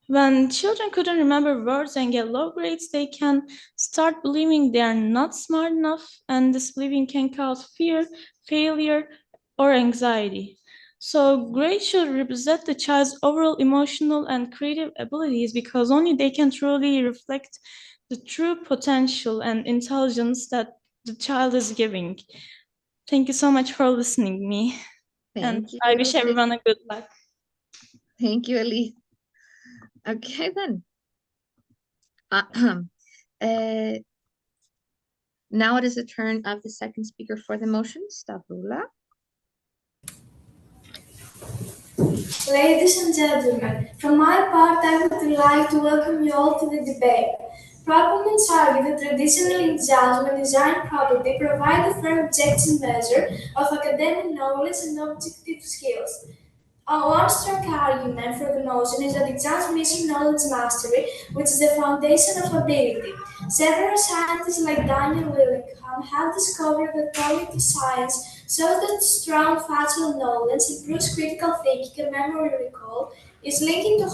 When children couldn't remember words and get low grades, they can start believing they are not smart enough, and this believing can cause fear, failure, or anxiety. So grades should represent the child's overall emotional and creative abilities because only they can truly reflect the true potential and intelligence that the child is giving. Thank you so much for listening me. And I wish everyone a good luck. Thank you, Elise. Okay, then. Now it is the turn of the second speaker for the motion, Stavroula. Ladies and gentlemen, from my part, I would like to welcome you all to the debate. Proponents argue that traditional exams, when designed properly, provide a fair objective measure of academic knowledge and objective skills. One strong argument for the motion is that exams measure knowledge mastery, which is the foundation of ability. Several scientists like Daniel Willingham have discovered that cognitive science shows that strong factual knowledge improves critical thinking and memory recall, is linked to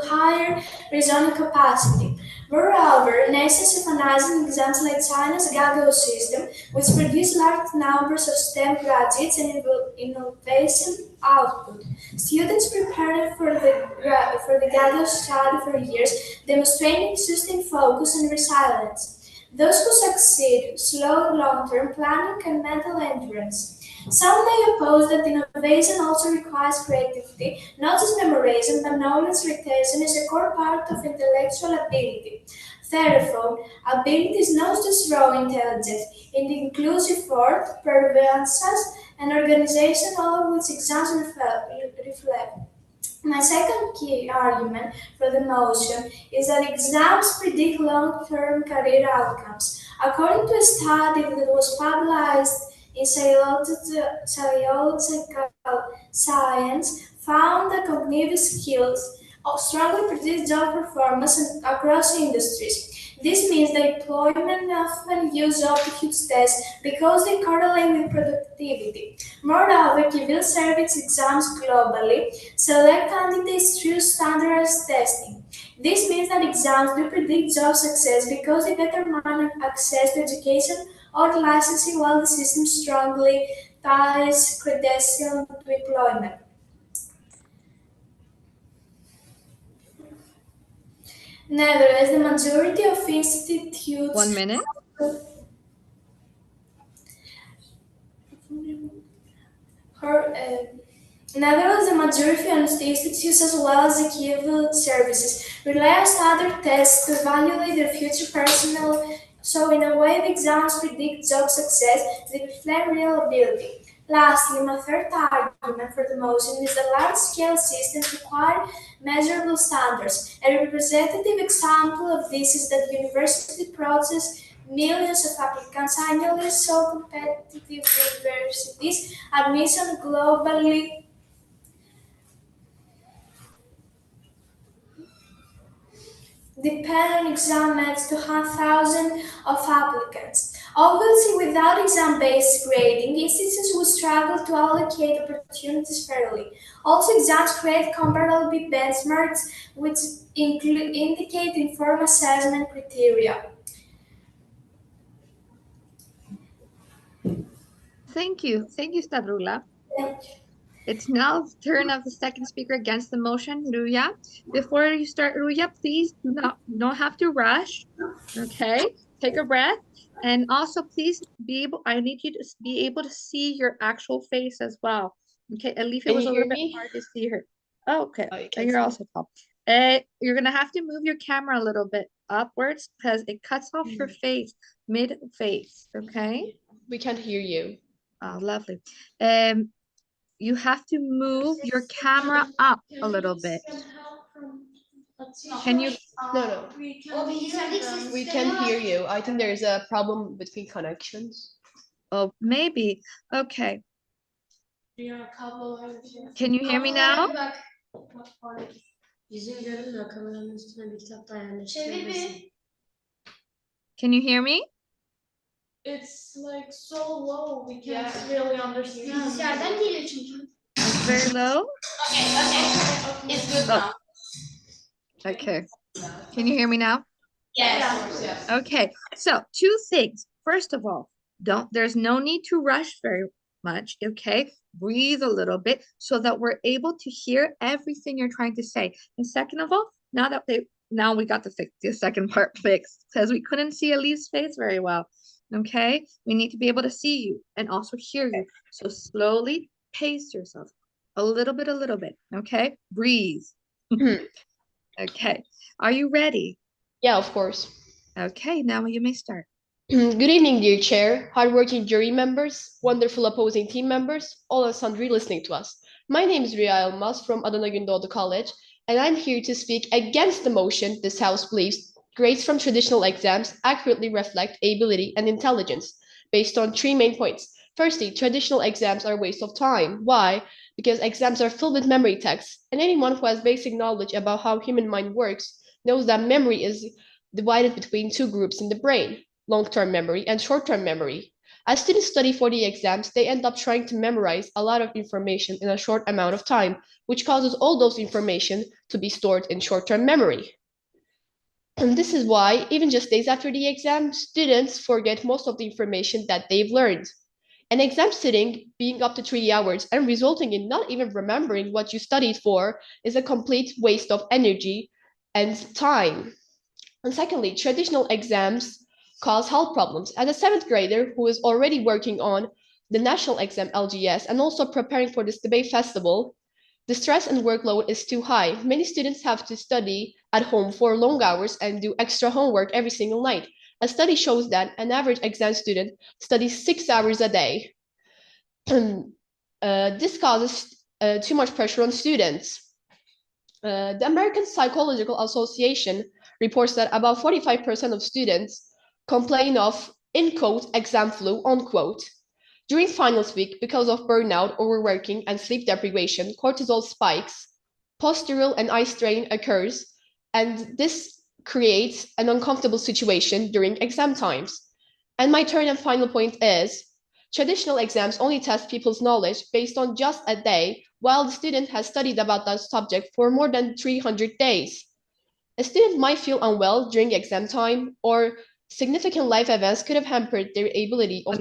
higher reasoning capacity. Moreover, nations of analyzing exams like China's Gago system, which produce large numbers of STEM graduates and innovation output. Students preparing for the Gago study for years, demonstrating sustained focus and resilience. Those who succeed slow long-term planning and mental endurance. Some may oppose that innovation also requires creativity, not just memorization, but knowledge retention is a core part of intellectual ability. Therefore, ability is not just raw intelligence, it includes effort, perseverance, and organization, all of which exams reflect. My second key argument for the motion is that exams predict long-term career outcomes. According to a study that was published in Psychological Science, found that cognitive skills strongly predict job performance across industries. This means that employment often use aptitude tests because they correlate with productivity. Moreover, civil service exams globally select candidates through standardized testing. This means that exams do predict job success because they determine access to education or licensing, while the system strongly ties credentials to employment. Nevertheless, the majority of institutes. 1 minute. Nevertheless, the majority of institutes, as well as the QLS services, rely on standard tests to evaluate their future personnel. So, in a way, the exams predict job success, they reflect real ability. Lastly, my third argument for the motion is that large-scale systems require measurable standards. A representative example of this is that university process millions of applicants annually, so competitive universities admission globally depend on exam methods to have thousands of applicants. Obviously, without exam-based grading, institutions would struggle to allocate opportunities fairly. Also, exams create comparability benchmarks, which indicate informed assessment criteria. Thank you, Stavroula. It's now the turn of the second speaker against the motion, Ruya. Before you start, Ruya, please you don't have to rush. Okay, take a breath, and also please I need you to be able to see your actual face as well. Okay, Alifa was a little bit hard to see her. Oh, okay, and you're also tall. You're gonna have to move your camera a little bit upwards because it cuts off your face mid-face. Okay. We can't hear you. Oh, lovely. You have to move your camera up a little bit. Can you? No. We can't hear you. I think there's a problem between connections. Oh, maybe. Okay. Can you hear me now? Can you hear me? It's like so low, we can't really understand. It's very low? Okay. It's good now. Okay. Can you hear me now? Yes. Okay. So 2 things. First of all, there's no need to rush very much. Okay. Breathe a little bit so that we're able to hear everything you're trying to say. And second of all, now that now we got the second part fixed because we couldn't see Elif's face very well. Okay, we need to be able to see you and also hear you. So slowly pace yourself a little bit. Okay, breathe. Okay, are you ready? Yeah, of course. Okay, now you may start. Good evening, dear chair, hardworking jury members, wonderful opposing team members, all and sundry listening to us. My name is Ria Elmas from Adana Gündoğdu College, and I'm here to speak against the motion this House believes grades from traditional exams accurately reflect ability and intelligence, based on three main points. Firstly, traditional exams are a waste of time. Why? Because exams are filled with memory texts, and anyone who has basic knowledge about how human mind works knows that memory is divided between two groups in the brain: long-term memory and short-term memory. As students study for the exams, they end up trying to memorize a lot of information in a short amount of time, which causes all those information to be stored in short-term memory. And this is why, even just days after the exam, students forget most of the information that they've learned. An exam sitting being up to 3 hours and resulting in not even remembering what you studied for is a complete waste of energy and time. And secondly, traditional exams cause health problems. As a seventh grader who is already working on the national exam LGS and also preparing for this debate festival, the stress and workload is too high. Many students have to study at home for long hours and do extra homework every single night. A study shows that an average exam student studies 6 hours a day. This causes too much pressure on students. The American Psychological Association reports that about 45% of students complain of, in quote, exam flu, unquote. During finals week, because of burnout, overworking, and sleep deprivation, cortisol spikes, postural and eye strain occurs, and this creates an uncomfortable situation during exam times. And my third and final point is, traditional exams only test people's knowledge based on just a day, while the student has studied about that subject for more than 300 days. A student might feel unwell during exam time, or significant life events could have hampered their ability of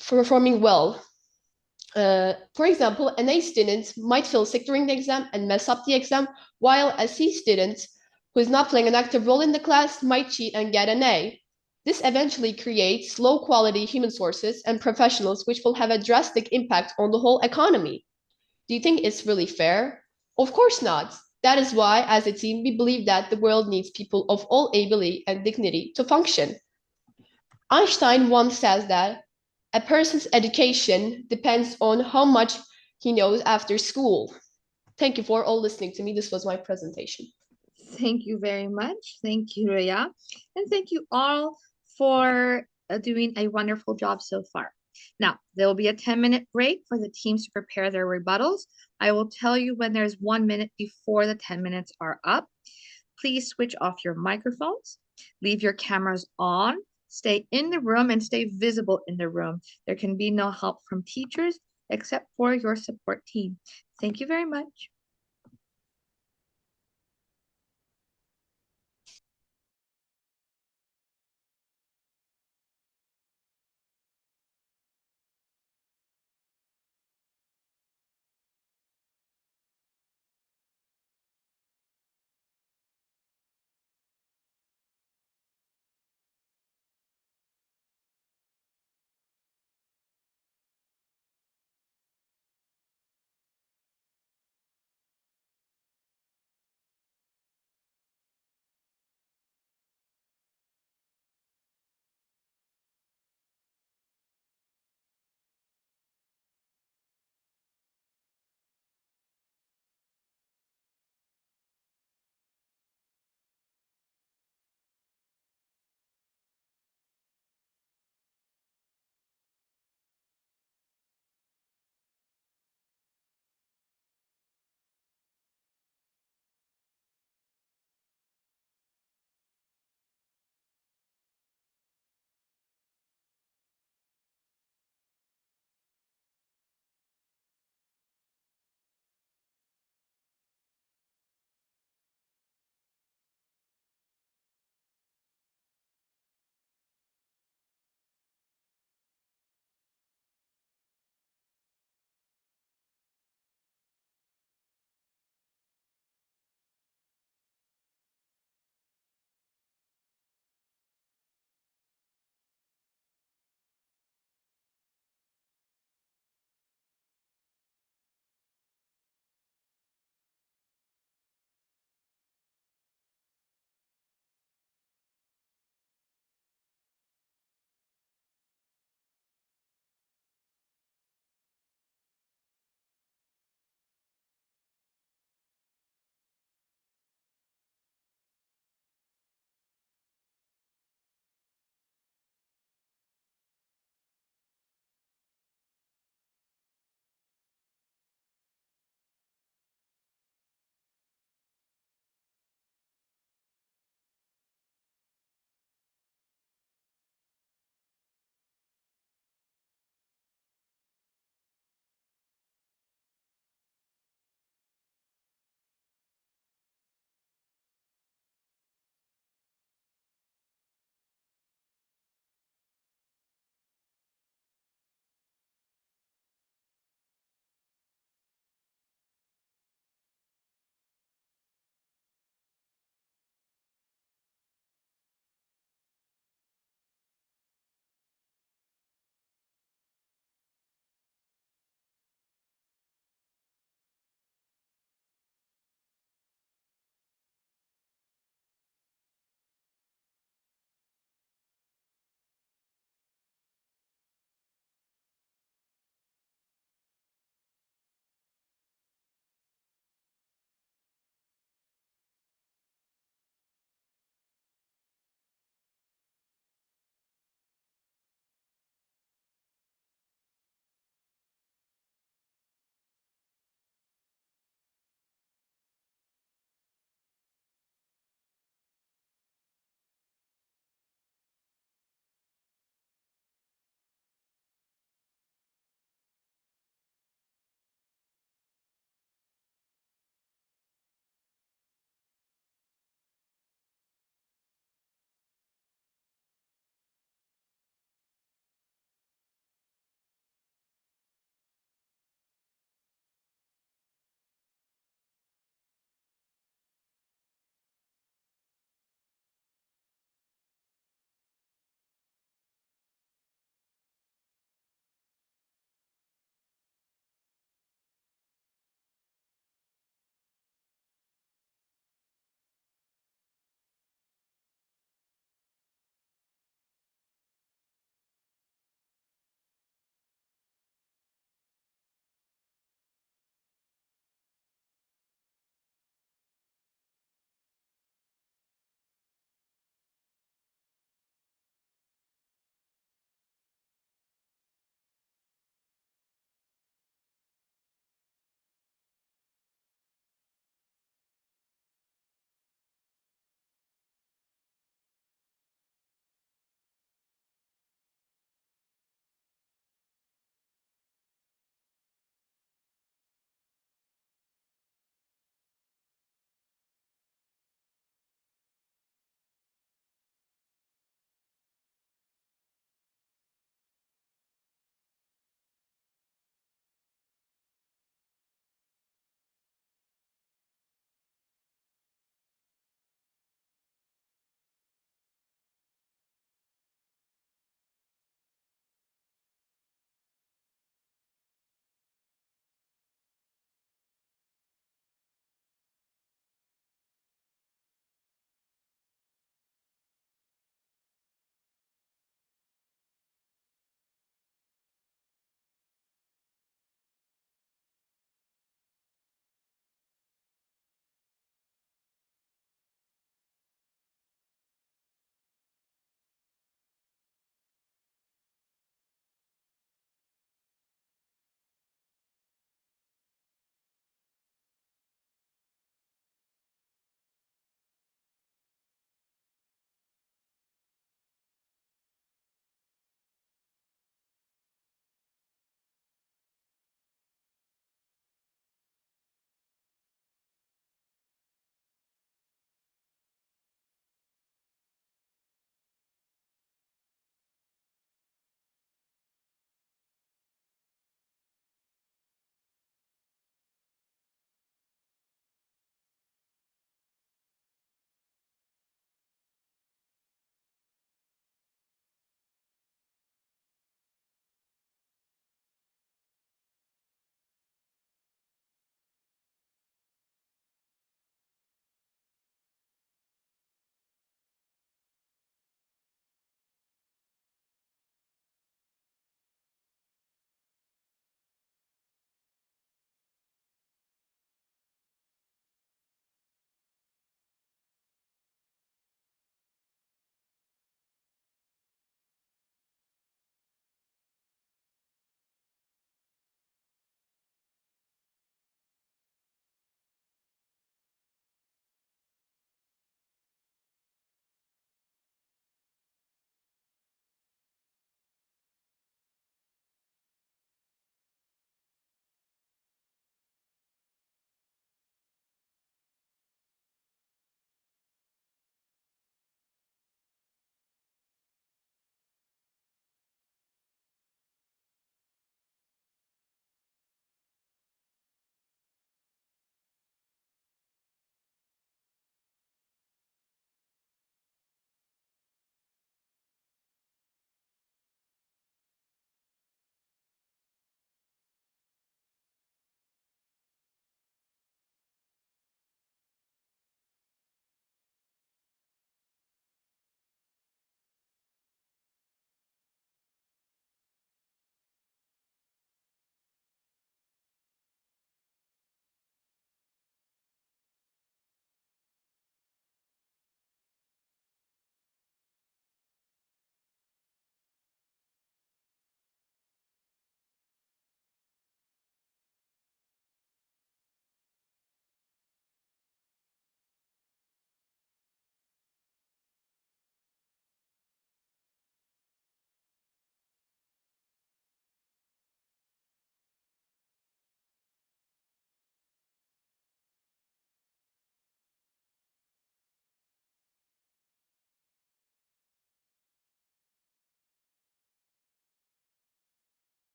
performing well. For example, an A student might feel sick during the exam and mess up the exam, while a C student who is not playing an active role in the class might cheat and get an A. This eventually creates low-quality human sources and professionals, which will have a drastic impact on the whole economy. Do you think it's really fair? Of course not. That is why, as a team, we believe that the world needs people of all ability and dignity to function. Einstein once says that a person's education depends on how much he knows after school. Thank you for all listening to me. This was my presentation. Thank you very much. Thank you, Rhea. And thank you all for doing a wonderful job so far. Now, there will be a 10-minute break for the teams to prepare their rebuttals. I will tell you when there's 1 minute before the 10 minutes are up. Please switch off your microphones. Leave your cameras on. Stay in the room and stay visible in the room. There can be no help from teachers except for your support team. Thank you very much.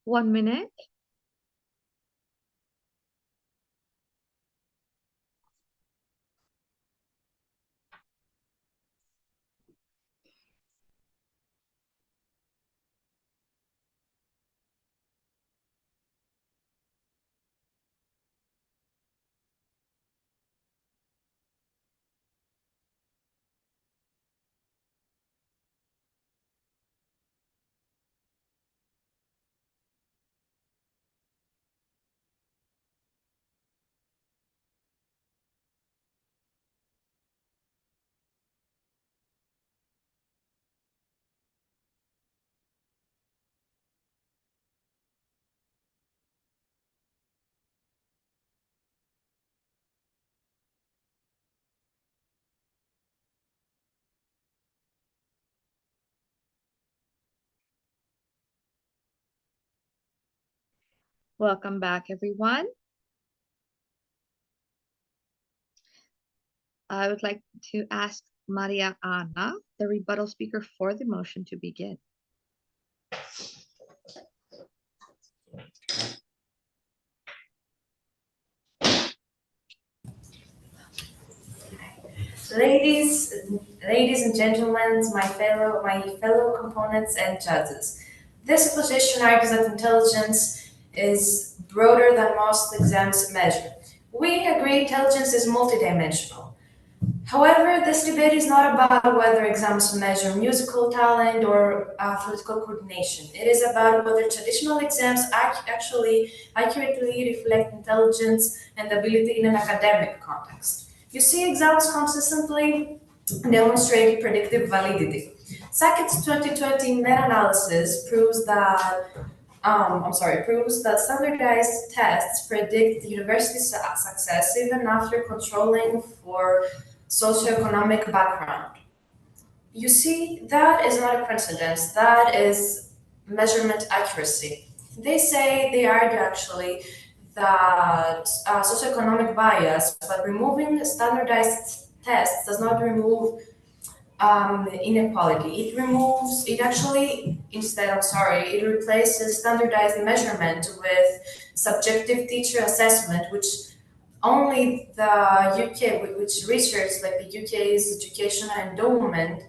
1 minute. Welcome back, everyone. I would like to ask Maria Ana, the rebuttal speaker for the motion, to begin. Ladies and gentlemen, my fellow components and judges. This opposition argues that intelligence is broader than most exams measure. We agree intelligence is multidimensional. However, this debate is not about whether exams measure musical talent or political coordination. It is about whether traditional exams actually accurately reflect intelligence and ability in an academic context. You see, exams consistently demonstrate predictive validity. Sacket's 2020 meta-analysis proves that standardized tests predict university success even after controlling for socioeconomic background. You see, that is not a coincidence, that is measurement accuracy. They argue actually that socioeconomic bias, but removing standardized tests does not remove inequality. It replaces standardized measurement with subjective teacher assessment, which only the UK, which research like the UK's Educational Endowment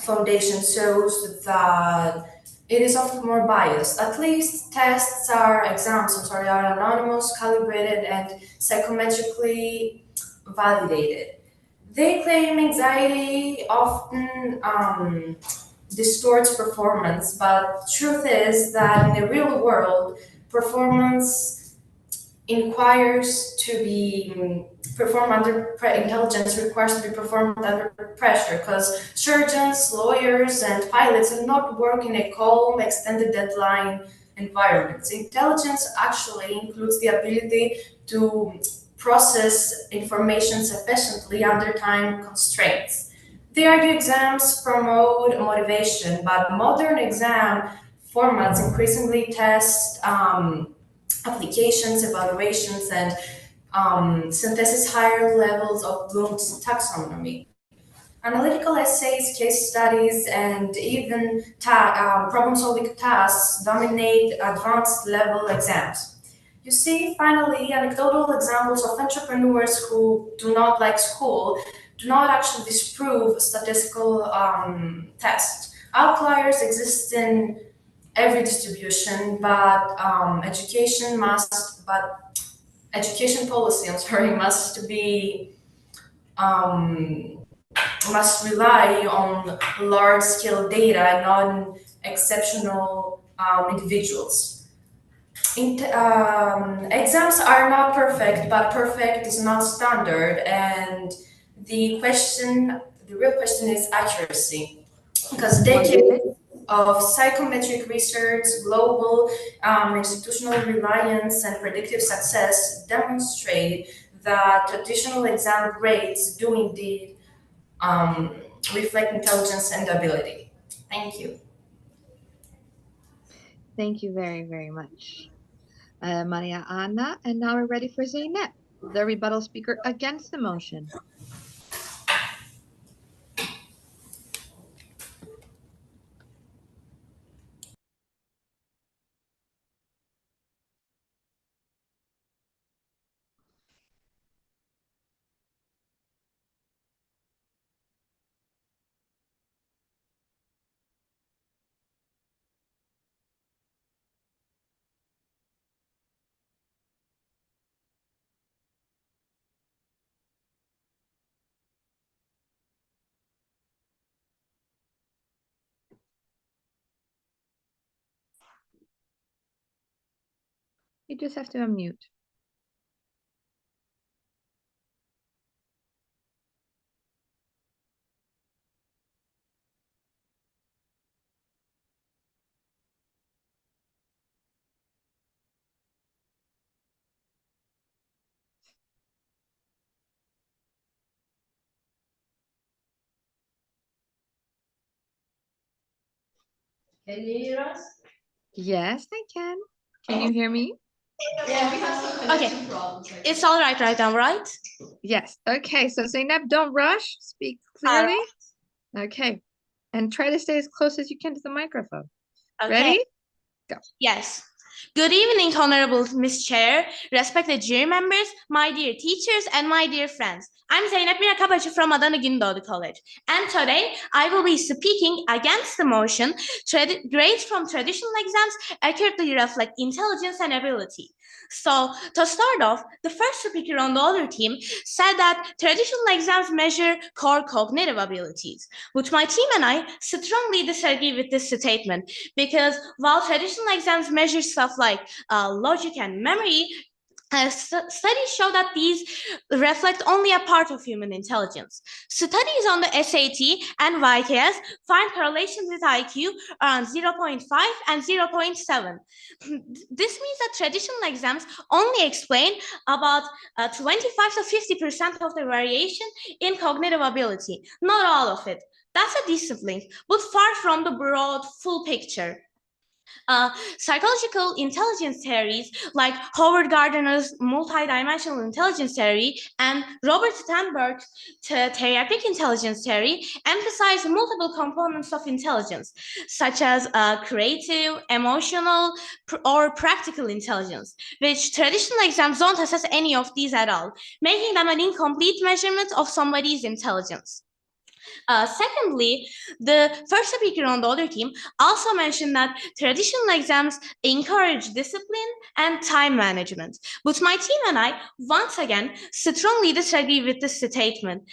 Foundation shows that it is often more biased. At least exams are anonymous, calibrated, and psychometrically validated. They claim anxiety often distorts performance, but truth is that in the real world, performance requires to be performed under intelligence requires to be performed under pressure because surgeons, lawyers, and pilots do not work in a calm, extended deadline environments. Intelligence actually includes the ability to process information sufficiently under time constraints. They argue exams promote motivation, but modern exam formats increasingly test applications, evaluations, and synthesis higher levels of Bloom's taxonomy. Analytical essays, case studies, and even problem-solving tasks dominate advanced level exams. You see, finally, anecdotal examples of entrepreneurs who do not like school do not actually disprove statistical tests. Outliers exist in every distribution, but education policy, must be must rely on large-scale data and on exceptional individuals. Exams are not perfect, but perfect is not standard, and the real question is accuracy, because decades of psychometric research, global institutional reliance, and predictive success demonstrate that traditional exam grades do indeed reflect intelligence and ability. Thank you. Thank you very, very much, Maria Ana. And now we're ready for Zeynep, the rebuttal speaker against the motion. You just have to unmute. Can you hear us? Yes, I can. Can you hear me? Yeah, we have some connection problems. It's all right now, right? Yes. Okay. So Zainab, don't rush. Speak clearly. Okay. And try to stay as close as you can to the microphone. Okay. Ready? Go. Yes. Good evening, Honorable Miss Chair, respected jury members, my dear teachers, and my dear friends. I'm Zeynep Mira Kabachi from Adana Gündoğdu College, and today I will be speaking against the motion grades from traditional exams accurately reflect intelligence and ability. So, to start off, the first speaker on the other team said that traditional exams measure core cognitive abilities, which my team and I strongly disagree with this statement, because while traditional exams measure stuff like logic and memory, studies show that these reflect only a part of human intelligence. Studies on the SAT and YKS find correlations with IQ around 0.5 and 0.7. This means that traditional exams only explain about 25 to 50% of the variation in cognitive ability, not all of it. That's a decent link, but far from the broad, full picture. Psychological intelligence theories like Howard Gardner's multidimensional intelligence theory and Robert Sternberg's therapeutic intelligence theory emphasize multiple components of intelligence, such as creative, emotional, or practical intelligence, which traditional exams don't assess any of these at all, making them an incomplete measurement of somebody's intelligence. Secondly, the first speaker on the other team also mentioned that traditional exams encourage discipline and time management. But my team and I, once again, strongly disagree with this statement,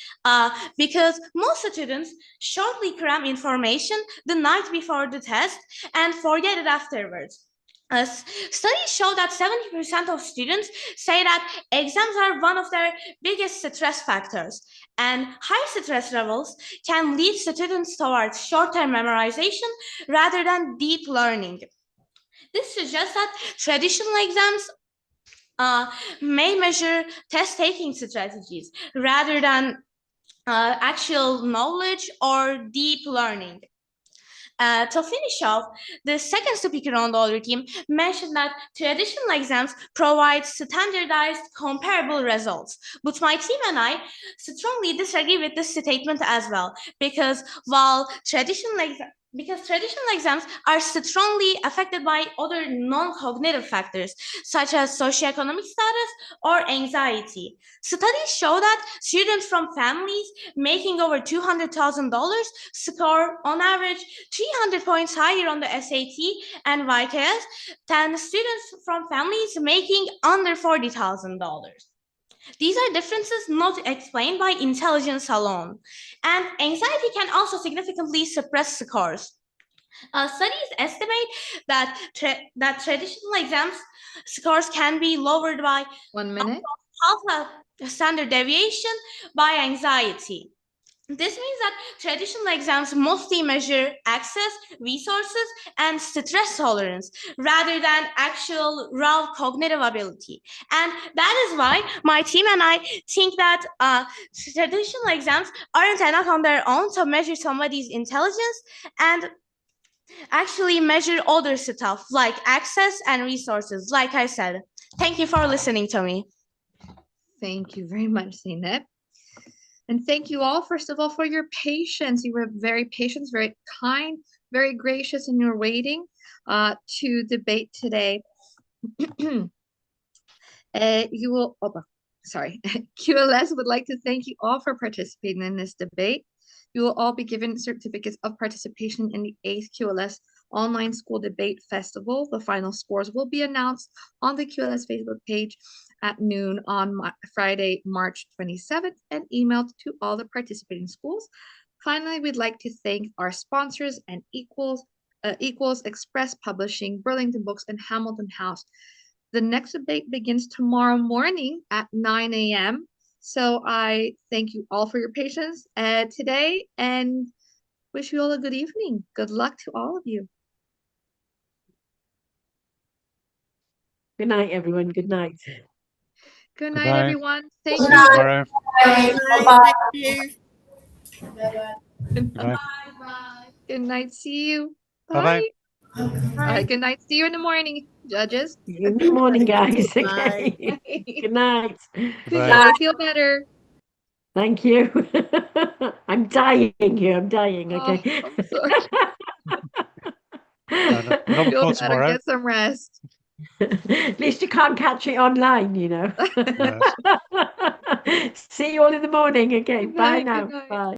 because most students shortly cram information the night before the test and forget it afterwards. Studies show that 70% of students say that exams are one of their biggest stress factors, and high stress levels can lead students towards short-term memorization rather than deep learning. This suggests that traditional exams may measure test-taking strategies rather than actual knowledge or deep learning. To finish off, the second speaker on the other team mentioned that traditional exams provide standardized, comparable results. But my team and I strongly disagree with this statement as well, because traditional exams are strongly affected by other non-cognitive factors, such as socioeconomic status or anxiety. Studies show that students from families making over $200,000 score on average 300 points higher on the SAT and YKS than students from families making under $40,000. These are differences not explained by intelligence alone. And anxiety can also significantly suppress scores. Studies estimate that traditional exams scores can be lowered by 1 minute. half a standard deviation by anxiety. This means that traditional exams mostly measure access, resources, and stress tolerance rather than actual raw cognitive ability. And that is why my team and I think that traditional exams aren't enough on their own to measure somebody's intelligence, and actually measure other stuff like access and resources, like I said. Thank you for listening to me. Thank you very much, Zeynep. And thank you all, first of all, for your patience. You were very patient, very kind, very gracious in your waiting to debate today. QLS would like to thank you all for participating in this debate. You will all be given certificates of participation in the 8th QLS Online School Debate Festival. The final scores will be announced on the QLS Facebook page at noon on Friday, March 27th, and emailed to all the participating schools. Finally, we'd like to thank our sponsors and Equals Express Publishing, Burlington Books, and Hamilton House The next debate begins tomorrow morning at 9 a.m. So I thank you all for your patience today and wish you all a good evening. Good luck to all of you. Good night, everyone. Good night. Good Good night, night. everyone. Thank See you. you tomorrow. Thank you. Good Good night. Good night. See you. Bye-bye. Bye. All right. Good night. See you in the morning, judges. Good morning, guys. Bye. Okay. Good night. Good night. Feel better. Thank you. I'm dying here. I'm dying. Oh, Okay. I'm sorry. We're not Feel recording better. tomorrow. Get some rest. At least you can't catch it online, you know. Yes. See you all in the morning. Okay. Good Bye night. now. Good night. Bye.